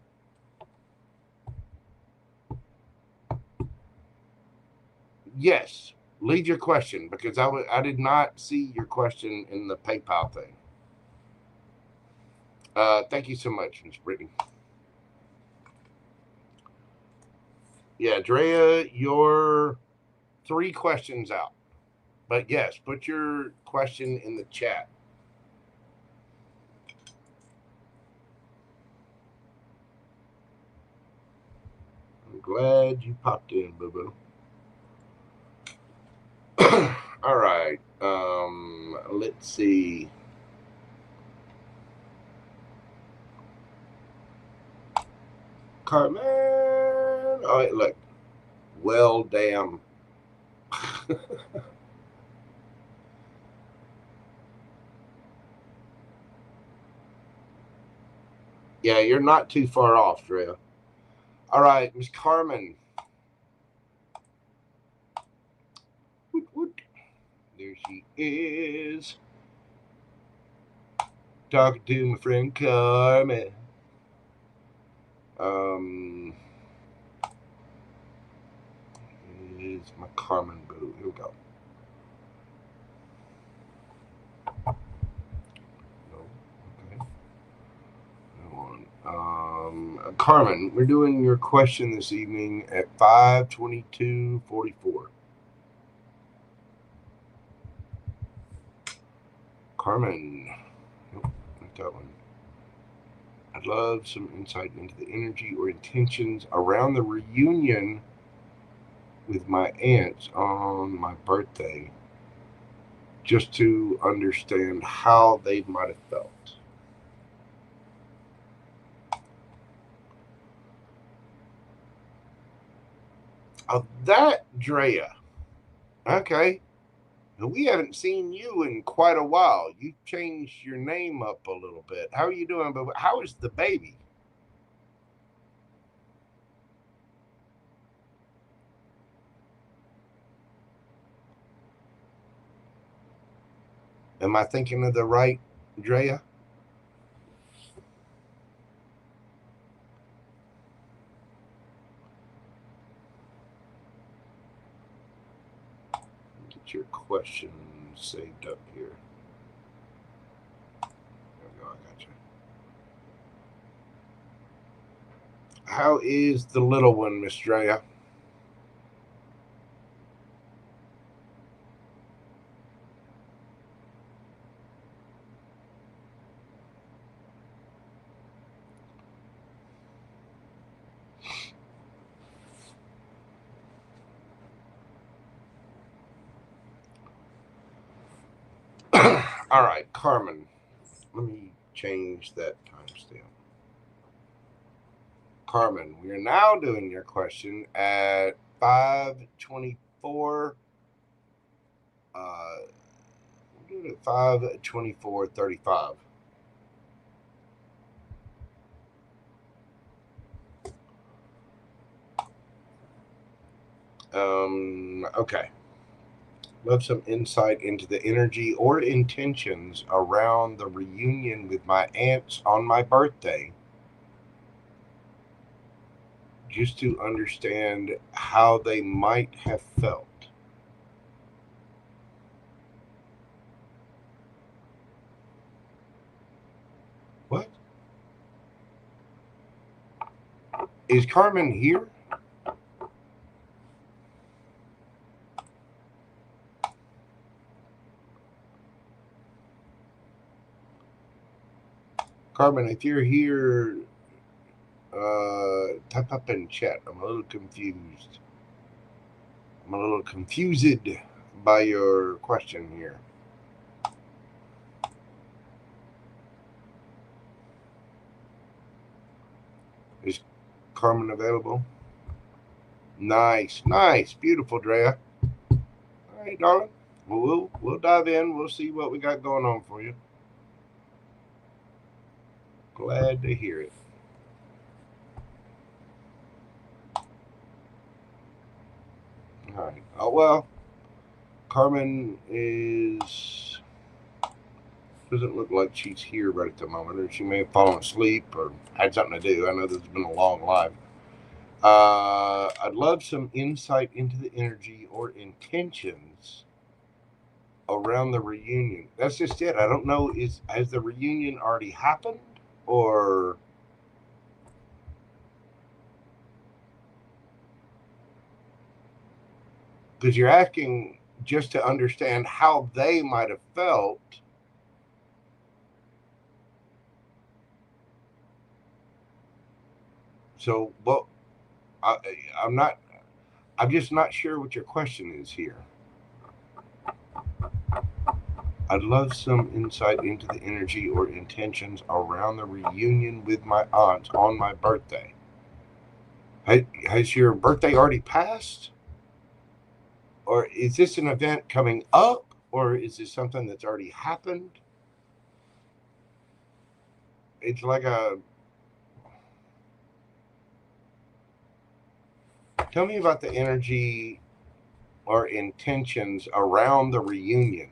Yes. Leave your question, because I did not see your question in the PayPal thing. Thank you so much, Ms. Brittany. Yeah, Dreya, your 3 questions out. But yes, put your question in the chat. I'm glad you popped in, boo-boo. All right. Let's see. Carmen. Oh, wait, look. Well, damn. Yeah, you're not too far off, Dreya. All right, Miss Carmen. Woot, woot. There she is. Talking to my friend Carmen. Is my Carmen boo. Here we go. No, okay. Carmen, we're doing your question this evening at 5:22:44. Carmen, nope, not that one. I'd love some insight into the energy or intentions around the reunion with my aunts on my birthday, just to understand how they might have felt. Oh, that Dreya. Okay. We haven't seen you in quite a while. You've changed your name up a little bit. How are you doing? But how is the baby? Am I thinking of the right Dreya? Get your question saved up here. There we go. I got you. How is the little one, Miss Dreya? All right, Carmen. Let me change that timestamp. Carmen, we are now doing your question at 5:24. We'll do it at 5:24:35. Okay. Love some insight into the energy or intentions around the reunion with my aunts on my birthday, just to understand how they might have felt. What? Is Carmen here? Carmen, if you're here, type up in chat. I'm a little confused. I'm a little confused by your question here. Is Carmen available? Nice, nice, beautiful, Dreya. All right, darling. Well, we'll dive in. We'll see what we got going on for you. Glad to hear it. All right. Oh, well, Carmen doesn't look like she's here right at the moment, or she may have fallen asleep or had something to do. I know this has been a long live. I'd love some insight into the energy or intentions around the reunion. That's just it. I don't know. Has the reunion already happened, or because you're asking just to understand how they might have felt. So, well, I'm just not sure what your question is here. I'd love some insight into the energy or intentions around the reunion with my aunt on my birthday. Has your birthday already passed? Or is this an event coming up? Or is this something that's already happened? It's like Tell me about the energy or intentions around the reunion.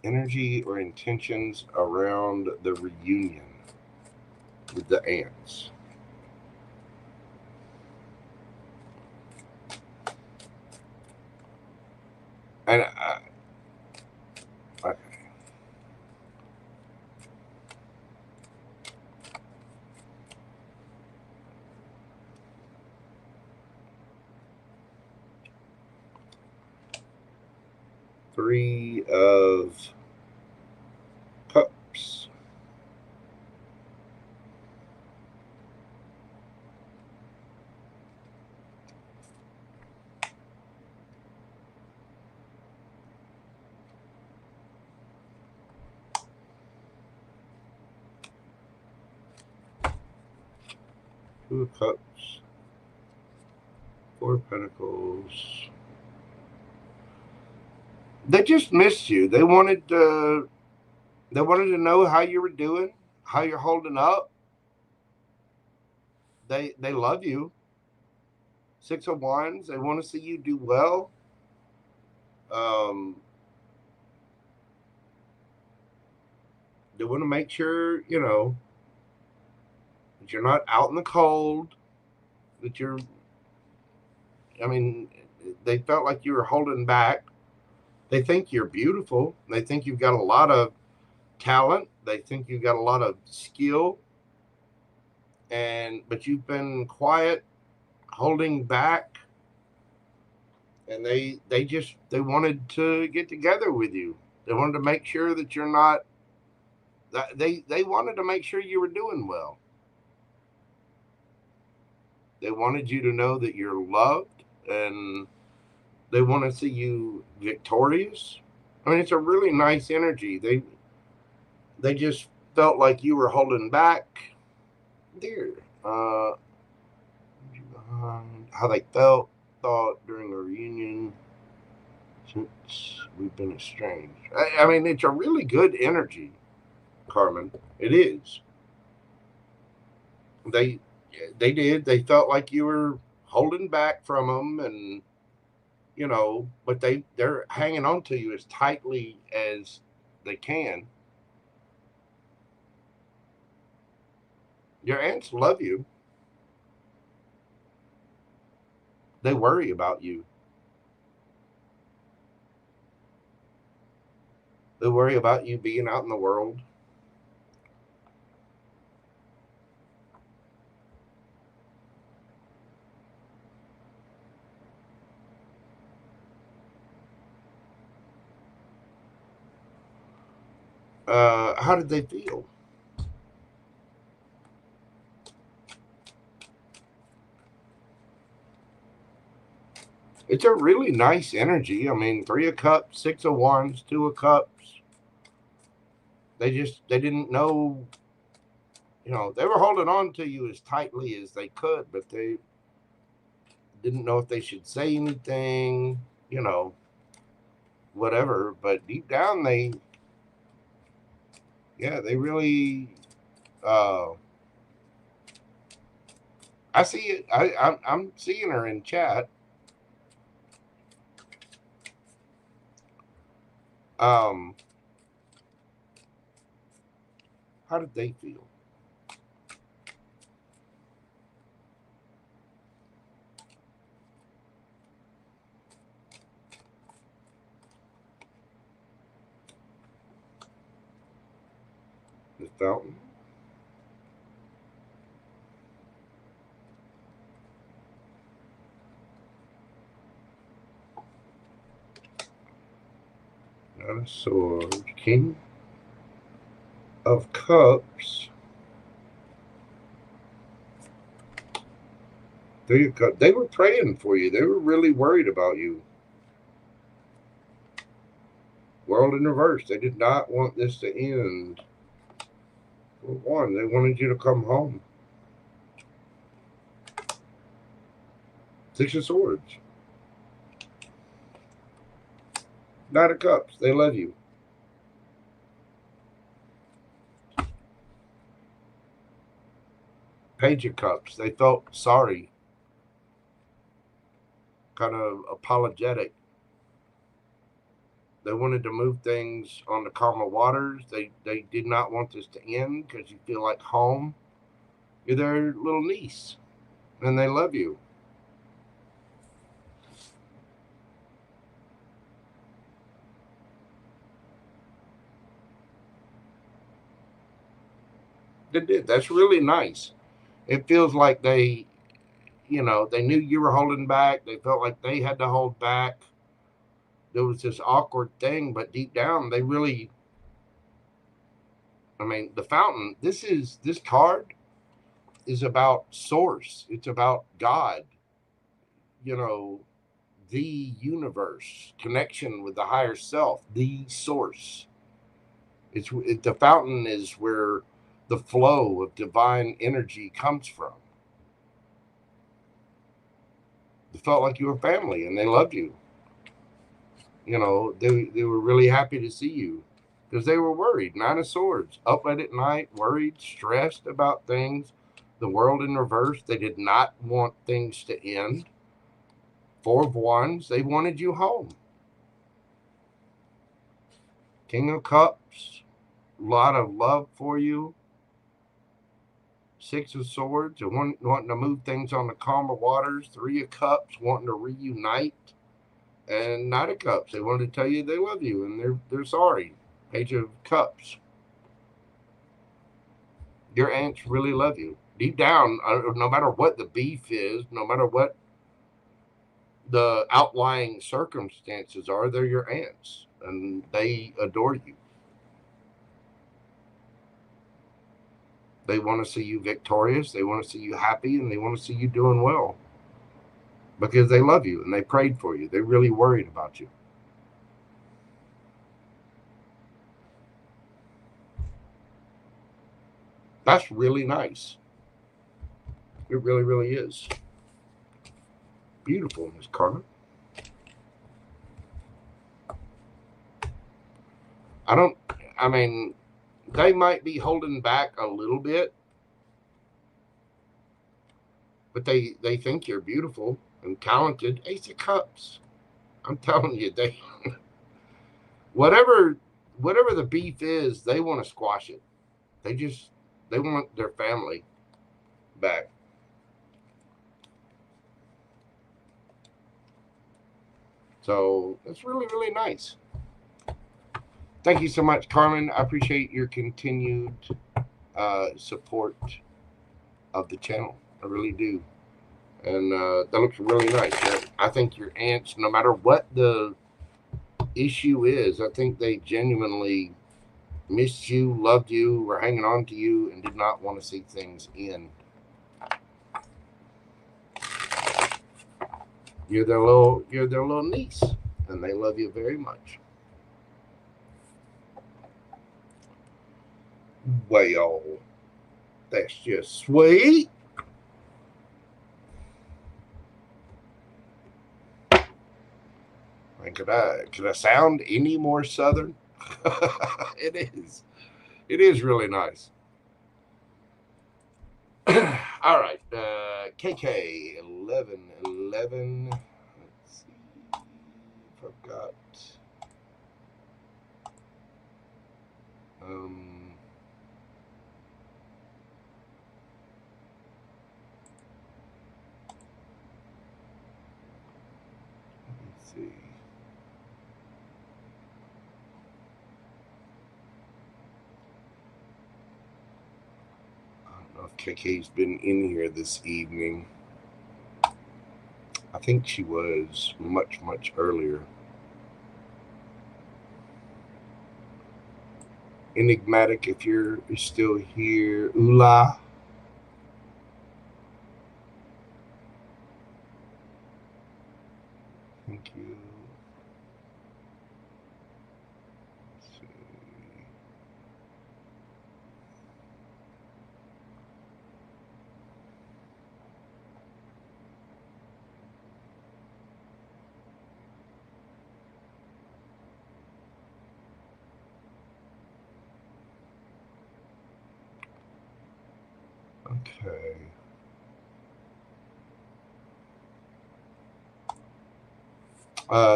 Energy or intentions around the reunion with the ants. And okay. 3 of Cups. Two of Cups. 4 of Pentacles. They just missed you. They wanted to know how you were doing, how you're holding up. They love you. 6 of Wands. They want to see you do well. They want to make sure, you know, that you're not out in the cold, that you're, I mean, they felt like you were holding back. They think you're beautiful. They think you've got a lot of talent. They think you've got a lot of skill. But you've been quiet, holding back. And they wanted to get together with you. They wanted to make sure that you're not, they wanted to make sure you were doing well. They wanted you to know that you're loved, and they want to see you victorious. I mean, it's a really nice energy. They just felt like you were holding back. There. How they thought during the reunion since we've been estranged. I mean, it's a really good energy, Carmen. It is. They did. They felt like you were holding back from them, and you know, but they're hanging on to you as tightly as they can. Your aunts love you. They worry about you. They worry about you being out in the world. How did they feel? It's a really nice energy. I mean, 3 of Cups, 6 of Wands, 2 of Cups. They didn't know, you know, they were holding on to you as tightly as they could, but they didn't know if they should say anything, you know, whatever. But deep down, they really, I see it. I'm seeing her in chat. How did they feel? The fountain. Not a sword. King of Cups. 3 of Cups. They were praying for you. They were really worried about you. World in reverse. They did not want this to end. For one, they wanted you to come home. 6 of Swords. Knight of Cups. They love you. Page of Cups. They felt sorry, kind of apologetic. They wanted to move things on the calmer waters. They did not want this to end because you feel like home. You're their little niece, and they love you. They did. That's really nice. It feels like they, you know, they knew you were holding back. They felt like they had to hold back. There was this awkward thing, but deep down, they really, I mean, the fountain, this card is about source. It's about God, you know, the universe, connection with the higher self, the source. The fountain is where the flow of divine energy comes from. It felt like you were family and they loved you. You know, they were really happy to see you because they were worried. Nine of Swords, up late at night, worried, stressed about things. The world in reverse. They did not want things to end. Four of Wands, they wanted you home. King of Cups, a lot of love for you. Six of Swords, wanting to move things on the calmer waters. Three of Cups, wanting to reunite. And Knight of Cups, they wanted to tell you they love you and they're sorry. Page of Cups. Your aunts really love you. Deep down, no matter what the beef is, no matter what the outlying circumstances are, they're your aunts and they adore you. They want to see you victorious. They want to see you happy and they want to see you doing well because they love you and they prayed for you. They're really worried about you. That's really nice. It really, really is. Beautiful, Miss Carmen. I mean, they might be holding back a little bit, but they think you're beautiful and talented. Ace of Cups. I'm telling you, they whatever the beef is, they want to squash it. They want their family back. So it's really, really nice. Thank you so much, Carmen. I appreciate your continued support of the channel. I really do. And that looks really nice. I think your aunts, no matter what the issue is, I think they genuinely missed you, loved you, were hanging on to you, and did not want to see things end. You're their little niece, and they love you very much. Well, that's just sweet. And could I sound any more southern? It is really nice. All right, KK 1111. Let's see if I've got. Let's see. I don't know if KK's been in here this evening. I think she was much, much earlier. Enigmatic, if you're still here. Ula. Thank you. Let's see. Okay.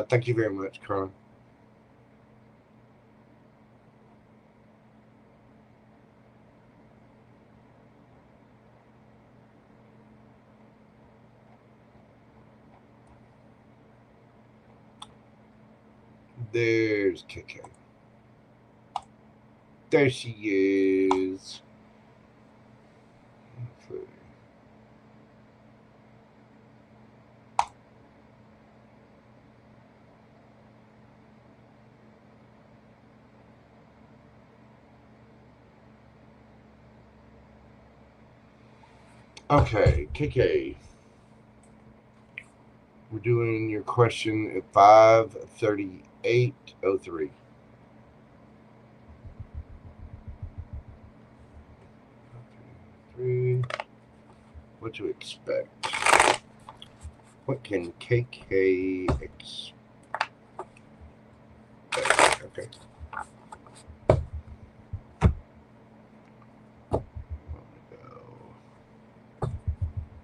Thank you very much, Carmen. There's KK. There she is. Okay, KK. We're doing your question at 5:38:03. What to expect? What can KK expect? Okay.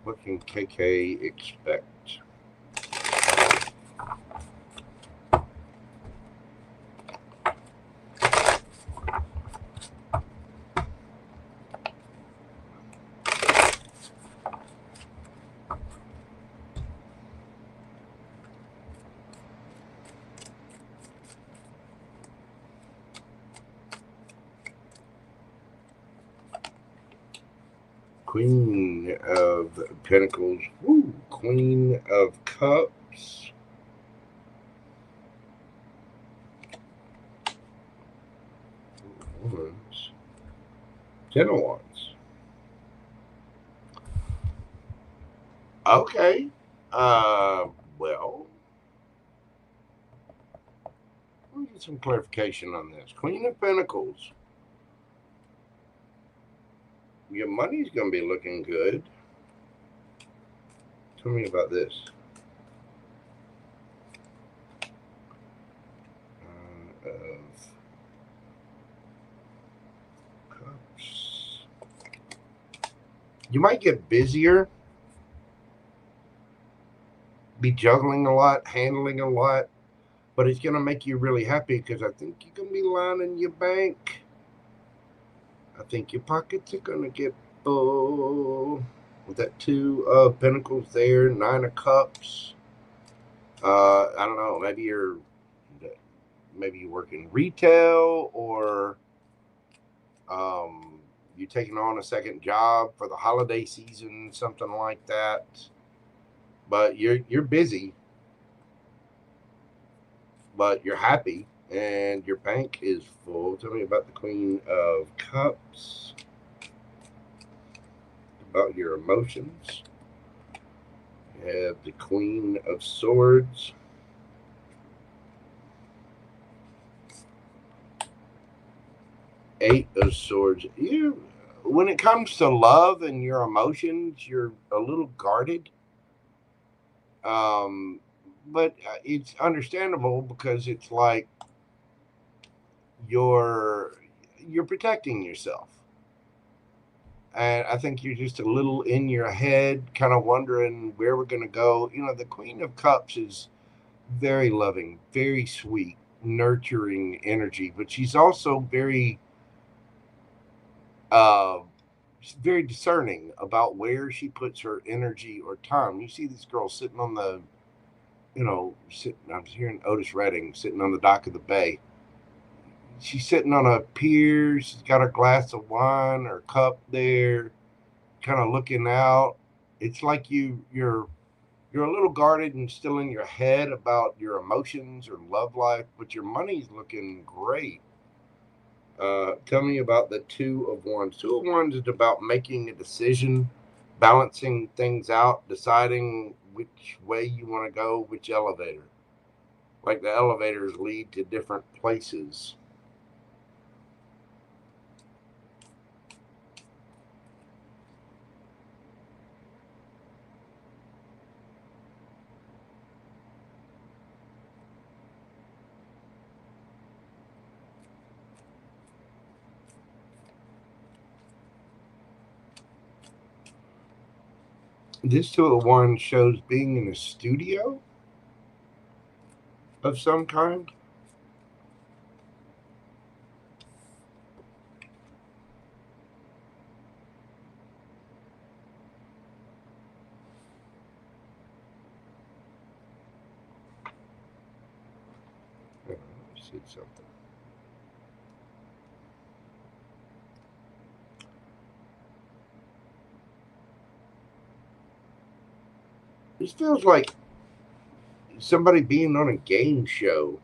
What can KK expect? Queen of Pentacles. Woo. Queen of Cups. Wands. Ten of Wands. Okay. Well, let me get some clarification on this. Queen of Pentacles. Your money's going to be looking good. Tell me about this. Of Cups. You might get busier. Be juggling a lot, handling a lot. But it's going to make you really happy because I think you're going to be lining your bank. I think your pockets are going to get full. With that Two of Pentacles there, Nine of Cups. I don't know. Maybe you work in retail, or you're taking on a second job for the holiday season, something like that. But you're busy, but you're happy, and your bank is full. Tell me about the Queen of Cups. About your emotions. You have the Queen of Swords. Eight of Swords. When it comes to love and your emotions, you're a little guarded. But it's understandable because it's like you're protecting yourself. And I think you're just a little in your head, kind of wondering where we're going to go. You know, the Queen of Cups is very loving, very sweet, nurturing energy, but she's also very discerning about where she puts her energy or time. You see this girl sitting on the, I'm hearing Otis Redding sitting on the dock of the bay. She's sitting on a pier. She's got a glass of wine or cup there, kind of looking out. It's like you're a little guarded and still in your head about your emotions or love life, but your money's looking great. Tell me about the Two of Wands. Two of Wands is about making a decision, balancing things out, deciding which way you want to go, which elevator. Like the elevators lead to different places. This 201 shows being in a studio of some kind. I said something. This feels like somebody being on a game show.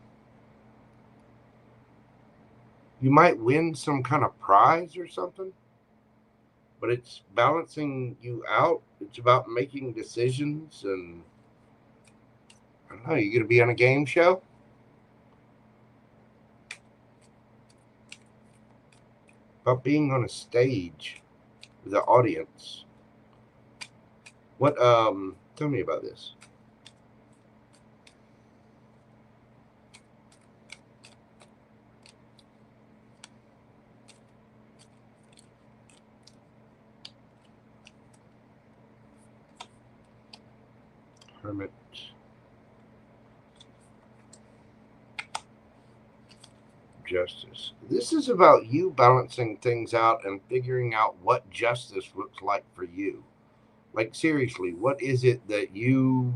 You might win some kind of prize or something, but it's balancing you out. It's about making decisions, and I don't know, you're going to be on a game show? About being on a stage with the audience. What, tell me about this. Hermit. Justice. This is about you balancing things out and figuring out what justice looks like for you. Like, seriously, what is it that you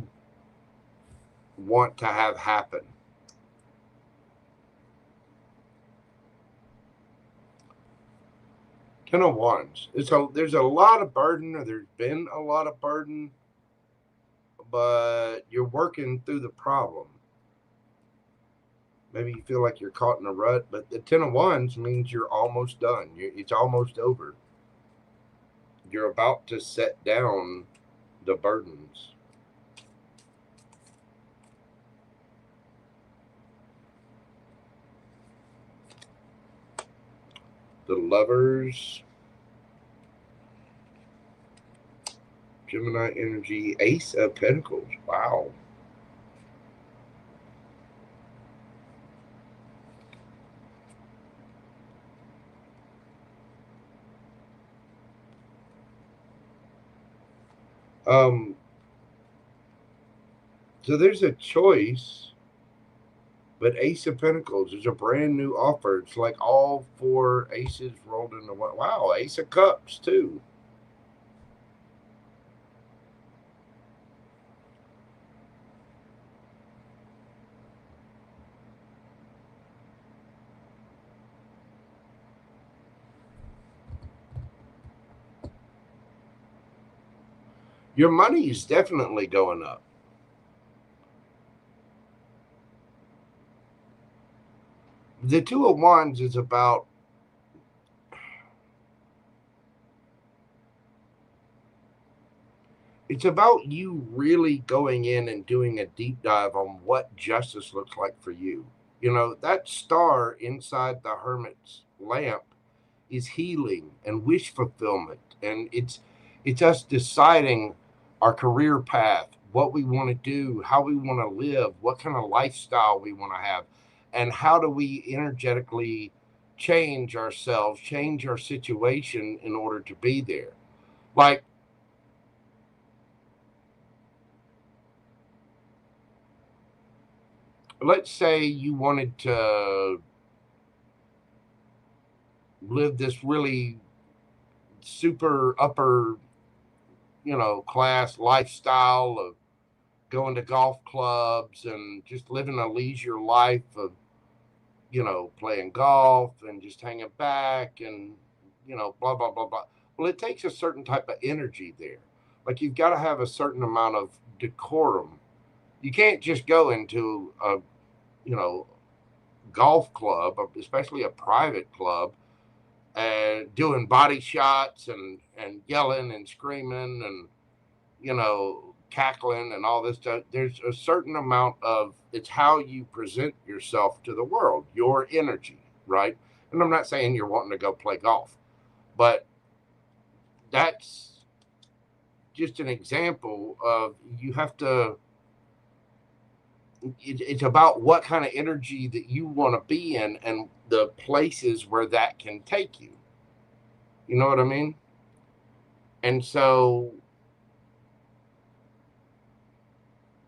want to have happen? Ten of Wands. There's a lot of burden, or there's been a lot of burden, but you're working through the problem. Maybe you feel like you're caught in a rut, but the Ten of Wands means you're almost done. It's almost over. You're about to set down the burdens. The Lovers. Gemini energy. Ace of Pentacles. Wow. So there's a choice, but Ace of Pentacles is a brand new offer. It's like all four aces rolled into one. Wow, Ace of Cups too. Your money is definitely going up. The Two of Wands is about you really going in and doing a deep dive on what justice looks like for you. You know, that star inside the Hermit's lamp is healing and wish fulfillment. And it's us deciding our career path, what we want to do, how we want to live, what kind of lifestyle we want to have, and how do we energetically change ourselves, change our situation in order to be there. Like, let's say you wanted to live this really super upper, class lifestyle of going to golf clubs and just living a leisure life of, playing golf and just hanging back and, blah, blah, blah, blah. Well, it takes a certain type of energy there. Like, you've got to have a certain amount of decorum. You can't just go into a, golf club, especially a private club, and doing body shots and yelling and screaming and, cackling and all this stuff. There's a certain amount of, it's how you present yourself to the world, your energy, right? And I'm not saying you're wanting to go play golf, but that's just an example of, you have to, it's about what kind of energy that you want to be in and the places where that can take you. You know what I mean? And so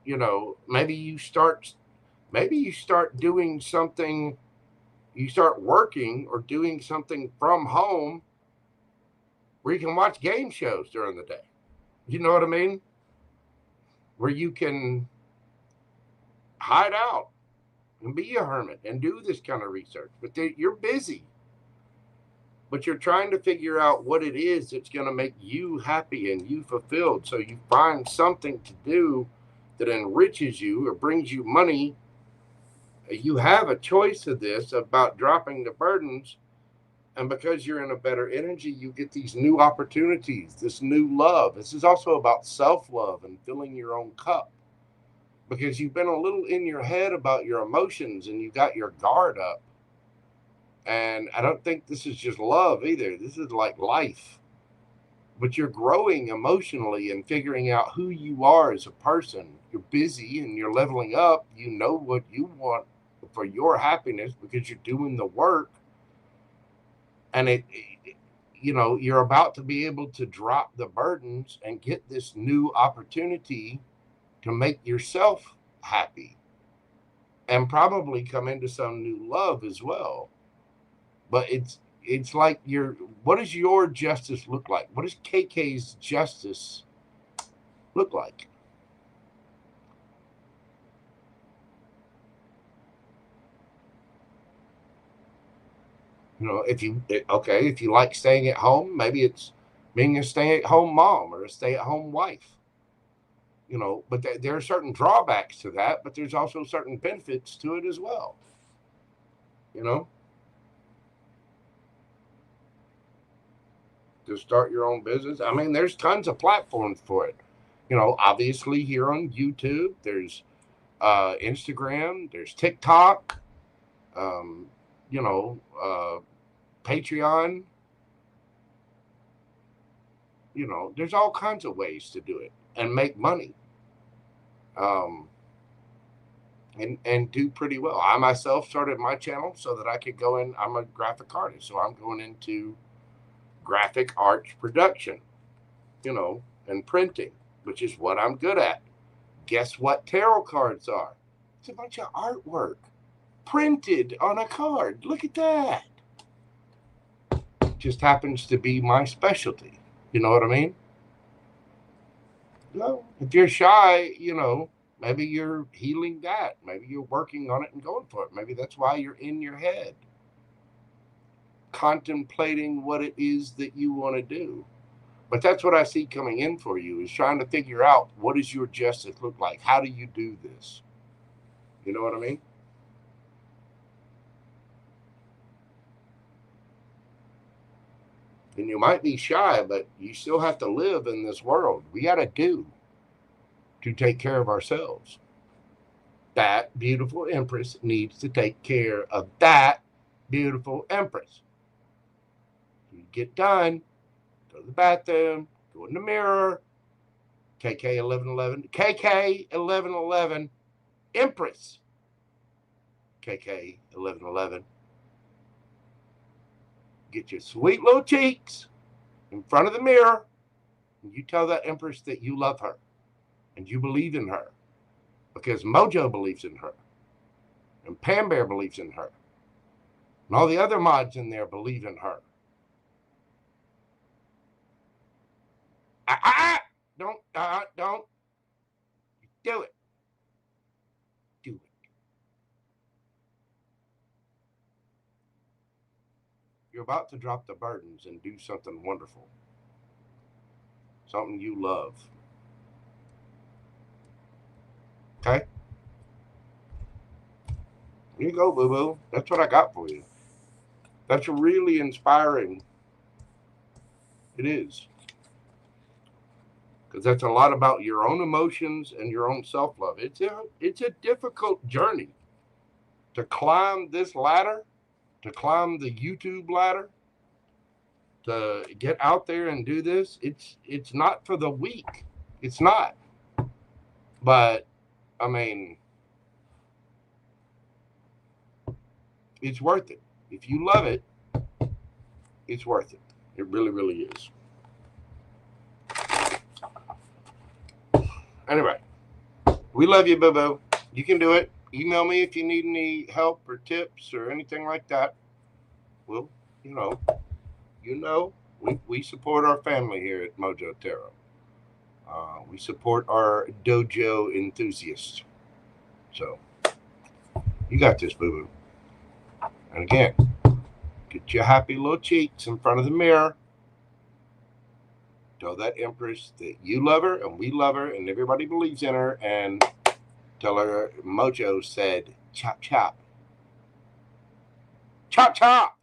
you know, maybe you start doing something, you start working or doing something from home where you can watch game shows during the day. You know what I mean? Where you can hide out and be a hermit and do this kind of research. But you're busy. But you're trying to figure out what it is that's going to make you happy and you fulfilled. So you find something to do that enriches you or brings you money. You have a choice of this about dropping the burdens. And because you're in a better energy, you get these new opportunities, this new love. This is also about self-love and filling your own cup. Because you've been a little in your head about your emotions and you got your guard up. And I don't think this is just love either. This is like life. But you're growing emotionally and figuring out who you are as a person. You're busy and you're leveling up. You know what you want for your happiness because you're doing the work. And you know, you're about to be able to drop the burdens and get this new opportunity to make yourself happy and probably come into some new love as well. But it's like what does your justice look like? What does KK's justice look like? You know, if you like staying at home, maybe it's being a stay-at-home mom or a stay-at-home wife. You know, but there are certain drawbacks to that, but there's also certain benefits to it as well. You know? To start your own business. I mean, there's tons of platforms for it. You know, obviously here on YouTube, there's Instagram, there's TikTok, you know, Patreon. You know, there's all kinds of ways to do it and make money. And do pretty well. I myself started my channel so that I could go in. I'm a graphic artist, so I'm going into graphic arts production, you know, and printing, which is what I'm good at. Guess what tarot cards are? It's a bunch of artwork printed on a card. Look at that. Just happens to be my specialty. You know what I mean? No, if you're shy, you know, maybe you're healing that. Maybe you're working on it and going for it. Maybe that's why you're in your head, contemplating what it is that you want to do. But that's what I see coming in for you, is trying to figure out, what does your justice look like? How do you do this? You know what I mean? And you might be shy, but you still have to live in this world. We got to do to take care of ourselves. That beautiful Empress needs to take care of that beautiful Empress. You get done, go to the bathroom, go in the mirror, KK 1111, Empress, KK 1111. Get your sweet little cheeks in front of the mirror, and you tell that Empress that you love her and you believe in her, because Mojo believes in her, and Pam Bear believes in her, and all the other mods in there believe in her. Don't do it. Do it. You're about to drop the burdens and do something wonderful. Something you love. Okay? Here you go, boo-boo. That's what I got for you. That's really inspiring. It is. Because that's a lot about your own emotions and your own self-love. It's a difficult journey to climb this ladder, to climb the YouTube ladder, to get out there and do this. It's not for the weak. It's not. But, I mean, it's worth it. If you love it, it's worth it. It really, really is. Anyway, We love you, boo-boo. You can do it. Email me if you need any help or tips or anything like that. Well, you know, we support our family here at Mojo Tarot. We support our dojo enthusiasts. So, you got this, boo-boo. And again, get your happy little cheeks in front of the mirror. Tell that Empress that you love her and we love her and everybody believes in her. And tell her Mojo said, chop, chop. Chop, chop.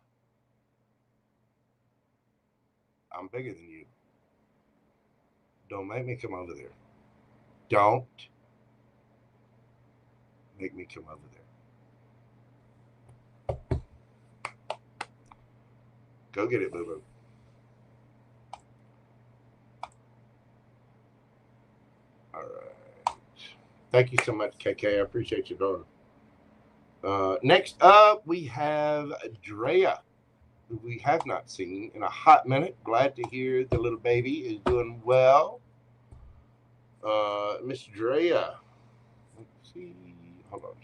I'm bigger than you. Don't make me come over there. Don't make me come over there. Go get it, boo-boo. All right. Thank you so much, KK. I appreciate you, daughter. Next up, we have Dreya, who we have not seen in a hot minute. Glad to hear the little baby is doing well. Miss Dreya. Let's see. Hold on.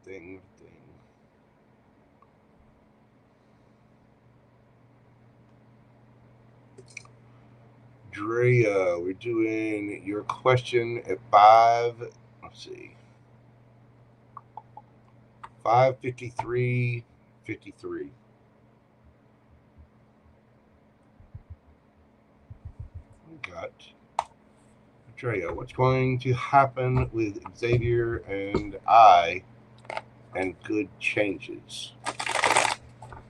Thing. Dreya, we're doing your question at 5. Let's see. 5:53:53. We got Dreya. What's going to happen with Xavier and I and good changes?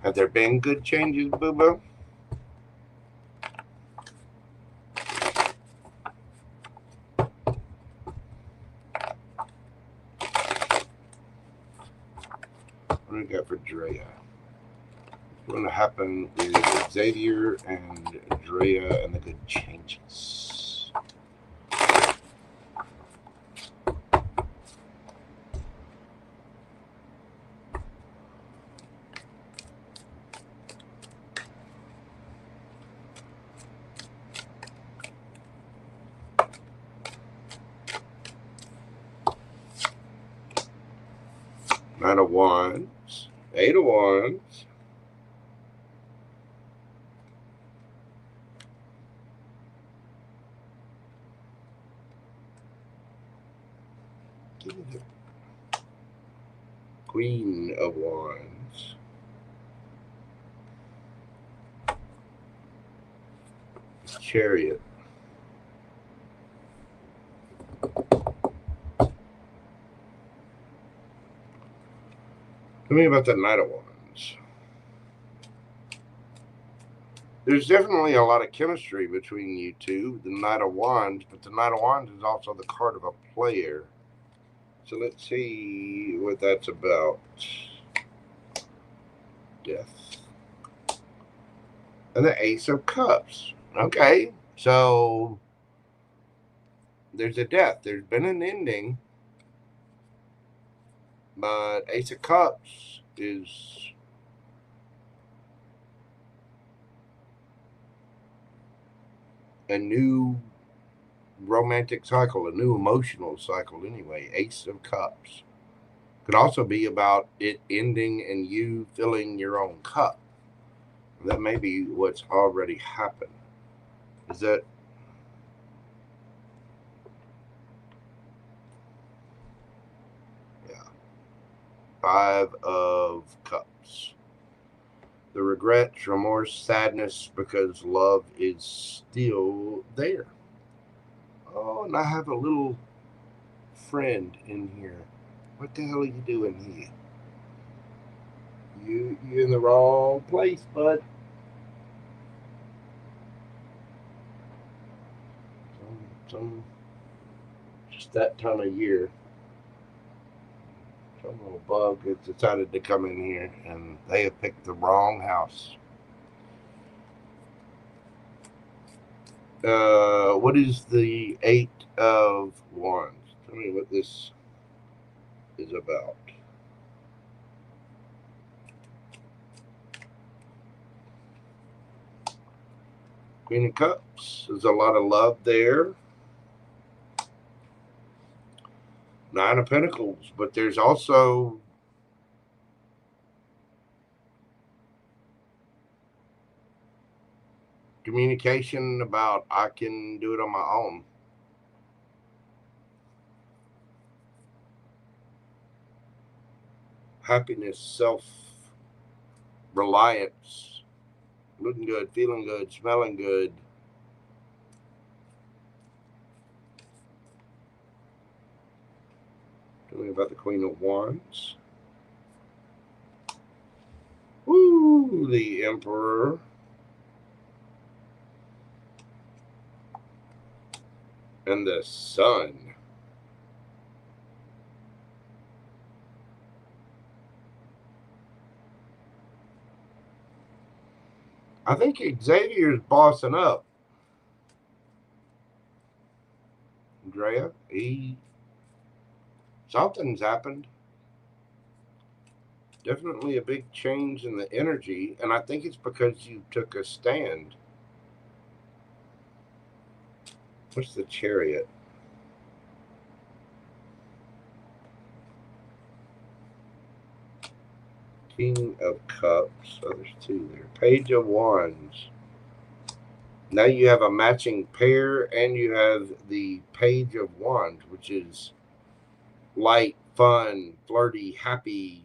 Have there been good changes, boo-boo? What do we got for Dreya? What's going to happen with Xavier and Dreya and the good changes? Nine of Wands, 8 of Wands, Queen of Wands, Chariot, tell me about the Knight of Wands. There's definitely a lot of chemistry between you two, the Knight of Wands, but the Knight of Wands is also the card of a player. So let's see what that's about. Death. And the Ace of Cups. Okay, so there's a death. There's been an ending. But Ace of Cups is a new romantic cycle, a new emotional cycle anyway. Ace of Cups. Could also be about it ending and you filling your own cup. That may be what's already happened. Is that... yeah. 5 of Cups. The regrets, remorse, sadness because love is still there. Oh, and I have a little friend in here. What the hell are you doing here? You're in the wrong place, bud. Just that time of year. Some little bug has decided to come in here, and they have picked the wrong house. What is the 8 of Wands? Tell me what this is about. Queen of Cups. There's a lot of love there. Nine of Pentacles, but there's also communication about I can do it on my own. Happiness, self-reliance, looking good, feeling good, smelling good. Tell me about the Queen of Wands. Woo, the Emperor. And the Sun. I think Xavier's bossing up. Dreya, something's happened. Definitely a big change in the energy, and I think it's because you took a stand. What's the Chariot? King of Cups. Oh, there's two there. Page of Wands. Now you have a matching pair, and you have the Page of Wands, which is light, fun, flirty, happy.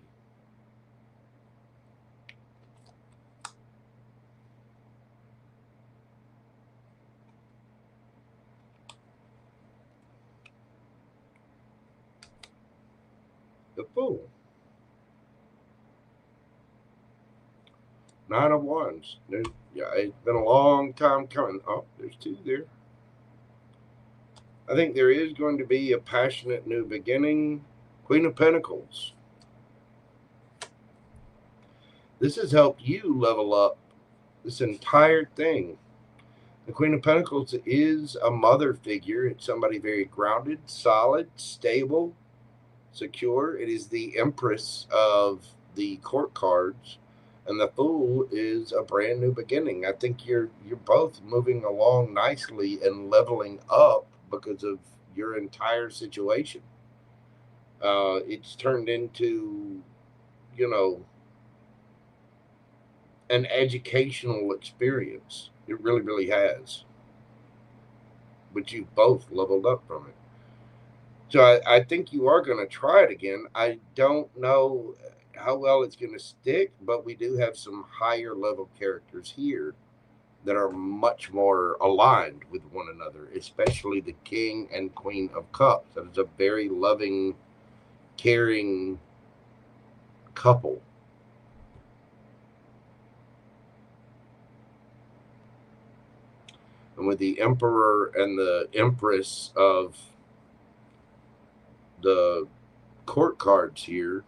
The Fool. Nine of Wands. Yeah, it's been a long time coming. Oh, there's two there. I think there is going to be a passionate new beginning. Queen of Pentacles. This has helped you level up this entire thing. The Queen of Pentacles is a mother figure. It's somebody very grounded, solid, stable, secure. It is the Empress of the court cards. And the Fool is a brand new beginning. I think you're both moving along nicely and leveling up because of your entire situation. It's turned into, an educational experience. It really, really has. But you both leveled up from it. So I think you are going to try it again. I don't know how well it's going to stick, but we do have some higher level characters here that are much more aligned with one another, especially the King and Queen of Cups. That is a very loving, caring couple. And with the Emperor and the Empress of the court cards here,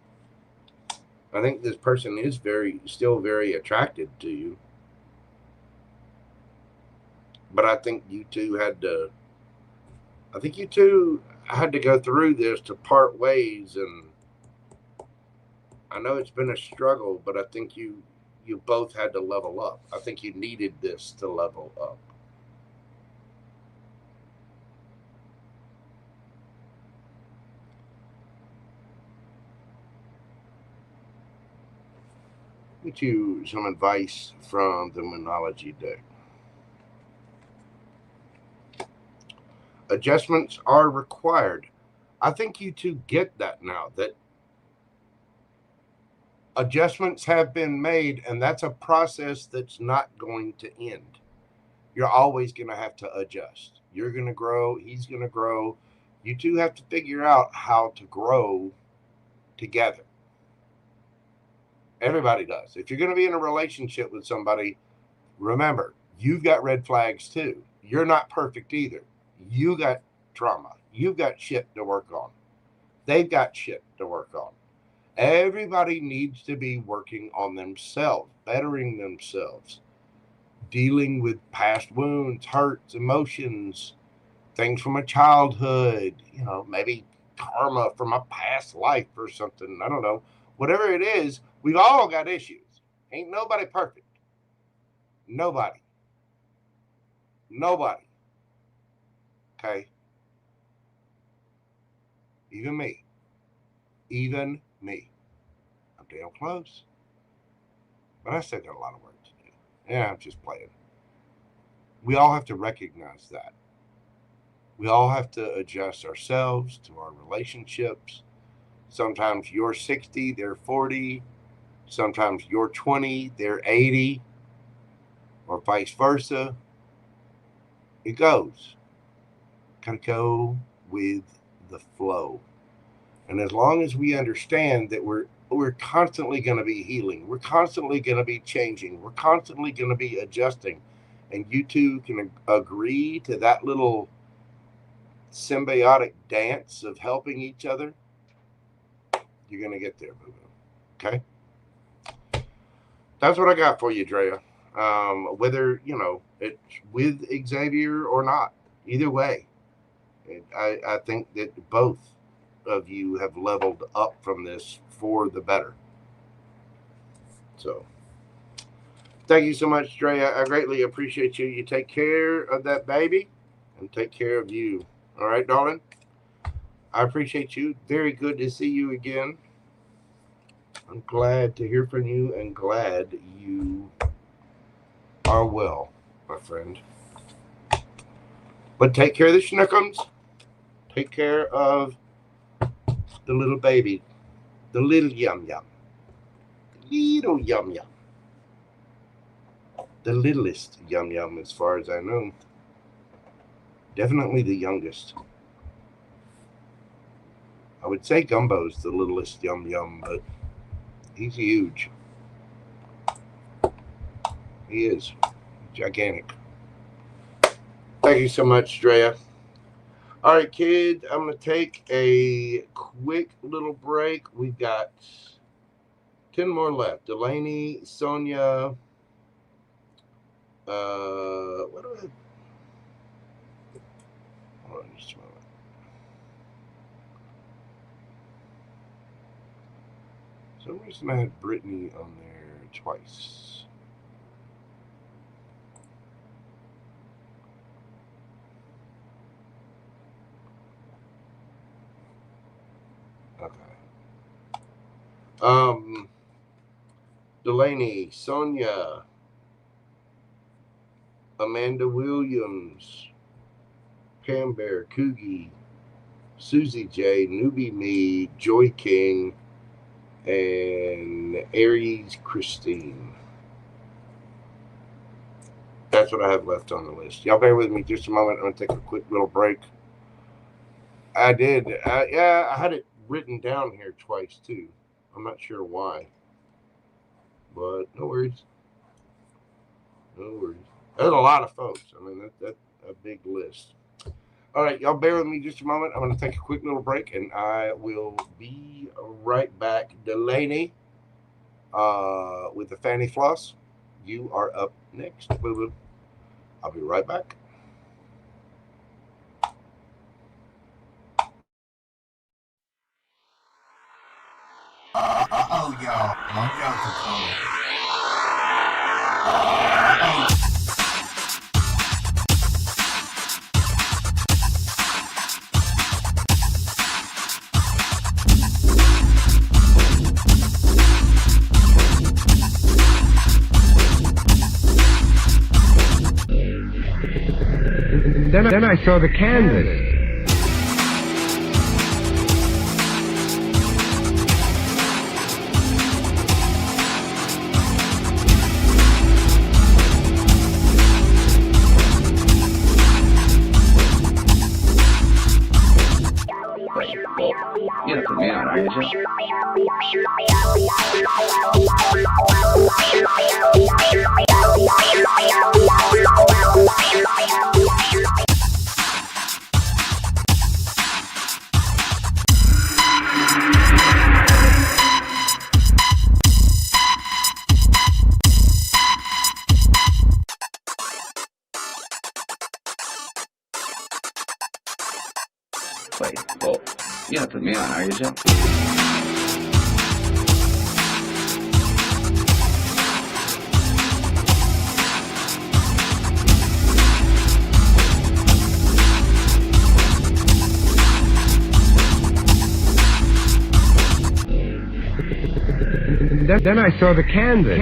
I think this person is still very attracted to you. But I think you two had to go through this to part ways, and I know it's been a struggle, but I think you both had to level up. I think you needed this to level up. Get you some advice from the Moonology deck. Adjustments are required. I think you two get that now, that adjustments have been made, and that's a process that's not going to end. You're always going to have to adjust. You're going to grow. He's going to grow. You two have to figure out how to grow together. Everybody does. If you're going to be in a relationship with somebody, remember, you've got red flags too. You're not perfect either. You got trauma. You've got shit to work on. They've got shit to work on. Everybody needs to be working on themselves, bettering themselves, dealing with past wounds, hurts, emotions, things from a childhood, maybe karma from a past life or something. I don't know. Whatever it is, we've all got issues. Ain't nobody perfect. Nobody. Okay? Even me. Even me. I'm damn close. But I still got a lot of work to do. Yeah, I'm just playing. We all have to recognize that. We all have to adjust ourselves to our relationships. Sometimes you're 60, they're 40. Sometimes you're 20, they're 80. Or vice versa. It goes. Gotta go with the flow. And as long as we understand that we're constantly going to be healing, we're constantly going to be changing, we're constantly going to be adjusting, and you two can agree to that little symbiotic dance of helping each other, you're going to get there, boo-boo. Okay? That's what I got for you, Dreya. Whether, you know, it's with Xavier or not, either way, I think that both of you have leveled up from this for the better. So, thank you so much, Dreya. I greatly appreciate you. You take care of that baby and take care of you. All right, darling? I appreciate you. Very good to see you again. I'm glad to hear from you and glad you are well, my friend. But take care of the schnookums. Take care of the little baby. The little yum-yum. Little yum-yum. The littlest yum-yum as far as I know. Definitely the youngest. I would say Gumbo's the littlest yum-yum, but he's huge. He is gigantic. Thank you so much, Dreya. All right, kids, I'm going to take a quick little break. We've got 10 more left. Dalanie, Sonia, what do I have? Hold on just a moment. For some reason I had Brittany on there twice. Dalanie, Sonia, Amanda Williams, Pam Bear, Cougie, Suzy J, Newbie Me, Joy King, and Aries Christine. That's what I have left on the list. Y'all bear with me just a moment. I'm going to take a quick little break. I did. Yeah, I had it written down here twice, too. I'm not sure why. But no worries. No worries. There's a lot of folks. I mean, that's a big list. All right, y'all bear with me just a moment. I'm going to take a quick little break, and I will be right back. Dalanie, with the Fanny Floss, you are up next. Boo-boo. I'll be right back. Uh-oh, y'all. Y'all can come. Then I saw the canvas. Get it from me out, ARIES. Wait, oh, you have to put me on, ARIES. then I saw the canvas.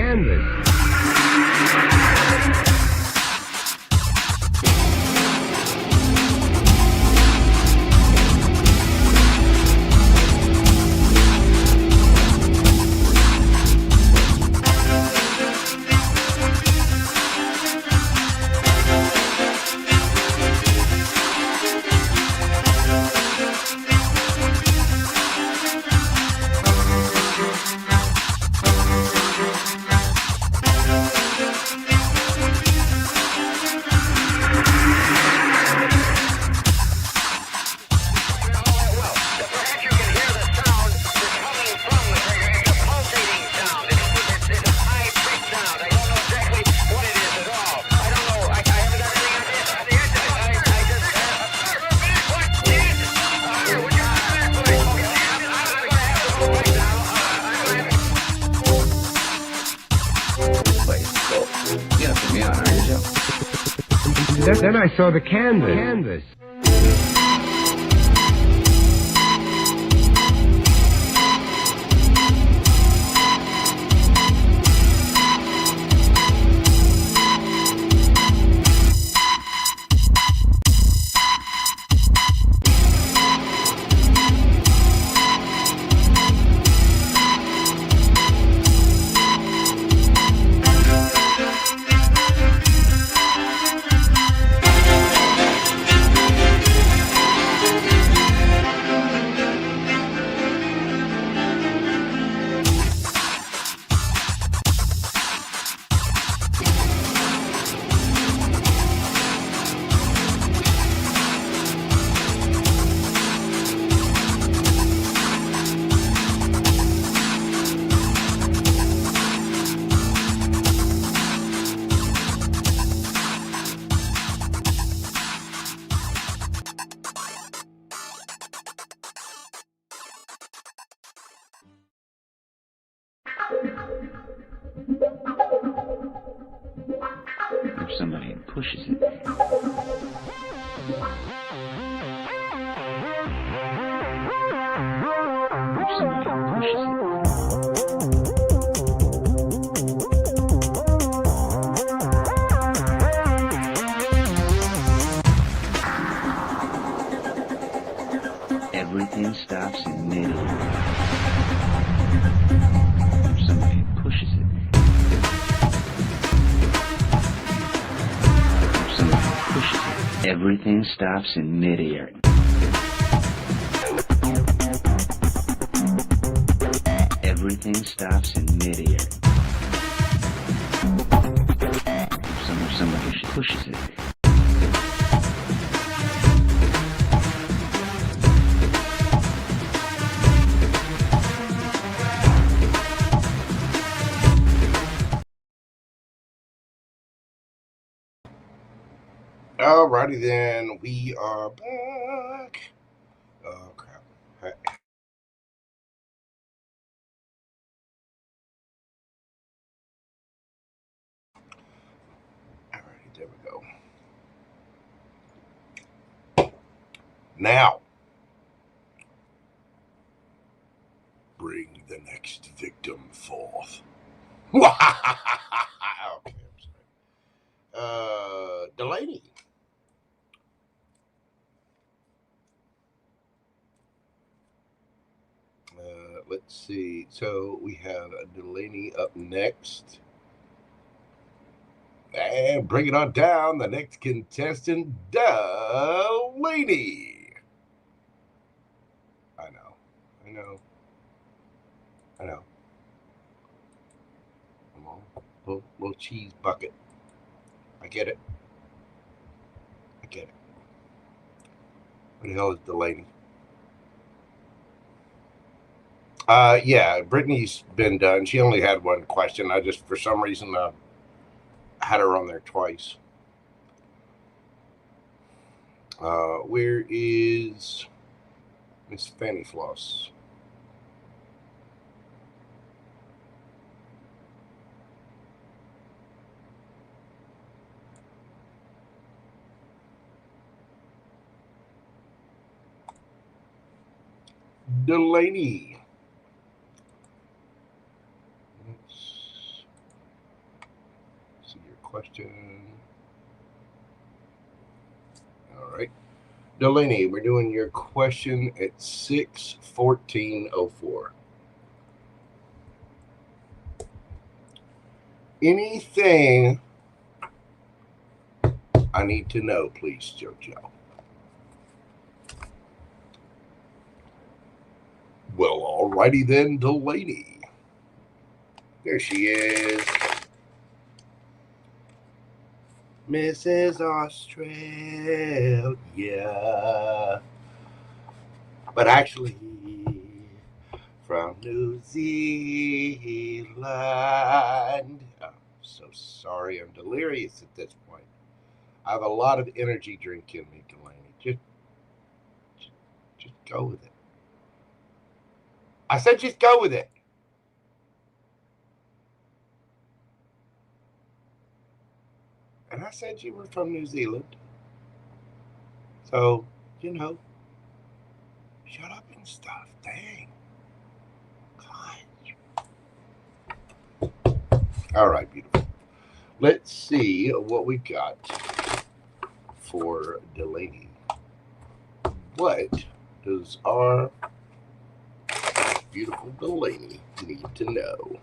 Then I saw the canvas. If somebody pushes it. If somebody pushes it. Everything stops in midair. If somebody pushes it. If somebody pushes it. Everything stops in midair. Everything stops in midair. If somebody pushes it. Alrighty then, we are back. Oh crap. Hey. Alrighty, there we go. Now, bring the next victim forth. Okay, I'm sorry. Dalanie. Let's see. So we have Dalanie up next. And bring it on down. The next contestant, Dalanie. I know. Come on. Little cheese bucket. I get it. What the hell is Dalanie? Yeah, Brittany's been done. She only had one question. I just, for some reason, had her on there twice. Where is Miss Fanny Floss? Dalanie. question. All right. Dalanie, we're doing your question at 6:14:04. Anything I need to know, please, JoJo? Well, alrighty then, Dalanie. There she is. Mrs. Australia. But actually, from New Zealand. Oh, so sorry, I'm delirious at this point. I have a lot of energy drink in me, Dalanie. Just go with it. I said just go with it. And I said you were from New Zealand. So, you know, shut up and stuff. Dang. God. All right, beautiful. Let's see what we got for Dalanie. What does our beautiful Dalanie need to know?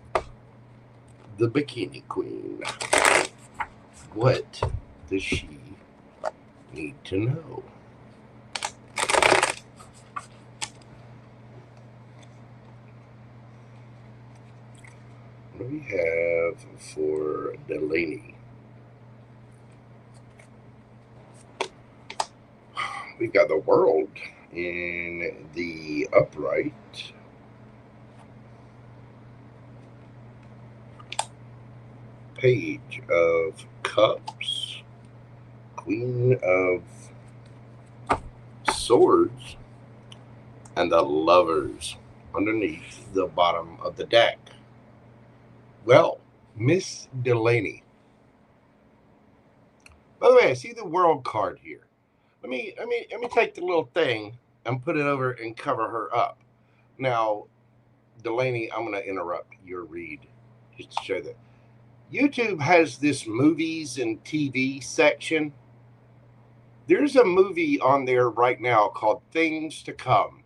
The Bikini Queen. What does she need to know? What do we have for Dalanie? We've got the World in the upright. Page of Cups, Queen of Swords, and the Lovers underneath the bottom of the deck. Well, Miss Dalanie. By the way, I see the World card here. Let me take the little thing and put it over and cover her up. Now, Dalanie, I'm going to interrupt your read just to show that. YouTube has this movies and TV section. There's a movie on there right now called Things to Come.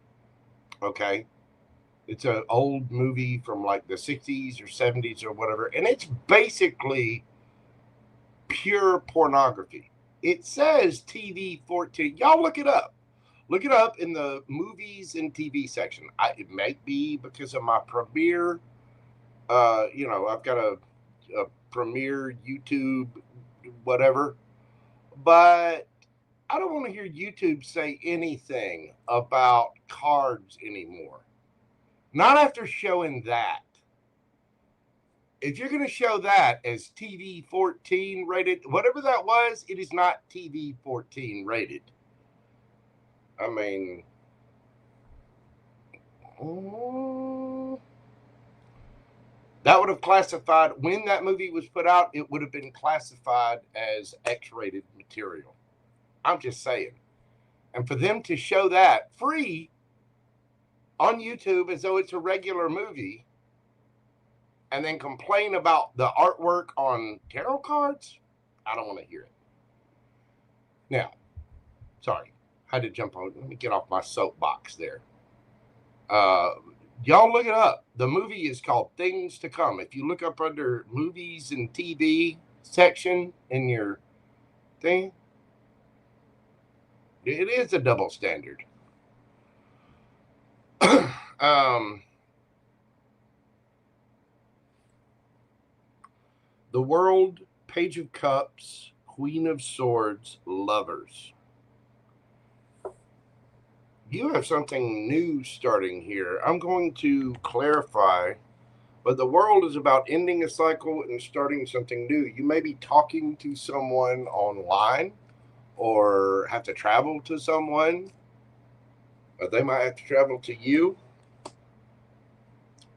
Okay? It's an old movie from like the 60s or 70s or whatever. And it's basically pure pornography. It says TV 14. Y'all look it up. Look it up in the movies and TV section. It might be because of my Premiere. You know, I've got a Premiere, YouTube, whatever. But I don't want to hear YouTube say anything about cards anymore. Not after showing that. If you're going to show that as TV 14 rated, whatever that was, it is not TV 14 rated. I mean, that would have classified, when that movie was put out, it would have been classified as X-rated material. I'm just saying. And for them to show that free on YouTube as though it's a regular movie and then complain about the artwork on tarot cards, I don't want to hear it. Now, sorry, I had to jump on. Let me get off my soapbox there. Y'all look it up. The movie is called Things to Come. If you look up under movies and TV section in your thing, it is a double standard. The World, Page of Cups, Queen of Swords, Lovers. You have something new starting here. I'm going to clarify, but the World is about ending a cycle and starting something new. You may be talking to someone online or have to travel to someone. Or they might have to travel to you.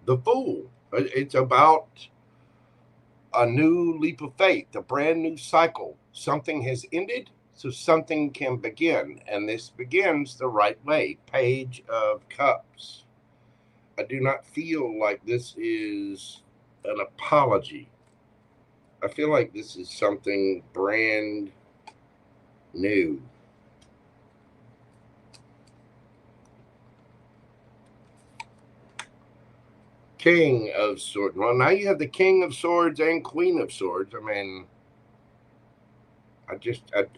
The Fool. It's about a new leap of faith, a brand new cycle. Something has ended, so something can begin. And this begins the right way. Page of Cups. I do not feel like this is an apology. I feel like this is something brand new. King of Swords. Well, now you have the King of Swords and Queen of Swords. I mean,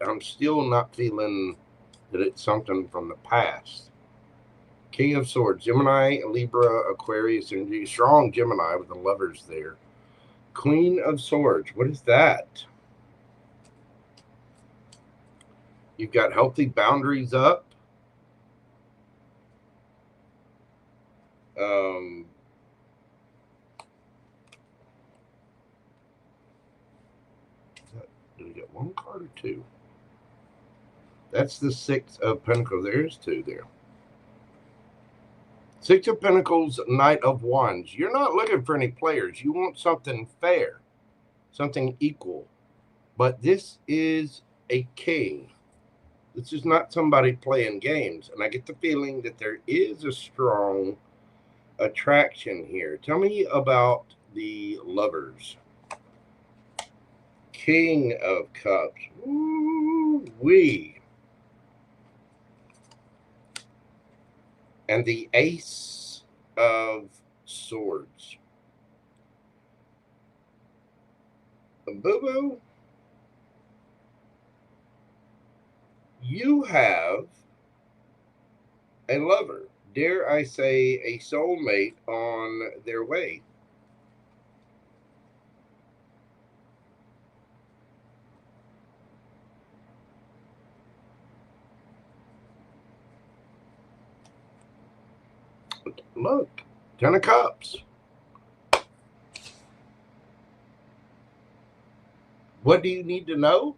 I'm still not feeling that it's something from the past. King of Swords, Gemini, Libra, Aquarius, and strong Gemini with the lovers there. Queen of Swords, what is that? You've got healthy boundaries up. Did we get one card or two? That's the Six of Pentacles. There's two there. Six of Pentacles, Knight of Wands. You're not looking for any players. You want something fair, something equal. But this is a king. This is not somebody playing games. And I get the feeling that there is a strong attraction here. Tell me about the lovers. King of Cups. Ooh-wee. And the Ace of Swords. Boo-boo. You have a lover. Dare I say a soulmate on their way. Look, 10 of Cups. What do you need to know?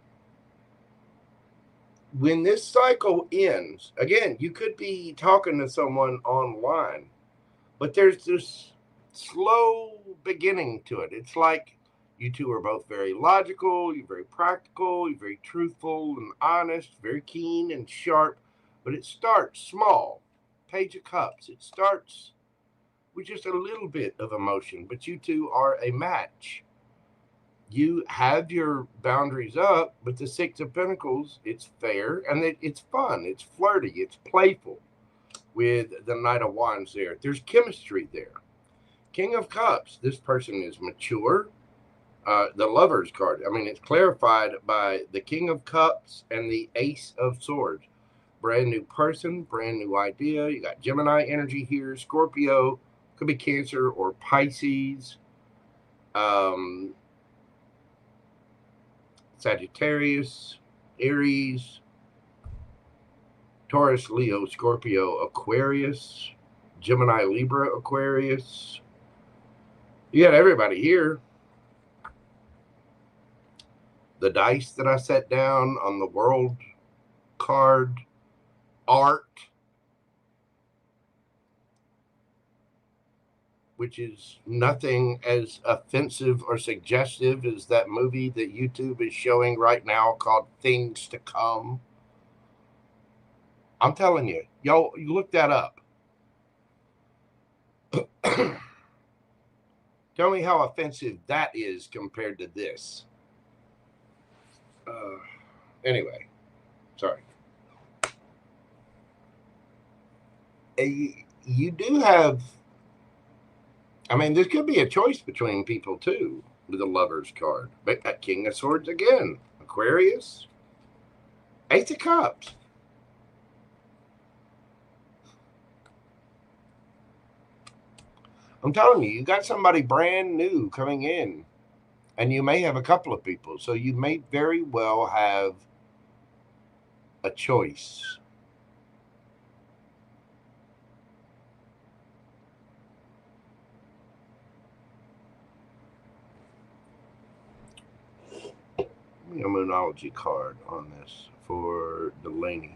When this cycle ends, again, you could be talking to someone online, but there's this slow beginning to it. It's like you two are both very logical, you're very practical, you're very truthful and honest, very keen and sharp, but it starts small. Page of Cups. It starts with just a little bit of emotion, but you two are a match. You have your boundaries up, but the Six of Pentacles, it's fair, and it's fun, it's flirty, it's playful with the Knight of Wands there. There's chemistry there. King of Cups, this person is mature. The Lover's card, I mean, it's clarified by the King of Cups and the Ace of Swords. Brand new person, brand new idea. You got Gemini energy here, Scorpio, could be Cancer or Pisces. Sagittarius, Aries, Taurus, Leo, Scorpio, Aquarius, Gemini, Libra, Aquarius. You got everybody here. The dice that I set down on the world card, art, which is nothing as offensive or suggestive as that movie that YouTube is showing right now called Things to Come. I'm telling you, y'all, you look that up. Tell me how offensive that is compared to this. Anyway, sorry. You do have, I mean, there could be a choice between people too with the Lover's card. But that King of Swords again, Aquarius, Ace of Cups. I'm telling you, you got somebody brand new coming in, and you may have a couple of people, so you may very well have a choice. A Moonology card on this for Dalanie.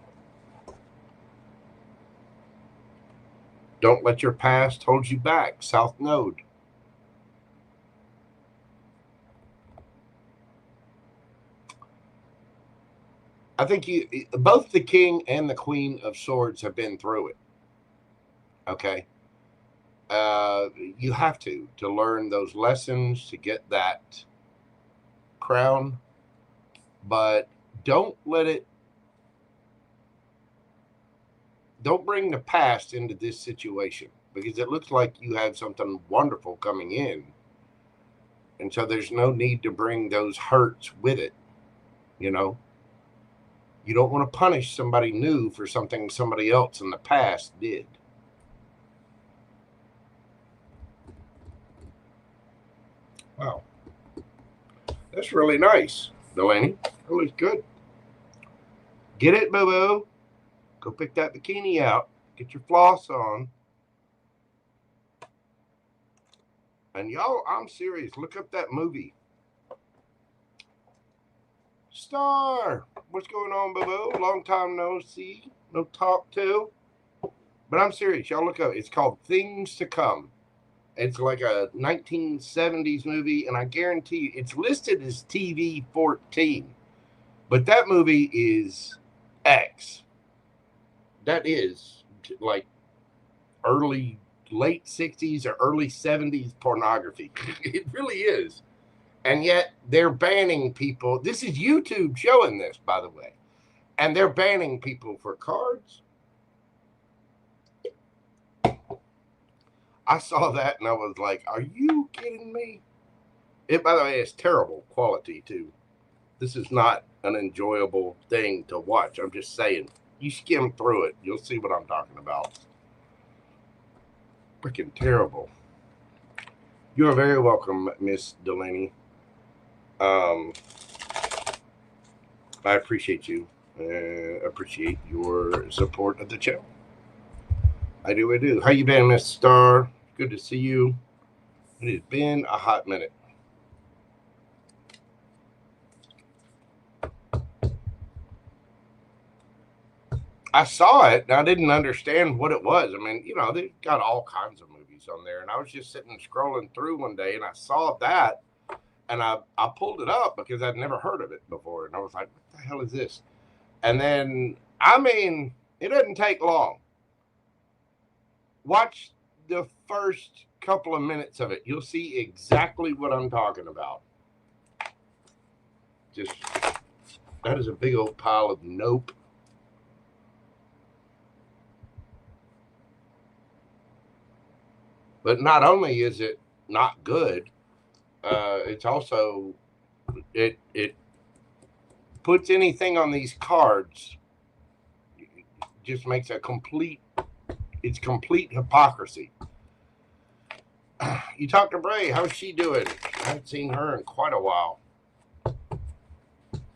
Don't let your past hold you back. South Node. I think both the King and the Queen of Swords have been through it. Okay. You have to learn those lessons, to get that crown, but don't bring the past into this situation, because it looks like you have something wonderful coming in. And so there's no need to bring those hurts with it. You know, you don't want to punish somebody new for something somebody else in the past did. Wow. That's really nice, Dalanie. That looks good. Get it, boo-boo. Go pick that bikini out. Get your floss on. And y'all, I'm serious. Look up that movie. Star. What's going on, boo-boo? Long time no see. No talk to. But I'm serious. Y'all look up. It's called Things to Come. It's like a 1970s movie, and I guarantee you, it's listed as TV 14. But that movie is X. That is like late 60s or early 70s pornography. It really is. And yet they're banning people. This is YouTube showing this, by the way. And they're banning people for cards. I saw that and I was like, are you kidding me? It, by the way, is terrible quality too. This is not an enjoyable thing to watch. I'm just saying, you skim through it, you'll see what I'm talking about. Freaking terrible. You are very welcome, Miss Dalanie. I appreciate you. Appreciate your support of the channel. I do. How you been, Miss Star? Good to see you. It has been a hot minute. I saw it, and I didn't understand what it was. I mean, you know, they've got all kinds of movies on there, and I was just sitting scrolling through one day, and I saw that, and I pulled it up because I'd never heard of it before, and I was like, what the hell is this? And then, I mean, it doesn't take long. Watch the first couple of minutes of it. You'll see exactly what I'm talking about. Just, that is a big old pile of nope. But not only is it not good, it's also, it puts anything on these cards, just makes a complete hypocrisy. You talked to Bray. How's she doing? I haven't seen her in quite a while. I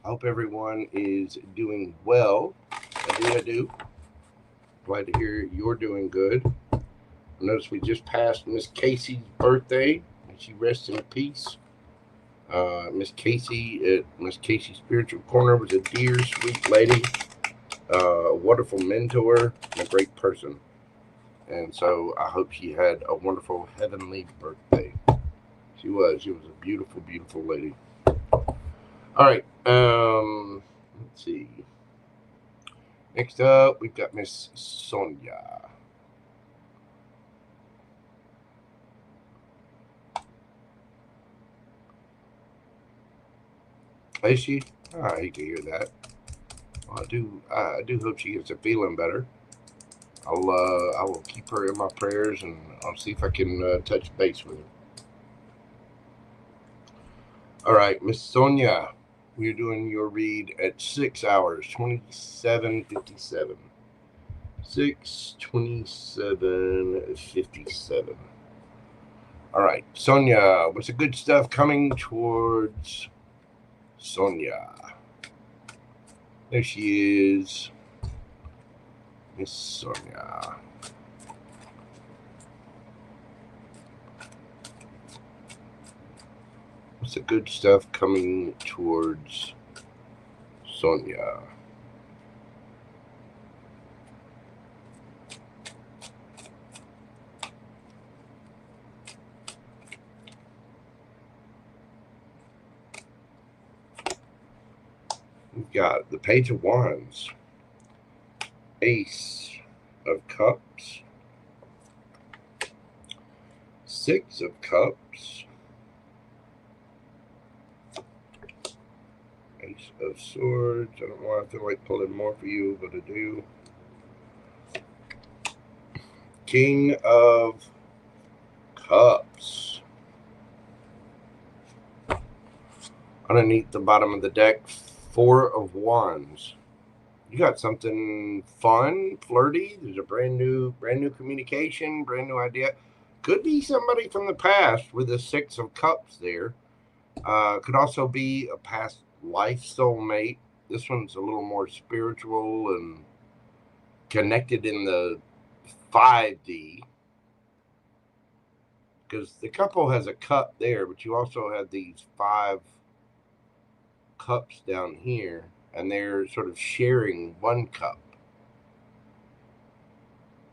hope everyone is doing well. I do. Glad to hear you're doing good. I noticed we just passed Miss Casey's birthday, and she rests in peace. Miss Casey at Miss Casey's Spiritual Corner was a dear, sweet lady, a wonderful mentor, and a great person. And so I hope she had a wonderful heavenly birthday. She was a beautiful, beautiful lady. All right. Let's see. Next up, we've got Miss Sonia. Is she? Oh, I hate to hear that. Well, I do hope she gets a feeling better. I will keep her in my prayers, and I'll see if I can touch base with her. All right, Miss Sonia, we're doing your read at 6 hours, 27:57. 6:27:57. All right, Sonia, what's the good stuff coming towards Sonia? There she is. Miss Sonia. What's the good stuff coming towards Sonia? We've got the Page of Wands, Ace of Cups, Six of Cups, Ace of Swords. I don't know why I feel like pulling more for you, but I do. King of Cups. Underneath the bottom of the deck, Four of Wands. You got something fun, flirty. There's a brand new communication, brand new idea. Could be somebody from the past with the Six of Cups there. Could also be a past life soulmate. This one's a little more spiritual and connected in the 5D. Because the couple has a cup there, but you also have these 5 cups down here, and they're sort of sharing one cup.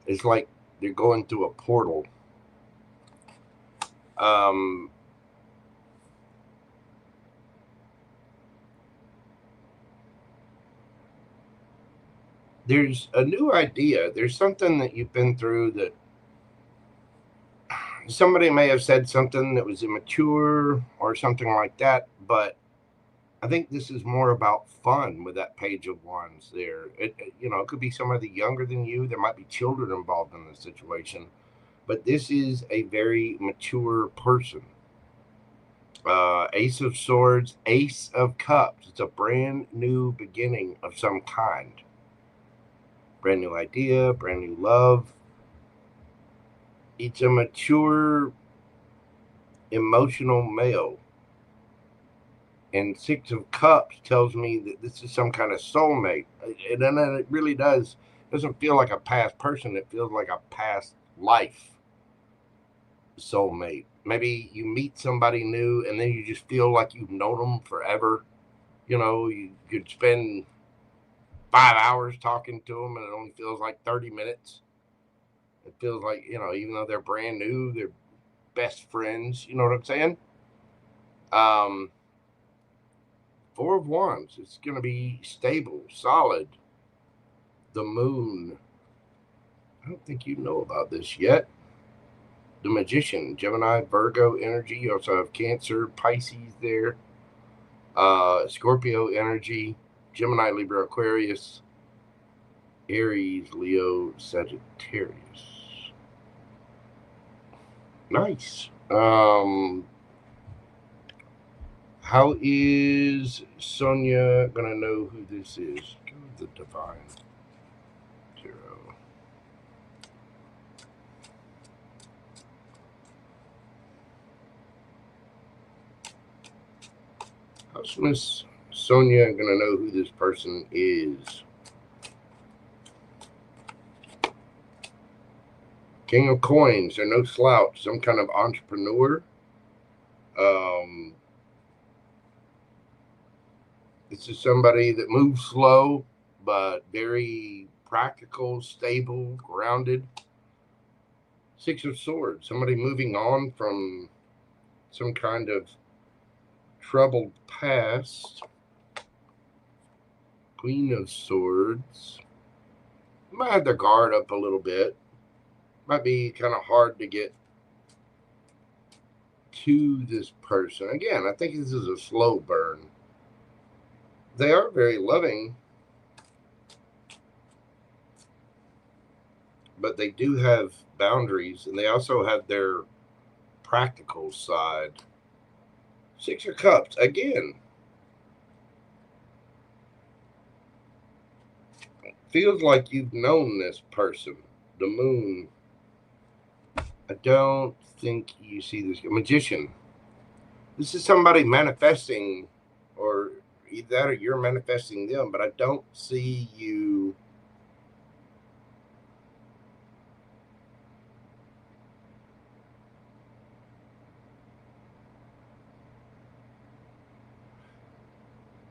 It's like they're going through a portal. There's a new idea. There's something that you've been through that somebody may have said something that was immature or something like that, but I think this is more about fun with that Page of Wands there. It could be somebody younger than you. There might be children involved in this situation, but this is a very mature person. Ace of Swords, Ace of Cups. It's a brand new beginning of some kind. Brand new idea, brand new love. It's a mature, emotional male. And Six of Cups tells me that this is some kind of soulmate. And then it really doesn't feel like a past person. It feels like a past life soulmate. Maybe you meet somebody new and then you just feel like you've known them forever. You could spend 5 hours talking to them and it only feels like 30 minutes. It feels like, even though they're brand new, they're best friends. You know what I'm saying? Four of Wands. It's going to be stable, solid. The Moon. I don't think you know about this yet. The Magician. Gemini, Virgo energy. You also have Cancer, Pisces there. Scorpio energy. Gemini, Libra, Aquarius. Aries, Leo, Sagittarius. Nice. How is Sonia gonna know who this is? Go to the Divine Tarot. How's Miss Sonia gonna know who this person is? King of Coins. They're no slouch. Some kind of entrepreneur. This is somebody that moves slow, but very practical, stable, grounded. Six of Swords. Somebody moving on from some kind of troubled past. Queen of Swords. Might have their guard up a little bit. Might be kind of hard to get to this person. Again, I think this is a slow burn. They are very loving, but they do have boundaries, and they also have their practical side. Six of Cups, again. Feels like you've known this person. The Moon. I don't think you see this. Magician. This is somebody manifesting, or either that or you're manifesting them, but I don't see you.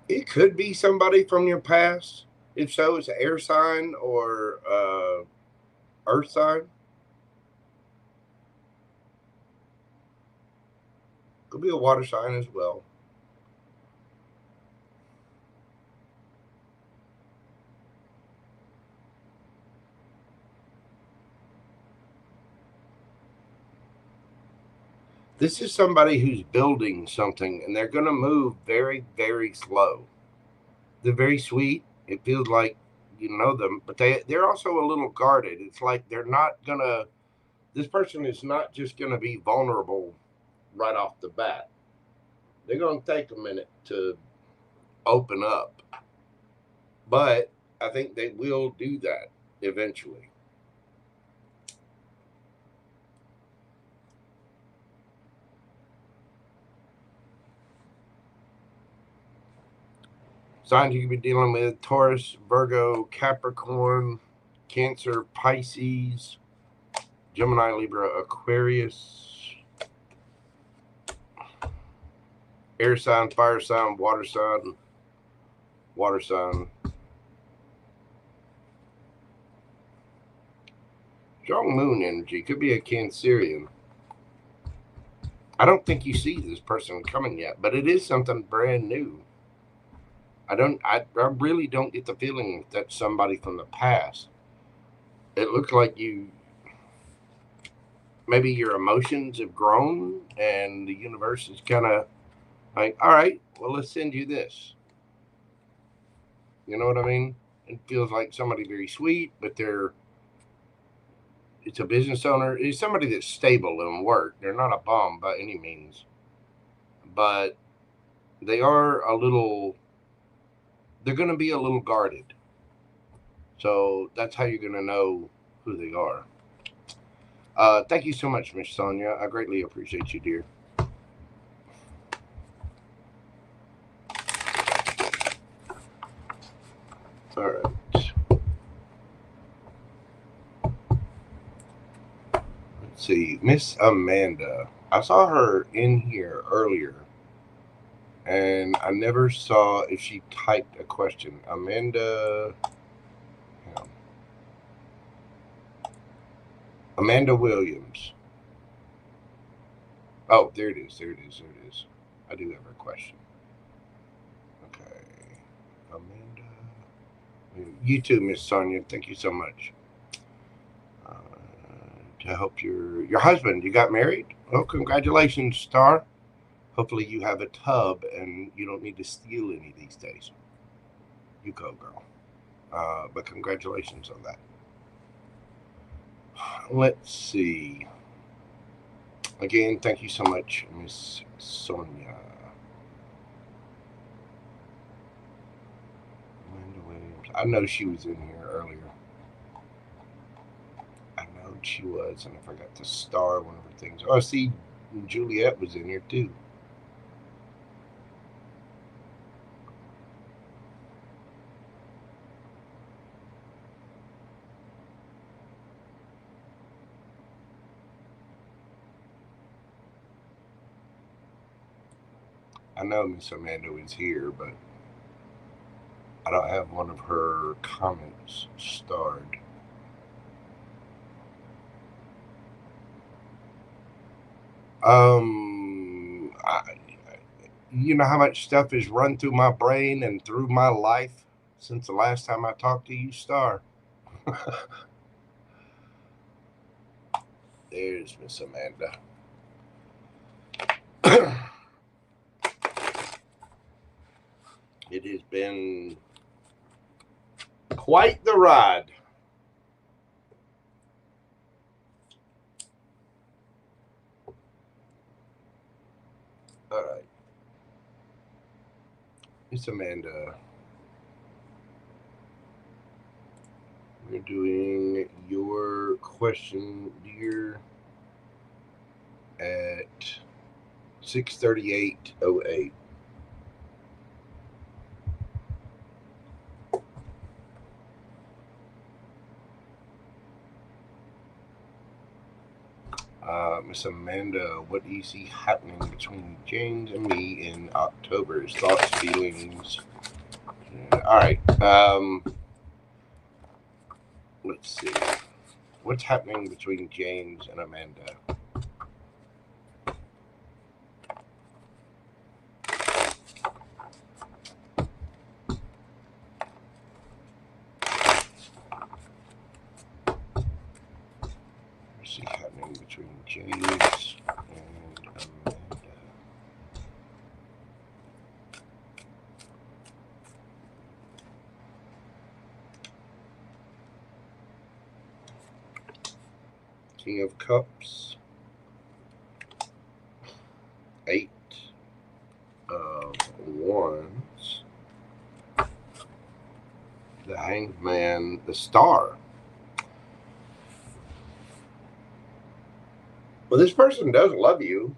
It could be somebody from your past. If so, it's an air sign or earth sign. Could be a water sign as well. This is somebody who's building something, and they're going to move very, very slow. They're very sweet. It feels like you know them, but they're also a little guarded. It's like they're not gonna. This person is not just gonna be vulnerable right off the bat. They're gonna take a minute to open up, but I think they will do that eventually. Signs you could be dealing with: Taurus, Virgo, Capricorn, Cancer, Pisces, Gemini, Libra, Aquarius, air sign, fire sign, water sign, water sign. Strong moon energy. Could be a Cancerian. I don't think you see this person coming yet, but it is something brand new. I really don't get the feeling that's somebody from the past. It looks like maybe your emotions have grown and the universe is kind of like, all right, well, let's send you this. You know what I mean? It feels like somebody very sweet, but it's a business owner. It's somebody that's stable in work. They're not a bum by any means, but they are they're going to be a little guarded. So that's how you're going to know who they are. Thank you so much, Miss Sonia. I greatly appreciate you, dear. All right. Let's see. Miss Amanda. I saw her in here earlier, and I never saw if she typed a question. Amanda. Amanda Williams. Oh, there it is. There it is. There it is. I do have her question. Okay. Amanda. You too, Miss Sonia. Thank you so much. To help your husband. You got married? Oh, congratulations, Star. Hopefully you have a tub and you don't need to steal any these days. You go, girl. But congratulations on that. Let's see. Again, thank you so much, Miss Sonia. Amanda Williams. I know she was in here earlier. I know she was, and I forgot to star one of her things. Oh, see, Juliet was in here too. I know Miss Amanda was here, but I don't have one of her comments starred. You know how much stuff has run through my brain and through my life since the last time I talked to you, Star. There's Miss Amanda. It has been quite the ride. All right. Miss Amanda. We're doing your question, dear, at 6:38:08. Miss Amanda, what do you see happening between James and me in October? Thoughts, feelings. All right. Let's see. What's happening between James and Amanda? What's happening between James and Amanda? King of Cups. 8 of Wands. The Hanged Man, the Star. Well, this person does love you.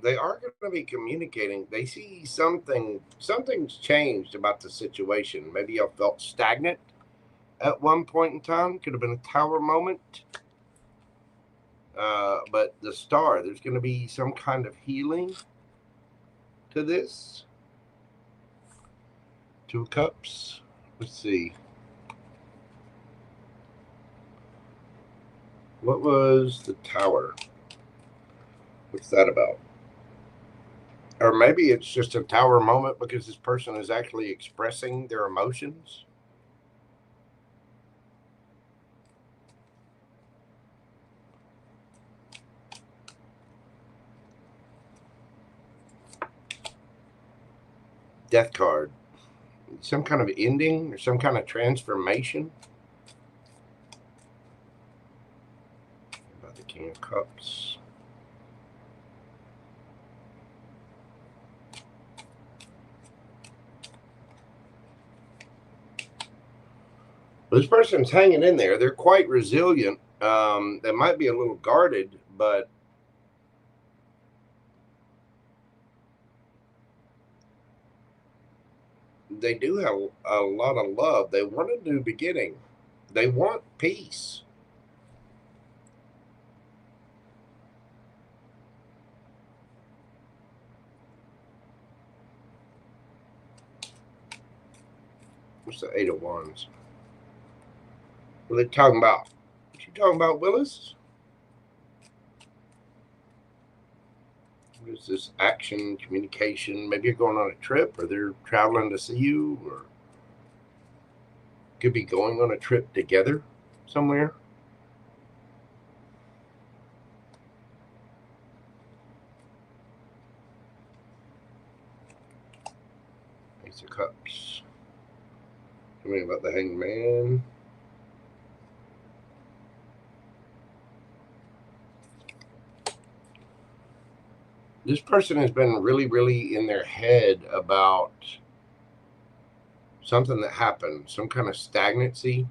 They are going to be communicating. They see something's changed about the situation. Maybe y'all felt stagnant at one point in time. Could have been a Tower moment. But the Star, there's going to be some kind of healing to this. 2 of Cups. Let's see. What was the Tower? What's that about? Or maybe it's just a Tower moment because this person is actually expressing their emotions. Death card. Some kind of ending or some kind of transformation. About the King of Cups. Well, this person's hanging in there. They're quite resilient. They might be a little guarded, but they do have a lot of love. They want a new beginning. They want peace. What's the 8 of Wands? What are they talking about? What you talking about, Willis? What is this? Action, communication. Maybe you're going on a trip, or they're traveling to see you, or could be going on a trip together somewhere. Ace of Cups. Tell me about the Hanged Man. This person has been really, really in their head about something that happened, some kind of stagnancy,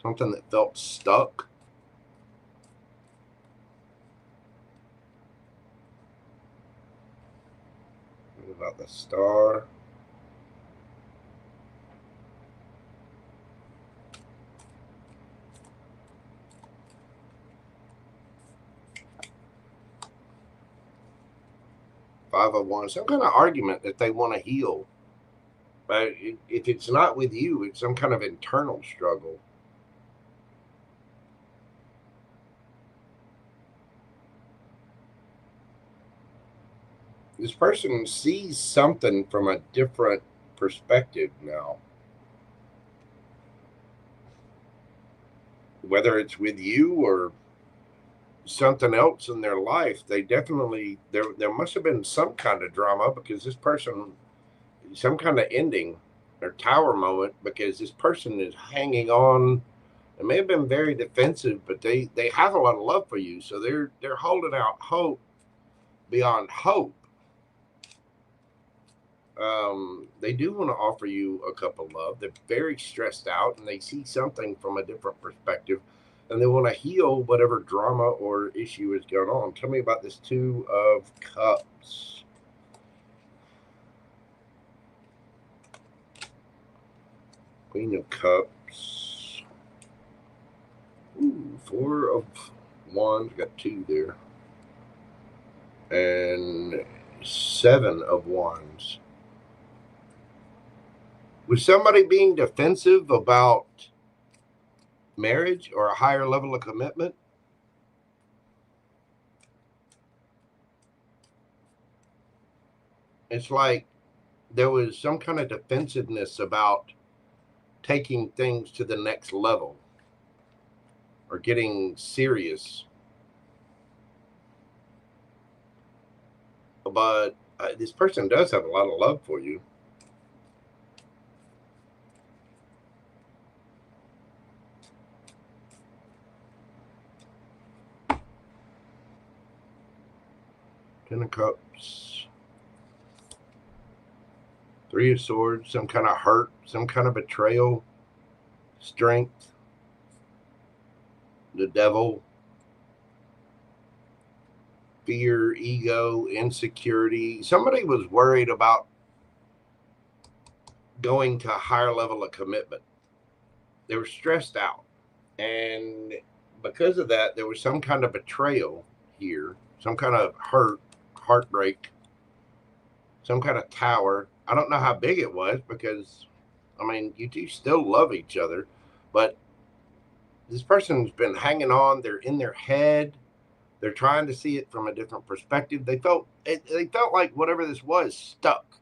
something that felt stuck. What about the Star? Five of Wands, some kind of argument that they want to heal. But if it's not with you, it's some kind of internal struggle. This person sees something from a different perspective now. Whether it's with you or something else in their life, they definitely, there must have been some kind of drama because this person, some kind of ending or Tower moment, because this person is hanging on. It may have been very defensive, but they have a lot of love for you, so they're holding out hope beyond hope. They do want to offer you a cup of love. They're very stressed out and they see something from a different perspective, and they want to heal whatever drama or issue is going on. Tell me about this 2 of Cups. Queen of Cups. Ooh, 4 of Wands. Got 2 there. And 7 of Wands. Was somebody being defensive about marriage or a higher level of commitment? It's like there was some kind of defensiveness about taking things to the next level or getting serious. But this person does have a lot of love for you. Ten of Cups. Three of Swords. Some kind of hurt. Some kind of betrayal. Strength. The Devil. Fear, ego, insecurity. Somebody was worried about going to a higher level of commitment. They were stressed out. And because of that, there was some kind of betrayal here, some kind of hurt, heartbreak, some kind of tower. I don't know how big it was because, I mean, you two still love each other, but this person's been hanging on. They're in their head. They're trying to see it from a different perspective. They felt like whatever this was stuck.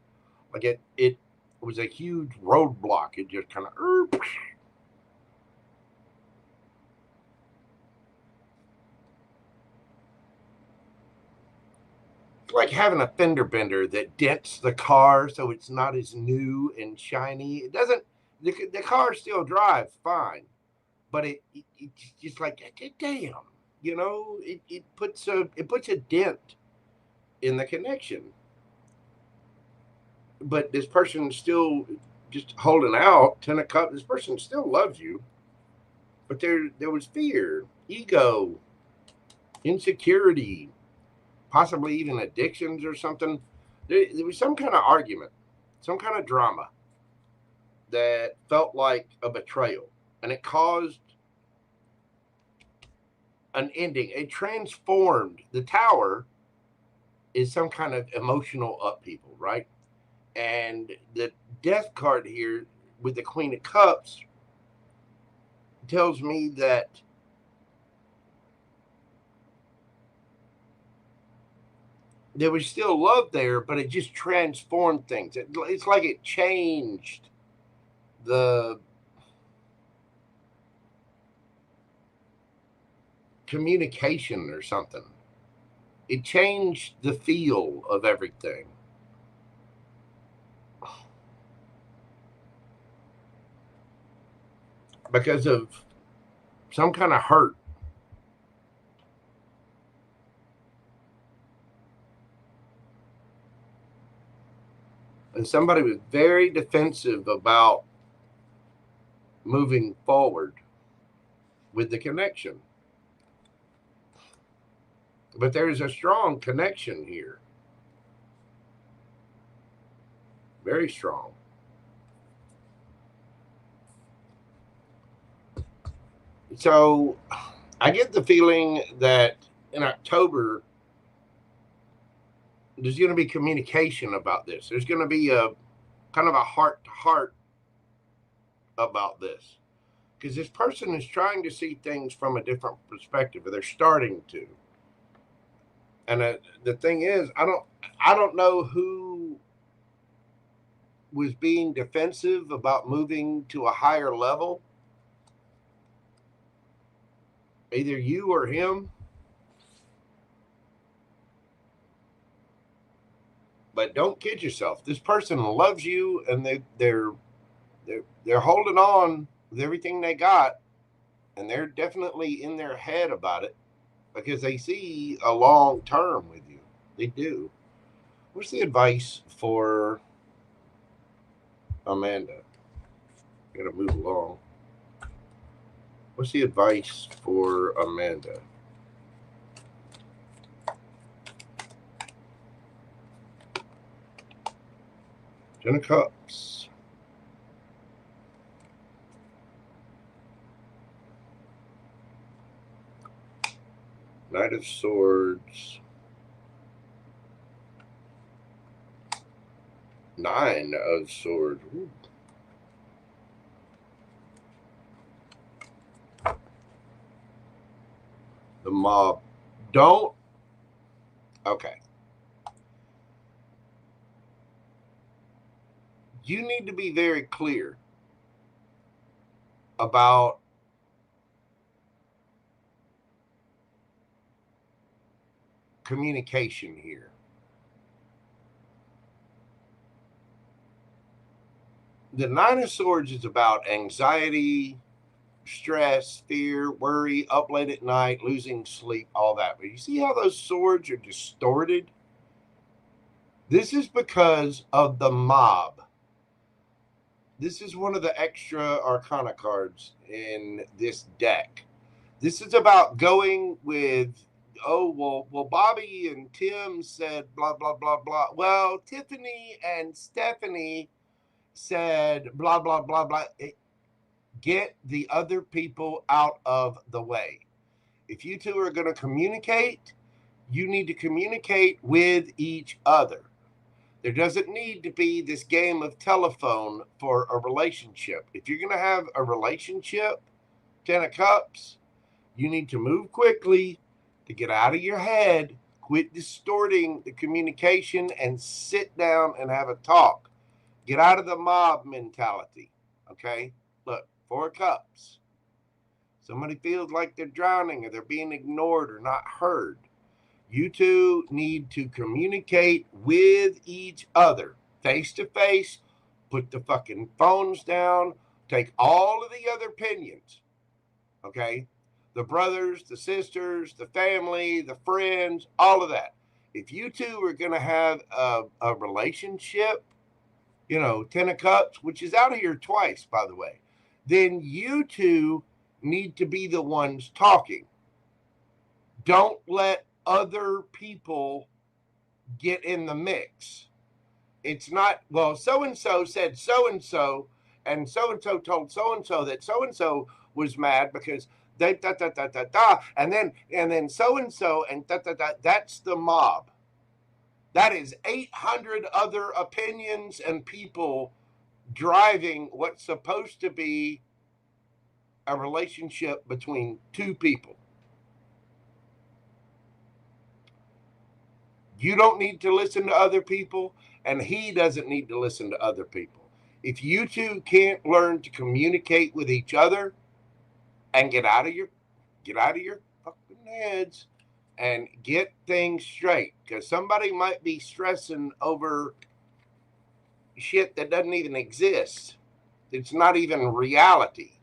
Like it was a huge roadblock. It just kind of like having a fender bender that dents the car so it's not as new and shiny. It doesn't, the car still drives fine, but it's just like, damn, you know, it puts a dent in the connection. But this person's still just holding out. Ten of Cups. This person still loves you, but there was fear, ego, insecurity, possibly even addictions or something. There was some kind of argument, some kind of drama that felt like a betrayal, and it caused an ending. It transformed. The Tower is some kind of emotional upheaval, right? And the Death card here with the Queen of Cups tells me that there was still love there, but it just transformed things. It's like it changed the communication or something. It changed the feel of everything. Because of some kind of hurt. And somebody was very defensive about moving forward with the connection. But there's a strong connection here. Very strong. So I get the feeling that in October, there's going to be communication about this. There's going to be a kind of a heart-to-heart about this. Because this person is trying to see things from a different perspective, or they're starting to. And the thing is, I don't know who was being defensive about moving to a higher level. Either you or him. But don't kid yourself. This person loves you, and they're holding on with everything they got, and they're definitely in their head about it because they see a long term with you. They do. What's the advice for Amanda? Gotta move along. What's the advice for Amanda? Ten of Cups. Knight of Swords. Nine of Swords. Ooh. The Mob. Don't. Okay. You need to be very clear about communication here. The Nine of Swords is about anxiety, stress, fear, worry, up late at night, losing sleep, all that. But you see how those swords are distorted? This is because of the mob. This is one of the extra arcana cards in this deck. This is about going with, oh, well, Bobby and Tim said blah, blah, blah, blah. Well, Tiffany and Stephanie said blah, blah, blah, blah. Get the other people out of the way. If you two are going to communicate, you need to communicate with each other. There doesn't need to be this game of telephone for a relationship. If you're going to have a relationship, 10 of Cups, you need to move quickly to get out of your head, quit distorting the communication, and sit down and have a talk. Get out of the mob mentality, okay? Look, 4 of Cups. Somebody feels like they're drowning or they're being ignored or not heard. You two need to communicate with each other face to face. Put the fucking phones down. Take all of the other opinions. Okay? The brothers, the sisters, the family, the friends, all of that. If you two are going to have a relationship, 10 of Cups, which is out here twice, by the way, then you two need to be the ones talking. Don't let other people get in the mix. It's not, well, so-and-so said so-and-so, and so-and-so told so-and-so that so-and-so was mad because they and then so-and-so and that's the mob. That is 800 other opinions and people driving what's supposed to be a relationship between two people. You don't need to listen to other people, and he doesn't need to listen to other people. If you two can't learn to communicate with each other and get out of your fucking heads and get things straight, because somebody might be stressing over shit that doesn't even exist. It's not even reality.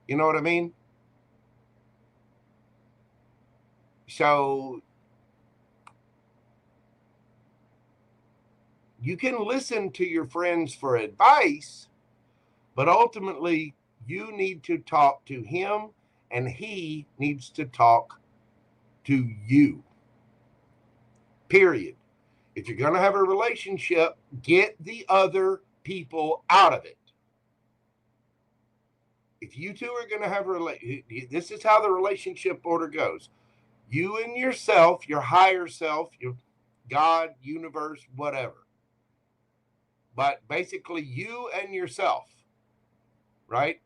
You know what I mean? So you can listen to your friends for advice, but ultimately you need to talk to him and he needs to talk to you. Period. If you're going to have a relationship, get the other people out of it. If you two are going to have a relationship, this is how the relationship order goes. You and yourself, your higher self, your God, universe, whatever. But basically you and yourself, right?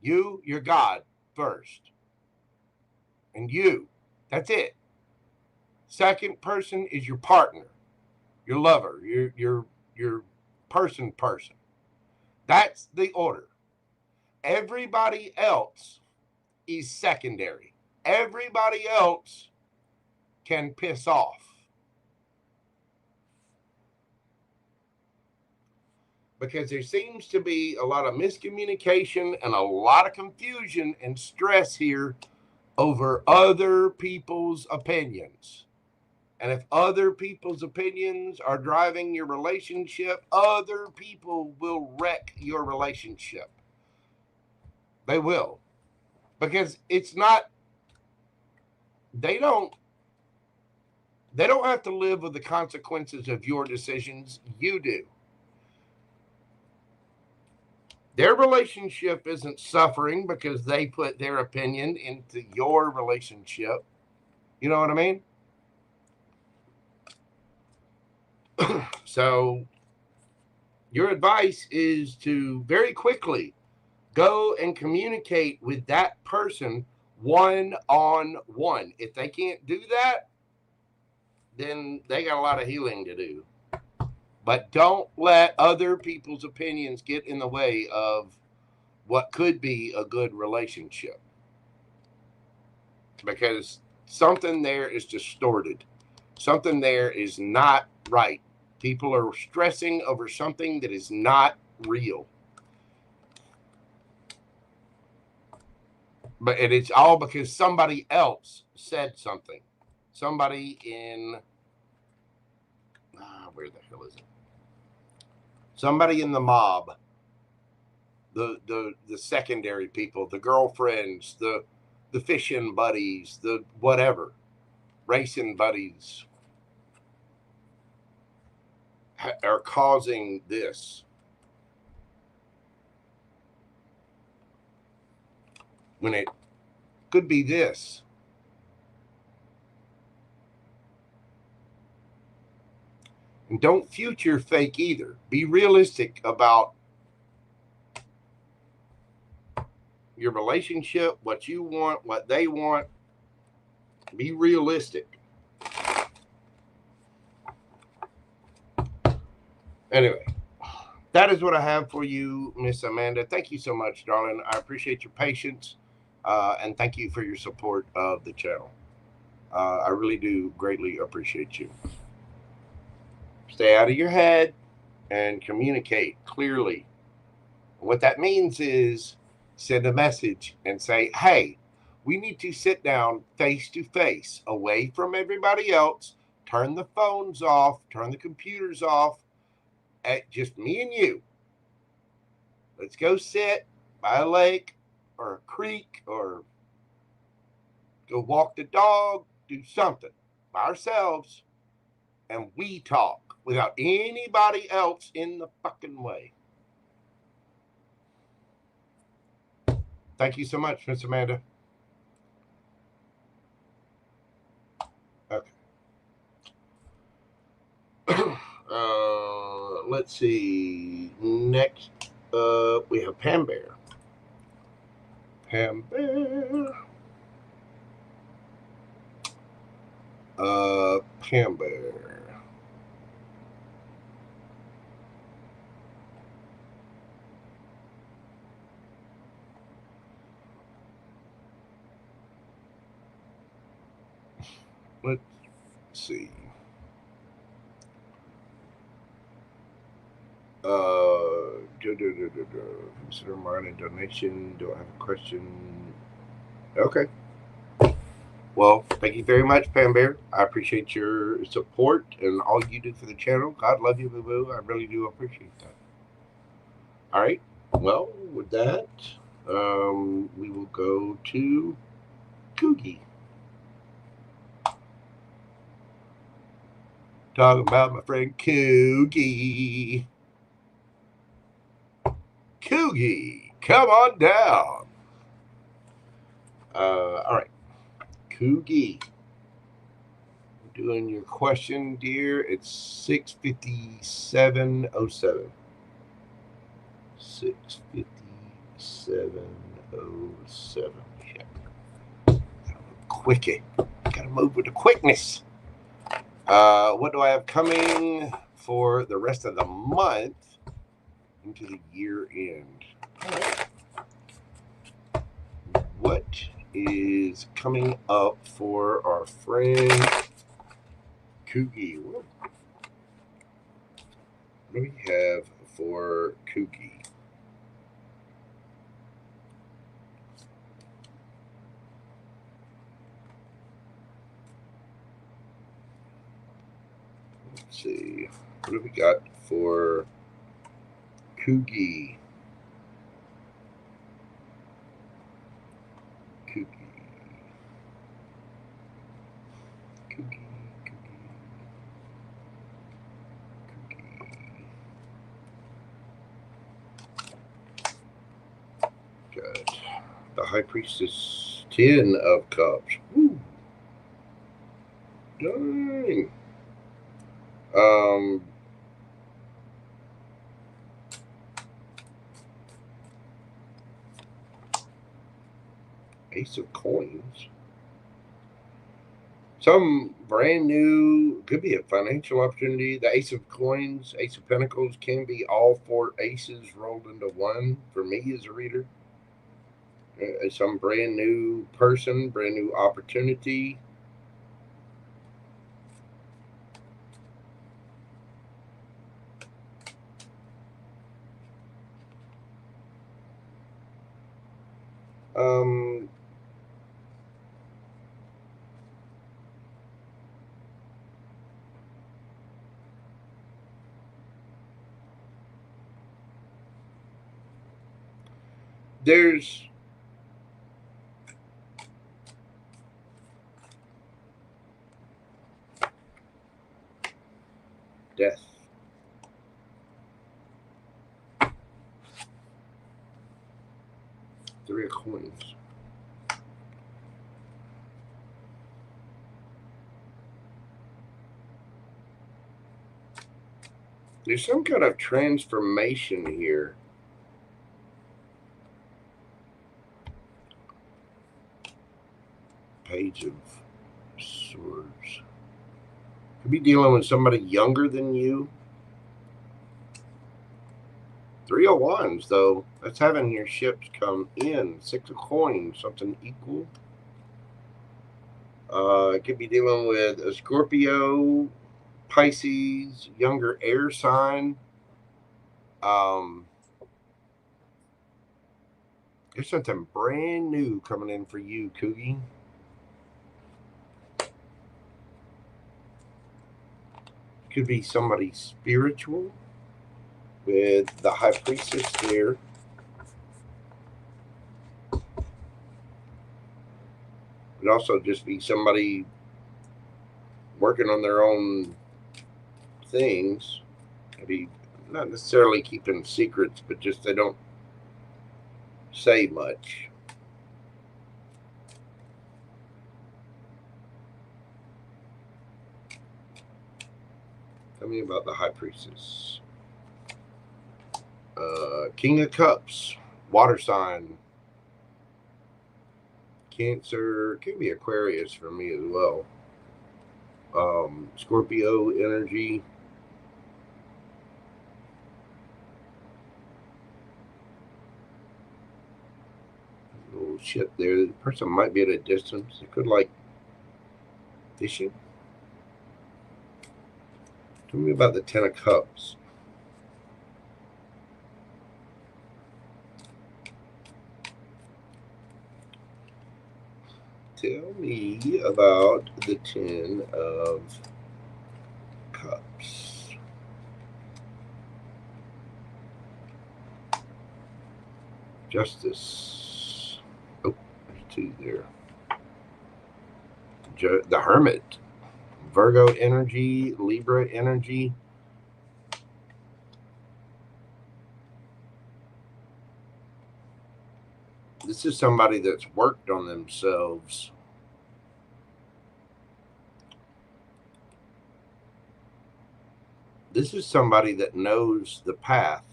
You, your God first. And you, that's it. Second person is your partner, your lover, your person. That's the order. Everybody else is secondary. Everybody else can piss off. Because there seems to be a lot of miscommunication and a lot of confusion and stress here over other people's opinions. And if other people's opinions are driving your relationship, other people will wreck your relationship. They will. Because it's not, they don't have to live with the consequences of your decisions. You do. Their relationship isn't suffering because they put their opinion into your relationship. You know what I mean? So your advice is to very quickly go and communicate with that person one-on-one. If they can't do that, then they got a lot of healing to do. But don't let other people's opinions get in the way of what could be a good relationship. Because something there is distorted. Something there is not right. People are stressing over something that is not real. But it's all because somebody else said something. Somebody in where the hell is it? Somebody in the mob, the secondary people, the girlfriends, the fishing buddies, the whatever, racing buddies, are causing this. When it could be this. And don't future fake either. Be realistic about your relationship, what you want, what they want. Be realistic. Anyway, that is what I have for you, Miss Amanda. Thank you so much, darling. I appreciate your patience, and thank you for your support of the channel. I really do greatly appreciate you. Stay out of your head and communicate clearly. What that means is send a message and say, hey, we need to sit down face to face, away from everybody else. Turn the phones off, turn the computers off, at just me and you. Let's go sit by a lake or a creek or go walk the dog, do something by ourselves, and we talk without anybody else in the fucking way. Thank you so much, Miss Amanda. Okay. Let's see. Next up, we have Pam Bear. Pam Bear. Pam Bear. Let's see. Consider mine a donation. Do I have a question? Okay. Well, thank you very much, Pam Bear. I appreciate your support and all you do for the channel. God love you, boo-boo. I really do appreciate that. All right. Well, with that, we will go to Cougie. Talking about my friend Cougie. Cougie, come on down. All right. Cougie. Doing your question, dear. It's 6:57:07. 6:57:07. Yeah. Quickie. Gotta move with the quickness. What do I have coming for the rest of the month into the year end? All right. What is coming up for our friend Cougie? What do we have for Cougie? Let's see. What do we got for Cougie? Got the High Priestess, 10 of Cups. Woo. Dang. Ace of Coins. Some brand new, could be a financial opportunity. The Ace of Coins, Ace of Pentacles can be all four aces rolled into one for me as a reader. Some brand new person, brand new opportunity. there's death. Three of coins. There's some kind of transformation here. Page of Swords. Could be dealing with somebody younger than you. Three of Wands, though. That's having your ships come in. Six of Coins, something equal. It could be dealing with a Scorpio, Pisces, younger air sign. There's something brand new coming in for you, Cougie. Could be somebody spiritual with the High Priestess there. Could also just be somebody working on their own things. Maybe not necessarily keeping secrets, but just they don't say much. Tell me about the High Priestess. King of Cups, water sign. Cancer, could be Aquarius for me as well. Scorpio energy. Oh shit, there. The person might be at a distance. They could like fishing. Tell me about the Ten of Cups. Tell me about the Ten of Cups. Justice. Oh, there's two there. The Hermit. Virgo energy, Libra energy. This is somebody that's worked on themselves. This is somebody that knows the path.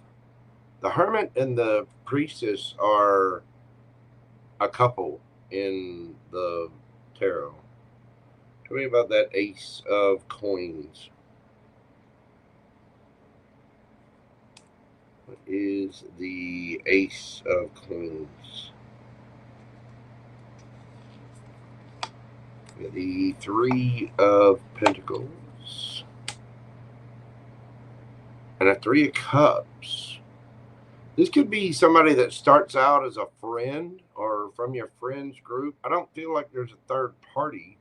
The Hermit and the Priestess are a couple in the tarot. Tell me about that Ace of Coins. What is the Ace of Coins? The Three of Pentacles. And a Three of Cups. This could be somebody that starts out as a friend or from your friends group. I don't feel like there's a third party.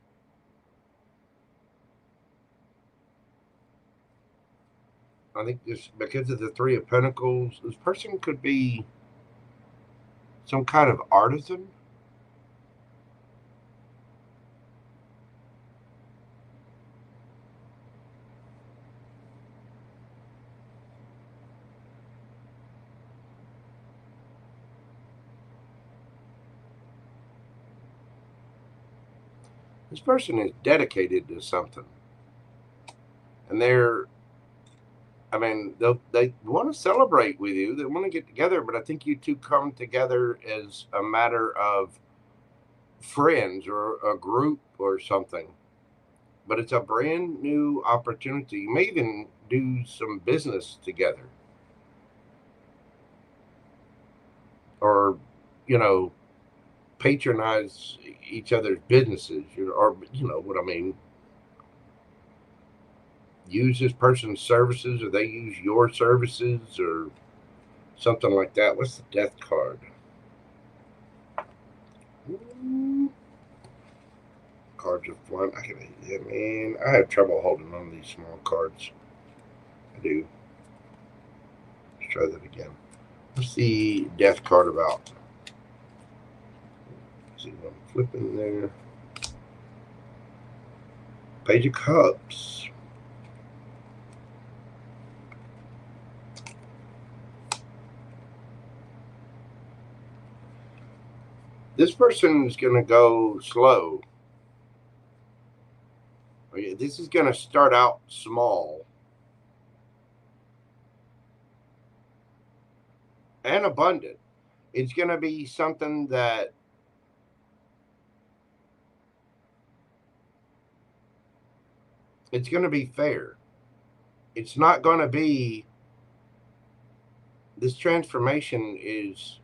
I think this, because of the Three of Pentacles, this person could be some kind of artisan. This person is dedicated to something. And they're, I mean, they want to celebrate with you. They want to get together, but I think you two come together as a matter of friends or a group or something. But it's a brand new opportunity. You may even do some business together. Or, you know, patronize each other's businesses, or you know what I mean. Use this person's services, or they use your services, or something like that. What's the Death card? Ooh. Cards are flying. Man, I have trouble holding on to these small cards. I do. Let's try that again. What's the Death card about? see what I'm flipping there. Page of Cups. This person is going to go slow. This is going to start out small and abundant. It's going to be something that it's going to be fair. It's not going to be, this transformation is,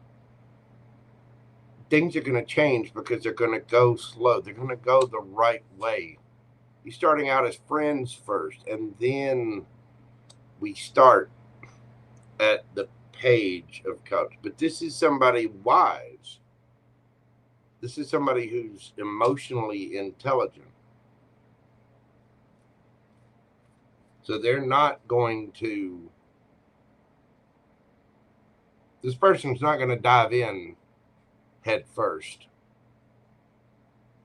things are going to change because they're going to go slow. They're going to go the right way. You're starting out as friends first, and then we start at the Page of Cups. But this is somebody wise. This is somebody who's emotionally intelligent. So they're not going to, this person's not going to dive in head first.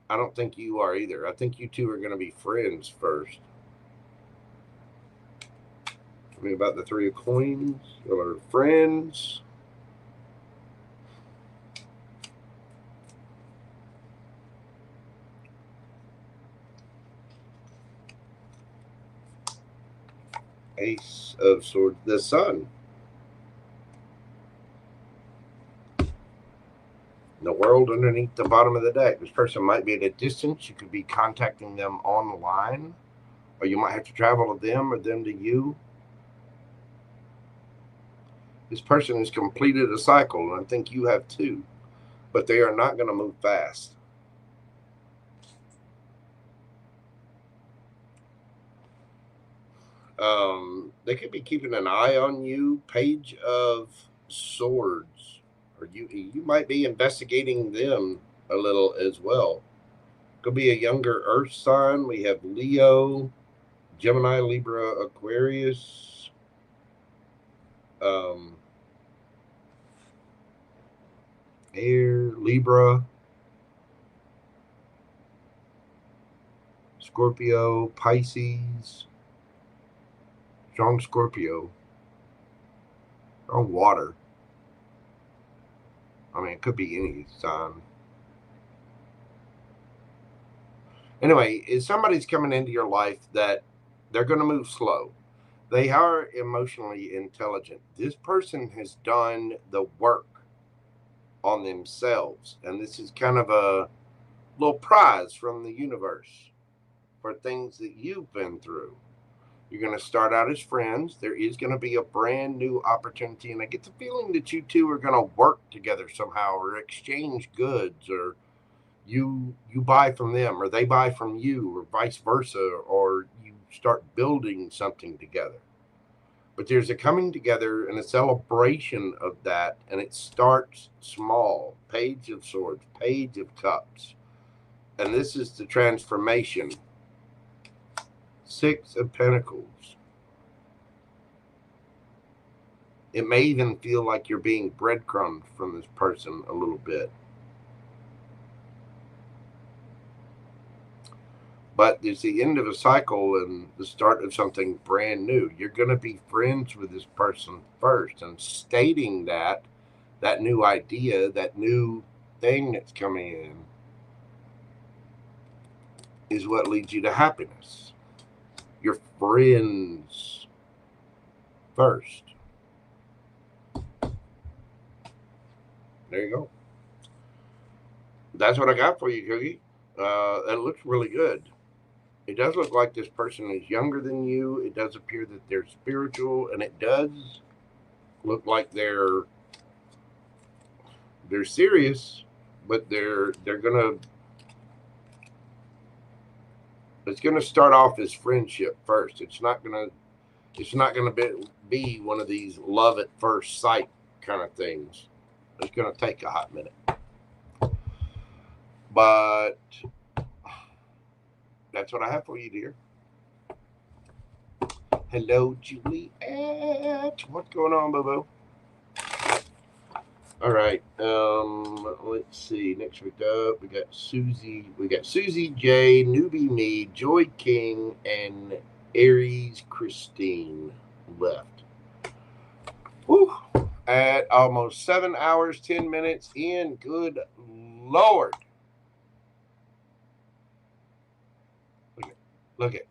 I don't think you are either. I think you two are going to be friends first. Tell me about the Three of Coins. Or friends. Ace of Swords. The Sun. The world underneath the bottom of the deck. This person might be at a distance. You could be contacting them online, or you might have to travel to them or them to you. This person has completed a cycle, and I think you have too, but they are not going to move fast. They could be keeping an eye on you. Page of Swords. Or you might be investigating them a little as well. Could be a younger Earth sign. We have Leo, Gemini, Libra, Aquarius. Air, Libra, Scorpio, Pisces. Strong Scorpio. Strong water. I mean, it could be any sign. Anyway, if somebody's coming into your life that they're going to move slow, they are emotionally intelligent. This person has done the work on themselves, and this is kind of a little prize from the universe for things that you've been through. You're going to start out as friends. There is going to be a brand new opportunity, and I get the feeling that you two are going to work together somehow, or exchange goods, or you buy from them, or they buy from you, or vice versa, or you start building something together. But there's a coming together and a celebration of that, and it starts small. Page of Swords, Page of Cups, and this is the transformation. Six of Pentacles. It may even feel like you're being breadcrumbed from this person a little bit. But it's the end of a cycle and the start of something brand new. You're going to be friends with this person first, and stating that new idea, that new thing that's coming in, is what leads you to happiness. Your friends first. There you go. That's what I got for you, Cougie. It looks really good. It does look like this person is younger than you. It does appear that they're spiritual, and it does look like they're serious, but they're gonna. It's going to start off as friendship first. It's not going to be one of these love at first sight kind of things. It's going to take a hot minute. But that's what I have for you, dear. Hello, Juliet. What's going on, boo-boo? All right. Let's see. Next week up, we got Suzy. We got Suzy J, Newbie Me, Joy King, and Aries Christine left. Whew. At almost 7 hours, 10 minutes in. Good Lord. Look at.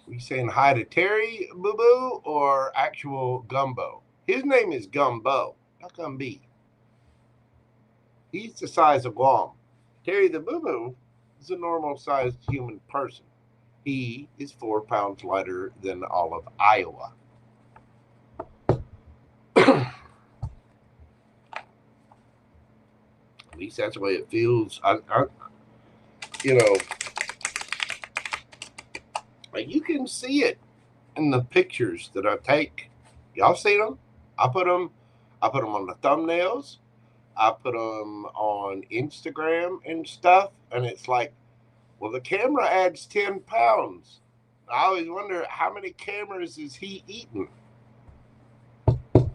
We saying hi to Terry Boo Boo or actual Gumbo? His name is Gumbo. How come B? He's the size of Guam. Terry the Boo Boo is a normal sized human person. He is 4 pounds lighter than all of Iowa. At least that's the way it feels. You know, you can see it in the pictures that I take. Y'all seen them? I put them on the thumbnails. I put them on Instagram and stuff, and it's like, well, the camera adds 10 pounds. I always wonder, how many cameras is he eating? You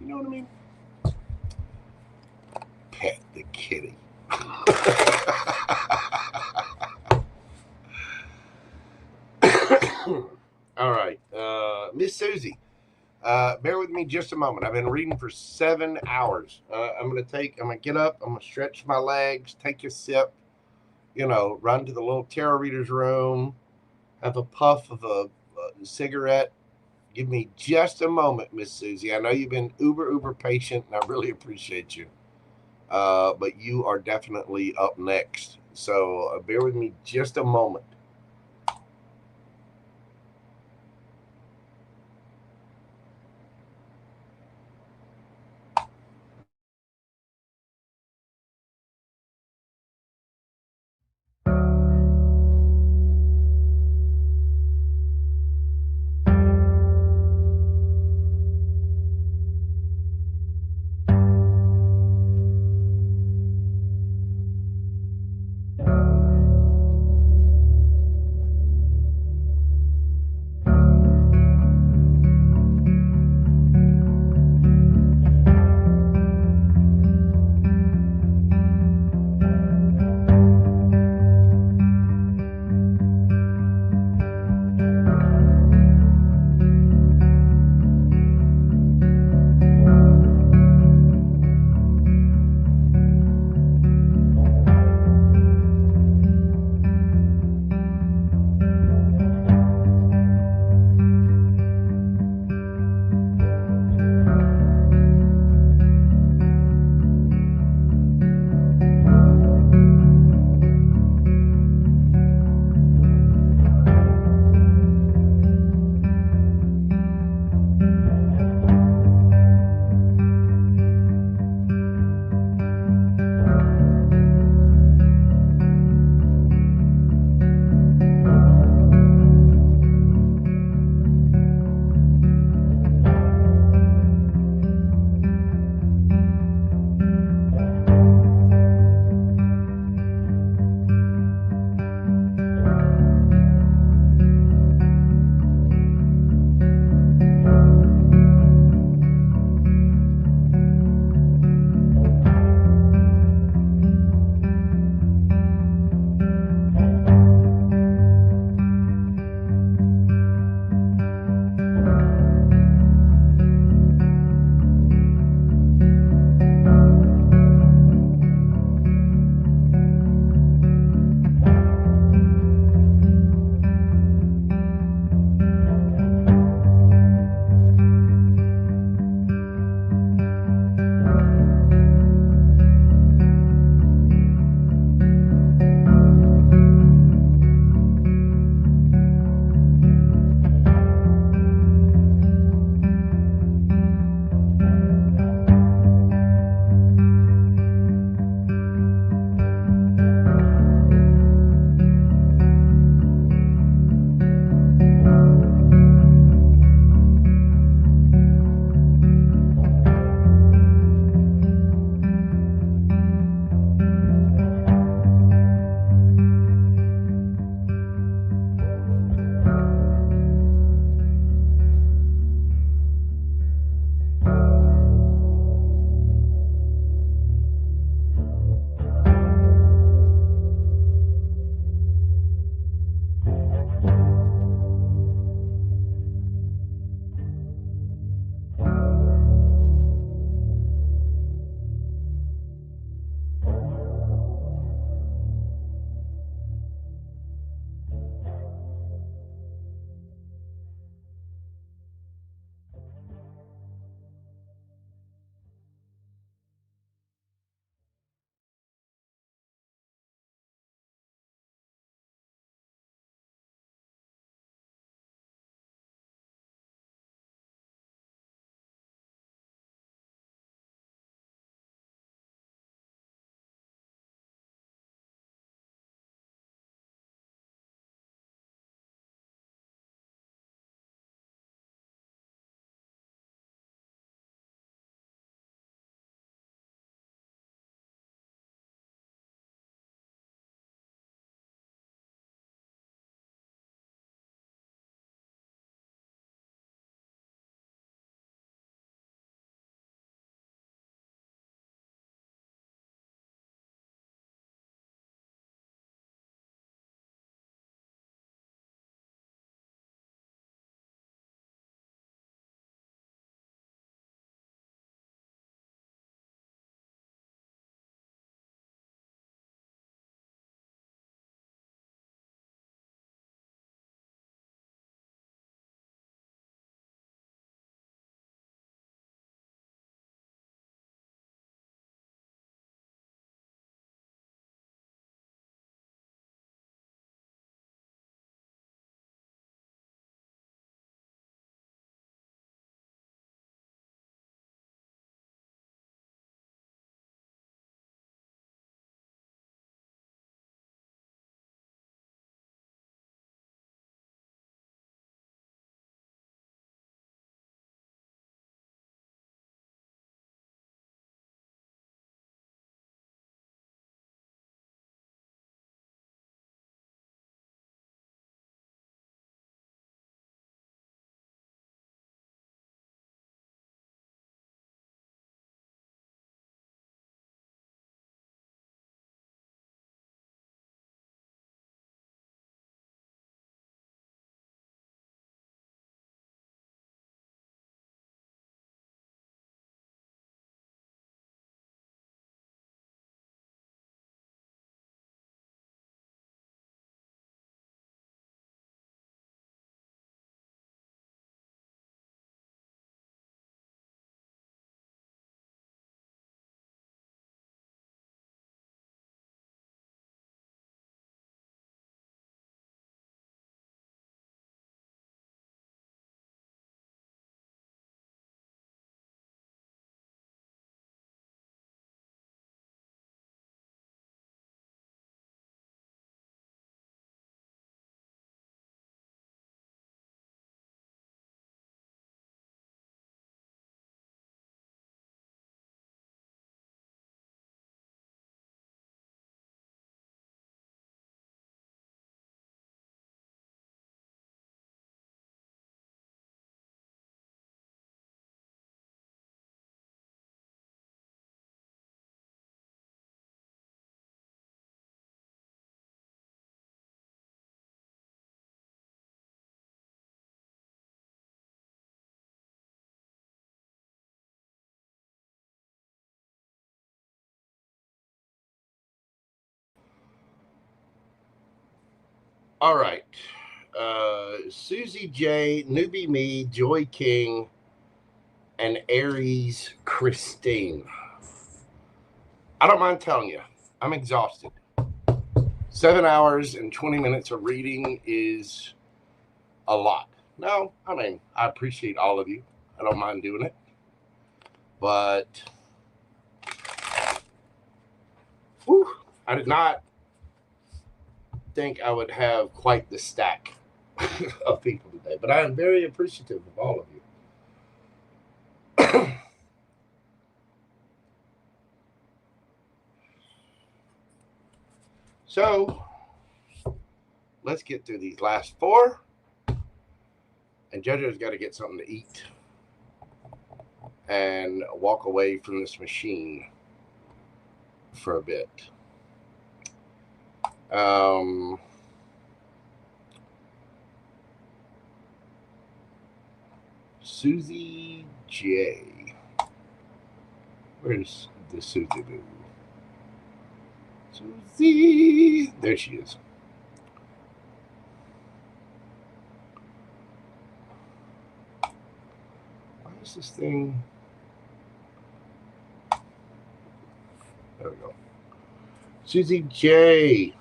know what I mean? Pet the kitty. All right, Miss Suzy, bear with me just a moment. I've been reading for 7 hours. I'm gonna get up, I'm gonna stretch my legs, take a sip, run to the little tarot reader's room, have a puff of a cigarette. Give me just a moment, Miss Suzy. I know you've been uber patient, and I really appreciate you. But you are definitely up next. So bear with me just a moment. All right. Suzy J, Newbie Me, Joy King, and Aries Christine. I don't mind telling you, I'm exhausted. 7 hours and 20 minutes of reading is a lot. No, I mean, I appreciate all of you. I don't mind doing it. But whew, I did not think I would have quite the stack of people today. But I am very appreciative of all of you. So let's get through these last 4. And JoJo's got to get something to eat and walk away from this machine for a bit. Suzy J. Where's the Suzy boo? Suzy. There she is. Why is this thing? There we go. Suzy J.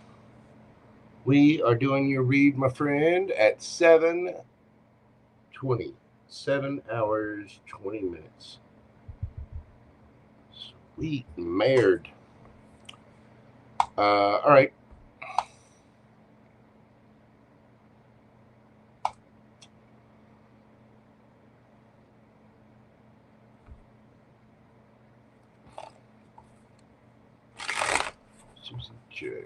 We are doing your read, my friend, at 7:20. 7 hours, 20 minutes. Sweet merd. All right. Suzy J.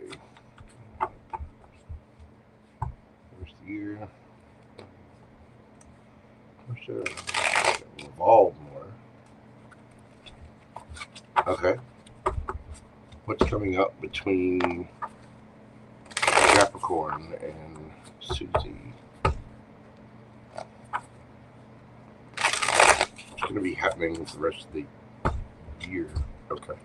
Where's the year? Revolve more. Okay. What's coming up between Capricorn and Suzy? It's going to be happening for the rest of the year. Okay.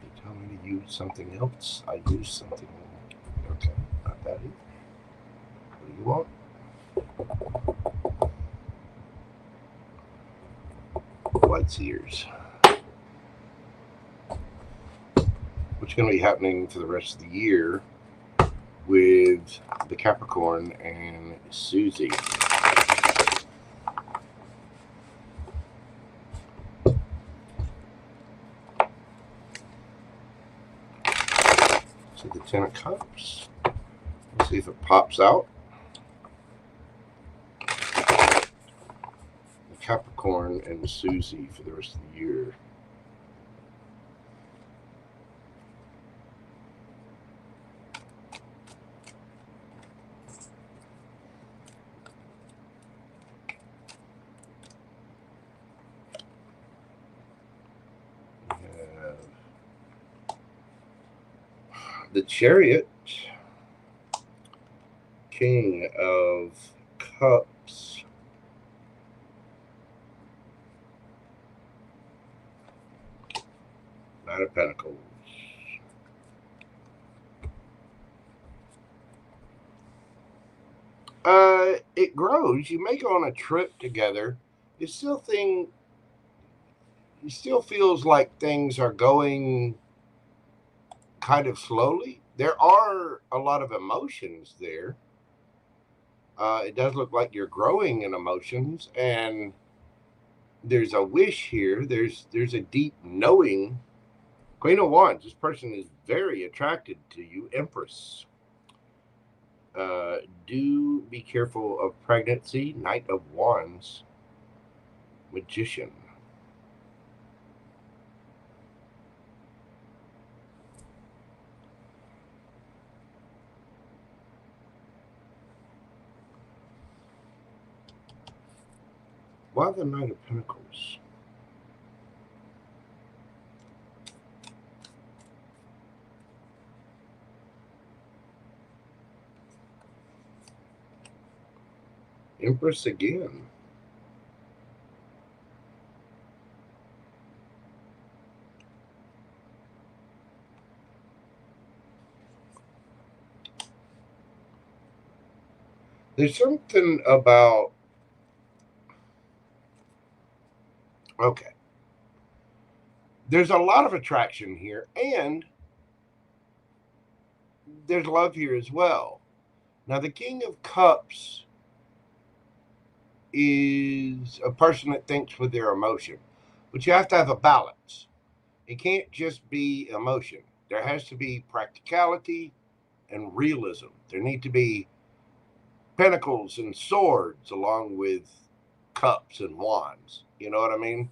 You tell me to use something else, I use something. Okay, not that either. What do you want? White's ears. What's going to be happening for the rest of the year with the Capricorn and Suzy? So the 10 of Cups. Let's see if it pops out. The Capricorn and Suzy for the rest of the year. The Chariot, King of Cups, Knight of Pentacles. It grows. You may go on a trip together. It still feels like things are going kind of slowly. There are a lot of emotions there. It does look like you're growing in emotions, and there's a wish here. There's a deep knowing. Queen of Wands. This person is very attracted to you. Empress. Do be careful of pregnancy. Knight of Wands. Magician. Why the Knight of Pentacles? Empress again. There's something about, okay, there's a lot of attraction here, and there's love here as well. Now, the King of Cups is a person that thinks with their emotion, but you have to have a balance. It can't just be emotion. There has to be practicality and realism. There need to be pentacles and swords along with cups and wands. You know what I mean?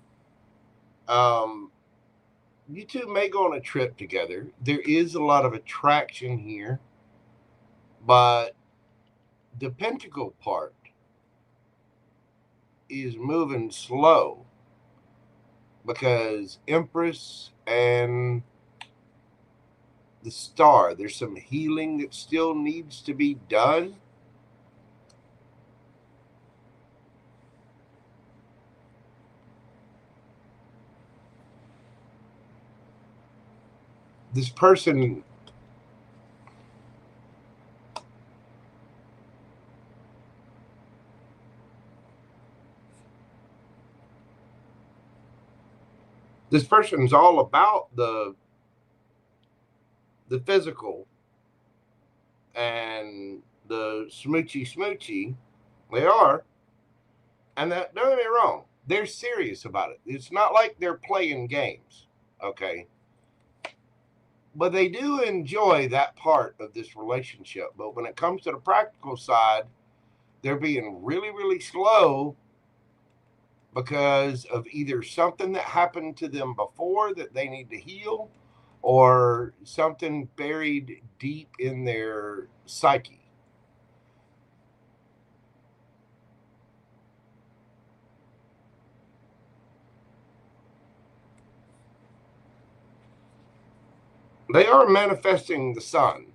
You two may go on a trip together. There is a lot of attraction here, but the pentacle part is moving slow because Empress and the Star, there's some healing that still needs to be done. This person, is all about the physical and the smoochy. They are. And that, don't get me wrong, they're serious about it. It's not like they're playing games, okay? But they do enjoy that part of this relationship. But when it comes to the practical side, they're being really, really slow because of either something that happened to them before that they need to heal, or something buried deep in their psyche. They are manifesting the sun.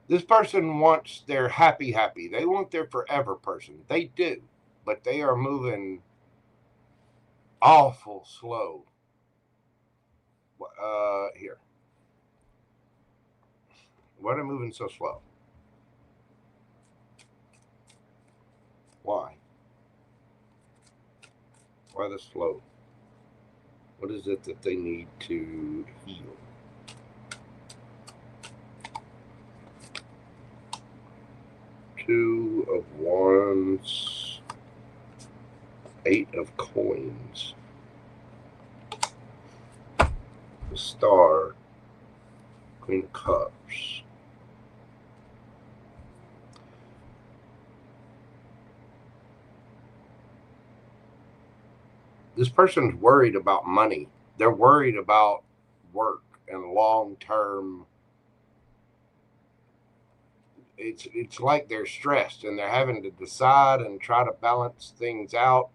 This person wants their happy. They want their forever person. They do. But they are moving awful slow. Here. Why are they moving so slow? Why? Why the slow? What is it that they need to heal? Two of Wands, Eight of Coins, the Star, Queen of Cups. This person's worried about money. They're worried about work and long-term. It's like they're stressed and they're having to decide and try to balance things out.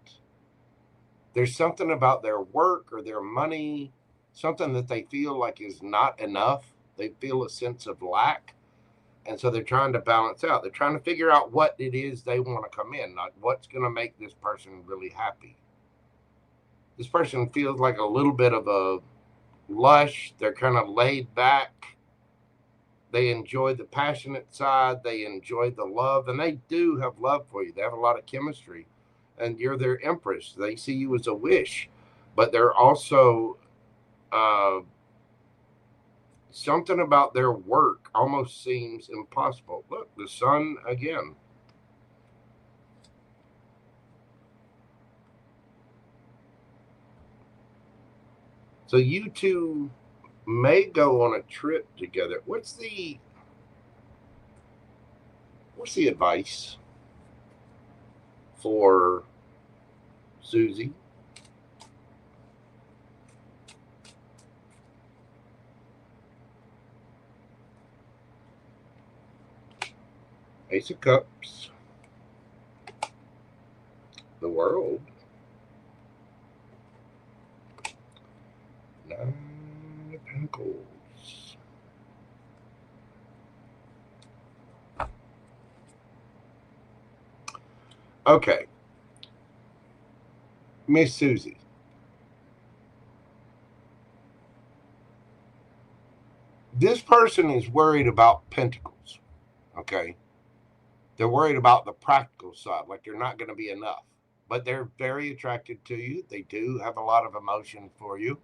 There's something about their work or their money, something that they feel like is not enough. They feel a sense of lack. And so they're trying to balance out. They're trying to figure out what it is they want to come in, not what's going to make this person really happy. This person feels like a little bit of a lush. They're kind of laid back. They enjoy the passionate side. They enjoy the love. And they do have love for you. They have a lot of chemistry. And you're their empress. They see you as a wish. But they're also something about their work almost seems impossible. Look, the sun again. So you two may go on a trip together. What's the advice for Suzy? Ace of Cups, the World, Nine of Pentacles. Okay, Miss Suzy. This person is worried about pentacles, okay? They're worried about the practical side, like they're not going to be enough. But they're very attracted to you. They do have a lot of emotion for you.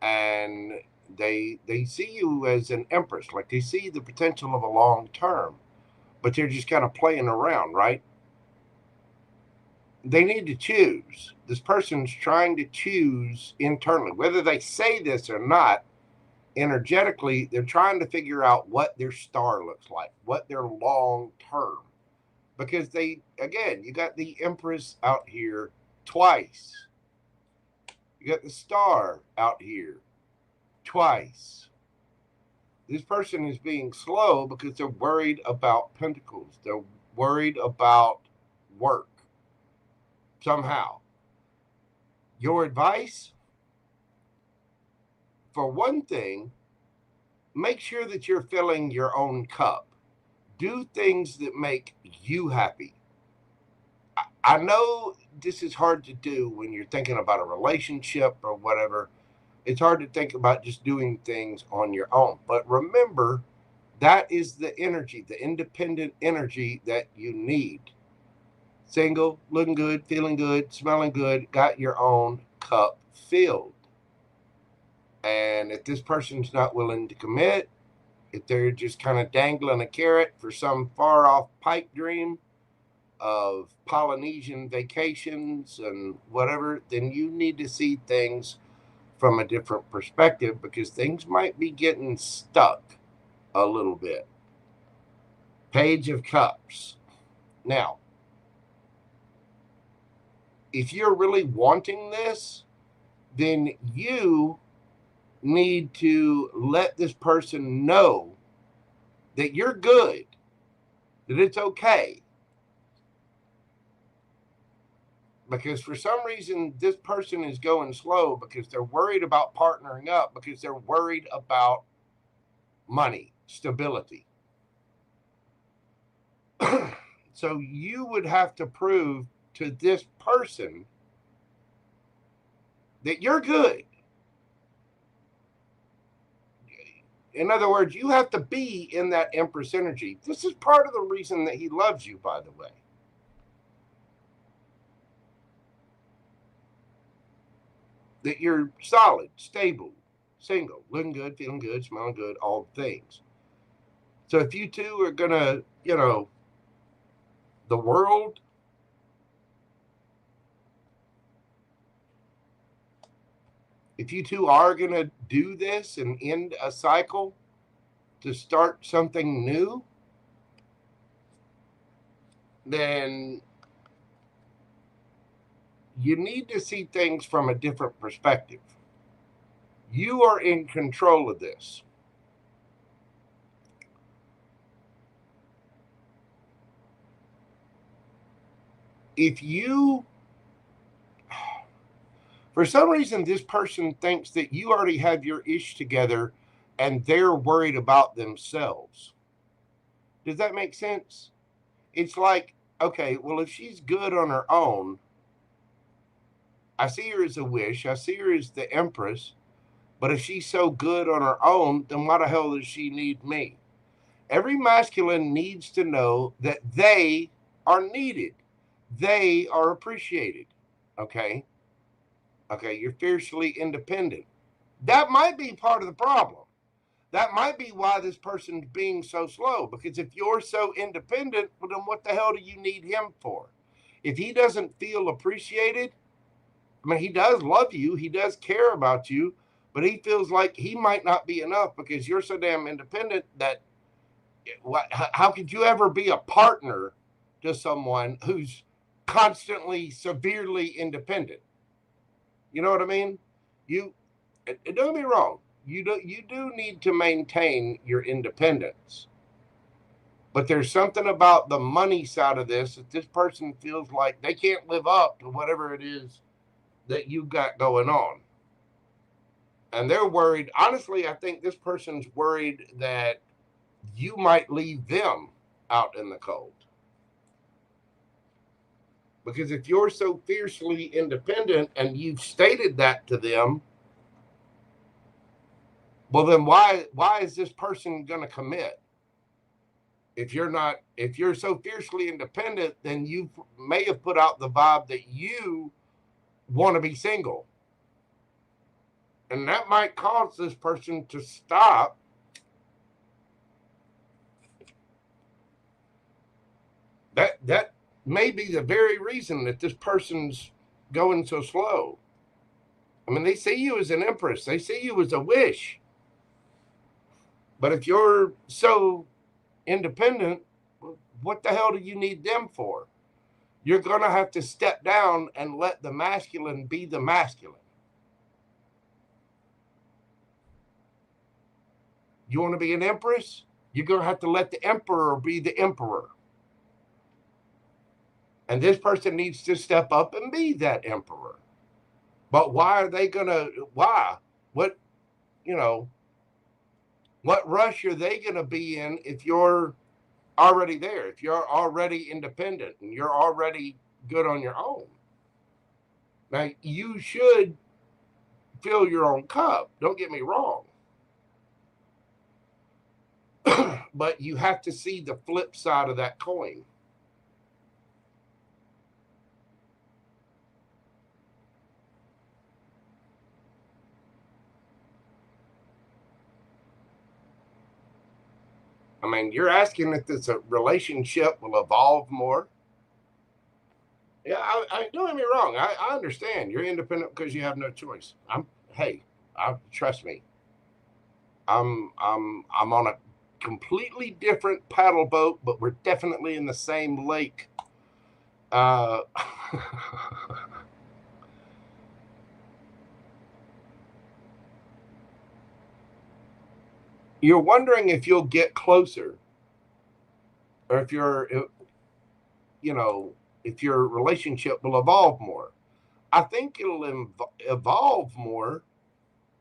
And they see you as an empress, like they see the potential of a long term, but they're just kind of playing around, right? They need to choose. This person's trying to choose internally, whether they say this or not. Energetically, they're trying to figure out what their star looks like, what their long term, because they, again, you got the Empress out here twice. You got the Star out here twice. This person is being slow because they're worried about Pentacles. They're worried about work somehow. Your advice? For one thing, make sure that you're filling your own cup. Do things that make you happy. I know this is hard to do when you're thinking about a relationship or whatever. It's hard to think about just doing things on your own. But remember, that is the energy, the independent energy that you need. Single, looking good, feeling good, smelling good, got your own cup filled. And if this person's not willing to commit, if they're just kind of dangling a carrot for some far off pipe dream of Polynesian vacations and whatever, then you need to see things from a different perspective, because things might be getting stuck a little bit. Page of Cups. Now, if you're really wanting this, then you need to let this person know that you're good, that it's okay. Because for some reason, this person is going slow because they're worried about partnering up, because they're worried about money, stability. So you would have to prove to this person that you're good. In other words, you have to be in that Empress energy. This is part of the reason that he loves you, by the way. That you're solid, stable, single, looking good, feeling good, smelling good, all the things. So if you two are going to, the world, if you two are going to do this and end a cycle to start something new, then you need to see things from a different perspective. You are in control of this. If you, for some reason, this person thinks that you already have your ish together and they're worried about themselves. Does that make sense? It's like, okay, well, if she's good on her own, I see her as a wish, I see her as the Empress, but if she's so good on her own, then why the hell does she need me? Every masculine needs to know that they are needed. They are appreciated. Okay? Okay, you're fiercely independent. That might be part of the problem. That might be why this person's being so slow, because if you're so independent, well, then what the hell do you need him for? If he doesn't feel appreciated, I mean, he does love you, he does care about you, but he feels like he might not be enough because you're so damn independent that how could you ever be a partner to someone who's constantly severely independent? You know what I mean? Don't get me wrong. You do need to maintain your independence. But there's something about the money side of this that this person feels like they can't live up to whatever it is that you got going on. And they're worried. Honestly, I think this person's worried that you might leave them out in the cold. Because if you're so fiercely independent and you've stated that to them, well, then why is this person going to commit? if you're so fiercely independent, then you may have put out the vibe that you want to be single. And that might cause this person to stop that may be the very reason that this person's going so slow. I mean, they see you as an empress. They see you as a wish. But if you're so independent, what the hell do you need them for? You're going to have to step down and let the masculine be the masculine. You want to be an empress? You're going to have to let the emperor be the emperor. And this person needs to step up and be that emperor. But why are they going to, why? What, you know, what rush are they going to be in if you're already there, if you're already independent and you're already good on your own? Now, you should fill your own cup. Don't get me wrong. But you have to see the flip side of that coin. I mean, you're asking if this relationship will evolve more. Yeah, I don't get me wrong. I understand you're independent because you have no choice. Trust me. I'm on a completely different paddle boat, but we're definitely in the same lake. You're wondering if you'll get closer, or if if your relationship will evolve more. I think it'll evolve more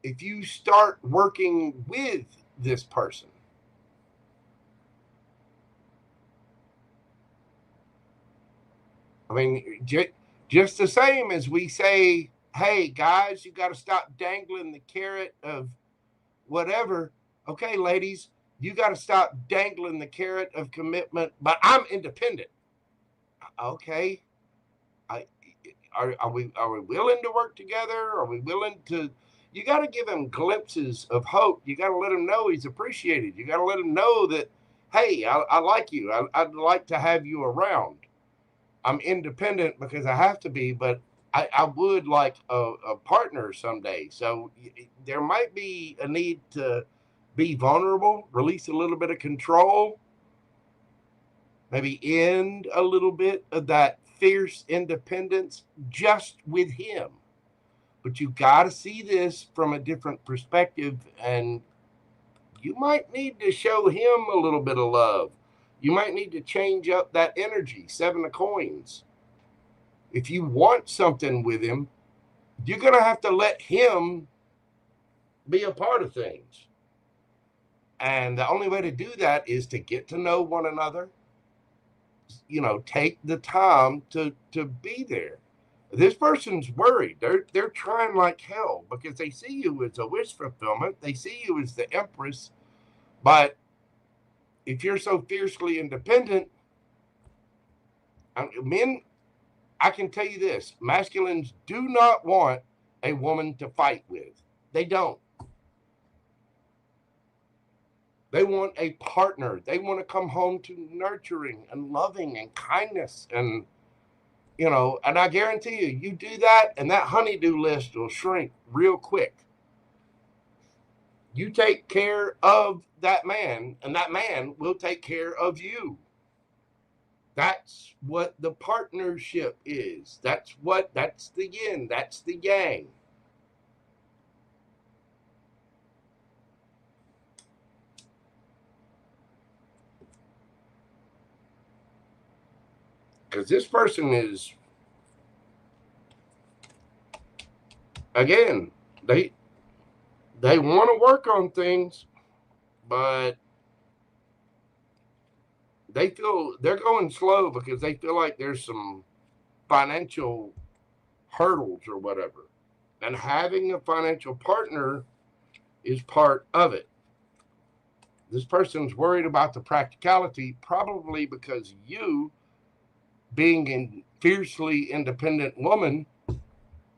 if you start working with this person. I mean, just the same as we say, hey, guys, you got to stop dangling the carrot of whatever. Okay, ladies, you got to stop dangling the carrot of commitment, but I'm independent. Okay. Are we willing to work together? Are we willing to? You got to give him glimpses of hope. You got to let him know he's appreciated. You got to let him know that, hey, I like you. I'd like to have you around. I'm independent because I have to be, but I would like a partner someday. So there might be a need to be vulnerable, release a little bit of control, maybe end a little bit of that fierce independence just with him. But you got to see this from a different perspective, and you might need to show him a little bit of love. You might need to change up that energy. 7 of coins. If you want something with him, you're going to have to let him be a part of things. And the only way to do that is to get to know one another. You know, take the time to be there. This person's worried. They're trying like hell because they see you as a wish fulfillment. They see you as the empress. But if you're so fiercely independent, men, I can tell you this, masculines do not want a woman to fight with. They don't. They want a partner. They want to come home to nurturing and loving and kindness. And, you know, and I guarantee you do that and that honeydew list will shrink real quick. You take care of that man and that man will take care of you. That's what the partnership is. That's the yin. That's the yang. Because this person is, again, they want to work on things, but they feel they're going slow because they feel like there's some financial hurdles or whatever. And having a financial partner is part of it. this person's worried about the practicality, probably because you, being a fiercely independent woman,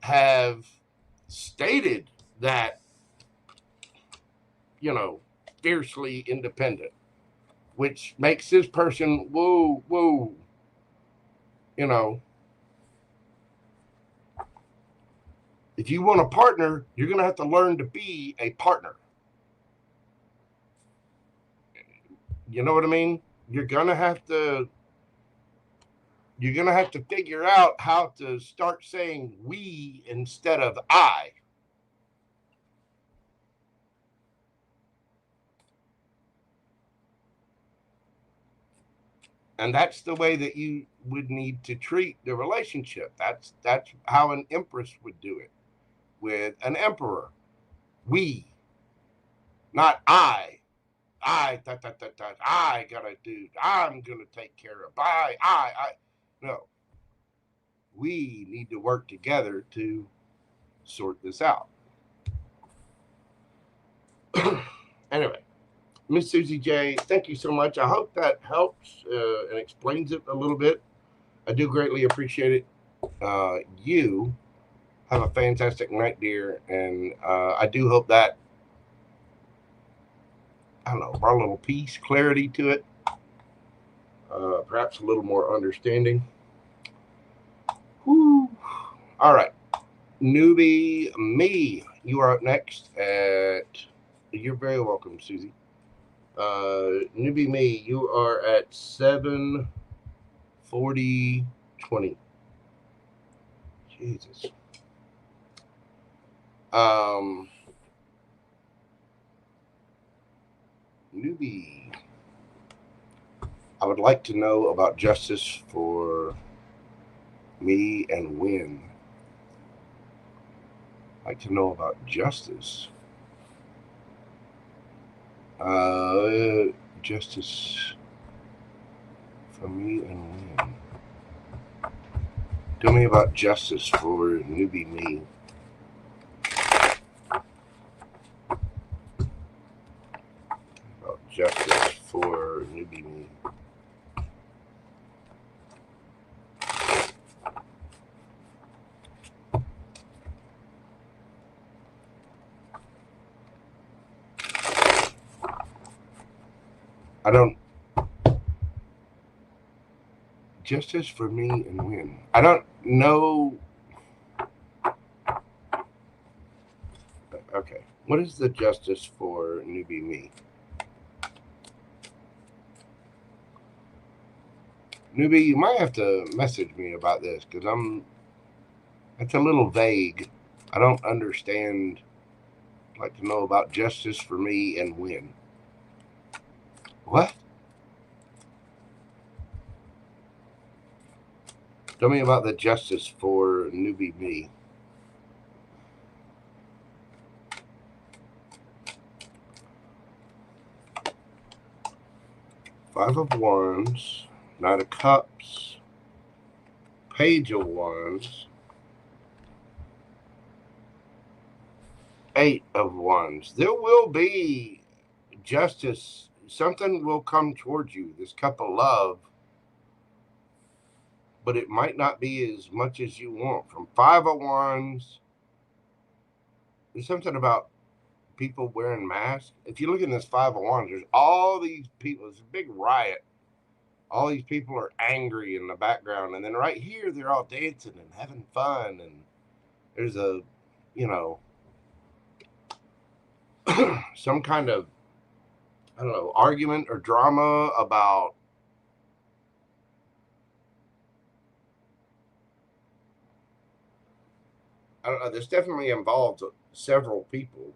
have stated that, you know, fiercely independent, which makes this person, whoa, you know, if you want a partner, you're going to have to learn to be a partner. You know what I mean? You're going to have to figure out how to start saying we instead of I. And that's the way that you would need to treat the relationship. That's how an empress would do it with an emperor. We, not I. I gotta do. I'm gonna take care of. I. No. We need to work together to sort this out. Anyway, Miss Suzy J, thank you so much. I hope that helps and explains it a little bit. I do greatly appreciate it. You have a fantastic night, dear, and I do hope that, I don't know, brought a little peace, clarity to it, perhaps a little more understanding. Whew. All right, Newbie me, you are up next at, you're very welcome, Suzy. Newbie me, you are at 7:40:20. Jesus. Newbie, I would like to know about justice for me and when. I'd like to know about justice. Justice for me and when. Tell me about justice for Newbie me. About justice for Newbie me. I don't. Justice for me and when. I don't know. Okay. What is the justice for Newbie me? Newbie, you might have to message me about this because it's a little vague. I don't understand. I'd like to know about justice for me and when. What? Tell me about the justice for Newbie me. Five of Wands, Knight of Cups, Page of Wands, Eight of Wands. There will be justice. Something will come towards you. This cup of love. But it might not be as much as you want. From Five of Wands, there's something about people wearing masks. If you look in this Five of Wands, there's all these people. It's a big riot. All these people are angry in the background. And then right here, they're all dancing and having fun. And there's a, you know, some kind of, I don't know, argument or drama about I don't know. This definitely involves several people.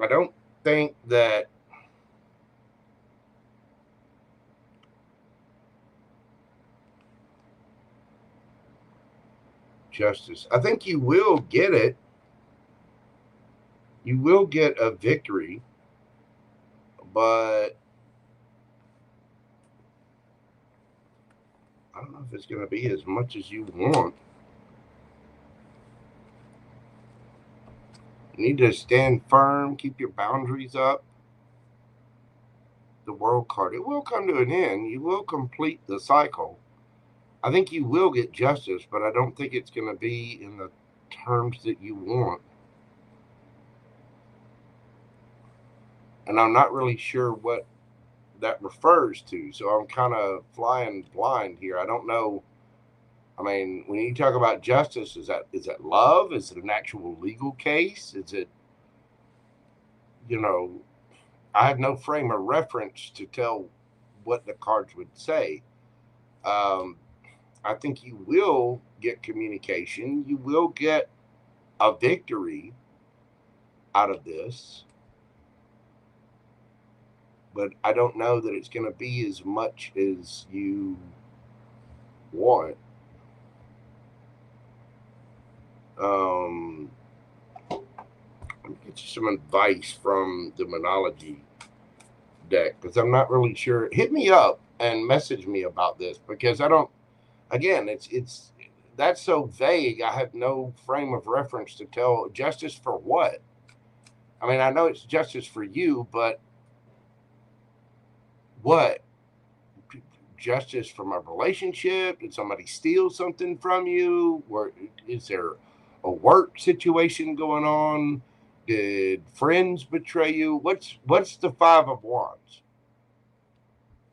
I don't think that justice. I think you will get it. You will get a victory, but I don't know if it's going to be as much as you want. You need to stand firm, keep your boundaries up. The World card, it will come to an end. You will complete the cycle. I think you will get justice, but I don't think it's going to be in the terms that you want. And I'm not really sure what that refers to, so I'm kind of flying blind here. I don't know. I mean, when you talk about justice, is that love? Is it an actual legal case? Is it, I have no frame of reference to tell what the cards would say. I think you will get communication. You will get a victory out of this. But I don't know that it's going to be as much as you want. Let me get you some advice from the Monology deck, because I'm not really sure. Hit me up and message me about this, because I don't, again, it's that's so vague. I have no frame of reference to tell. Justice for what? I mean, I know it's justice for you, but what? Justice from a relationship? Did somebody steal something from you? Or is there a work situation going on? Did friends betray you? What's the Five of Wands?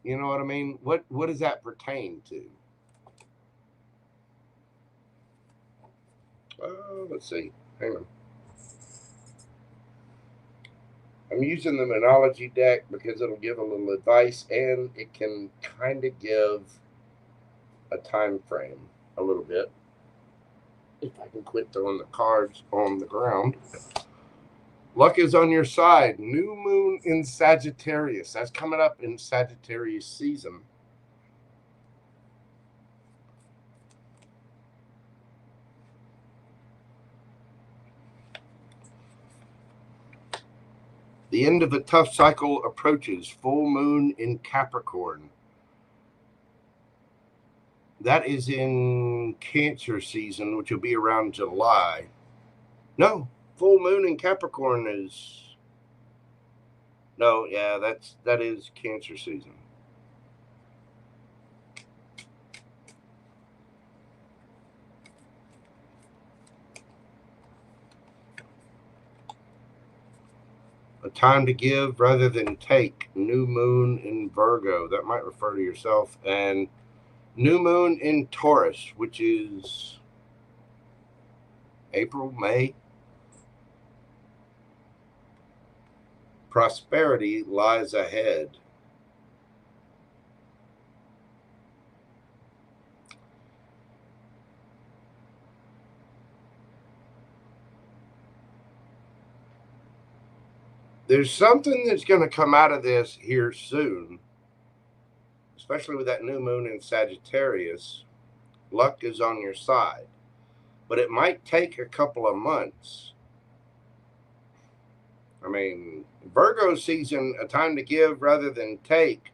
You know what I mean? What does that pertain to? Let's see. Hang on. I'm using the Monology deck because it'll give a little advice, and it can kind of give a time frame a little bit. If I can quit throwing the cards on the ground. Luck is on your side. New moon in Sagittarius. That's coming up in Sagittarius season. The end of a tough cycle approaches. Full moon in Capricorn. That is in Cancer season, which will be around July. No, full moon in Capricorn is... No, yeah, that is Cancer season. A time to give rather than take. New moon in Virgo. That might refer to yourself. And new moon in Taurus, which is April, May. Prosperity lies ahead. There's something that's going to come out of this here soon, especially with that new moon in Sagittarius. Luck is on your side, but it might take a couple of months. I mean, Virgo season, a time to give rather than take,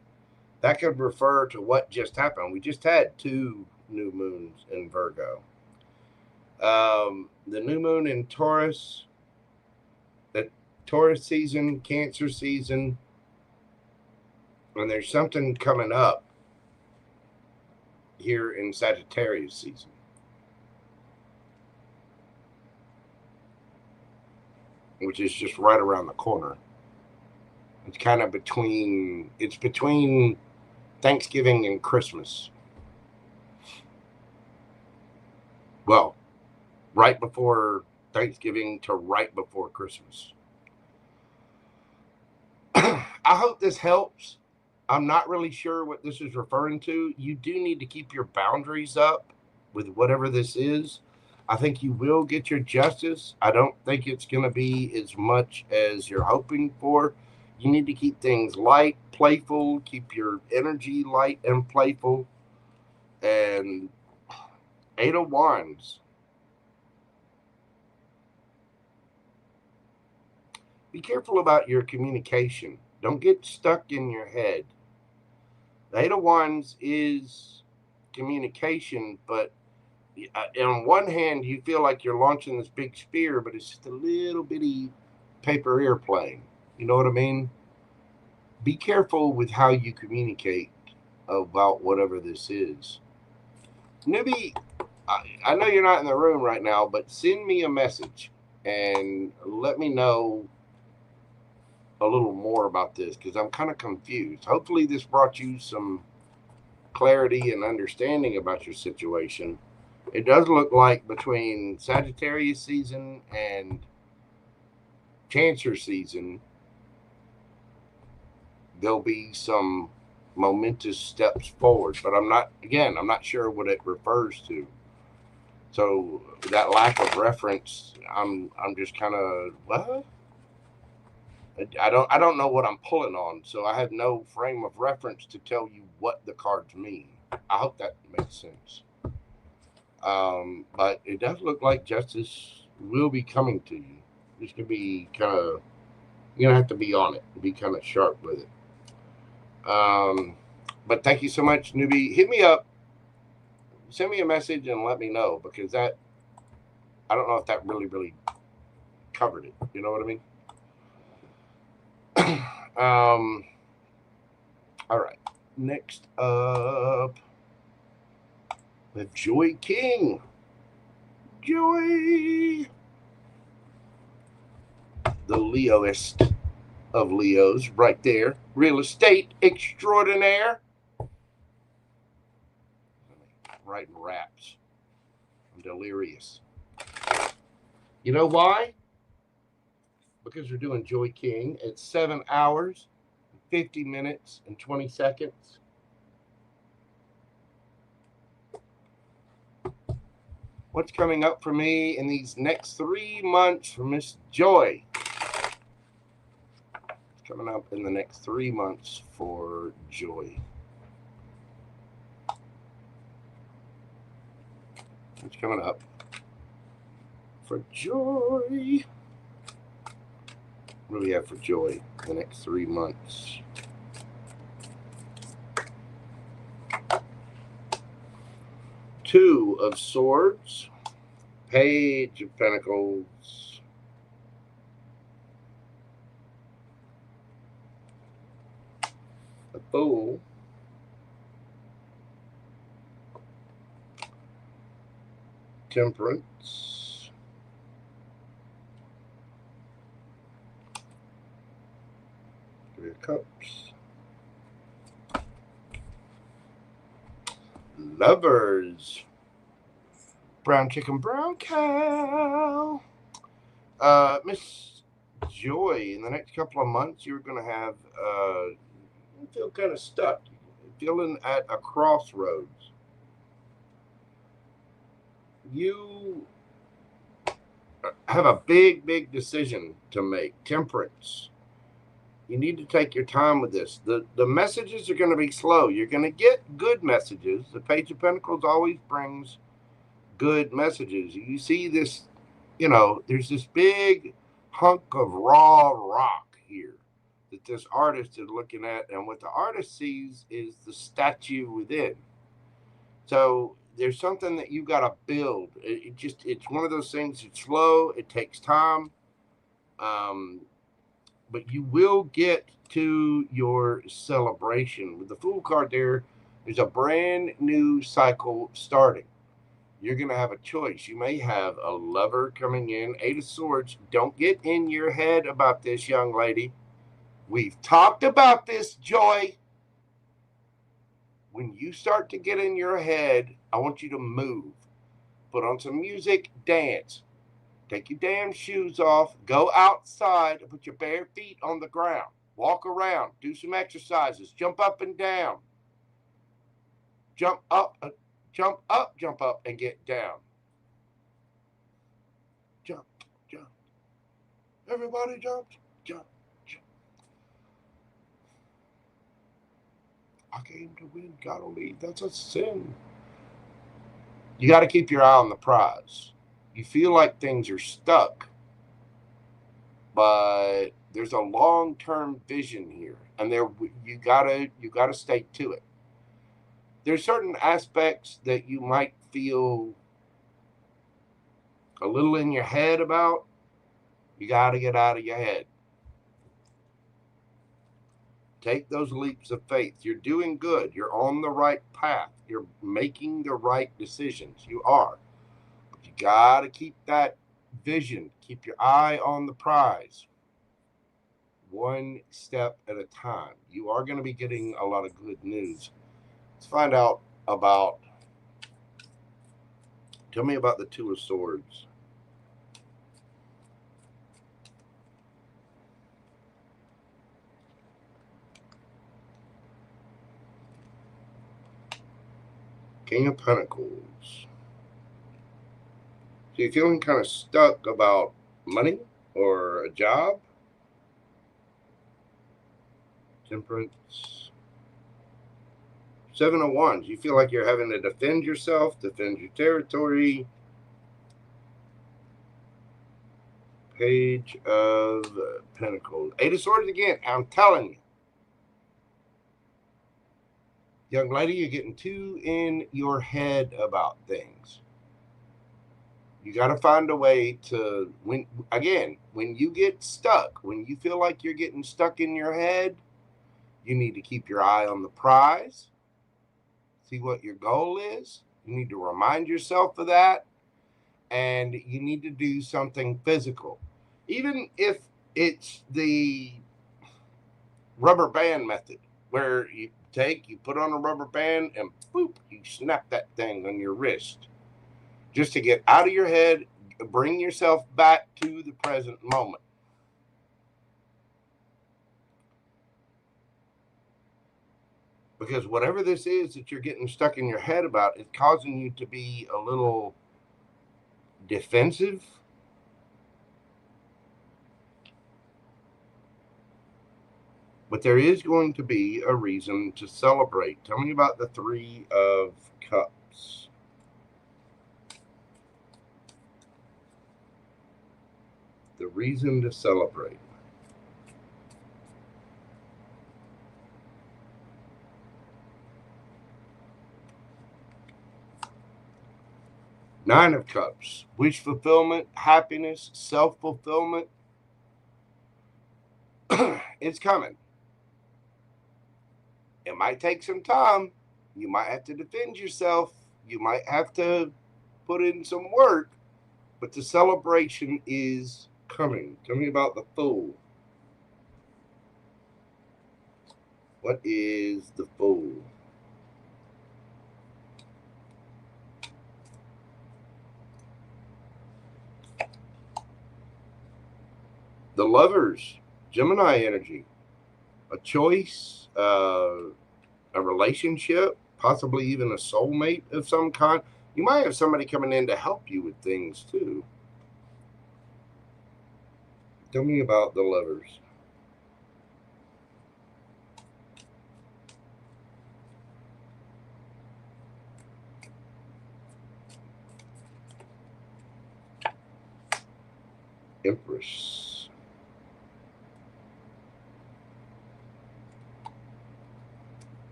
that could refer to what just happened. We just had 2 new moons in Virgo. The new moon in Taurus, the Taurus season, Cancer season, and there's something coming up here in Sagittarius season. Which is just right around the corner. It's kind of between Thanksgiving and Christmas. Well, right before Thanksgiving to right before Christmas. I hope this helps. I'm not really sure what this is referring to. You do need to keep your boundaries up with whatever this is. I think you will get your justice. I don't think it's going to be as much as you're hoping for. You need to keep things light, playful, keep your energy light and playful. And 8 of Wands. Be careful about your communication. Don't get stuck in your head. The 8 of Wands is communication, but on one hand, you feel like you're launching this big spear, but it's just a little bitty paper airplane. You know what I mean? Be careful with how you communicate about whatever this is. Newbie, I know you're not in the room right now, but send me a message and let me know a little more about this, because I'm kind of confused. Hopefully this brought you some clarity and understanding about your situation. It does look like between Sagittarius season and Cancer season, there'll be some momentous steps forward, but I'm not sure what it refers to. So that lack of reference, I'm just kind of, what? I don't know what I'm pulling on, so I have no frame of reference to tell you what the cards mean. I hope that makes sense. But it does look like justice will be coming to you. This could be kind of, you're gonna have to be on it and be kind of sharp with it. But thank you so much, Newbie. Hit me up, send me a message, and let me know, because that, I don't know if that really covered it. You know what I mean? All right. Next up, we have Joy King. Joy, the Leoist of Leos, right there. Real estate extraordinaire. Writing raps. I'm delirious. You know why? Because we're doing Joy King at 7 hours, 50 minutes, and 20 seconds. What's coming up for me in these next 3 months for Miss Joy? What's coming up in the next 3 months for Joy? What's coming up for Joy? What do we have for Joy the next 3 months? Two of Swords, Page of Pentacles, the Fool, Temperance, Three of Cups, Lovers, Brown Chicken, Brown Cow. Miss Joy, in the next couple of months, you're going to have, you feel kind of stuck, feeling at a crossroads. You have a big decision to make. Temperance. You need to take your time with this. The messages are going to be slow. You're going to get good messages. The Page of Pentacles always brings good messages. You see this, you know, there's this big hunk of raw rock here that this artist is looking at, and what the artist sees is the statue within. So there's something that you got to build. It's one of those things. It's slow. It takes time. But you will get to your celebration. With the Fool card there's a brand new cycle starting. You're going to have a choice. You may have a lover coming in. Eight of Swords. Don't get in your head about this, young lady. We've talked about this, Joy. When you start to get in your head, I want you to move. Put on some music, dance. Take your damn shoes off. Go outside and put your bare feet on the ground. Walk around. Do some exercises. Jump up and down. Jump up, jump up, jump up, and get down. Jump, jump. Everybody jumps. Jump, jump. I came to win. Gotta leave. That's a sin. You got to keep your eye on the prize. You feel like things are stuck, but there's a long-term vision here, and you gotta stay to it. There's certain aspects that you might feel a little in your head about, you got to get out of your head. Take those leaps of faith. You're doing good. You're on the right path. You're making the right decisions. You are. But you got to keep that vision. Keep your eye on the prize. One step at a time. You are going to be getting a lot of good news. Let's find out about, tell me about the Two of Swords. King of Pentacles. So you're feeling kind of stuck about money or a job? Temperance. Seven of Wands. You feel like you're having to defend yourself, defend your territory. Page of Pentacles. Eight of Swords again. I'm telling you. Young lady, you're getting too in your head about things. You got to find a way to, when you get stuck, when you feel like you're getting stuck in your head, you need to keep your eye on the prize. See what your goal is. You need to remind yourself of that. And you need to do something physical. Even if it's the rubber band method, where you put on a rubber band and boop, you snap that thing on your wrist. Just to get out of your head, bring yourself back to the present moment. Because whatever this is that you're getting stuck in your head about, it's causing you to be a little defensive. But there is going to be a reason to celebrate. Tell me about the Three of Cups. The reason to celebrate. Nine of Cups. Wish fulfillment, happiness, self-fulfillment. It's coming. It might take some time. You might have to defend yourself. You might have to put in some work. But the celebration is coming. Tell me about the Fool. What is the Fool? The Lovers. Gemini energy. A choice, a relationship, possibly even a soulmate of some kind. You might have somebody coming in to help you with things too. Tell me about the Lovers. Empress.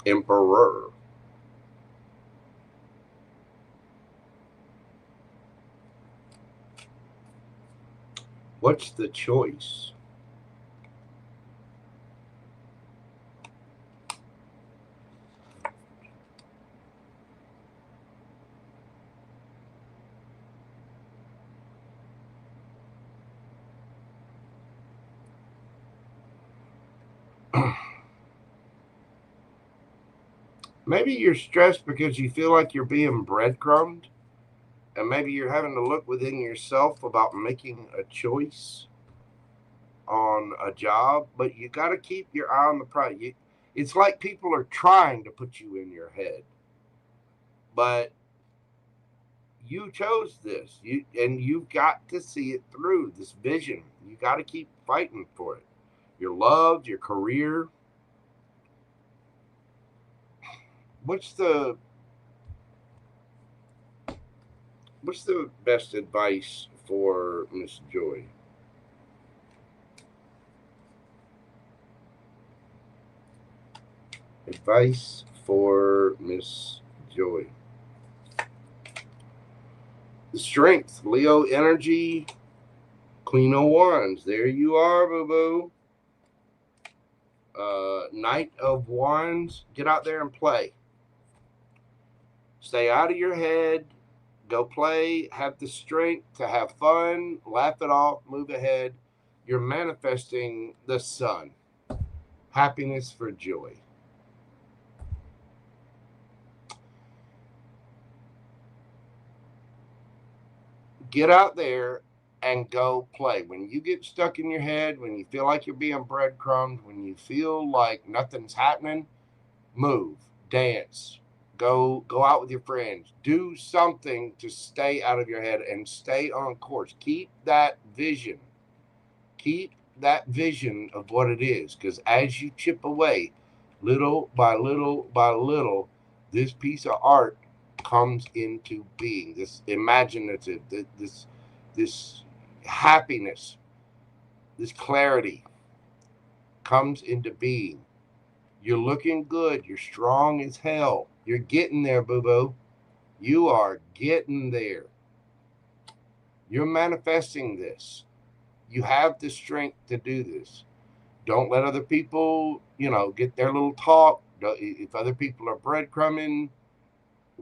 Emperor. What's the choice? Maybe you're stressed because you feel like you're being breadcrumbed, and maybe you're having to look within yourself about making a choice on a job, but you got to keep your eye on the prize. It's like people are trying to put you in your head, but you chose this, and you've got to see it through, this vision. You got to keep fighting for it. Your love, your career. What's the best advice for Miss Joy? Advice for Miss Joy. The Strength, Leo energy, Queen of Wands. There you are, boo-boo. Knight of Wands. Get out there and play. Stay out of your head. Go play. Have the strength to have fun. Laugh it off. Move ahead. You're manifesting the sun. Happiness for joy. Get out there and go play. When you get stuck in your head, when you feel like you're being breadcrumbed, when you feel like nothing's happening, move, dance, go out with your friends. Do something to stay out of your head and stay on course. Keep that vision. Keep that vision of what it is, because as you chip away, little by little by little, this piece of art comes into being. This imaginative, this happiness, this clarity comes into being. You're looking good. You're strong as hell. You're getting there, boo-boo. You are getting there. You're manifesting this. You have the strength to do this. Don't let other people, get their little talk. If other people are breadcrumbing,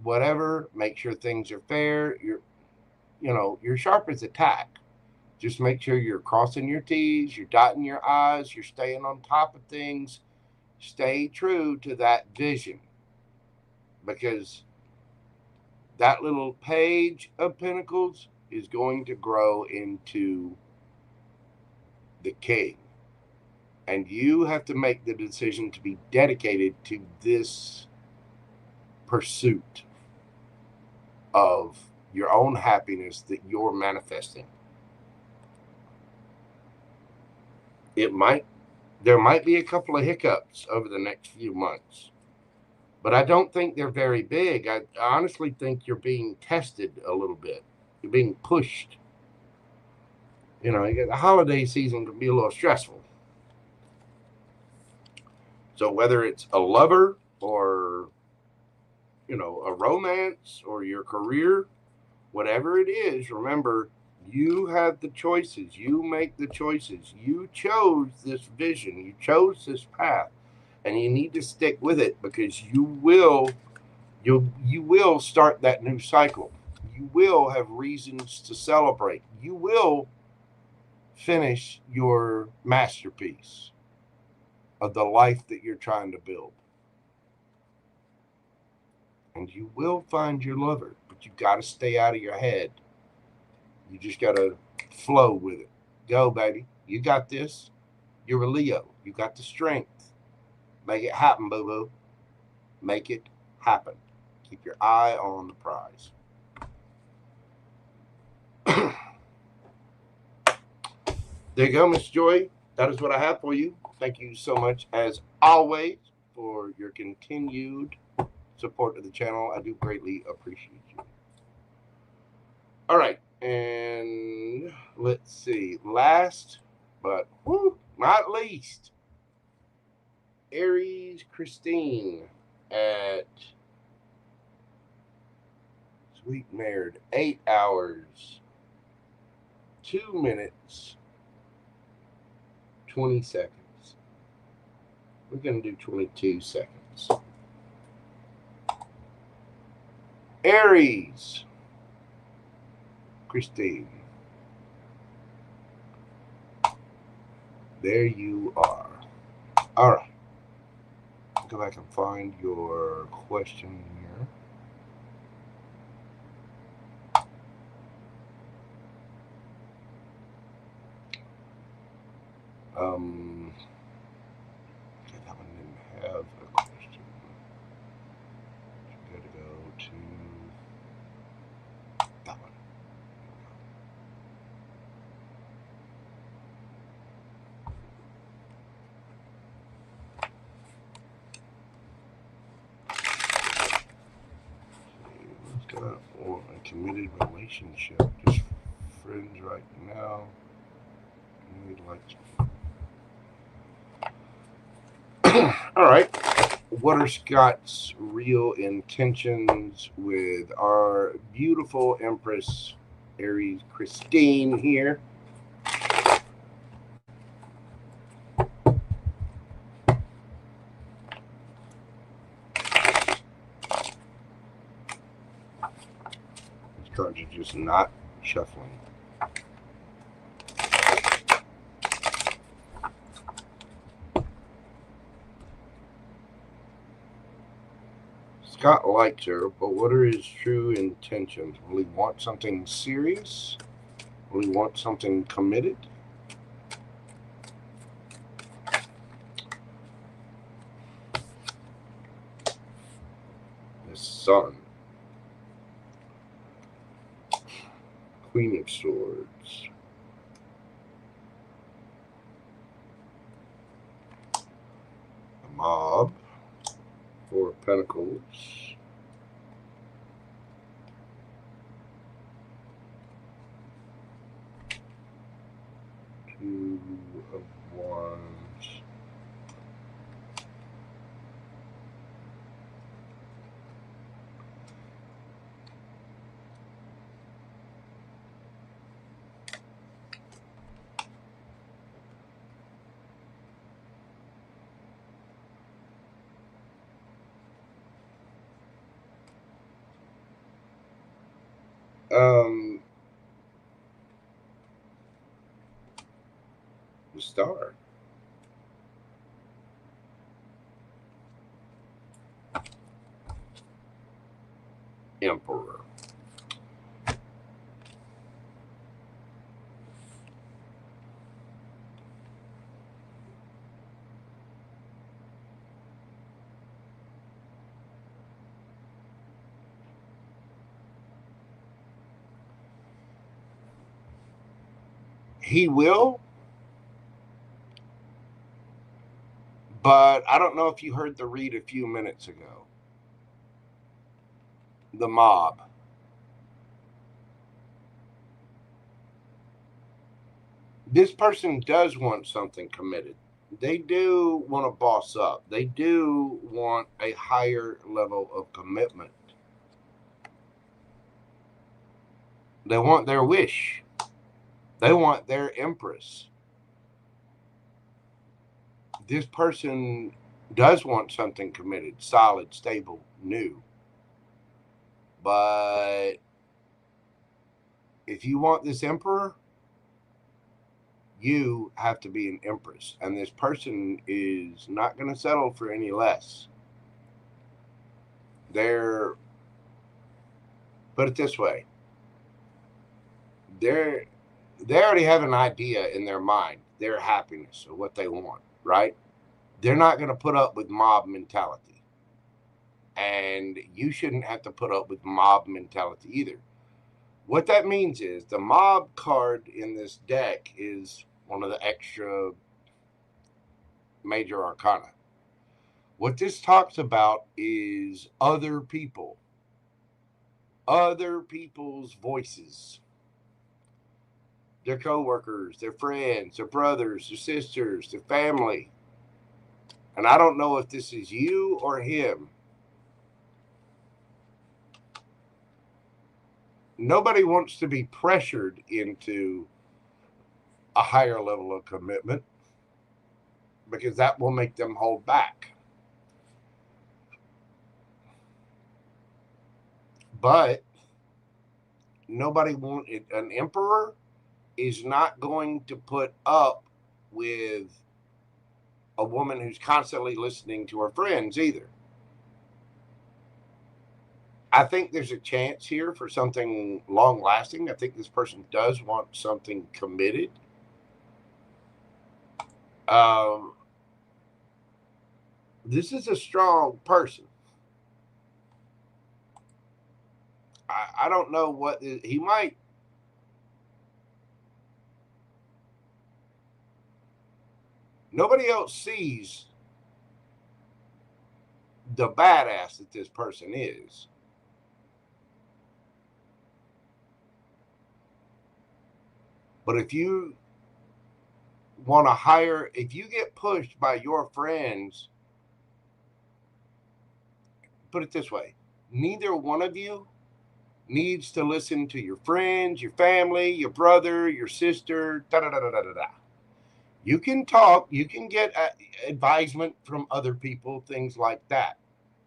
whatever, make sure things are fair. You're sharp as a tack. Just make sure you're crossing your T's, you're dotting your I's, you're staying on top of things. Stay true to that vision, because that little page of pentacles is going to grow into the king. And you have to make the decision to be dedicated to this pursuit of your own happiness that you're manifesting. There might be a couple of hiccups over the next few months, but I don't think they're very big. I honestly think you're being tested a little bit. You're being pushed. The holiday season can be a little stressful. So whether it's a lover or, a romance or your career, whatever it is, remember, you have the choices. You make the choices. You chose this vision. You chose this path, and you need to stick with it, because you will start that new cycle. You will have reasons to celebrate. You will finish your masterpiece of the life that you're trying to build. And you will find your lover, but you got to stay out of your head. You just got to flow with it. Go, baby. You got this. You're a Leo. You got the strength. Make it happen, boo-boo. Make it happen. Keep your eye on the prize. There you go, Miss Joy. That is what I have for you. Thank you so much, as always, for your continued support of the channel. I do greatly appreciate you. All right. And let's see. Last, but not least, Aries Christine at Sweet Mared, 8 hours, 2 minutes, 20 seconds. We're going to do 22 seconds. Aries Christine. There you are. All right. Go back and find your question here. That one didn't have a question. Got to go to that one. Or a committed relationship, just friends right now. We'd like to. All right. What are Scott's real intentions with our beautiful Empress Aries Christine here. These cards are just not shuffling. Scott likes her, but what are his true intentions? Will he want something serious? Will he want something committed? The Sun. Queen of Swords. The Mob. Four of Pentacles. Two of Wands. The Star. Emperor. He will, but I don't know if you heard the read a few minutes ago. The Mob. This person does want something committed. They do want to boss up. They do want a higher level of commitment. They want their wish. They want their Empress. This person does want something committed, solid, stable, new. But if you want this Emperor, you have to be an Empress. And this person is not going to settle for any less. They're, put it this way, they already have an idea in their mind, their happiness or what they want, right? They're not going to put up with mob mentality. And you shouldn't have to put up with mob mentality either. What that means is the Mob card in this deck is one of the extra major arcana. What this talks about is other people. Other people's voices. Their co-workers, their friends, their brothers, their sisters, their family. And I don't know if this is you or him. Nobody wants to be pressured into a higher level of commitment because that will make them hold back. But nobody wants it. An emperor is not going to put up with a woman who's constantly listening to her friends either. I think there's a chance here for something long lasting. I think this person does want something committed. This is a strong person. I don't know what he might. Nobody else sees the badass that this person is. But if you want to hire, if you get pushed by your friends, put it this way, neither one of you needs to listen to your friends, your family, your brother, your sister, da-da-da-da-da-da. You can talk, you can get advisement from other people, things like that.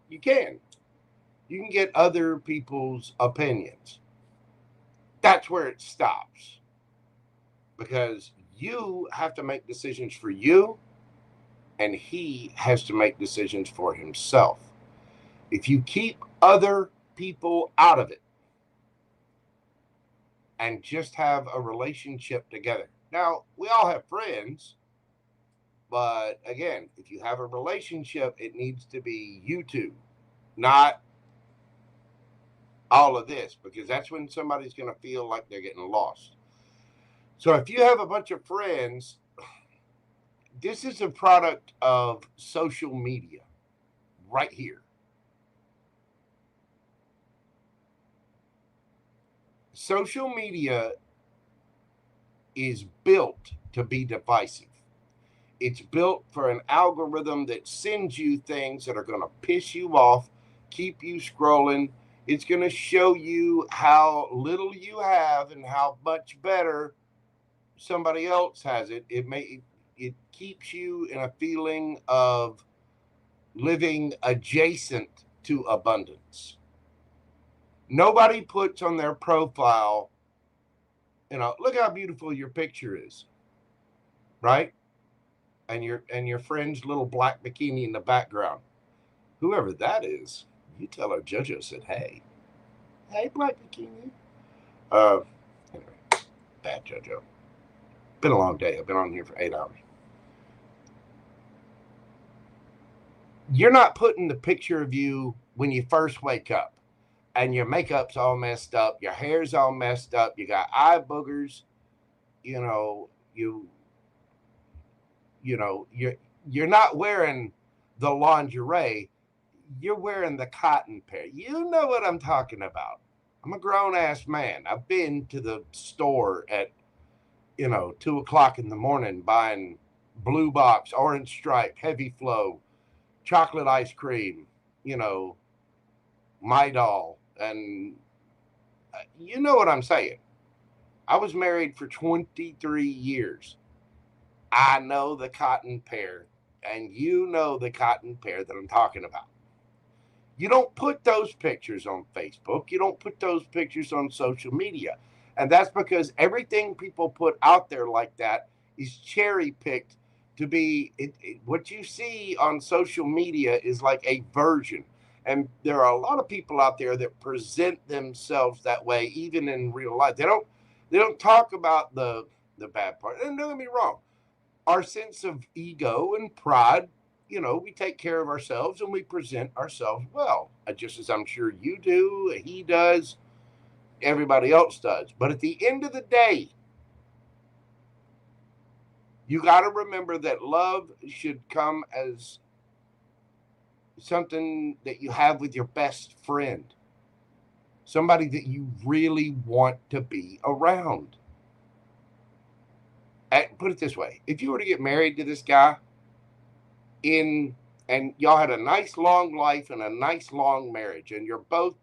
You can. You can get other people's opinions. That's where it stops. Because you have to make decisions for you, and he has to make decisions for himself. If you keep other people out of it and just have a relationship together. Now, we all have friends, but again, if you have a relationship, it needs to be you two, not all of this, because that's when somebody's going to feel like they're getting lost. So if you have a bunch of friends, this is a product of social media right here. Social media is built to be divisive. It's built for an algorithm that sends you things that are going to piss you off, keep you scrolling. It's going to show you how little you have and how much better somebody else has it. It keeps you in a feeling of living adjacent to abundance. Nobody puts on their profile, look how beautiful your picture is, right? And your friend's little black bikini in the background. Whoever that is, you tell her JoJo said, hey, black bikini. Anyway, bad JoJo. Been a long day. I've been on here for 8 hours. You're not putting the picture of you when you first wake up and your makeup's all messed up, your hair's all messed up, you got eye boogers, you're not wearing the lingerie, you're wearing the cotton pair. You know what I'm talking about. I'm a grown-ass man. I've been to the store at, 2 o'clock in the morning buying blue box, orange stripe, heavy flow, chocolate ice cream, Midol, and you know what I'm saying. I was married for 23 years. I know the cotton pair, and you know the cotton pair that I'm talking about. You don't put those pictures on Facebook. You don't put those pictures on social media. And that's because everything people put out there like that is cherry-picked to be, what you see on social media is like a version. And there are a lot of people out there that present themselves that way, even in real life. They don't talk about the bad part. And don't get me wrong. Our sense of ego and pride, we take care of ourselves and we present ourselves well, just as I'm sure you do, he does, everybody else does. But at the end of the day, you got to remember that love should come as something that you have with your best friend, somebody that you really want to be around. Put it this way, if you were to get married to this guy and y'all had a nice long life and a nice long marriage, and you're both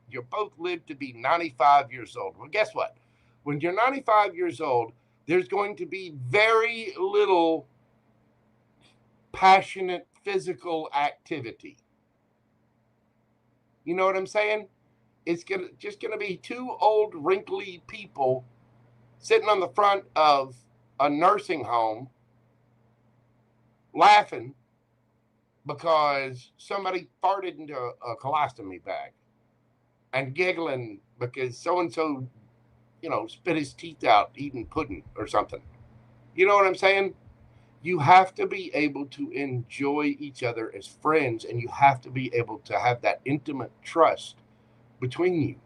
lived to be 95 years old. Well, guess what? When you're 95 years old, there's going to be very little passionate physical activity. You know what I'm saying? It's just gonna be two old wrinkly people sitting on the front of a nursing home laughing because somebody farted into a colostomy bag, and giggling because so-and-so, spit his teeth out eating pudding or something. You know what I'm saying? You have to be able to enjoy each other as friends, and you have to be able to have that intimate trust between you.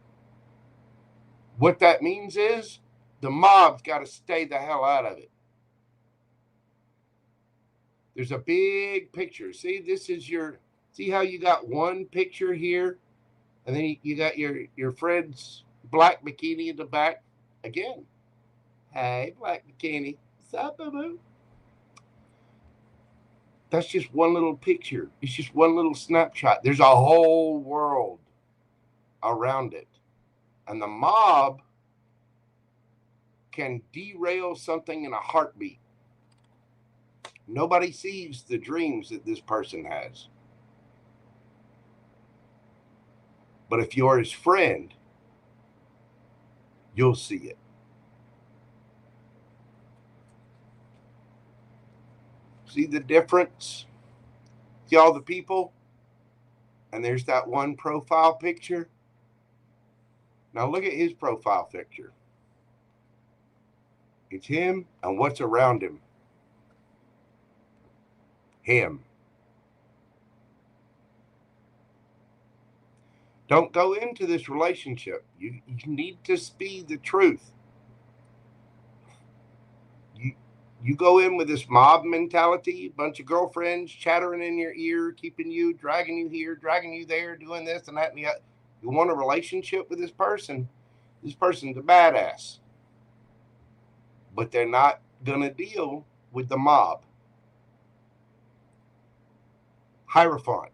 What that means is the mob's got to stay the hell out of it. There's a big picture. See, see how you got one picture here, and then you got your friend's black bikini in the back. Again, hey, black bikini. What's up, boo-boo? That's just one little picture. It's just one little snapshot. There's a whole world around it. And the mob can derail something in a heartbeat. Nobody sees the dreams that this person has. But if you're his friend, you'll see it. See the difference? See all the people? And there's that one profile picture. Now look at his profile picture. It's him and what's around him. Him. Don't go into this relationship. You need to speak the truth. You go in with this mob mentality, bunch of girlfriends chattering in your ear, keeping you, dragging you here, dragging you there, doing this and that and the other. You want a relationship with this person's a badass. But they're not going to deal with the mob. Hierophant.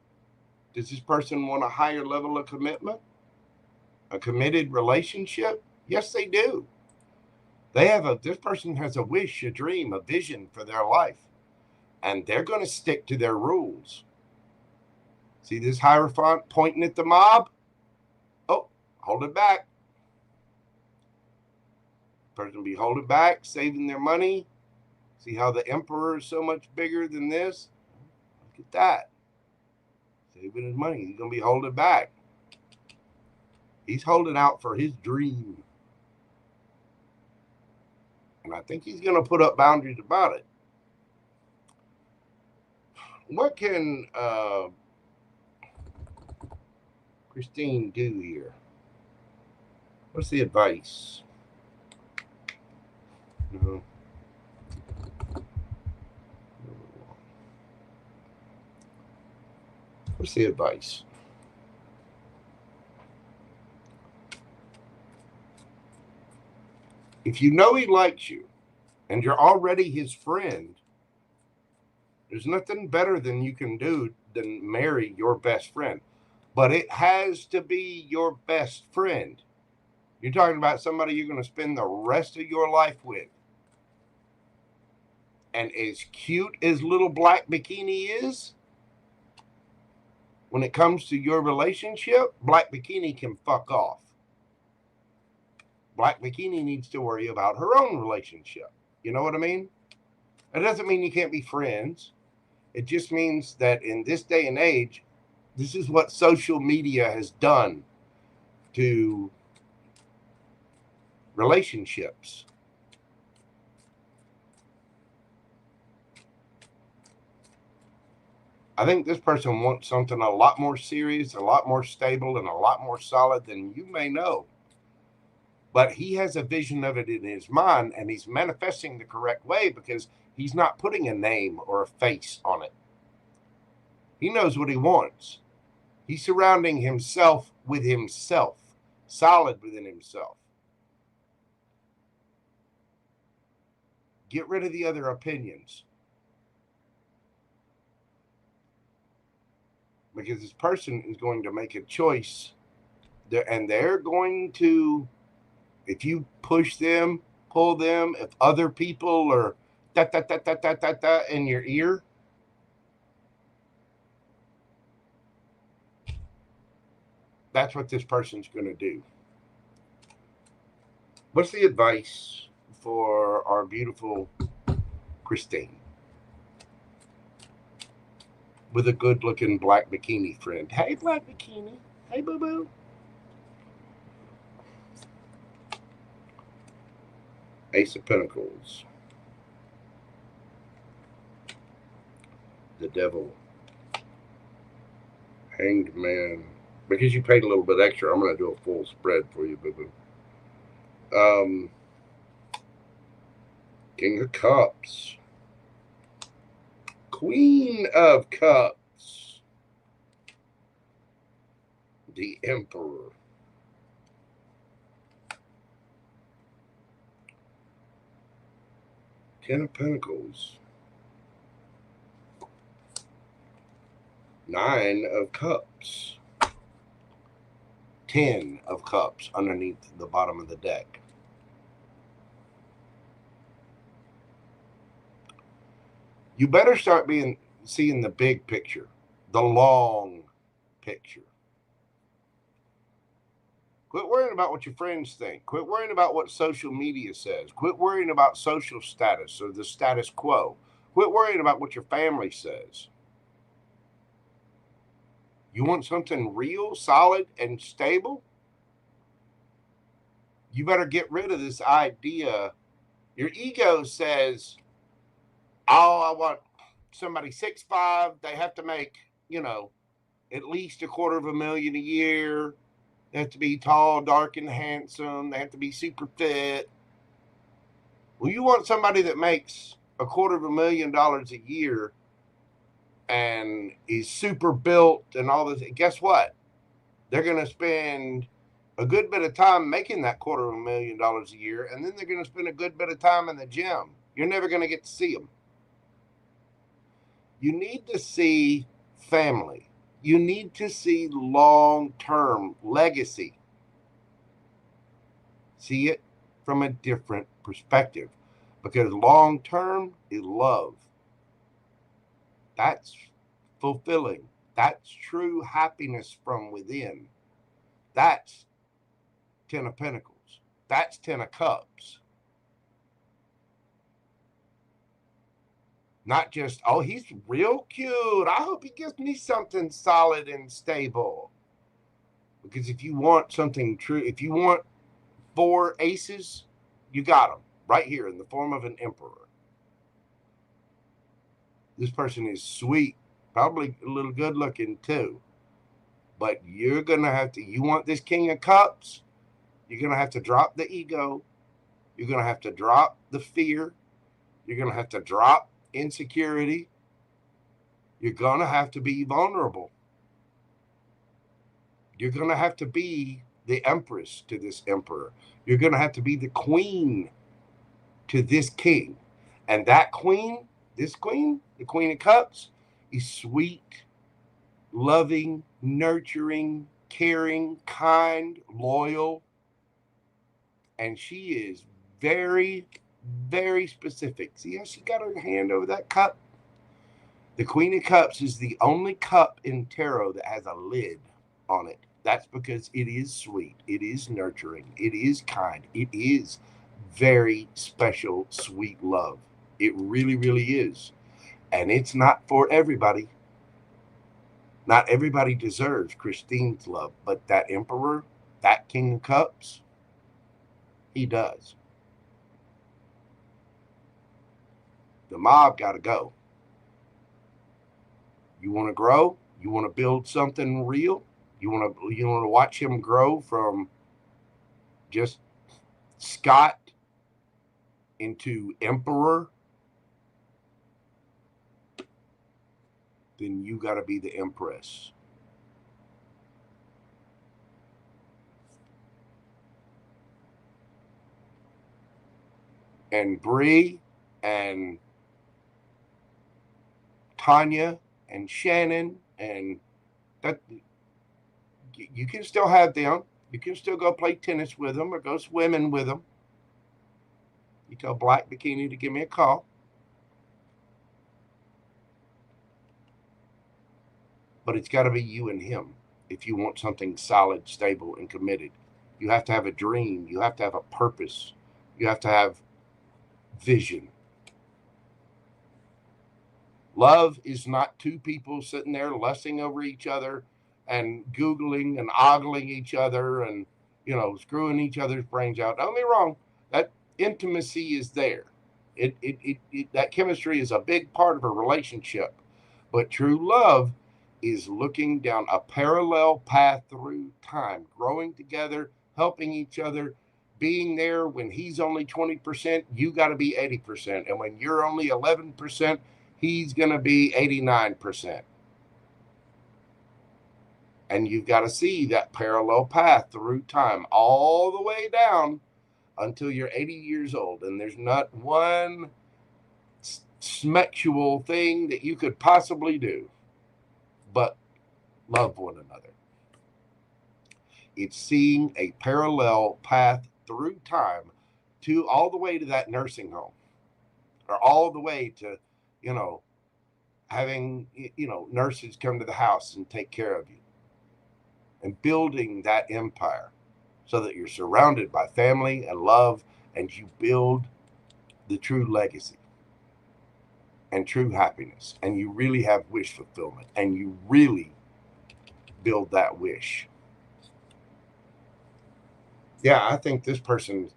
Does this person want a higher level of commitment? A committed relationship? Yes, they do. This person has a wish, a dream, a vision for their life. And they're going to stick to their rules. See this Hierophant pointing at the mob? Oh, hold it back. Person be holding back, saving their money. See how the emperor is so much bigger than this? Look at that. Saving his money. He's going to be holding back. He's holding out for his dream. And I think he's going to put up boundaries about it. What can Christine do here? What's the advice? No. What's the advice? If you know he likes you and you're already his friend, there's nothing better than you can do than marry your best friend. But it has to be your best friend. You're talking about somebody you're going to spend the rest of your life with. And as cute as little black bikini is, when it comes to your relationship, black bikini can fuck off. Black bikini needs to worry about her own relationship. You know what I mean? It doesn't mean you can't be friends. It just means that in this day and age, this is what social media has done to relationships. I think this person wants something a lot more serious, a lot more stable, and a lot more solid than you may know. But he has a vision of it in his mind, and he's manifesting the correct way because he's not putting a name or a face on it. He knows what he wants. He's surrounding himself with himself, solid within himself. Get rid of the other opinions. Because this person is going to make a choice, and they're going to, if you push them, pull them, if other people are in your ear, that's what this person's going to do. What's the advice for our beautiful Christine? With a good-looking black bikini friend. Hey, black bikini. Hey, boo-boo. Ace of Pentacles. The Devil. Hanged Man. Because you paid a little bit extra, I'm going to do a full spread for you, boo-boo. King of Cups. Queen of Cups. The Emperor. Ten of Pentacles. Nine of Cups. 10 of Cups underneath the bottom of the deck. You better start seeing the big picture, the long picture. Quit worrying about what your friends think. Quit worrying about what social media says. Quit worrying about social status or the status quo. Quit worrying about what your family says. You want something real, solid, and stable? You better get rid of this idea. Your ego says, oh, I want somebody 6'5". They have to make, at least $250,000 a year. They have to be tall, dark, and handsome. They have to be super fit. Well, you want somebody that makes $250,000 a year and is super built and all this. Guess what? They're going to spend a good bit of time making that $250,000 a year, and then they're going to spend a good bit of time in the gym. You're never going to get to see them. You need to see family. You need to see long-term legacy. See it from a different perspective, because long-term is love. That's fulfilling. That's true happiness from within. That's 10 of Pentacles. That's 10 of Cups. Not just, oh, he's real cute. I hope he gives me something solid and stable. Because if you want something true, if you want 4 aces, you got them right here in the form of an Emperor. This person is sweet, probably a little good looking too. But you're going to have to, you want this King of Cups, you're going to have to drop the ego. You're going to have to drop the fear. You're going to have to drop insecurity. You're going to have to be vulnerable. You're going to have to be the Empress to this Emperor. You're going to have to be the Queen to this King. And that Queen, this Queen, the Queen of Cups, is sweet, loving, nurturing, caring, kind, loyal. And she is very, very specific. See how she got her hand over that cup? The Queen of Cups is the only cup in tarot that has a lid on it. That's because it is sweet. It is nurturing. It is kind. It is very special, sweet love. It really, really is. And it's not for everybody. Not everybody deserves Christine's love. But that Emperor, that King of Cups, he does. The mob got to go. You want to grow? You want to build something real? You want to watch him grow from just Scott into Emperor? Then you got to be the Empress. And Bree and Tanya and Shannon, and that, you can still have them. You can still go play tennis with them or go swimming with them. You tell Black Bikini to give me a call. But it's got to be you and him if you want something solid, stable, and committed. You have to have a dream. You have to have a purpose. You have to have vision. Love is not two people sitting there lusting over each other and Googling and ogling each other and, screwing each other's brains out. Don't get me wrong. That intimacy is there. That chemistry is a big part of a relationship. But true love is looking down a parallel path through time, growing together, helping each other, being there when he's only 20%, you got to be 80%. And when you're only 11%, he's going to be 89%. And you've got to see that parallel path through time all the way down until you're 80 years old. And there's not one sexual thing that you could possibly do but love one another. It's seeing a parallel path through time to all the way to that nursing home, or all the way to, you know, having, you know, nurses come to the house and take care of you, and building that empire so that you're surrounded by family and love, and you build the true legacy and true happiness, and you really have wish fulfillment, and you really build that wish. Yeah, I think this person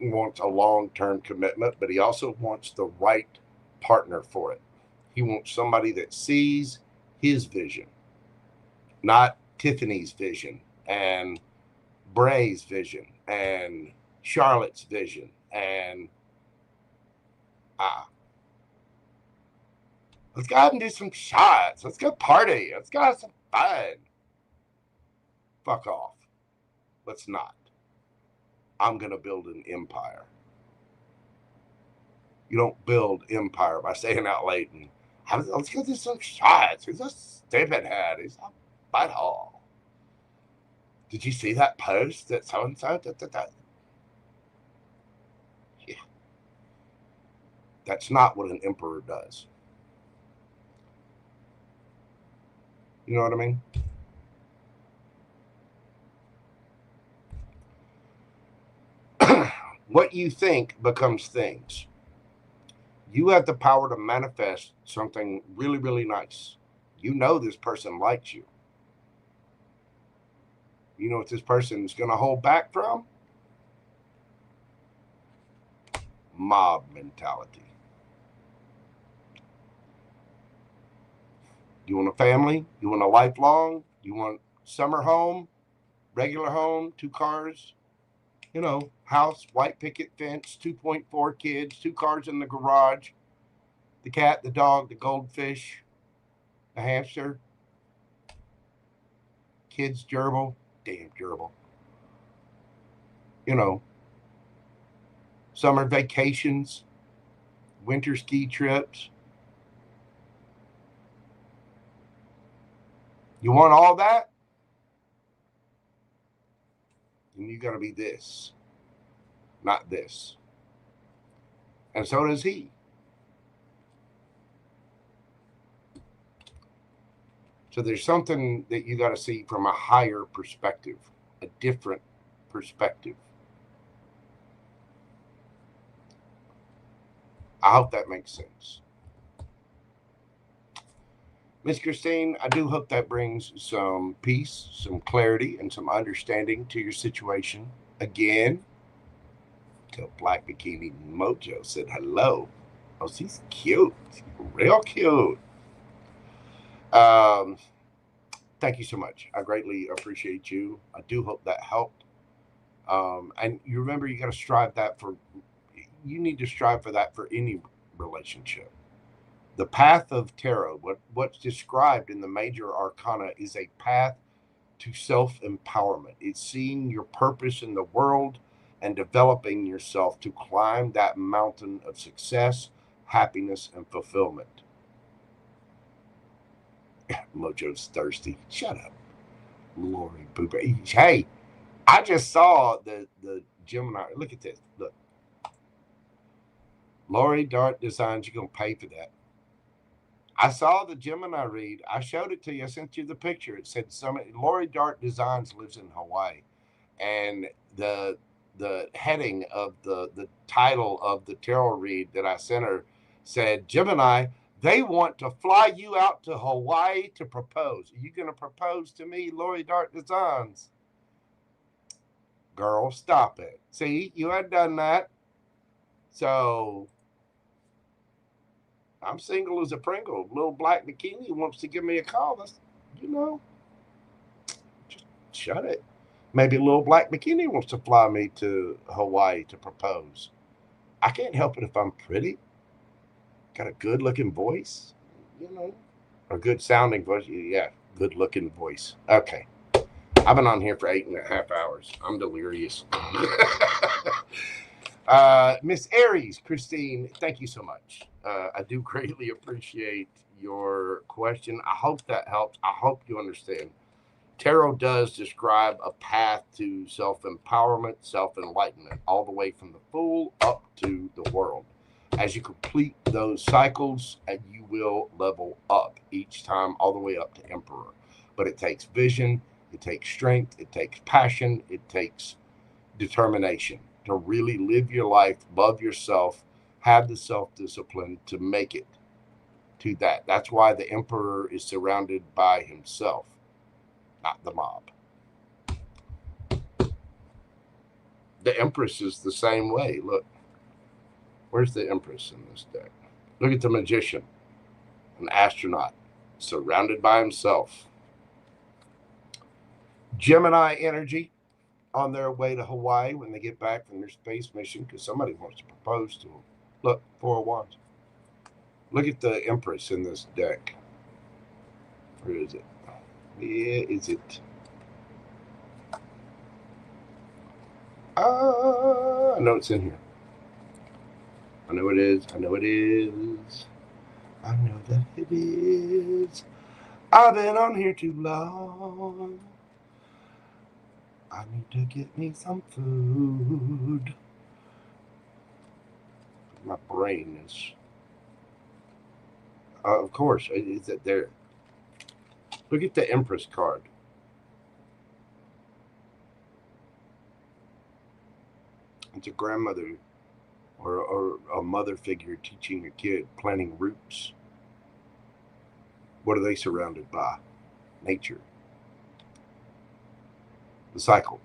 wants a long-term commitment, but he also wants the right partner for it. He wants somebody that sees his vision, not Tiffany's vision and Bray's vision and Charlotte's vision and let's go out and do some shots. Let's go party. Let's go have some fun. Fuck off. Let's not. I'm going to build an empire. You don't build empire by staying out late and let's go do some shots. He's a stupid head. He's a butthole. Did you see that post that so-and-so? Yeah. That's not what an emperor does. You know what I mean? What you think becomes things. You have the power to manifest something really, really nice. You know this person likes you. You know what this person is going to hold back from? Mob mentality. You want a family? You want a lifelong? You want summer home, regular home, 2 cars, you know, house, white picket fence, 2.4 kids, 2 cars in the garage, the cat, the dog, the goldfish, the hamster, kids gerbil, damn gerbil, you know, summer vacations, winter ski trips. You want all that? And you got to be this, not this. And so does he. So there's something that you got to see from a higher perspective, a different perspective. I hope that makes sense. Miss Christine, I do hope that brings some peace, some clarity, and some understanding to your situation. Again, till Black Bikini Mojo said hello. Oh, she's cute. She's real cute. Thank you so much. I greatly appreciate you. I do hope that helped. And you remember, you got to strive that for, you need to strive for that for any relationship. The path of tarot, what's described in the major arcana, is a path to self-empowerment. It's seeing your purpose in the world and developing yourself to climb that mountain of success, happiness, and fulfillment. Mojo's thirsty. Shut up. Lori Pooper. Hey, I just saw the Gemini. Look at this. Look. Lori Dart Designs, you're going to pay for that. I saw the Gemini read. I showed it to you. I sent you the picture. It said Lori Dart Designs lives in Hawaii. And the heading of the title of the tarot read that I sent her said, Gemini, they want to fly you out to Hawaii to propose. Are you going to propose to me, Lori Dart Designs? Girl, stop it. See, you had done that. So I'm single as a Pringle. Little Black Bikini wants to give me a call. That's, you know, just shut it. Maybe Little Black Bikini wants to fly me to Hawaii to propose. I can't help it if I'm pretty. Got a good looking voice, you know, or good sounding voice. Yeah, good looking voice. Okay. I've been on here for 8.5 hours. I'm delirious. Miss Aries, Christine, thank you so much. I do greatly appreciate your question. I hope that helps. I hope you understand. Tarot does describe a path to self-empowerment, self-enlightenment, all the way from the Fool up to the World. As you complete those cycles, and you will level up each time, all the way up to Emperor. But it takes vision, it takes strength, it takes passion, it takes determination to really live your life, love yourself, have the self-discipline to make it to that. That's why the Emperor is surrounded by himself, not the mob. The Empress is the same way. Look, where's the Empress in this deck? Look at the Magician, an astronaut, surrounded by himself. Gemini energy on their way to Hawaii when they get back from their space mission because somebody wants to propose to them. Look, 4 of Wands. Look at the Empress in this deck. Where is it? Where is it? I know it's in here. I know it is. I know it is. I know that it is. I've been on here too long. I need to get me some food. My brain is... of course, is it there? Look at the Empress card. It's a grandmother or a mother figure teaching a kid, planting roots. What are they surrounded by? Nature. The cycle.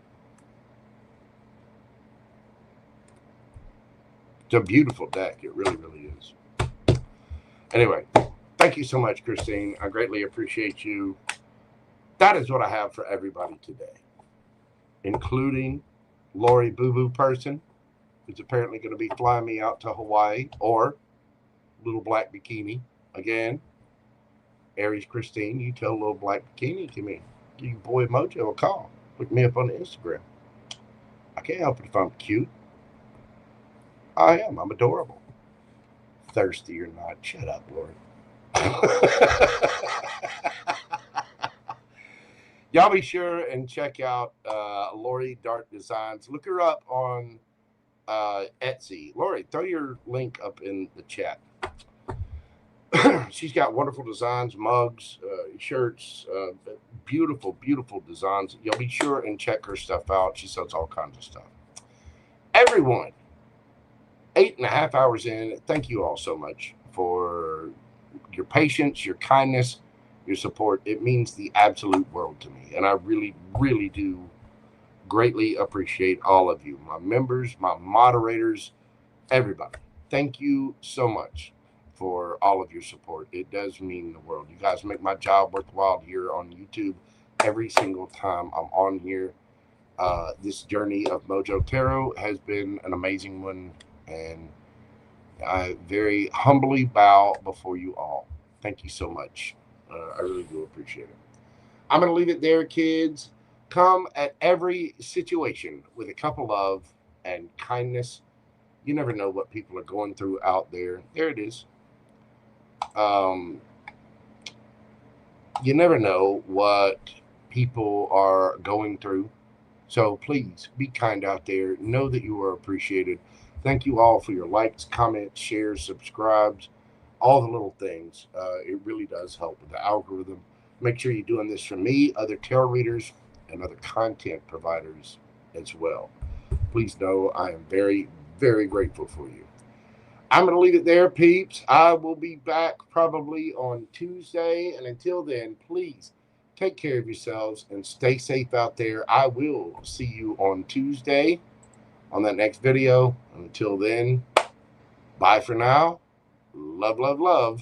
It's a beautiful deck. It really, really is. Anyway, thank you so much, Christine. I greatly appreciate you. That is what I have for everybody today, including Lori Boo Boo Person, who's apparently going to be flying me out to Hawaii, or Little Black Bikini. Again, Aries Christine, you tell Little Black Bikini, give your boy Mojo a call. Look me up on Instagram. I can't help it if I'm cute. I am. I'm adorable. Thirsty or not. Shut up, Lord. Y'all be sure and check out Lori Dark Designs. Look her up on Etsy. Lori, throw your link up in the chat. She's got wonderful designs, mugs, shirts, beautiful, beautiful designs. You'll be sure and check her stuff out. She sells all kinds of stuff. Everyone, 8.5 hours in, thank you all so much for your patience, your kindness, your support. It means the absolute world to me. And I really, really do greatly appreciate all of you, my members, my moderators, everybody. Thank you so much for all of your support. It does mean the world. You guys make my job worthwhile here on YouTube every single time I'm on here. This journey of Mojo Tarot has been an amazing one, and I very humbly bow before you all. Thank you so much. I really do appreciate it. I'm going to leave it there, kids. Come at every situation with a cup of love and kindness. You never know what people are going through out there. There it is. You never know what people are going through. So please be kind out there. Know that you are appreciated. Thank you all for your likes, comments, shares, subscribes, all the little things. It really does help with the algorithm. Make sure you're doing this for me, other tarot readers, and other content providers as well. Please know I am very, very grateful for you. I'm going to leave it there, peeps. I will be back probably on Tuesday. And until then, please take care of yourselves and stay safe out there. I will see you on Tuesday on that next video. Until then, bye for now. Love, love, love.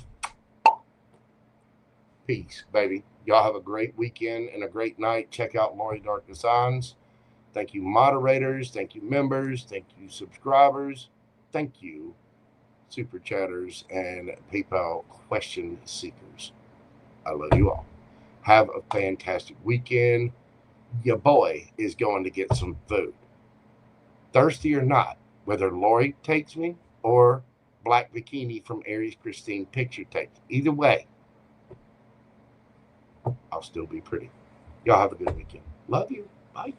Peace, baby. Y'all have a great weekend and a great night. Check out Lori Dark Designs. Thank you, moderators. Thank you, members. Thank you, subscribers. Thank you, super chatters and PayPal question seekers. I love you all. Have a fantastic weekend. Your boy is going to get some food. Thirsty or not, whether Lori takes me or Black Bikini from Aries Christine picture takes. Either way, I'll still be pretty. Y'all have a good weekend. Love you. Bye.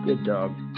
Good dog.